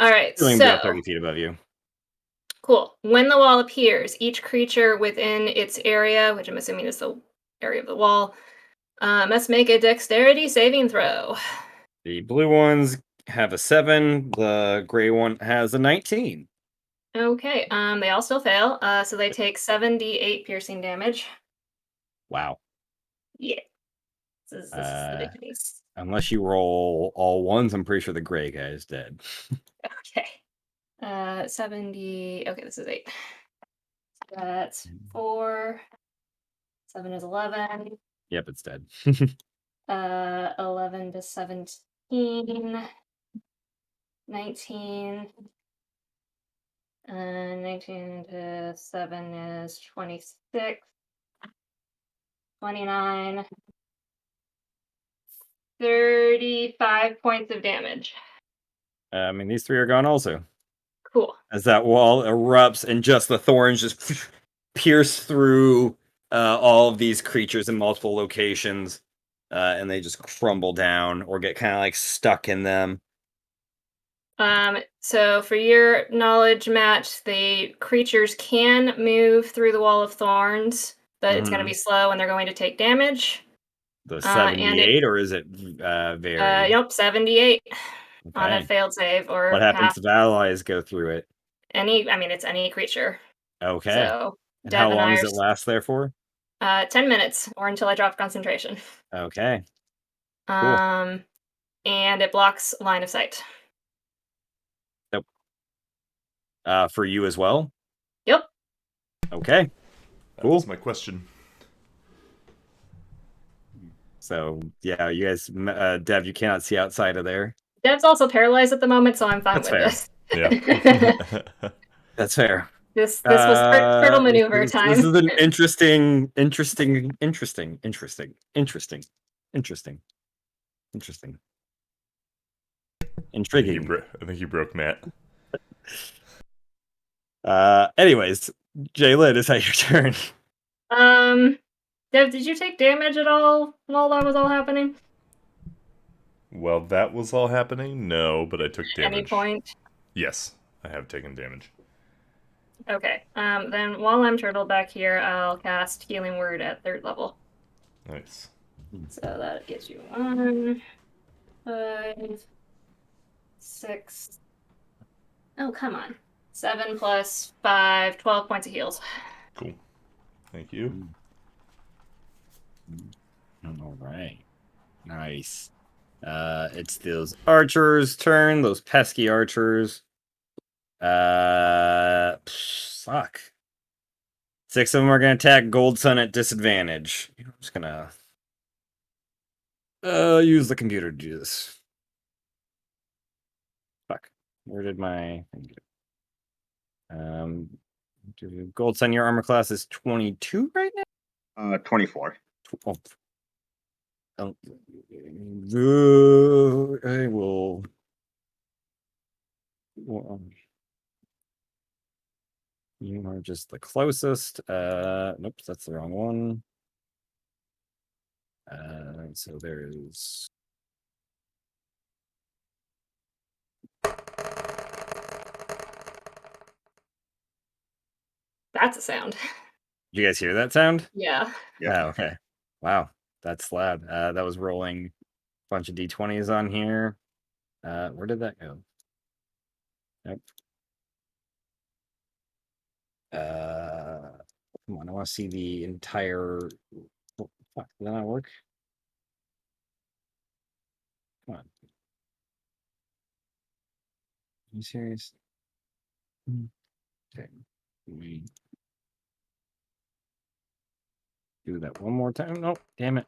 All right, Ceiling will be about so 30 feet above you. cool. When the wall appears, each creature within its area, which I'm assuming is the area of the wall, must make a dexterity saving throw. The blue ones have a 7. The gray one has a 19. Okay, they all still fail, so they take 78 piercing damage. Wow. Yeah. This is the big piece. Unless you roll all ones, I'm pretty sure the gray guy is dead. Okay. 70. Okay, this is 8. That's 4. 7 is 11. Yep, it's dead. 11 to 17. 19. 19 to 7 is 26. 29. 35 points of damage. I mean, these 3 are gone also. Cool. As that wall erupts and just the thorns just pierce through all of these creatures in multiple locations, and they just crumble down or get kind of like stuck in them. So for your knowledge, Matt, the creatures can move through the wall of thorns, but it's going to be slow and they're going to take damage. The And it 78, or is it vary? Yep, 78 on a Okay. failed save or What happens half if allies go through it? it's any creature. Okay. So And Dev how and long I does it last there for? 10 minutes or until I drop concentration. Okay. Cool. And it blocks line of sight. Nope. For you as well? Yep. Okay. That was my question. So, yeah, you guys, Dev, you cannot see outside of there. Dev's also paralyzed at the moment, so I'm fine That's with fair. this. Yeah. That's fair. This was turtle maneuver time. This is an interesting. Intriguing. I think you broke Matt. Anyways, Jalen, is that your turn? Dev, did you take damage at all while that was all happening? Well, that was all happening? No, but I took At any damage. point? Yes, I have taken damage. Okay. Then while I'm turtled back here, I'll cast Healing Word at 3rd level. Nice. So that gives you 1, 5, 6. Oh, come on. 7 plus 5, 12 points of heals. Cool. Thank you. All right. Nice. It's those archers' turn, those pesky archers. Suck. 6 of them are going to attack Gold Sun at disadvantage. I'm just going to use the computer to do this. Fuck. Where did my thing go? Gold Sun, your armor class is 22 right now? 24. Oh. I will. Well, you are just the closest. Nope, that's the wrong one. So there's. That's a sound. Did you guys hear that sound? Yeah. Yeah. Oh, okay. Wow, that's loud. That was rolling a bunch of d20s on here. Where did that go? Nope. Come on, I want to see the entire. Oh, fuck, did that not work? Come on. Are you serious? Okay. We do that one more time. Nope, damn it.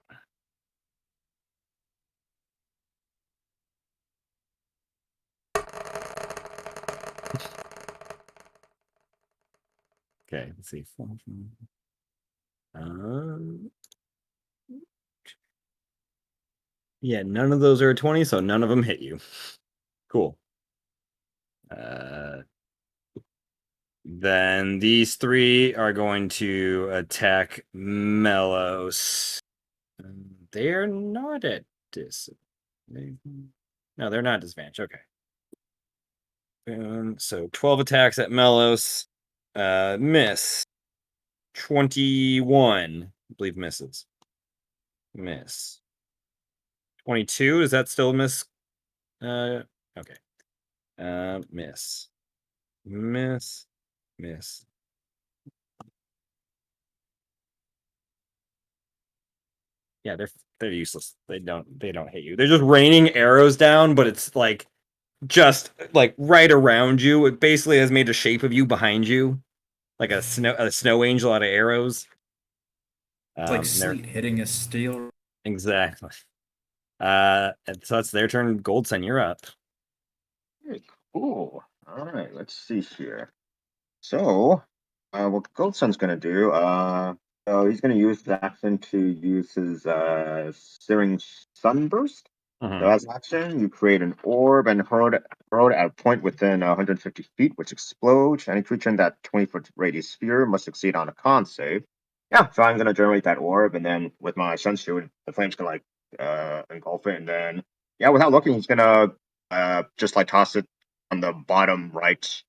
Okay, let's see. Yeah, none of those are a 20, so none of them hit you. Cool. Then these 3 are going to attack Melos. They're not at No, they're not disadvantage. Okay. So 12 attacks at Melos. Miss. 21. I believe misses. Miss. 22. Is that still a miss? Okay. Miss. Miss. Miss. Yeah, they're useless. They don't hit you. They're just raining arrows down, but it's like just like right around you. It basically has made a shape of you behind you, like a snow angel out of arrows. It's like sleet hitting a steel. Exactly. And so that's their turn. Gold Sun, you're up. Very cool. All right, let's see here. So, what Goldsun's going to do, so he's going to use the action to use his Searing Sunburst. So as an action, you create an orb and hurl it at a point within 150 feet, which explodes. Any creature in that 20-foot radius sphere must succeed on a con save. Yeah, so I'm going to generate that orb, and then with my Sun Shield, the flame's going to engulf it, and then, yeah, without looking, he's going to just toss it on the bottom right,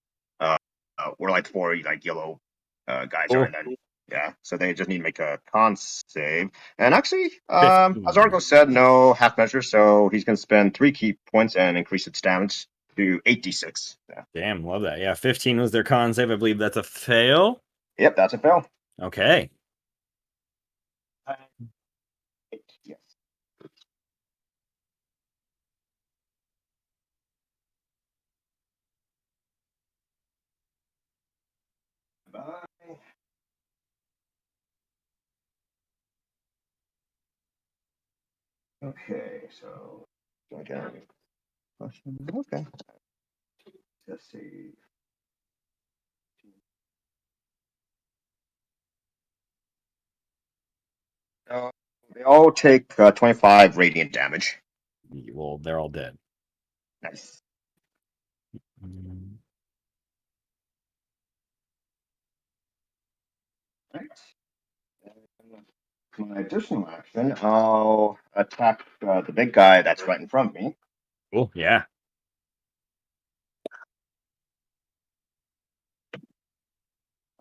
where like 4 like yellow guys are, Cool. and then yeah, so they just need to make a con save. And actually, 15. as Argo said, no half measure, so he's gonna spend 3 key points and increase its damage to 8d6. Yeah. Damn, love that. Yeah, 15 was their con save. I believe that's a fail. Yep, that's a fail. Okay. Yes. Bye. Okay, so again, question. Okay. Let's see. They all take 25 radiant damage. Well, they're all dead. Nice. Mm. Right. And my additional action, I'll attack the big guy that's right in front of me. Cool. Yeah.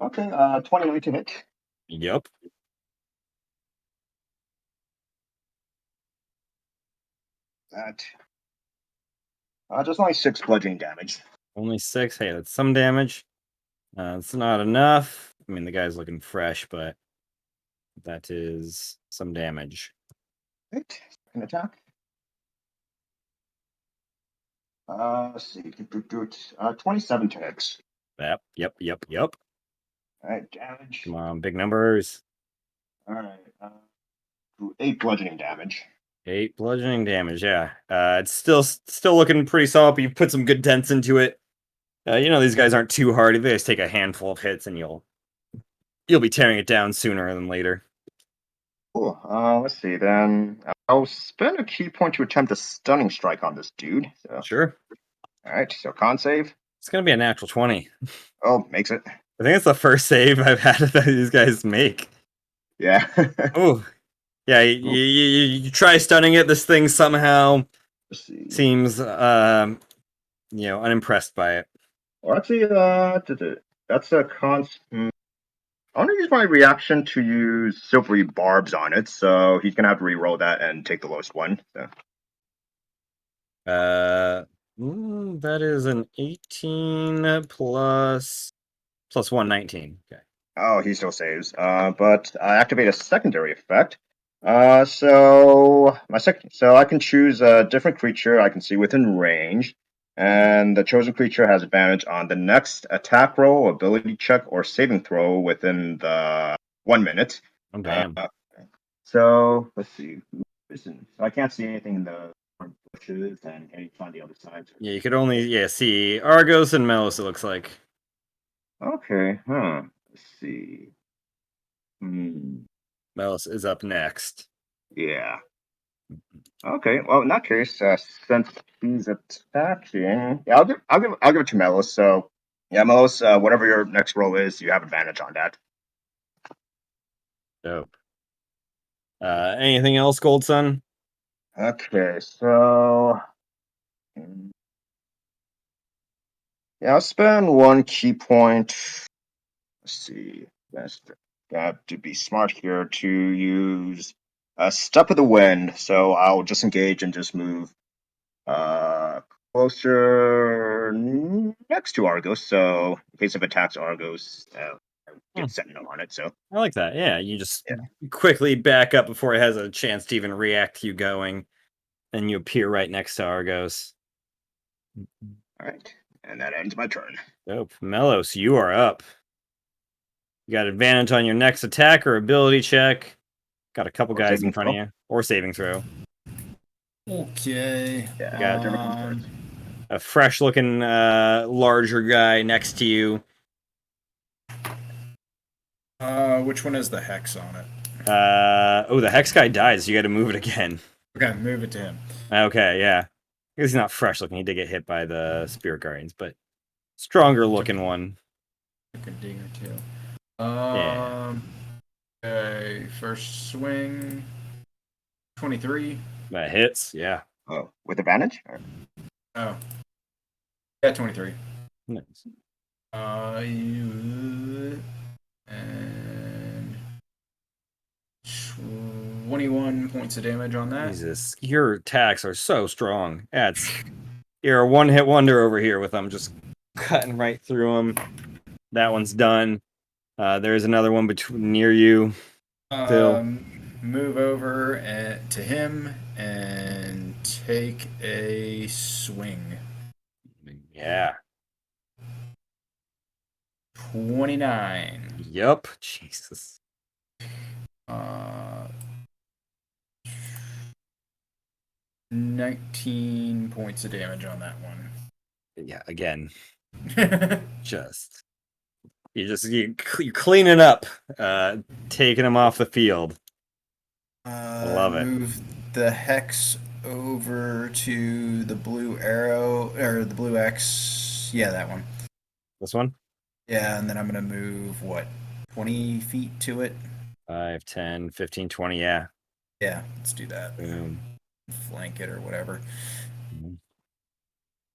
Okay, 29 to hit. Yep. That. Just only 6 bludgeoning damage. Only 6. Hey, that's some damage. It's not enough. I mean, the guy's looking fresh, but that is some damage. Right. Second attack. Let's see. 27 to hit. Yep. All right, damage. Come on, big numbers. All right. 8 bludgeoning damage. 8 bludgeoning damage. Yeah. It's still looking pretty solid. But you put some good dents into it. These guys aren't too hard. They just take a handful of hits, and you'll be tearing it down sooner than later. Cool. Let's see. Then I'll spend a key point to attempt a stunning strike on this dude. So. Sure. All right. So con save. It's gonna be a natural 20. Oh, makes it. I think it's the first save I've had that these guys make. Yeah. Oh, yeah. You try stunning it. This thing somehow Let's see. seems unimpressed by it. Or actually, that's a con. I want to use my reaction to use silvery barbs on it, so he's gonna have to re-roll that and take the lowest one. So. That is an 18 plus 119. Okay. Oh, he still saves. But I activate a secondary effect. So I can choose a different creature I can see within range, and the chosen creature has advantage on the next attack roll, ability check, or saving throw within the 1 minute. Oh damn. So let's see. So I can't see anything in the bushes and anything on the other side. Yeah, you could only see Argos and Melos. It looks like. Okay. Let's see. Melos is up next. Yeah. Okay. Well, in that case, since he's attacking, yeah, I'll give it to Melos. So, yeah, Melos, whatever your next roll is, you have advantage on that. Dope. Anything else, Gold Sun? Okay. So, yeah, I'll spend 1 key point. Let's see. Got to be smart here to use a step of the wind. So I'll just engage and just move closer next to Argos. So in case of attacks, Argos get Sentinel on it. So I like that. Yeah, you just yeah. quickly back up before it has a chance to even react to you going, and you appear right next to Argos. All right, and that ends my turn. Dope. Melos, you are up. You got advantage on your next attack or ability check. Got a couple guys in front of you. Or saving throw. Okay. Yeah, a fresh looking larger guy next to you. Which one has the hex on it? The hex guy dies. You got to move it again. Okay, move it to him. Okay, yeah. Because he's not fresh looking. He did get hit by the Spirit Guardians, but stronger looking one. Took a dig or two. Yeah. Okay, first swing. 23. That hits, yeah. Oh, with advantage? Oh. Yeah, 23. Nice. And 21 points of damage on that. Jesus, your attacks are so strong. You're a one-hit wonder over here with them, just cutting right through them. That one's done. There's another one near you. Still. Move over to him and take a swing. Yeah. 29. Yup. Jesus. 19 points of damage on that one. Yeah. Again, you're cleaning up, taking them off the field. I love it. Move the hex over to the blue arrow, or the blue X. Yeah, that one. This one? Yeah, and then I'm going to move, 20 feet to it? 5, 10, 15, 20, yeah. Yeah, let's do that. Boom. Flank it or whatever. Mhm.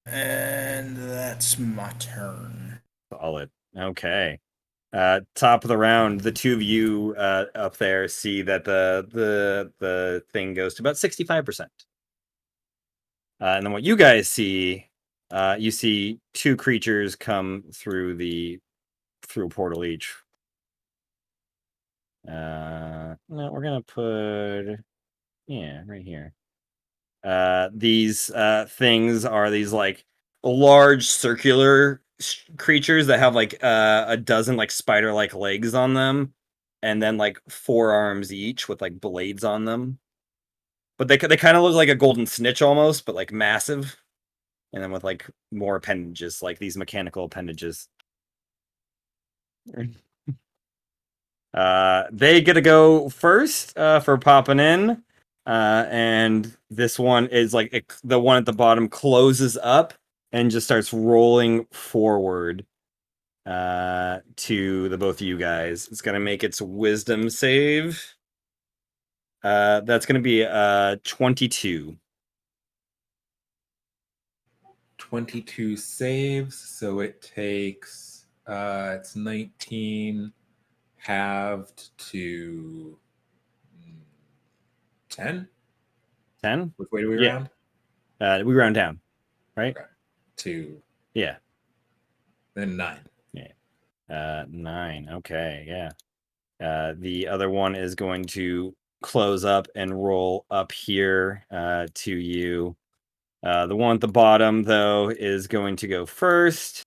And that's my turn. Solid. Okay. Top of the round, the two of you up there see that the thing goes to about 65%. And then what you guys see, you see two creatures come through a portal each. No, we're gonna put right here. These things are these like large circular creatures that have like a dozen like spider-like legs on them, and then like 4 arms each with like blades on them. But they kind of look like a golden snitch almost, but like massive, and then with like more appendages, like these mechanical appendages. They get to go first for popping in. And this one is like the one at the bottom closes up and just starts rolling forward to the both of you guys. It's gonna make its wisdom save. That's gonna be 22. 22 saves, so it takes it's 19 halved to 10. 10? Which way do we Yeah. round? We round down, right? Okay. 2. Yeah. Then 9. Yeah. 9. Okay, yeah. The other one is going to close up and roll up here to you. The one at the bottom, though, is going to go first.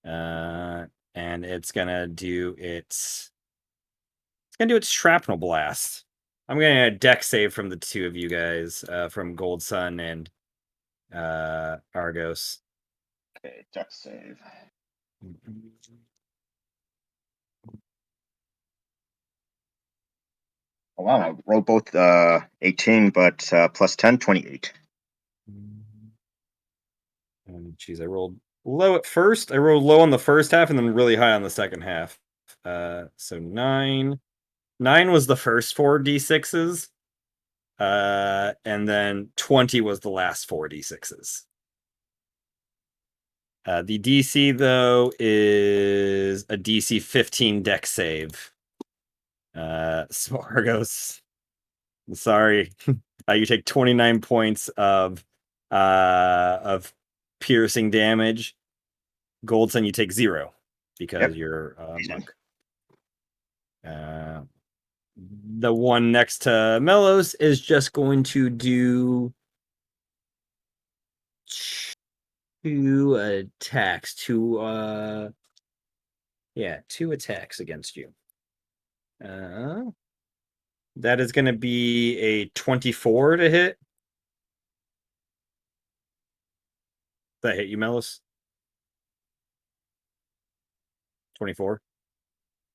And it's gonna do its shrapnel blast. I'm getting a deck save from the two of you guys, from Gold Sun and Argos. Okay, deck save. Oh, wow, I rolled both 18, but plus 10, 28. Geez, I rolled low at first. I rolled low on the first half and then really high on the second half. So 9. 9 was the first 4d6s. And then 20 was the last 4d6s. The DC, though, is a DC 15 deck save. So Argos, sorry. You take 29 points of piercing damage. Goldson, you take 0 because you're a monk. The one next to Melos is just going to do 2 attacks. 2 attacks against you. That is going to be a 24 to hit. Does that hit you, Melos? 24.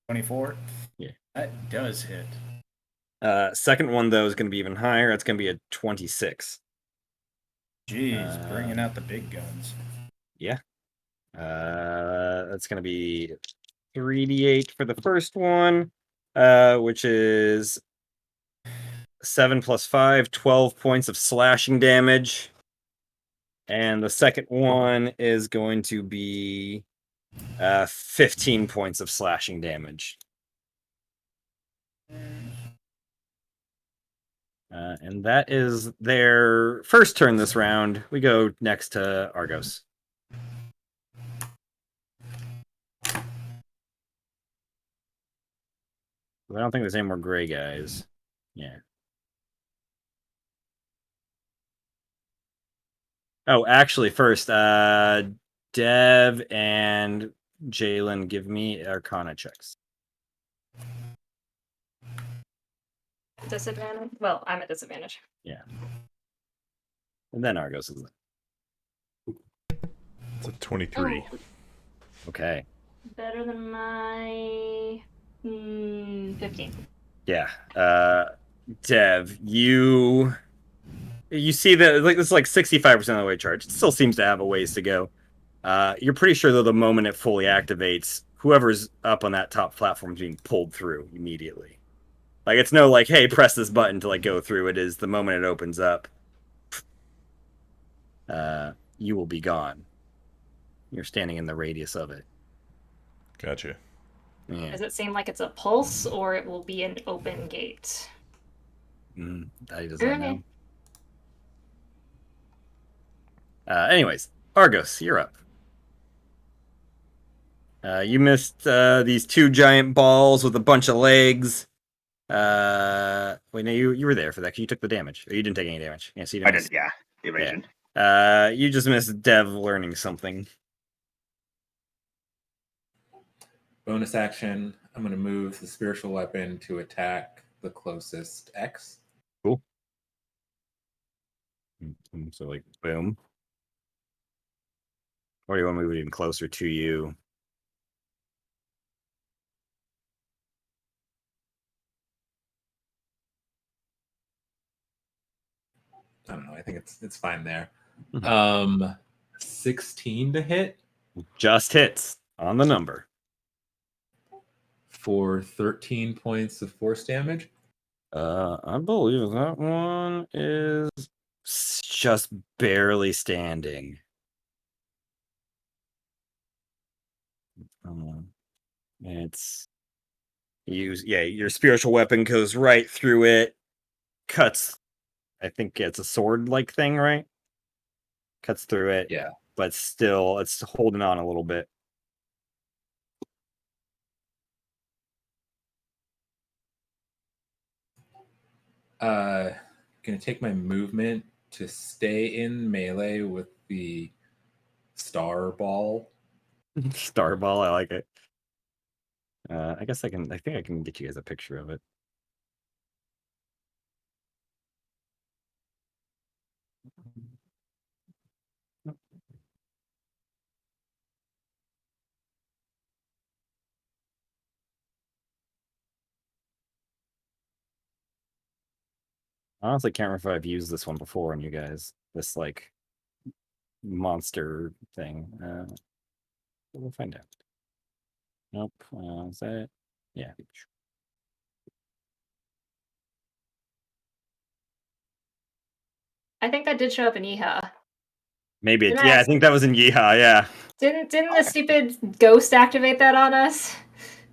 24? Yeah. That does hit. Second one, though, is going to be even higher. That's going to be a 26. Jeez, bringing out the big guns. Yeah. That's going to be 3d8 for the first one, which is 7 plus 5, 12 points of slashing damage. And the second one is going to be 15 points of slashing damage. And that is their first turn this round. We go next to Argos. I don't think there's any more gray guys. Yeah. Oh, actually, first, Dev and Jalen, give me Arcana checks. Disadvantage? Well, I'm at disadvantage. Yeah. And then Argos is. It's a 23. Oh, Okay. better than my 15. Yeah. Dev, you see that like it's like 65% of the way charged. It still seems to have a ways to go. You're pretty sure though the moment it fully activates, whoever's up on that top platform is being pulled through immediately. Like it's no like, hey, press this button to like go through. It is the moment it opens up. You will be gone. You're standing in the radius of it. Gotcha. Yeah. Does it seem like it's a pulse or it will be an open gate? That he does not Okay. know. Anyways, Argos, you're up. You missed these two giant balls with a bunch of legs. Wait, no, you were there for that. You took the damage, or you didn't take any damage. Yeah, so you I didn't miss. did, yeah. Evasion. You just missed Dev learning something. Bonus action. I'm going to move the spiritual weapon to attack the closest X. Cool. So like, boom. Or do you want to move it even closer to you? I don't know. I think it's fine there. Mhm. 16 to hit Just hits on the number. for 13 points of force damage. I believe that one is just barely standing. It's your spiritual weapon goes right through it, cuts. I think it's a sword-like thing, right? Cuts through it. Yeah. But still, it's holding on a little bit. Gonna take my movement to stay in melee with the star ball. Star ball, I like it. I guess I think I can get you guys a picture of it. I honestly can't remember if I've used this one before on you guys. This like monster thing. We'll find out. Nope. Is that it? Yeah. I think that did show up in Yeehaw. Maybe Didn't I think that was in Yeehaw, yeah. Didn't the stupid ghost activate that on us?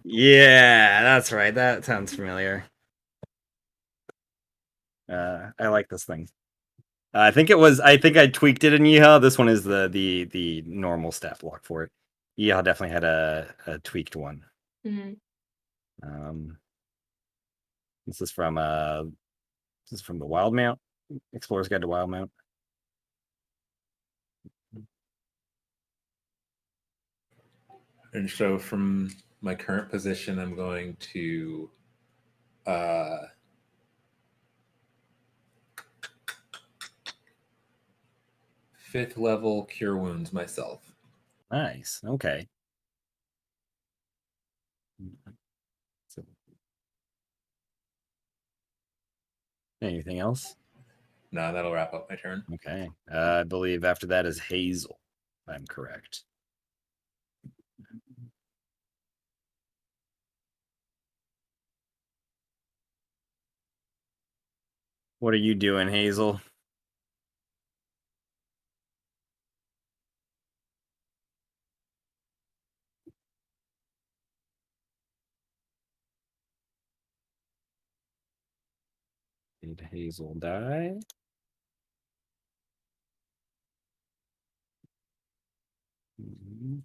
Yeah, that's right. That sounds familiar. I like this thing. I think I tweaked it in Yeehaw. This one is the normal stat block for it. Yeehaw definitely had a tweaked one. Mm-hmm. This is from the Wild Mount, Explorer's Guide to Wild Mount. And so from my current position, I'm going to fifth level cure wounds myself. Nice. Okay. So, anything else? No, that'll wrap up my turn. Okay. I believe after that is Hazel, if I'm correct. What are you doing, Hazel? Made Hazel die. Mhm.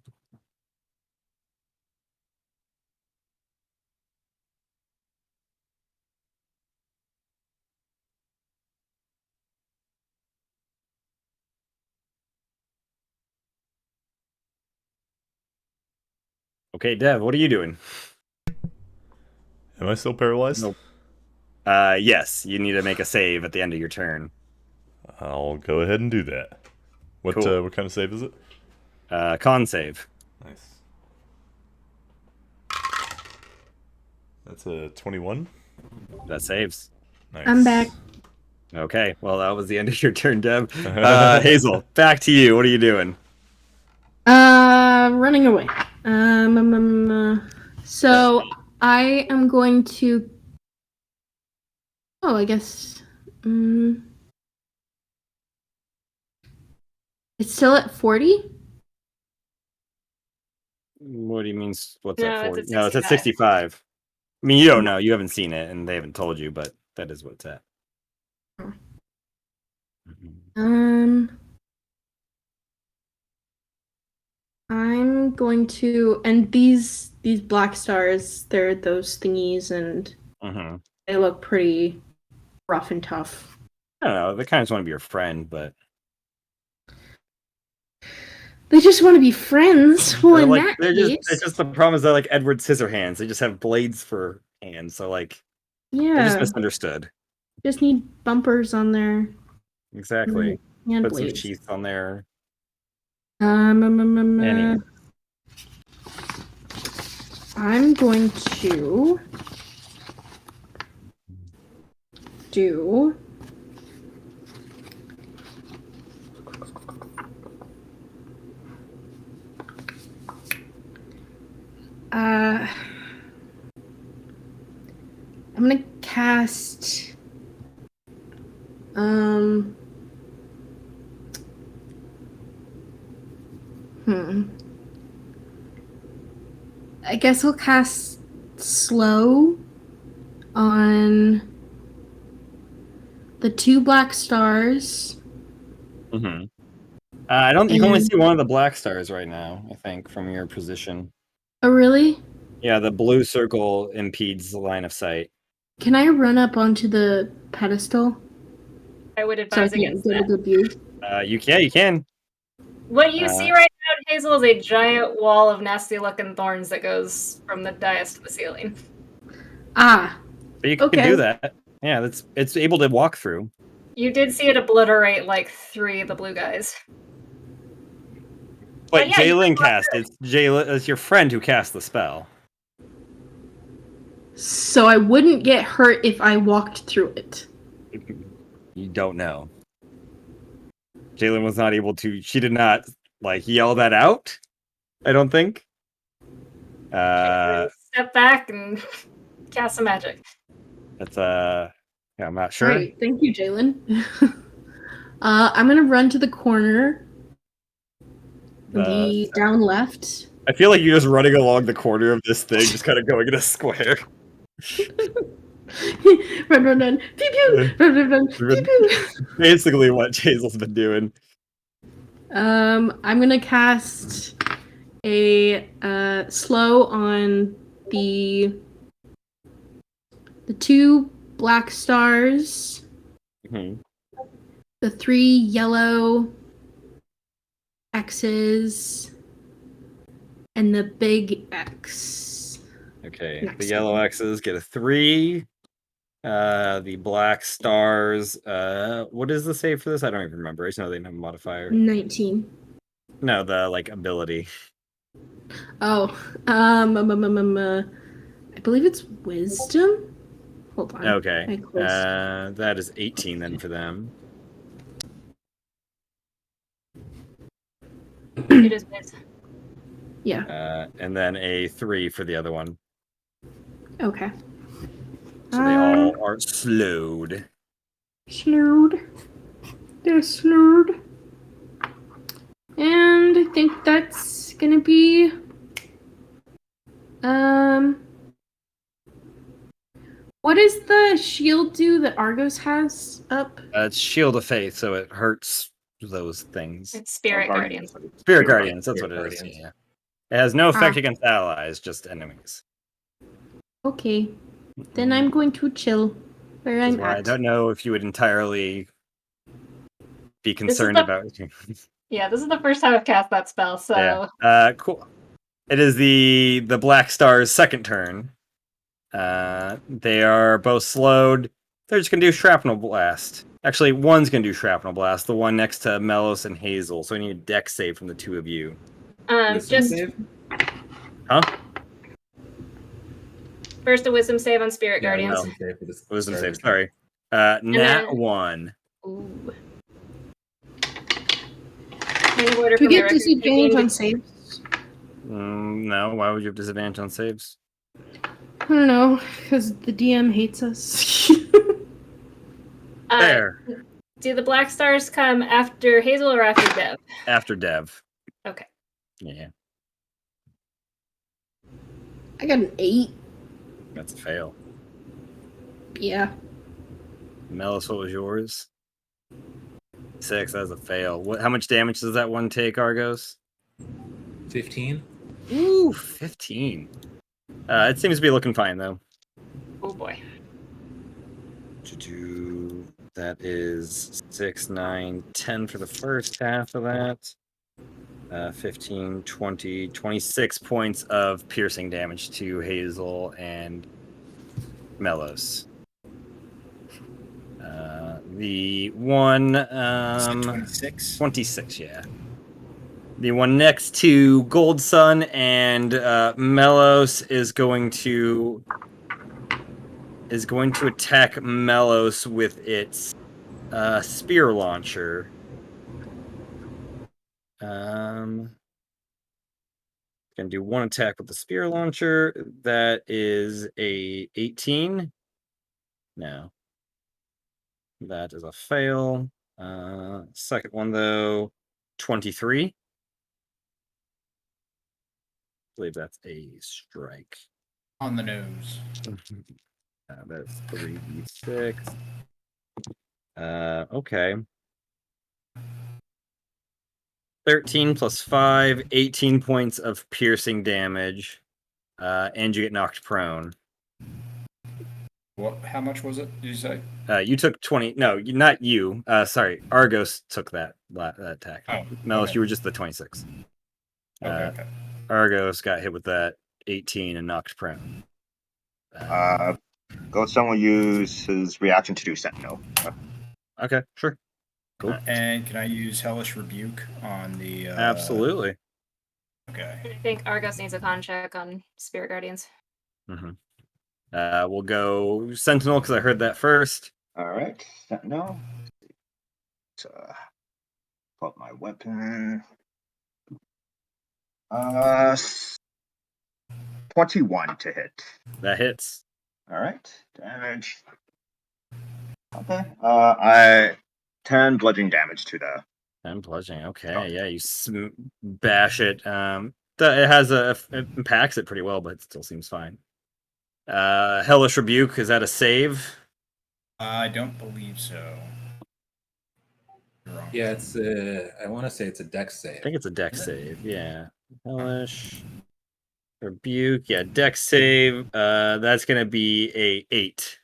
Okay, Dev, what are you doing? Am I still paralyzed? Nope. Yes, you need to make a save at the end of your turn. I'll go ahead and do that. What Cool. what kind of save is it? Con save. Nice. That's a 21. That saves. Nice. I'm back. Okay, well, that was the end of your turn, Dev. Hazel, back to you. What are you doing? Running away. So I am going to. Oh, I guess. It's still at 40. What do you mean? What's No, that it's for? at No, it's at 65. 65. I mean, you don't know. You haven't seen it, and they haven't told you, but that is what it's at. I'm going to, and these black stars, they're those thingies, and they look pretty rough and tough. I don't know. They kind of just want to be your friend, but They just want to be friends. Well, in that case, it's just the problem is they're like Edward Scissorhands. They just have blades for hands, so like they're just yeah, misunderstood. just need bumpers on their Exactly. hand Put some blades. sheaths on there. Anyway. I'm going to do I'm gonna cast I guess I'll cast slow on the 2 black stars. I don't. You can only see one of the black stars right now. I think from your position. Oh, really? Yeah, the blue circle impedes the line of sight. Can I run up onto the pedestal? I would So I advise can against get a that. good view. You can. What you see right now, Hazel, is a giant wall of nasty-looking thorns that goes from the dais to the ceiling. Ah. But you can do that. Yeah, it's able to walk through. You did see it obliterate like 3 of the blue guys. But yeah, Jalen cast. It's your friend who cast the spell. So I wouldn't get hurt if I walked through it. You don't know. Jalen was not able to. She did not like yell that out. I don't think. Step back and cast some magic. That's yeah, I'm not sure. Great, thank you, Jalen. I'm gonna run to the corner. The down left. I feel like you're just running along the corner of this thing, just kind of going in a square. run. Pew pew. Run. Pew pew. Basically, what Hazel's been doing. I'm gonna cast a slow on the 2 black stars, the 3 yellow X's, and the big X. Okay, the yellow X's get a 3. The black stars. What is the save for this? I don't even remember. I just know they have a modifier. 19. No, the like ability. Oh, I believe it's wisdom. Hold on. Okay. That is 18 then for them. It is wisdom. Yeah. And then a 3 for the other one. Okay. So they all are slowed. They're slowed. And I think that's gonna be What does the shield do that Argos has up? It's Shield of Faith, so it hurts those things. It's Spirit Guardians. Guardians. Spirit Guardians, that's what it is. Guardians. Yeah. It has no effect Ah. against allies, just enemies. Okay. Then I'm going to chill where Which is I'm why I at. don't know if you would entirely be is concerned the- about. Yeah, this is the first time I've cast that spell, so Yeah. Cool. It is the Black Star's second turn. They are both slowed. They're just gonna do Shrapnel Blast. Actually, one's gonna do Shrapnel Blast. The one next to Melos and Hazel. So I need a Dex save from the two of you. Wisdom just save? Huh? first a wisdom save on Spirit Yeah, Guardians. wisdom save for this. Wisdom start of save. the turn. Sorry. Nat then- 1. Ooh. Point of order Do for we my get record disadvantage keeping. on saves? No, why would you have disadvantage on saves? I don't know, because the DM hates us. There. Do the Black Stars come after Hazel or after Dev? After Dev. Okay. Yeah, I got an 8. that's a fail. Yeah. Melis, what was yours? 6, that's a fail. How much damage does that one take, Argos? 15? Ooh, 15. It seems to be looking fine, though. Oh boy. That is 6, 9, 10 for the first half of that. 15, 20, 26 points of piercing damage to Hazel and Melos. The one... 26? 26, yeah. The one next to Gold Sun and Melos is going to attack Melos with its spear launcher. Gonna do one attack with the spear launcher. That is a 18. No. That is a fail. Second one though, 23. I believe that's a strike. On the nose. That's 3d6. Okay. 13 plus 5, 18 points of piercing damage. And you get knocked prone. What? How much was it? Did you say? You took 20. No, not you. Sorry, Argos took that attack. Oh, Melis, okay. you were just the 26. Okay. Argos got hit with that 18 and knocked prone. Goldstone will use his reaction to do Sentinel. Okay, sure. Cool. And can I use Hellish Rebuke on the... Absolutely. Okay. I think Argos needs a con check on Spirit Guardians. Mm-hmm. We'll go Sentinel because I heard that first. All right, Sentinel. Let's pull up my weapon. 21 to hit. That hits. All right, damage. Okay. I 10 bludgeoning damage to the. And bludgeoning. Okay, yeah, you bash it. It has it impacts it pretty well, but it still seems fine. Hellish Rebuke, is that a save? I don't believe so. You're wrong. Yeah, it's I want to say it's a dex save. I think it's a dex save, yeah. Hellish Rebuke, yeah, dex save. That's gonna be a 8.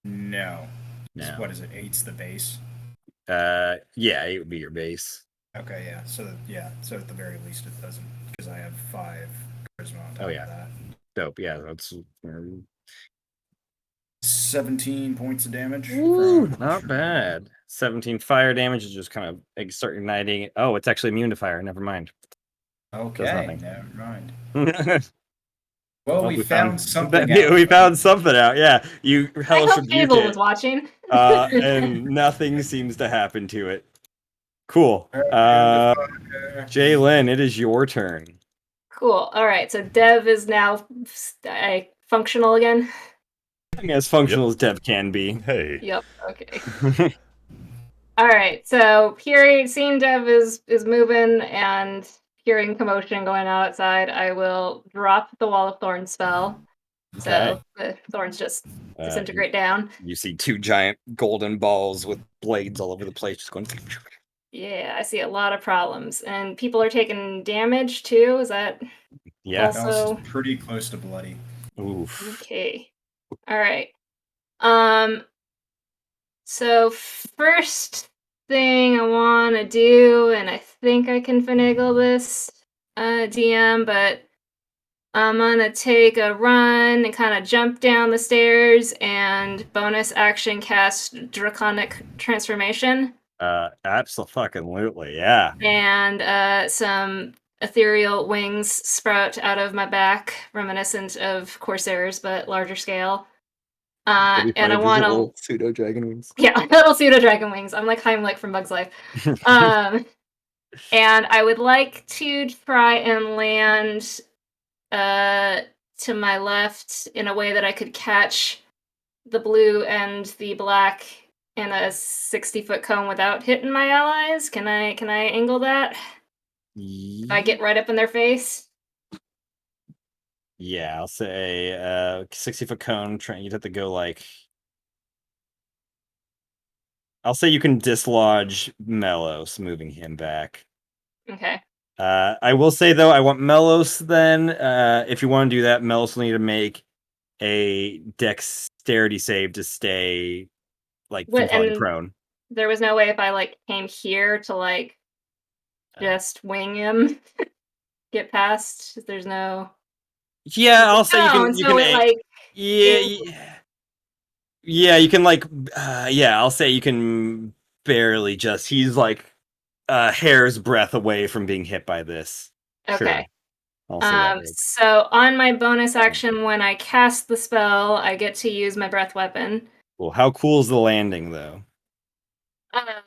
No. No. What is it? 8's the base? Yeah, 8 would be your base. Okay, yeah. So at the very least it doesn't, because I have 5 charisma on top yeah. of that. Dope, yeah, that's 17 points of damage. Ooh, from not bad. 17 fire damage is just kind of start igniting it. Oh, it's actually immune to fire. Never mind. Okay, nothing. never mind. Well, Well, we found something out. We found something out. Yeah, you I hellish hope rebuke Hazel it, was watching. and nothing seems to happen to it. Cool. Jalen, it is your turn. Cool. All right. So Dev is now functional again. As functional as Dev can be. Hey. Yep. Okay. All right. So seeing Dev is moving and hearing commotion going on outside, I will drop the Wall of Thorns spell Okay. So the thorns just Uh, disintegrate down. You see two giant golden balls with blades all over the place, just going. Yeah, I see a lot of problems. And people are taking damage too. Is that Yeah. Alice is also pretty close to bloody. Oof. okay? All right. Um, so first thing I want to do, and I think I can finagle this, DM, but I'm gonna take a run and kind of jump down the stairs and bonus action cast Draconic Transformation Absolutely, yeah. and some ethereal wings sprout out of my back, reminiscent of Corsairs but larger scale. And I want to pseudo dragon wings. yeah, little pseudo dragon wings. I'm like Heimlich from Bug's Life. And I would like to try and land to my left in a way that I could catch the blue and the black in a 60-foot cone without hitting my allies. Can I angle that? If I get right up in their face? Yeah, I'll say 60-foot cone. You'd have to go like. I'll say you can dislodge Melos, moving him back. Okay. I will say though, I want Melos. Then, if you want to do that, Melos will need to make a dexterity save to stay like from What falling and prone. there was no way if I like came here to like just wing him, get past. There's no. Yeah, I'll say you Oh, can. and You so can. it like Yeah, yeah, you can like. Yeah, I'll say you can barely just. He's like a hair's breadth away from being hit by this. okay. Sure, I'll say that. Right. So on my bonus action, when I cast the spell, I get to use my breath weapon. Well, how cool is the landing though? I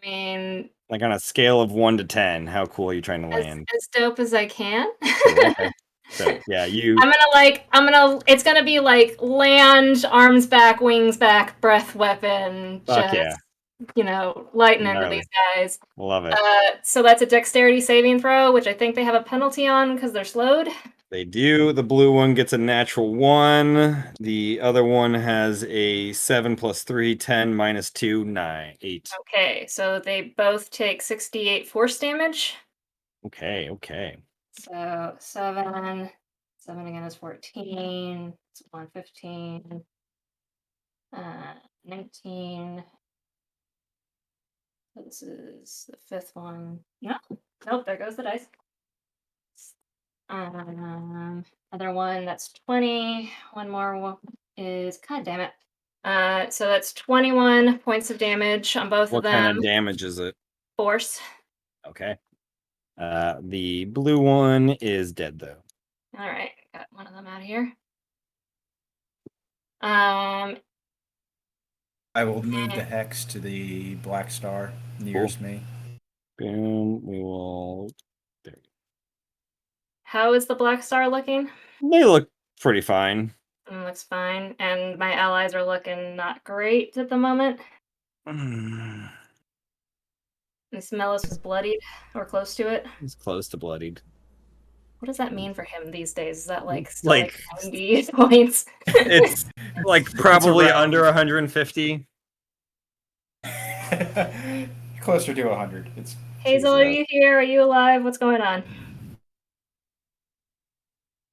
mean, Like on a scale of 1 to 10, how cool are you trying to as land? dope as I can. Cool. Okay. So yeah, It's gonna be like land, arms back, wings back, breath weapon, Fuck just yeah, lighting into gnarly. these guys. Love it. So that's a dexterity saving throw, which I think they have a penalty on because they're slowed. They do. The blue one gets a natural 1. The other one has a 7 plus 3, 10 minus 2, 9, 8. Okay, so they both take 68 force damage. Okay, okay. So 7 again is 14. It's 115. 19. So this is the fifth one. No, nope, there goes the dice. Other one that's 20. One more is, god damn it. So that's 21 points of damage on both of What kind them. of damage is it? Force. Okay. The blue one is dead though. All right, got one of them out of here. Um, I will move the hex to the black star nearest me. Boom. We will. There. how is the black star looking? They look pretty fine. Looks fine, and my allies are looking not great at the moment. Miss Mellis was bloodied or close to it. He's close to bloodied. What does that mean for him these days? Is that like still Like 90 points? it's like probably around- under 150. Closer to 100. It's Hazel, are you here? Are you alive? What's going on?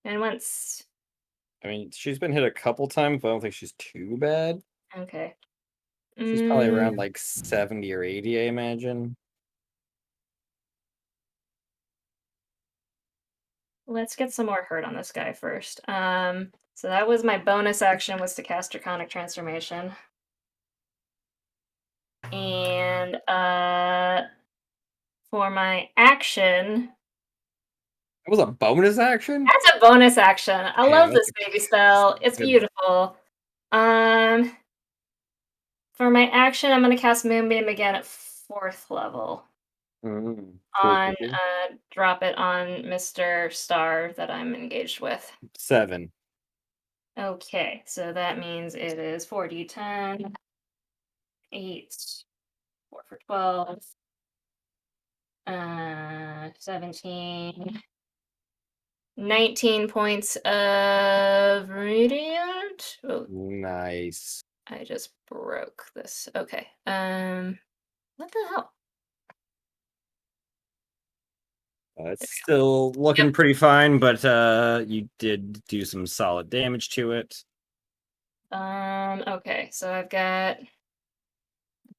And once. I mean, she's been hit a couple times, but I don't think she's too bad. Okay. She's probably around like 70 or 80, I imagine. Let's get some more hurt on this guy first. So that was my bonus action, was to cast Draconic Transformation. And for my action, It was a bonus action? that's a bonus action. I Yeah, love that's this baby spell. It's good. beautiful. For my action, I'm gonna cast Moonbeam again at 4th level. Cool, On cool. drop it on Mr. Star that I'm engaged with. 7. Okay, so that means it is 4d10, 8, 4 for 12, 17, 19 points of radiant. Oh, Nice. I just broke this. Okay. What the hell? It's still looking pretty fine, but you did do some solid damage to it. Okay, so I've got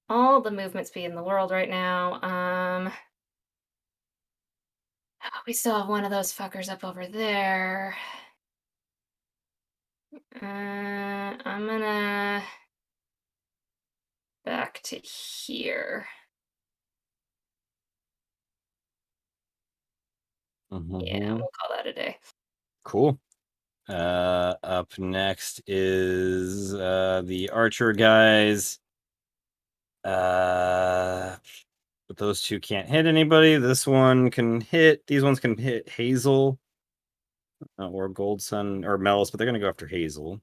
all the movement speed in the world right now. We still have one of those fuckers up over there. I'm gonna back to here. Yeah, we'll call that a day. Cool. Up next is the archer guys. But those two can't hit anybody. This one can hit. These ones can hit Hazel or Gold Sun or Melis, but they're gonna go after Hazel.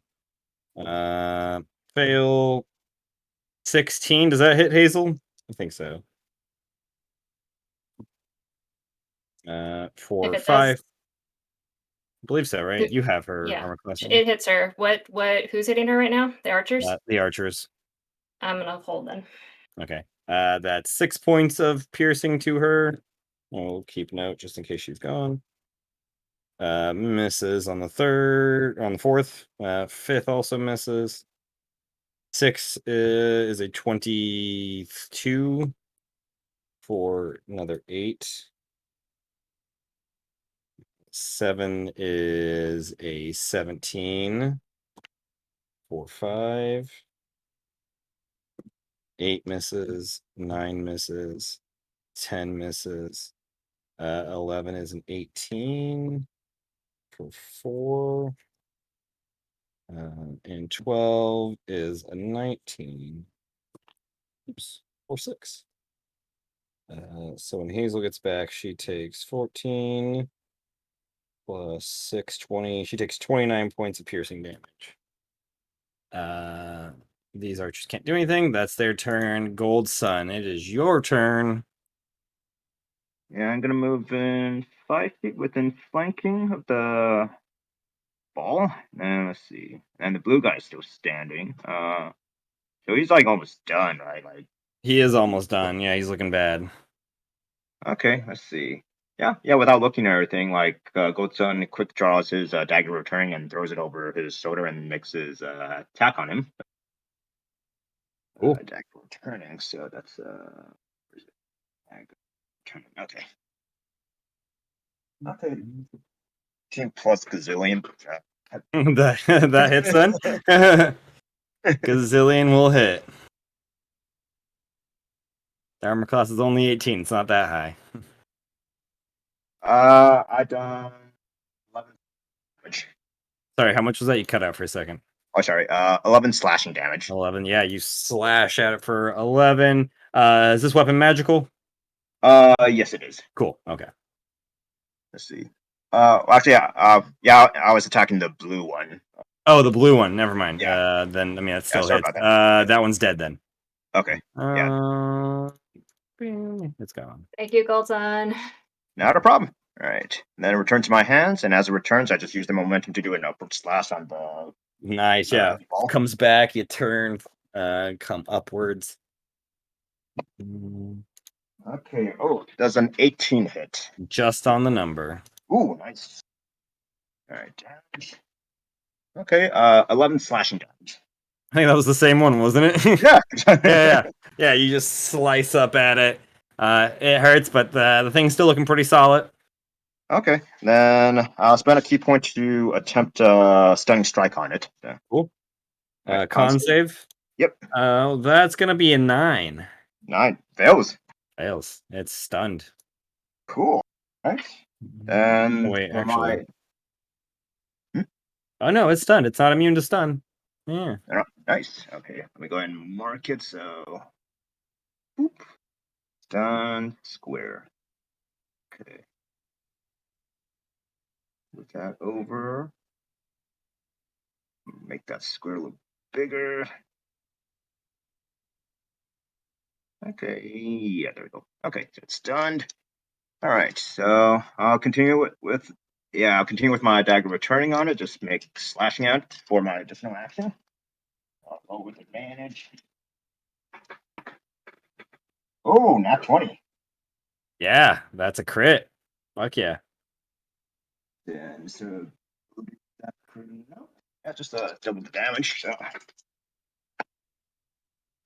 Fail. 16. Does that hit Hazel? I think so. If For it 5. does, I believe so, right? You have her yeah, armor class. it hits her. Who's hitting her right now? The archers? The archers. I'm gonna hold then. Okay. That's 6 points of piercing to her. We'll keep note just in case she's gone. Misses on the fourth. Fifth also misses. 6 is a 22 for another 8. 7 is a 17 for 5. 8 misses. 9 misses. 10 misses. 11 is an 18 for 4. And 12 is a 19. Oops, for 6. So when Hazel gets back, she takes 14 plus 6, 20. She takes 29 points of piercing damage. These archers can't do anything. That's their turn. Gold Sun, it is your turn. Yeah, I'm gonna move in 5 feet within flanking of the ball. And let's see. And the blue guy's still standing. So he's like almost done, right? Like, He is almost done. Yeah, he's looking bad. okay, let's see. Yeah, without looking at everything, like Goatson quick draws his dagger returning and throws it over his shoulder and makes his attack on him. Cool. Dagger returning, so that's where's it? Dagger returning. Okay. Okay. 10 plus gazillion. that hits then. Gazillion will hit. The armor class is only 18. It's not that high. I done 11 damage. Sorry, how much was that? You cut out for a second. Oh, sorry. 11 slashing damage. 11. Yeah, you slash at it for 11. Is this weapon magical? Yes, it is. Cool. Okay. Let's see. Actually, yeah, I was attacking the blue one. Oh, the blue one. Never mind. Yeah. Then I mean that still sorry hits. about that. That one's dead then. Okay. It's gone. Thank you, Golden. Not a problem. All right. And then it returns to my hands, and as it returns, I just use the momentum to do an upward slash on the Nice. Yeah. ball. Comes back. You turn. Come upwards. Okay. Oh, does an 18 hit? Just on the number. Ooh, nice. All right. Damage. Okay. 11 slashing damage. I think that was the same one, wasn't it? Yeah. Yeah. You just slice up at it. It hurts, but the thing's still looking pretty solid. Okay. Then I'll spend a key point to attempt stunning strike on it. So. Cool. Right, Con save? Yep. That's gonna be a 9. 9 fails. Fails. It's stunned. Cool. Right. And wait, for actually. my... Oh no, it's stunned. It's not immune to stun. Yeah. Oh, nice. Okay. Let me go ahead and mark it. So, boop. Stun square. Okay. Move that over. Make that square a little bigger. Okay, yeah, there we go. Okay, so it's stunned. All right, so I'll continue with Yeah, I'll continue with my dagger returning on it. Just make slashing out for my additional action. I'll roll with advantage. Oh, not 20. Yeah, that's a crit. Fuck yeah. Then so that no, yeah, just double the damage. So.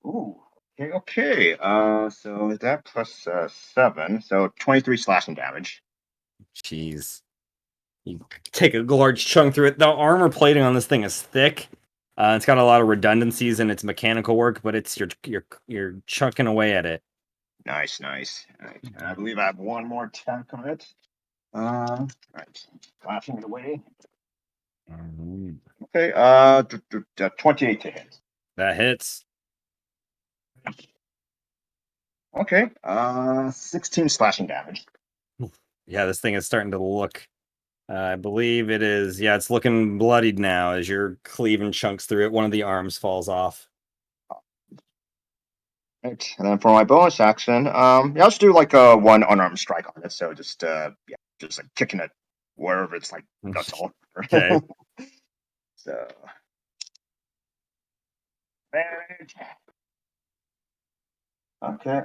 Ooh. Okay. Okay. So that plus 7, so 23 slashing damage. Jeez. You take a large chunk through it. The armor plating on this thing is thick. It's got a lot of redundancies in its mechanical work, but it's you're chucking away at it. Nice, nice. All right. I believe I have one more attack on it. Right. Flashing it away. Okay. 28 to hit. That hits. Okay. 16 slashing damage. Yeah, this thing is starting to look. I believe it is. Yeah, it's looking bloodied now as you're cleaving chunks through it. One of the arms falls off. Right. And then for my bonus action, yeah, I'll just do like a one unarmed strike on it. So just yeah, just like kicking it wherever it's like that's all. Okay. So damage. Okay,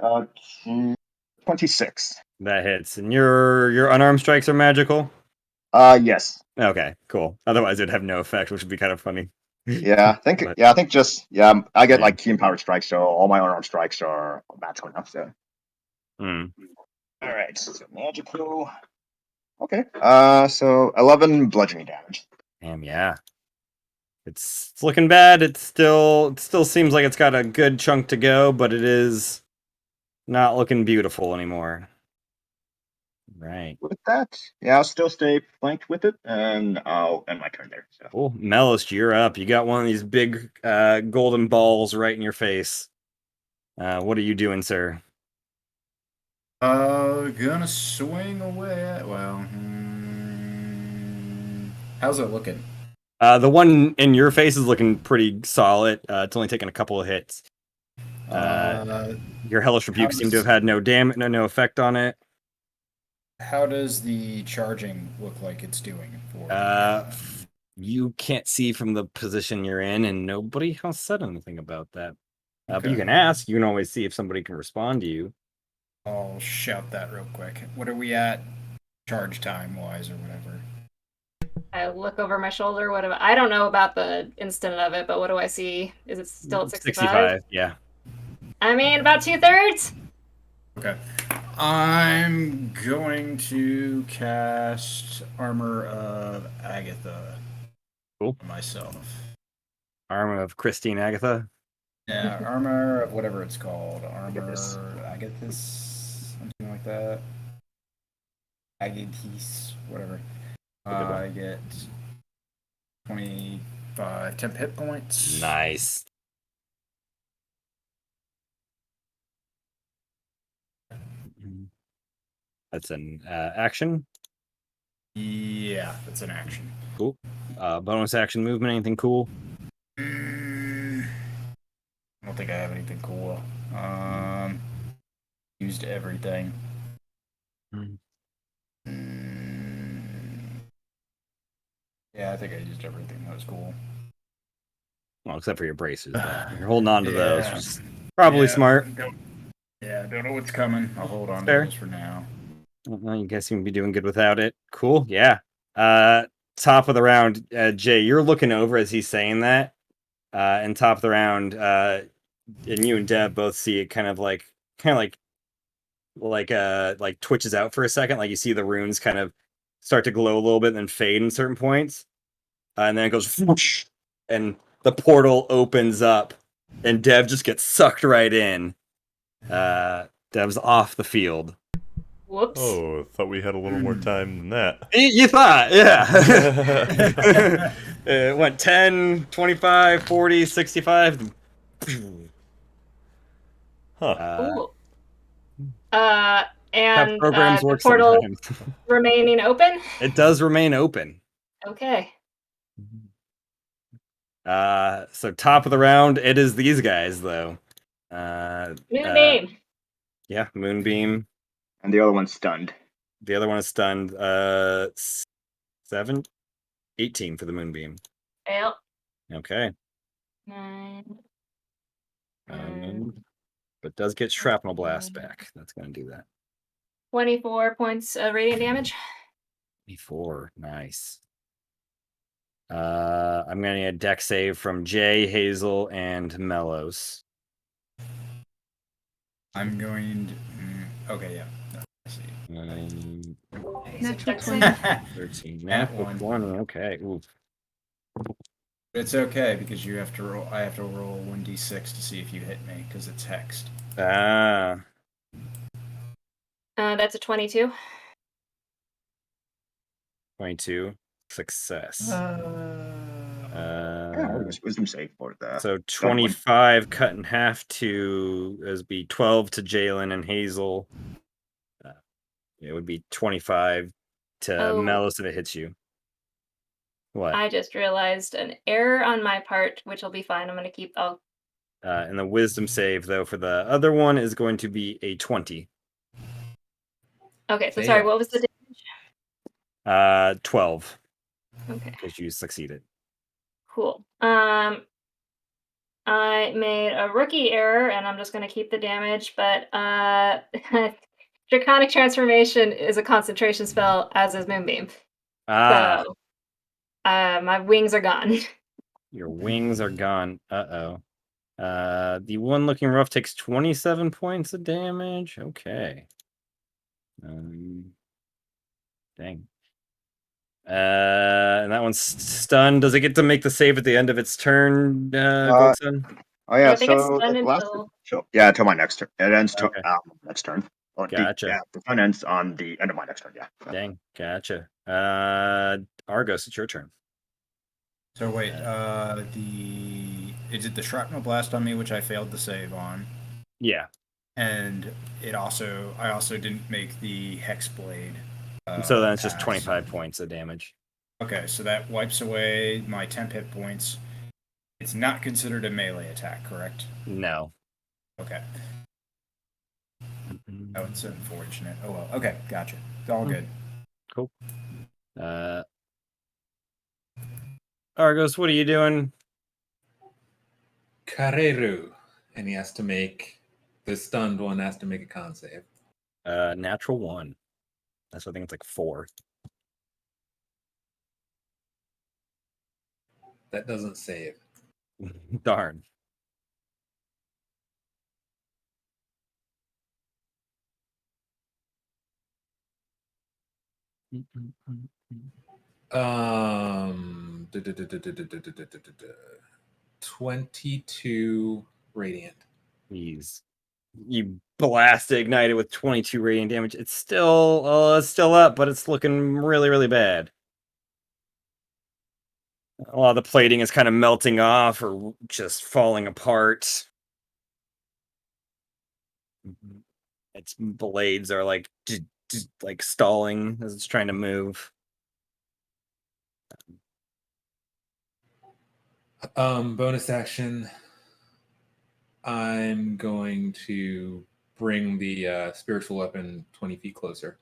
26. That hits. And your unarmed strikes are magical? Yes. Okay, cool. Otherwise it'd have no effect, which would be kind of funny. Yeah, But I think just I get yeah. like key empowered strikes, so all my unarmed strikes are magical enough. So Mm. all right, so magical. Okay, so 11 bludgeoning damage. Damn, yeah. It's looking bad. It still seems like it's got a good chunk to go, but it is not looking beautiful anymore. Right. With that, yeah, I'll still stay flanked with it, and I'll end my turn there. So. Cool. Mellist, you're up. You got one of these big golden balls right in your face. What are you doing, sir? Gonna swing away. Well, how's it looking? The one in your face is looking pretty solid. It's only taken a couple of hits. Your hellish rebuke seemed to have had no effect on it. How does the charging look like it's doing for You can't see from the position you're in, and nobody has said anything about that. But you Okay. can ask. You can always see if somebody can respond to you. I'll shout that real quick. What are we at charge time wise or whatever? I look over my shoulder. I don't know about the instant of it, but what do I see? Is it still at 65? Yeah. I mean, about 2/3. Okay. I'm going to cast Armor of Agatha. Cool. On myself. Armor of Christine Agatha. Yeah, Armor of whatever it's called. Armor Agathis, something like that. Agathis, whatever. I get 25 temp hit points. Nice. That's an action. Yeah, that's an action. Cool. Bonus action movement. Anything cool? I don't think I have anything cool. Used everything. Yeah, I think I used everything. That was cool. Well, except for your braces, but you're holding on to those, which is probably smart. Don't know what's coming. I'll hold on to Fair. those for now. Well, you guys seem to be doing good without it. Cool. Yeah. Top of the round, Jay, you're looking over as he's saying that. And top of the round, and you and Deb both see it kind of like twitches out for a second. Like you see the runes kind of start to glow a little bit and then fade in certain points. And then it goes whoosh, and the portal opens up and Dev just gets sucked right in. Dev's off the field. Whoops. Oh, I thought we had a little more time than that. You thought, yeah. It went 10, 25, 40, 65. Huh. Cool. And programs the work portal sometimes. remaining open? It does remain open. Okay. So top of the round, it is these guys though. Moonbeam. Yeah, Moonbeam. And the other one's stunned. The other one is stunned. 7, 18 for the moonbeam. Fail. Okay. 9. But does get shrapnel blast back. That's going to do that. 24 points of radiant damage. 24. Nice. I'm going to need a deck save from Jay, Hazel, and Mellows. I'm going to. Okay, yeah. No, I see. Natural Dex 20. save. 13. Nat Natural 1. 20. Okay. Oof. It's okay because you have to roll. I have to roll 1d6 to see if you hit me because it's hexed. Ah. That's a 22. 22. Success. Wisdom save for that. So 25 cut in half to as be 12 to Jalen and Hazel. It would be 25 to Melos if it hits you. What? I just realized an error on my part, which will be fine. I'm going to keep. And the wisdom save, though, for the other one is going to be a 20. Okay, so sorry, what was the damage? 12. Okay. Because you succeeded. Cool. I made a rookie error, and I'm just going to keep the damage, but Draconic Transformation is a concentration spell, as is Moonbeam. Ah. So, my wings are gone. Your wings are gone. Uh-oh. The one looking rough takes 27 points of damage. Okay. Dang. And that one's stunned. Does it get to make the save at the end of its turn, Goatson? Oh yeah, I think it's so done it lasted. until. Yeah, until my next turn. It ends Okay. next turn. Or Gotcha. The turn ends on the end of my next turn. Yeah. Dang. Gotcha. Argos, it's your turn. So wait, is it the shrapnel blast on me, which I failed to save on? Yeah. And I also didn't make the hex blade. So then it's just 25 points of damage. Okay, so that wipes away my 10 hit points. It's not considered a melee attack, correct? No. Okay. Oh, it's unfortunate. Oh well. Okay, gotcha. It's all good. Cool. Argos, what are you doing? Kareru. And he has to make the stunned one has to make a con save. Natural 1. That's what I think it's like 4. That doesn't save. Darn. Um, 22 radiant. Jeez. You blast it, ignite it with 22 radiant damage. It's still up, but it's looking really, really bad. A lot of the plating is kind of melting off or just falling apart. Its blades are like stalling as it's trying to move. Bonus action. I'm going to bring the spiritual weapon 20 feet closer.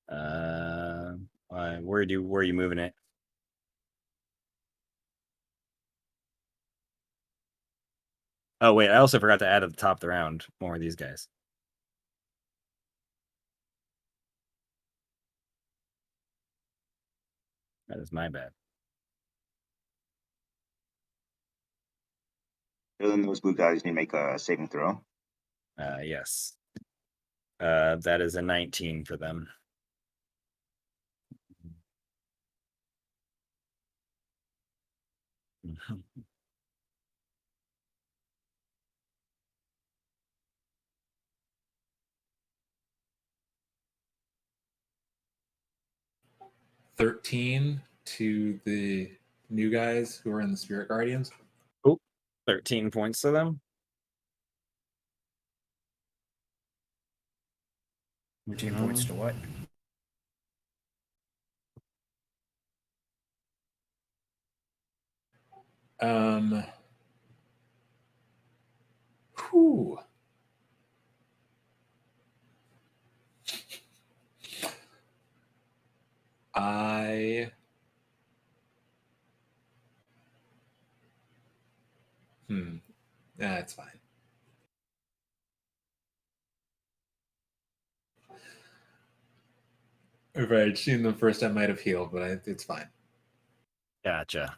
Where are you moving it? Oh wait, I also forgot to add at the top of the round more of these guys. That is my bad. Then those blue guys need to make a saving throw. Yes. That is a 19 for them. Mm-hmm. 13 to the new guys who are in the Spirit Guardians. Oh, 13 points to them. 13 points to what? Whew. I It's fine. If I had seen them first, I might have healed, but it's fine. Gotcha.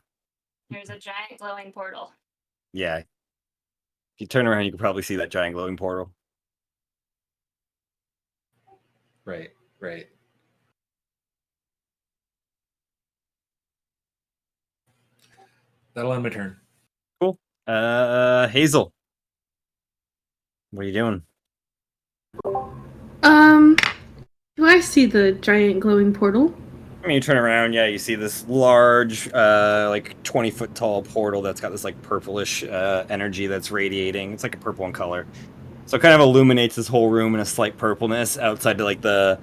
There's a giant glowing portal. Yeah. If you turn around, you can probably see that giant glowing portal. Right, right. That'll end my turn. Cool. Hazel. What are you doing? Do I see the giant glowing portal? I mean, you turn around, yeah, you see this large, like 20-foot tall portal that's got this like purplish energy that's radiating. It's like a purple in color, so it kind of illuminates this whole room in a slight purpleness outside to like the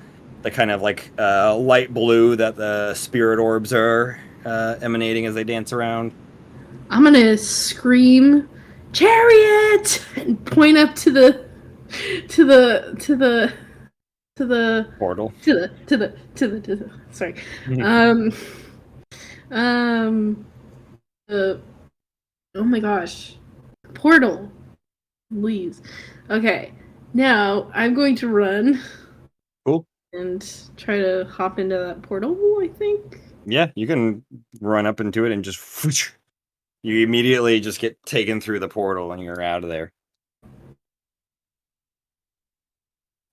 kind of like light blue that the spirit orbs are emanating as they dance around. I'm gonna scream, "Chariot!" and point up to the Portal. sorry. Um um oh my gosh. Portal. Please. Okay. Now I'm going to run. Cool. And try to hop into that portal, I think. Yeah, you can run up into it and just whoosh, you immediately just get taken through the portal and you're out of there.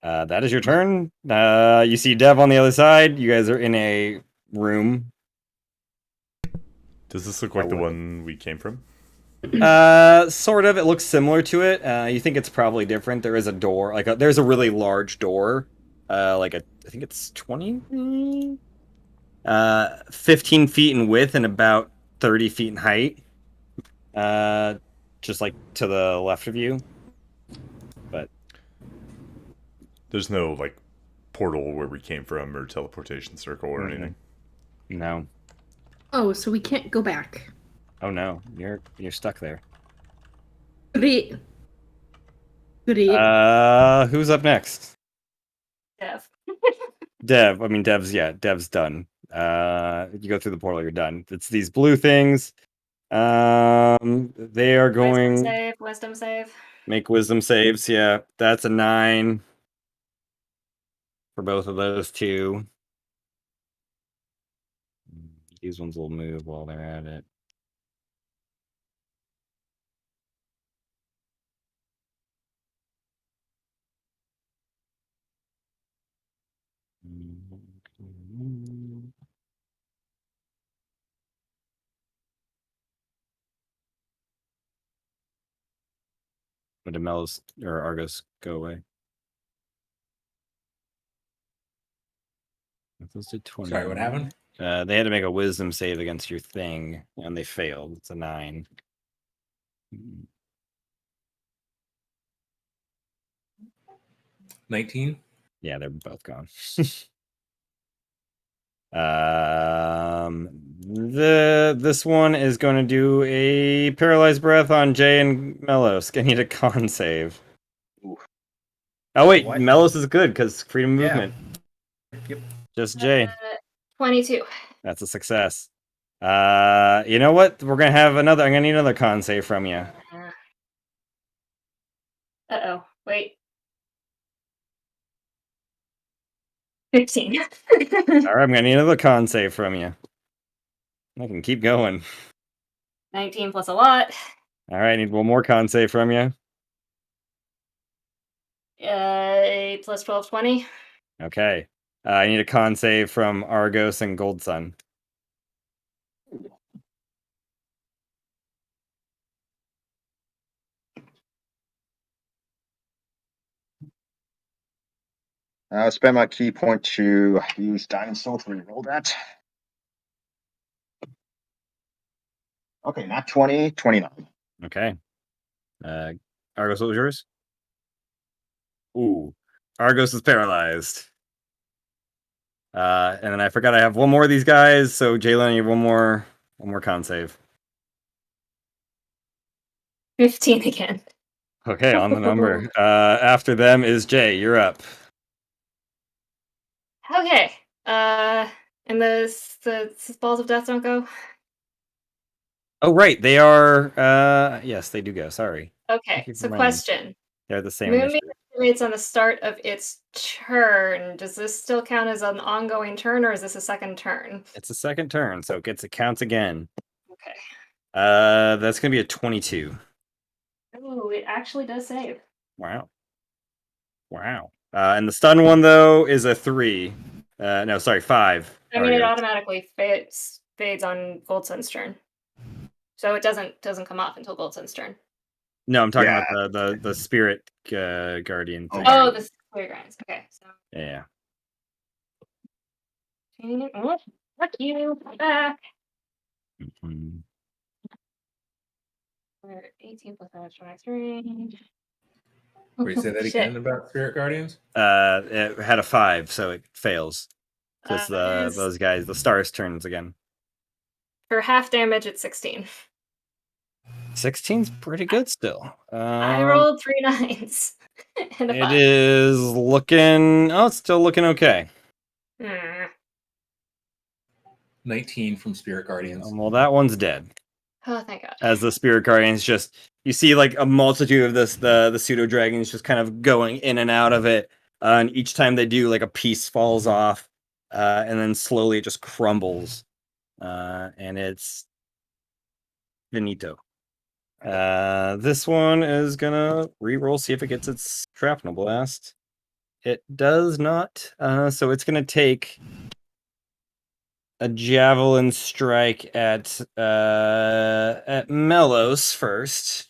That is your turn. You see Dev on the other side. You guys are in a room. Does this look like the one we came from? Sort of. It looks similar to it. You think it's probably different. There is a door. There's a really large door. I think it's 20, 15 feet in width and about 30 feet in height. Just like to the left of you. But there's no like portal where we came from or teleportation circle or anything. No. Oh, so we can't go back. Oh no, you're stuck there. Great. Who's up next? Dev. Dev's done. You go through the portal, you're done. It's these blue things. They are going Wisdom save. Make wisdom saves. Yeah, that's a 9 for both of those two. These ones will move while they're at it. But Demelos or Argos go away. Those did 20. Sorry, what happened? They had to make a wisdom save against your thing, and they failed. It's a 9. 19? Yeah, they're both gone. This one is going to do a paralyzed breath on Jay and Melos. Can you need a con save? Ooh. Oh wait, What? Melos is good because freedom Yeah. movement. Yep. Just Jay. 22. That's a success. You know what? We're gonna have another. I'm gonna need another con save from you. Uh-oh. Wait. 15. All right, I'm gonna need another con save from you. I can keep going. 19 plus a lot. All right, I need one more con save from you. 8 plus 12, 20. Okay. I need a con save from Argos and Gold Sun. Spend my key point to use Diamond Soul to reroll that. Okay, not 20, 29. Okay. Argos, what was yours? Ooh. Argos is paralyzed. And then I forgot I have one more of these guys, so Jalen, I need one more con save. 15 again. Okay, on the number. After them is Jay. You're up. Okay. And the balls of death don't go? Oh, right. They are. Yes, they do go. Sorry. Okay, you for so reminding me. question. They're the same Moonbeam initiative. activates on the start of its turn. Does this still count as an ongoing turn, or is this a second turn? It's a second turn, so it counts again. Okay. That's gonna be a 22. Oh, it actually does save. Wow. And the stun one though is a 3. No, sorry, 5. I mean, it Argos. automatically fades on Goldsun's turn, so it doesn't come off until Goldsun's turn. No, I'm talking Yeah. about the spirit guardian thing. Oh, the clear grinds. Okay, so Yeah. oh, fuck you. I'm back. Mhm. We're 18 plus max range. Wait, say that Shit. again about Spirit Guardians? It had a 5, so it fails. So it's Is- those guys, the stars turns again. For half damage, it's 16. 16's pretty good still. I rolled 3 9s and a It 5. is looking. Oh, it's still looking okay. Hmm. 19 from Spirit Guardians. Well, that one's dead. Oh, thank God. As the spirit guardians just, you see like a multitude of the pseudo dragons just kind of going in and out of it, and each time they do, like a piece falls off, and then slowly it just crumbles, and it's finito. This one is gonna re-roll, see if it gets its shrapnel blast. It does not, so it's gonna take a javelin strike at Melos first,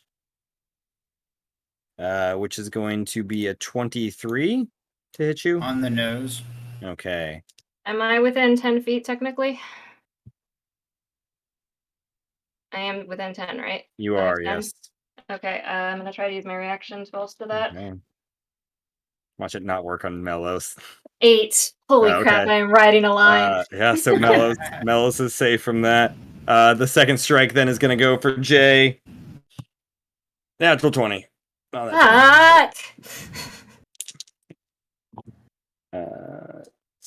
which is going to be a 23 to hit you. On the nose. Okay. Am I within 10 feet technically? I am within 10, right? You 5, are, 10? yes. Okay, I'm gonna try to use my reaction to bolster that. Okay. Watch it not work on Melos. 8. Holy Oh, crap, okay. I am riding a line. Yeah, so Melos is safe from that. The second strike then is going to go for Jay. Natural 20. Oh, that's Fuck!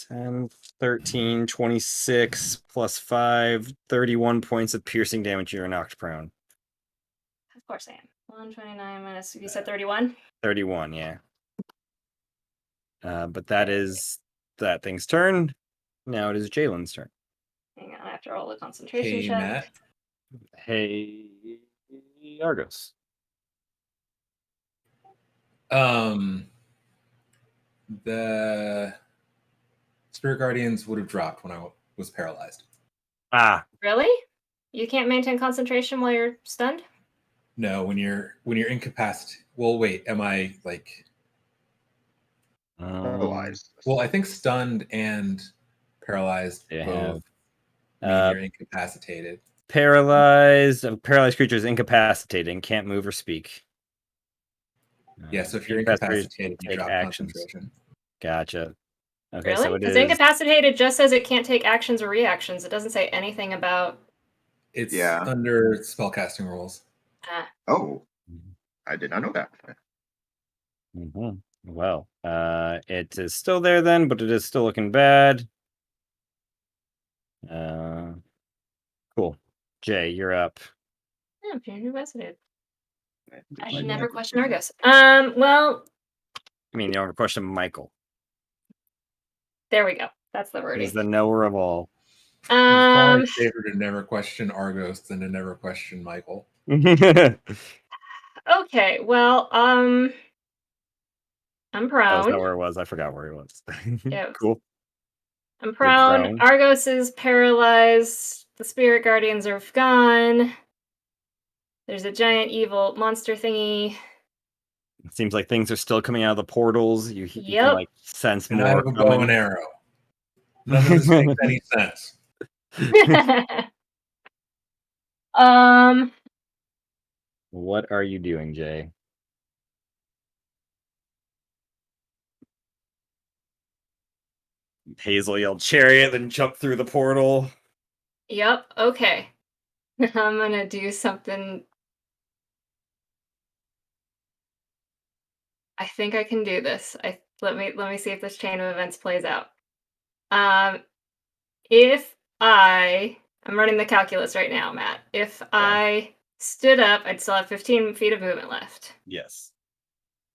10, 13, 26, plus 5, 31 points of piercing damage. You're knocked prone. Of course I am. 129 minus, you said 31? 31, yeah. But that is that thing's turn. Now it is Jalen's turn. Hang on, I have to roll a concentration Hey, check. Matt. Hey, Argos. The Spirit Guardians would have dropped when I was paralyzed. Ah, Really? You can't maintain concentration while you're stunned? No, when you're incapacitated. Well, wait, am I like? Paralyzed. Well, I think stunned and paralyzed They both have. mean you're incapacitated. Paralyzed. A paralyzed creature is incapacitated and can't move or speak. Yeah, so if you're Incapacitated incapacitated, you take drop actions. concentration. Gotcha. Okay, Really? so it Because is. incapacitated just says it can't take actions or reactions. It doesn't say anything about. It's Yeah. under spellcasting rules. Oh, I did not know that. Mhm. Well, it is still there then, but it is still looking bad. Cool. Jay, you're up. I'm very fascinated. I Like should never Michael. question Argos. Well, I mean, you don't question Michael. there we go. That's the He's wording. the knower of all. It's probably safer to never question Argos than to never question Michael. Okay, well, I'm Oh, is prone. that where it was? I forgot where it was. Yeah. Cool. I'm prone. prone. Argos is paralyzed. The spirit guardians are gone. There's a giant evil monster thingy. It seems like things are still coming out of the portals. You can Yep. like sense And I more have a bow and coming. arrow. None of this makes any sense. What are you doing, Jay? Hazel yelled chariot, then jumped through the portal. Yep, okay. I'm gonna do something. I think I can do this. Let me see if this chain of events plays out. If I'm running the calculus right now, Matt. If I stood up, I'd still have 15 feet of movement left. Yes.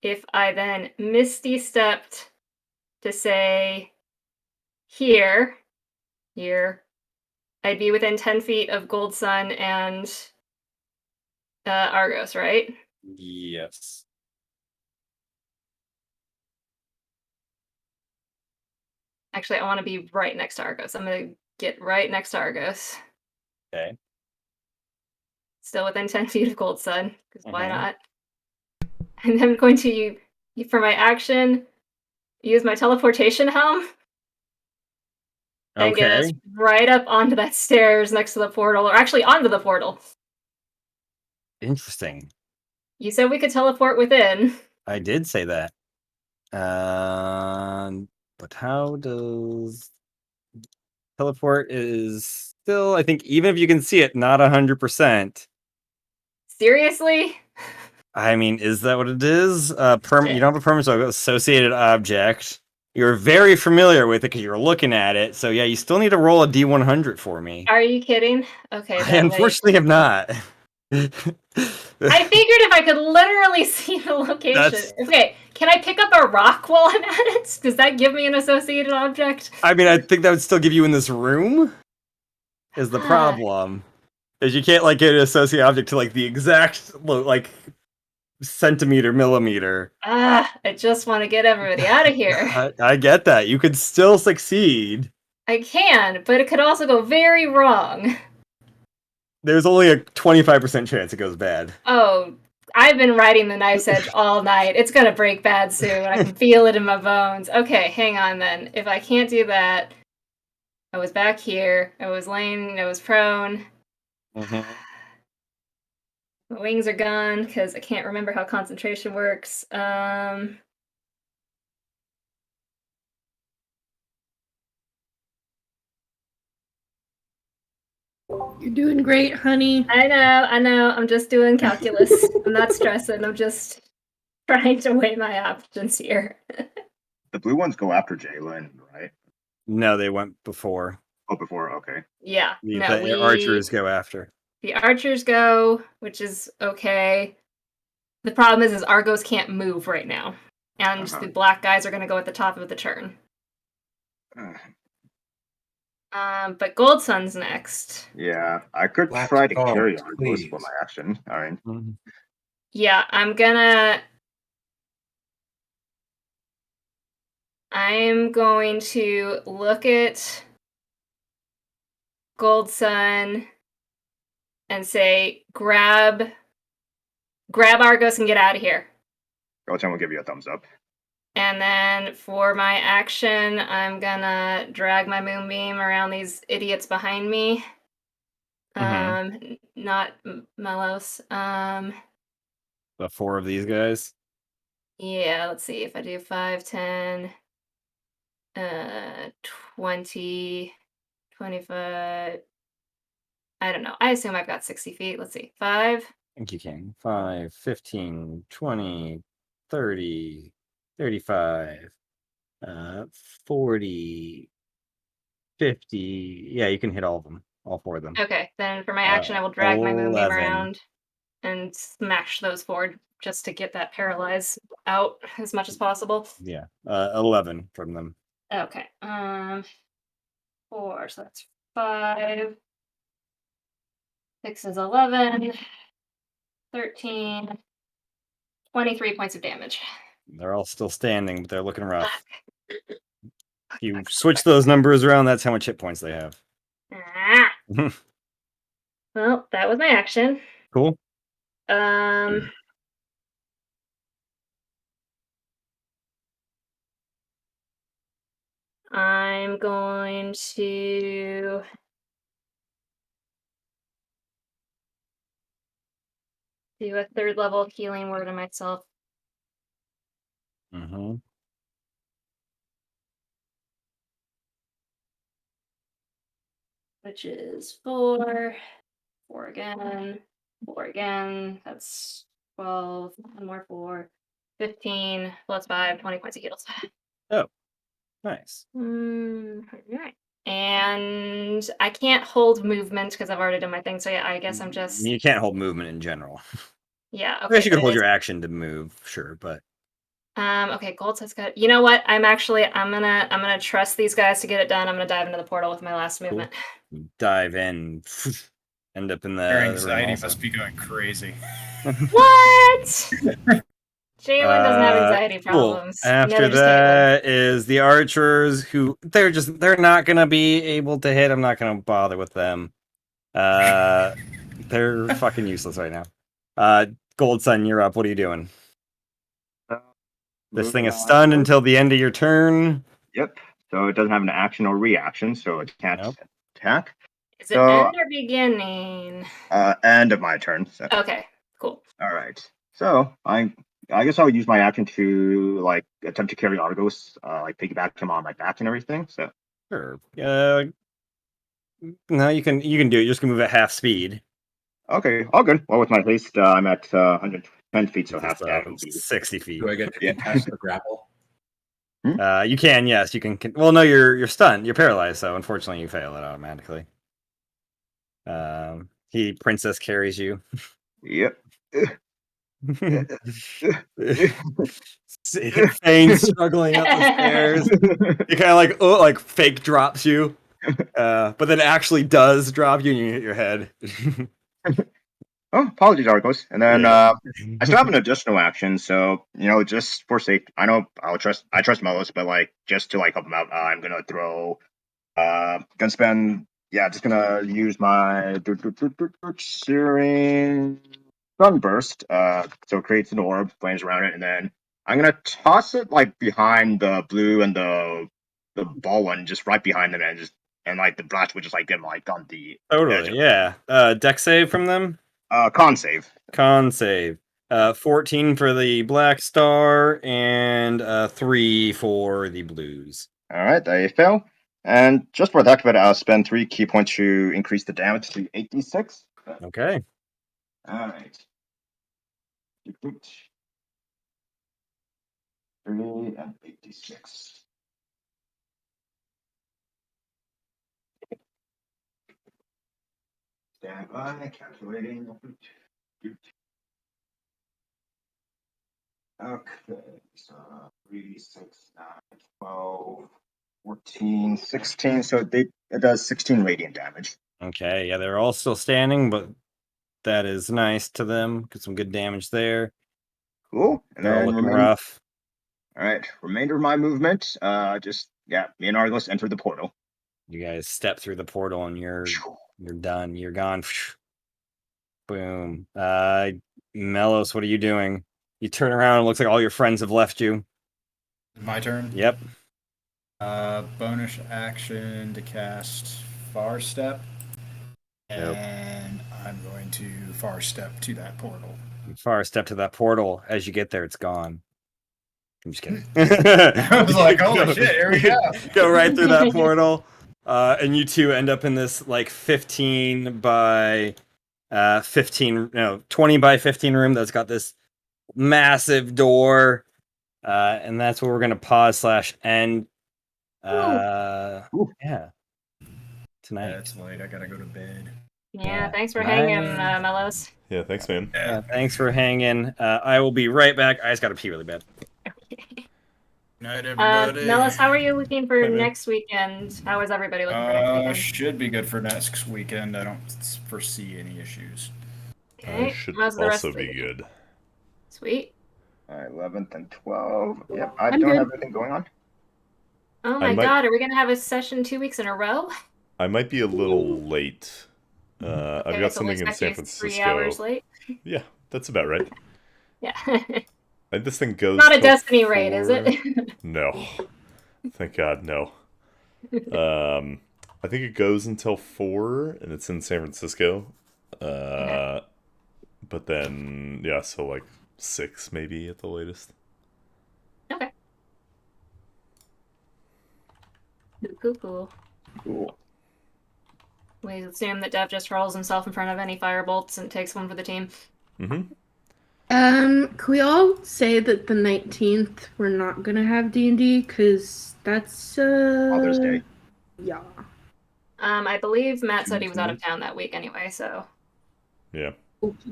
If I then misty stepped to say here, I'd be within 10 feet of Gold Sun and Argos, right? Yes. Actually, I want to be right next to Argos. I'm going to get right next to Argos. Okay. Still within 10 feet of Gold Sun, because why Mhm. not? And I'm going to, for my action, use my teleportation helm and get us Okay. right up onto that stairs next to the portal, or actually onto the portal. Interesting. You said we could teleport within. I did say that. But how does teleport is still, I think, even if you can see it, not 100%. Seriously? I mean, is that what it is? You don't have a permanent associated object. You're very familiar with it because you're looking at it. So yeah, you still need to roll a D100 for me. Are you kidding? Okay, I that might... unfortunately have not. I figured if I could literally see the location. Okay, can I pick up a rock while I'm at it? Does that give me an associated object? I mean, I think that would still give you in this room. Is the problem? Is you can't like get an associated object to like the exact like centimeter, millimeter. I just want to get everybody out of here. I get that. You could still succeed. I can, but it could also go very wrong. There's only a 25% chance it goes bad. Oh, I've been riding the knife's edge all night. It's gonna break bad soon. I can feel it in my bones. Okay, hang on then. If I can't do that, I was back here. I was laying, I was prone. Mm-hmm. My wings are gone because I can't remember how concentration works. You're doing great, honey. I know. I'm just doing calculus. I'm not stressing. I'm just trying to weigh my options here. The blue ones go after Jalen, right? No, they went before. Oh, before. Okay. Yeah. The archers go after. The archers go, which is okay. The problem is Argos can't move right now. And the black guys are going to go at the top of the turn. But Gold Sun's next. Yeah, I could Black try to Star, carry Argos please. for my action. All right. Yeah, I'm going to look at Gold Sun and say, grab Argos and get out of here. Gold Sun will give you a thumbs up. And then for my action, I'm gonna drag my moonbeam around these idiots behind me. Not Melos. The four of these guys. Yeah, let's see if I do 5, 10, 20, 25. I don't know. I assume I've got 60 feet. Let's see. 5. I think you can. 5, 15, 20, 30, 35, 40, 50. Yeah, you can hit all of them. All four of them. Okay, then for my action, I will drag my moonbeam 11. around and smash those forward just to get that paralyze out as much as possible. Yeah, 11 from them. Okay. 4, so that's 5. 6 is 11. 13. 23 points of damage. They're all still standing, but they're looking rough. You switch those numbers around, that's how much hit points they have. Well, that was my action. Cool. I'm going to do a 3rd level healing word on myself. Which is 4. 4 again. 4 again. That's 12. 1 more 4. 15 plus 5. 20 points of heals. Oh, nice. Alright. And I can't hold movement because I've already done my thing. So yeah, I guess I'm just You can't hold movement in general. yeah. I Okay, guess you but could hold it is your action to move, sure, but okay. Gold says good. You know what? I'm gonna trust these guys to get it done. I'm gonna dive into the portal with my last movement. you dive in, end up in Your the room anxiety also. must be going crazy. What? Jalen doesn't have anxiety Cool. problems. After Neither does Caitlin. that is the archers, who they're not gonna be able to hit. I'm not gonna bother with them. They're fucking useless right now. Gold Sun, you're up. What are you doing? This thing is stunned until the end of your turn. Yep. So it doesn't have an action or reaction, so it can't Nope. attack. Is it So end or beginning? end of my turn. So. Okay, cool. All right. So I guess I'll use my action to like attempt to carry Argos, like piggyback him on my back and everything. So Sure. No, you can do it. You're just gonna move at half speed. okay, all good. Well, with my haste, I'm at 110 feet, so half Just, that will be 60 feet. Do I get to Yeah. contest the grapple? You can, yes, you can. Well, no, you're stunned. You're paralyzed, so unfortunately, you fail it automatically. He princess carries you. Yep. Fane's struggling up the stairs. He kind of like fake drops you, but then actually does drop you, and you hit your head. Oh, apologies, Argos. And then Yeah. I still have an additional action, so just for safety, I know I trust Melos, but like just to like help him out, I'm gonna throw. Gonna spend. Yeah, just gonna use my searing sunburst. So it creates an orb, flames around it, and then I'm gonna toss it like behind the blue and the ball one, just right behind them, and like the blast would just like get them like on the edge Totally, of yeah. Deck save from them. con save. Con save. 14 for the black star and 3 for the blues. All right, they fail. And just for the heck of it, I'll spend 3 key points to increase the damage to 8d6. Okay. All right. 3 and 8d6. Stand by, calculating. Okay, so 3, 6, 9, 12, 14, 16. So it does 16 radiant damage. Okay, yeah, they're all still standing, but that is nice to them. Get some good damage there. Cool. And They're all then looking rough. All right, remainder of my movement. Me and Argos enter the portal. You guys step through the portal and you're done. You're gone. Boom. Melos, what are you doing? You turn around, it looks like all your friends have left you. My turn? Yep. Bonus action to cast Far Step. Nope. And I'm going to Far Step to that portal. You far step to that portal. As you get there, it's gone. I'm just kidding. I was like, holy shit, here we go. Go right through that portal. And you two end up in this like 15 by 15, no, 20 by 15 room that's got this massive door. And that's where we're gonna pause / end. Yeah. Tonight. Yeah, it's late. I gotta go to bed. Yeah, thanks for hanging, Bye. Melos. Yeah, thanks, man. Yeah, thanks for hanging. I will be right back. I just gotta pee really bad. Night, everybody. Melos, how are you looking for Hi, man. next weekend? How is everybody looking for next weekend? Should be good for next weekend. I don't foresee any issues. Okay, Should how's the rest also of the be weekend? good. Sweet. 11th and 12th. Yep, I I'm don't good. have anything going on. Oh my might- god, are we gonna have a session 2 weeks in a row? I might be a little late. I've Okay, got so something we'll in expect San you Francisco. 3 hours late. Yeah, that's about right. Yeah. And this thing goes. Not a till Destiny raid, is 4. it? No. Thank God, no. I think it goes until 4, and it's in San Francisco. Okay. But then, yeah, so like 6 maybe at the latest. Okay. Cool. Cool. We assume that Dev just rolls himself in front of any firebolts and takes one for the team. Mm-hmm. Can we all say that the 19th we're not gonna have D&D because that's Mother's Day. Yeah. I believe Matt said he was out of 17th. town that week anyway, so. Yeah. Okay.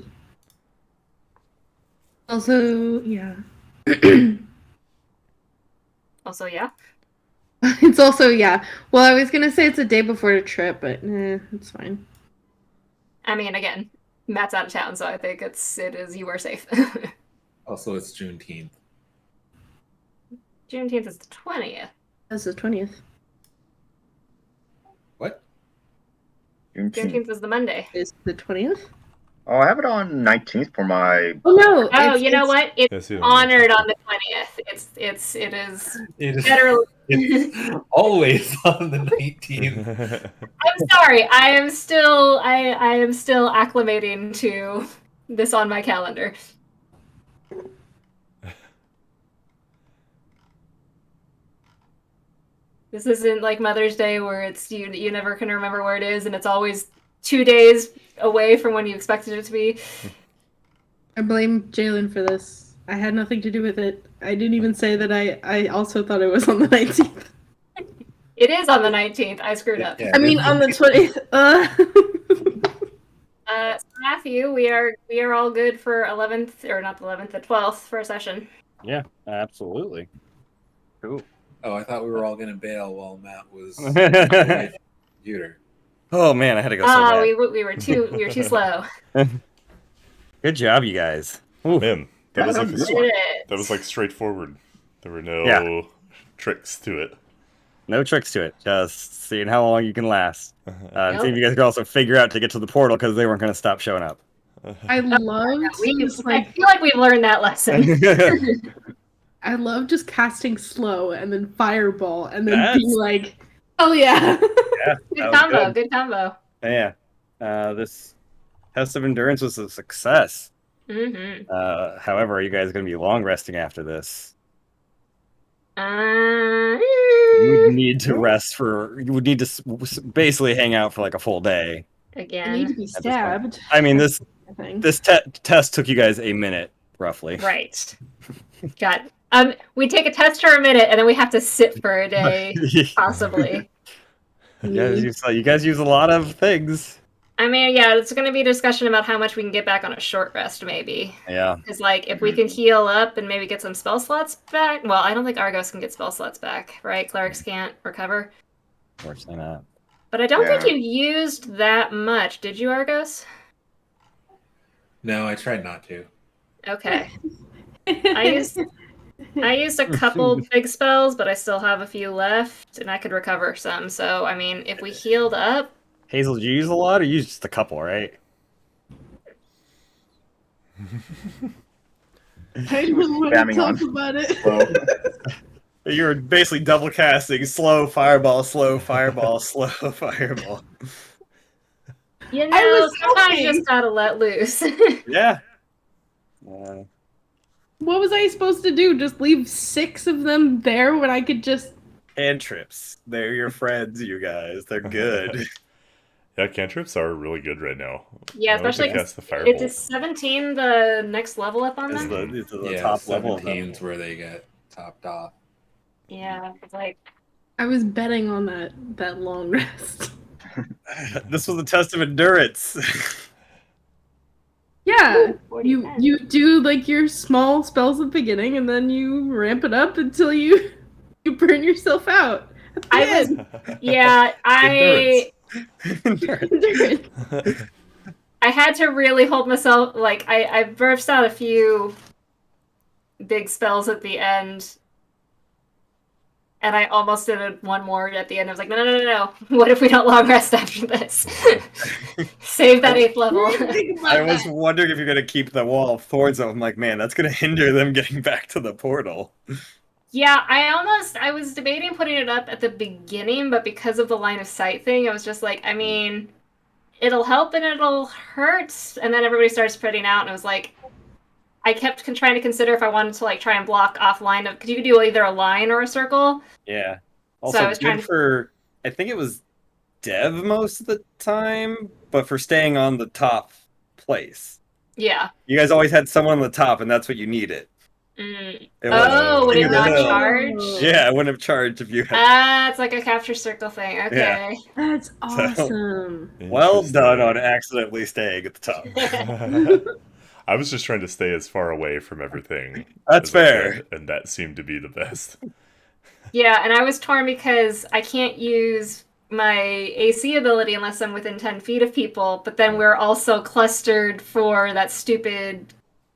Also, yeah. Also, yeah. It's also, yeah. Well, I was gonna say it's a day before the trip, but it's fine. I mean, again, Matt's out of town, so I think it is you are safe. Also, it's Juneteenth. Juneteenth is the 20th. That's the 20th. What? Juneteenth is the Monday. Is the 20th? Oh, I have it on 19th for my. Oh no! Oh, you know what? It's Yeah, I see it on honored 19th. on the 20th. It is It is federally. it's always on the 19th. I'm sorry. I am still acclimating to this on my calendar. This isn't like Mother's Day where it's you never can remember where it is and it's always 2 days away from when you expected it to be. I blame Jalen for this. I had nothing to do with it. I didn't even say that I also thought it was on the 19th. It is on the 19th. I screwed up. Yeah, I mean, on the 20th. So Matthew, we are all good for 11th, or not the 11th, the 12th for a session. Yeah, absolutely. Cool. Oh, I thought we were all gonna bail while Matt was away from the computer. Oh man, I had to go so Oh, bad. we were too slow. Good job, you guys. Ooh. Man, that was like We did it. that was like straightforward. There were no Yeah. tricks to it. No tricks to it. Just seeing how long you can last. Yep. See if you guys can also figure out to get to the portal because they weren't going to stop showing up. I love I just like feel like we've learned that lesson. I love just casting slow and then fireball and then That's- being like, oh yeah. Yeah, Good that was combo. good. Good combo. Yeah. This test of endurance was a success. Mm-hmm. However, are you guys going to be long resting after this? You would need to rest for. You would need to basically hang out for like a full day. I need to Again. be At this point. stabbed. I mean, this I think. test took you guys a minute, roughly. Right. Got. We take a test for a minute and then we have to sit for a day, possibly. You guys use a lot of things. I mean, yeah, it's going to be a discussion about how much we can get back on a short rest, maybe. Yeah. Because, like, if we can heal up and maybe get some spell slots back. Well, I don't think Argos can get spell slots back, right? Clerics can't recover. Unfortunately not. But I don't think Yeah. you used that much. Did you, Argos? No, I tried not to. Okay. I used a couple big spells, but I still have a few left, and I could recover some. So, I mean, if we healed up, Hazel, did you use a lot or you used just a couple, right? I don't want to Spamming talk on. about it. Well, You were basically double casting slow fireball, slow fireball, slow fireball. you I know, was sometimes you hoping. just gotta let loose. Yeah. What was I supposed to do? Just leave 6 of them there when I could just. Cantrips. They're your friends, you guys. They're good. Yeah, cantrips are really good right now. Yeah, I like to especially 'cause cast the firebolt. Is 17 the next level up on It's them? the Yeah, top level of them. 17's where they get topped off. Yeah, it's like I was betting on that long rest. This was a test of endurance. Yeah, 40 you times. you do like your small spells at the beginning, and then you ramp it up until you burn yourself out. At the I was- end. yeah, Endurance. I had to really hold myself. Like I burst out a few big spells at the end, and I almost did one more at the end. I was like, no. What if we don't long rest after this? Save that 8th level. Think about I was that. wondering if you're gonna keep the wall of thorns up. I'm like, man, that's gonna hinder them getting back to the portal. Yeah, I was debating putting it up at the beginning, but because of the line of sight thing, I was just like, I mean, it'll help and it'll hurt. And then everybody started spreading out, and I was like, I kept trying to consider if I wanted to like try and block off line of, because you could do either a line or a circle. Yeah. So Also, I was good trying to- for. I think it was Dev most of the time, but for staying on the top place. Yeah. You guys always had someone on the top, and that's what you needed. It Oh, would King it of the not Hill. charge? Yeah, it wouldn't have charged if you had. Ah, it's like a capture circle thing. Okay. That's awesome. Well done on Interesting. accidentally staying at the top. I was just trying to stay as far away from everything That's as I fair. could, and that seemed to be the best. Yeah, and I was torn because I can't use my AC ability unless I'm within 10 feet of people, but then we're also clustered for that stupid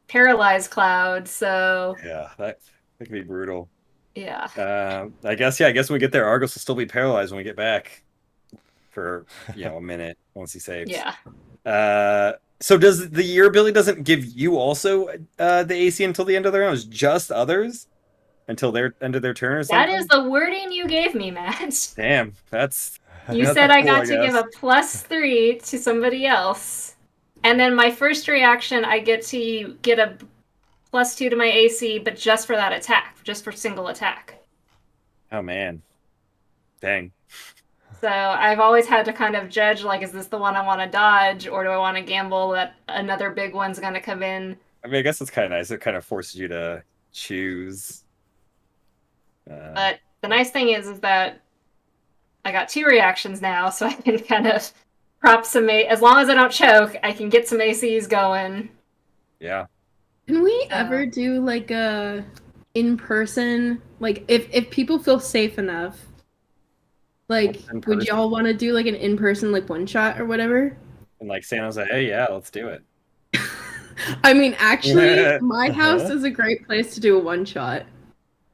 paralyzed cloud, so Yeah, that could be brutal. yeah. I guess when we get there, Argos will still be paralyzed when we get back for a minute once he saves. Yeah. So does your ability doesn't give you also the AC until the end of their round? It's just others until their end of their turn or something? That is the wording you gave me, Matt. Damn, that's You that's said I cool, got to give guess. a +3 to somebody else. And then my first reaction, I get to get a +2 to my AC, but just for that attack, just for single attack. Oh man, dang. So I've always had to kind of judge, like, is this the one I want to dodge, or do I want to gamble that another big one's going to come in? I mean, I guess it's kind of nice. It kind of forces you to choose. But the nice thing is that I got 2 reactions now, so I can kind of prop some as long as I don't choke, I can get some ACs going. Yeah. Can we ever do like a in-person, like if people feel safe enough, like would y'all want to do like an in-person like one shot or whatever? And like San Jose, hey, yeah, let's do it. I mean, actually, my house is a great place to do a one shot.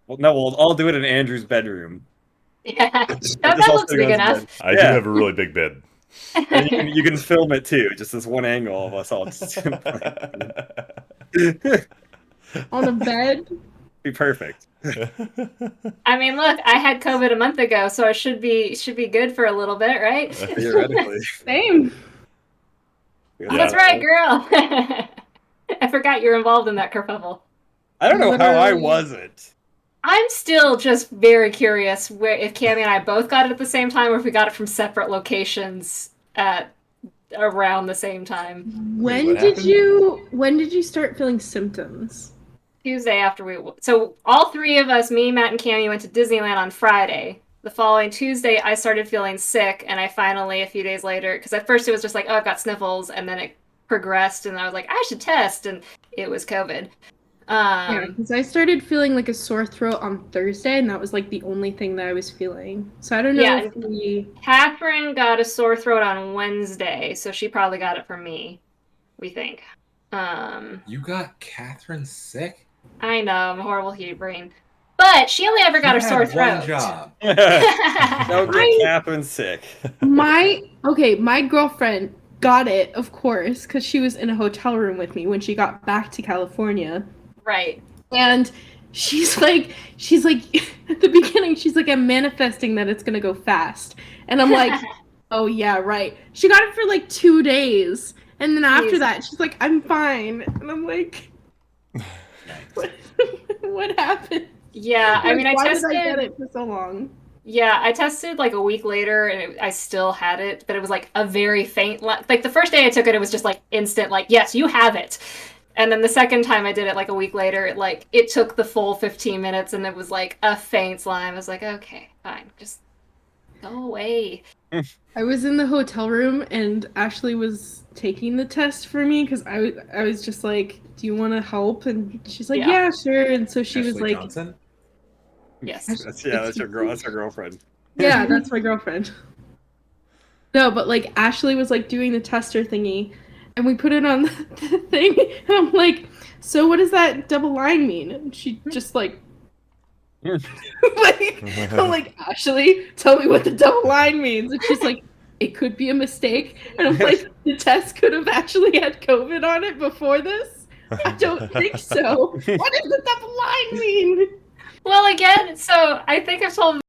Well, no, we'll all do it in Andrew's bedroom. Yeah, that looks big enough. I do have a really big bed. And you can film it too, just this one angle of us all just on a bed. Be perfect. I mean, look, I had COVID a month ago, so I should be good for a little bit, right? Theoretically. Same. Oh, that's right, girl. I forgot you're involved in that kerfuffle. I don't know how I wasn't. I'm still just very curious if Cammy and I both got it at the same time, or if we got it from separate locations at around the same time. When did you start feeling symptoms? Tuesday after so all 3 of us, me, Matt, and Cammy, went to Disneyland on Friday. The following Tuesday, I started feeling sick, and I finally, a few days later, because at first it was just like, oh, I've got sniffles, and then it progressed, and I was like, I should test, and it was COVID. Yeah, because I started feeling like a sore throat on Thursday, and that was like the only thing that I was feeling. So I don't know if Catherine got a sore throat on Wednesday, so she probably got it from me, we think. You got Catherine sick? I know, I'm a horrible heat brain. But she only ever got a sore throat. One job. Don't get Catherine sick. My girlfriend got it, of course, because she was in a hotel room with me when she got back to California. Right. And she's like at the beginning, she's like, I'm manifesting that it's gonna go fast. And I'm like, oh yeah, right. She got it for like 2 days. And then after that, she's like, I'm fine. And I'm like, what happened? Yeah, I mean, I tested. Why did I get it for so long? Yeah, I tested like a week later, and I still had it, but it was like a very faint. Like the first day I took it, it was just like instant, like, yes, you have it. And then the second time I did it, like a week later, it took the full 15 minutes, and it was like a faint slime. I was like, okay, fine, just go away. I was in the hotel room, and Ashley was taking the test for me because I was just like, do you want to help? And she's like, yeah, sure. And so she was Ashley like, Johnson? Yes. That's your girl. That's her girlfriend. Yeah, that's my girlfriend. No, but like Ashley was like doing the tester thingy, and we put it on the thing, and I'm like, so what does that double line mean? And she just like, I'm like, Ashley, tell me what the double line means. And she's like, it could be a mistake. And I'm like, the test could have actually had COVID on it before this? I don't think so. What does the double line mean? Well, again, so I think I've told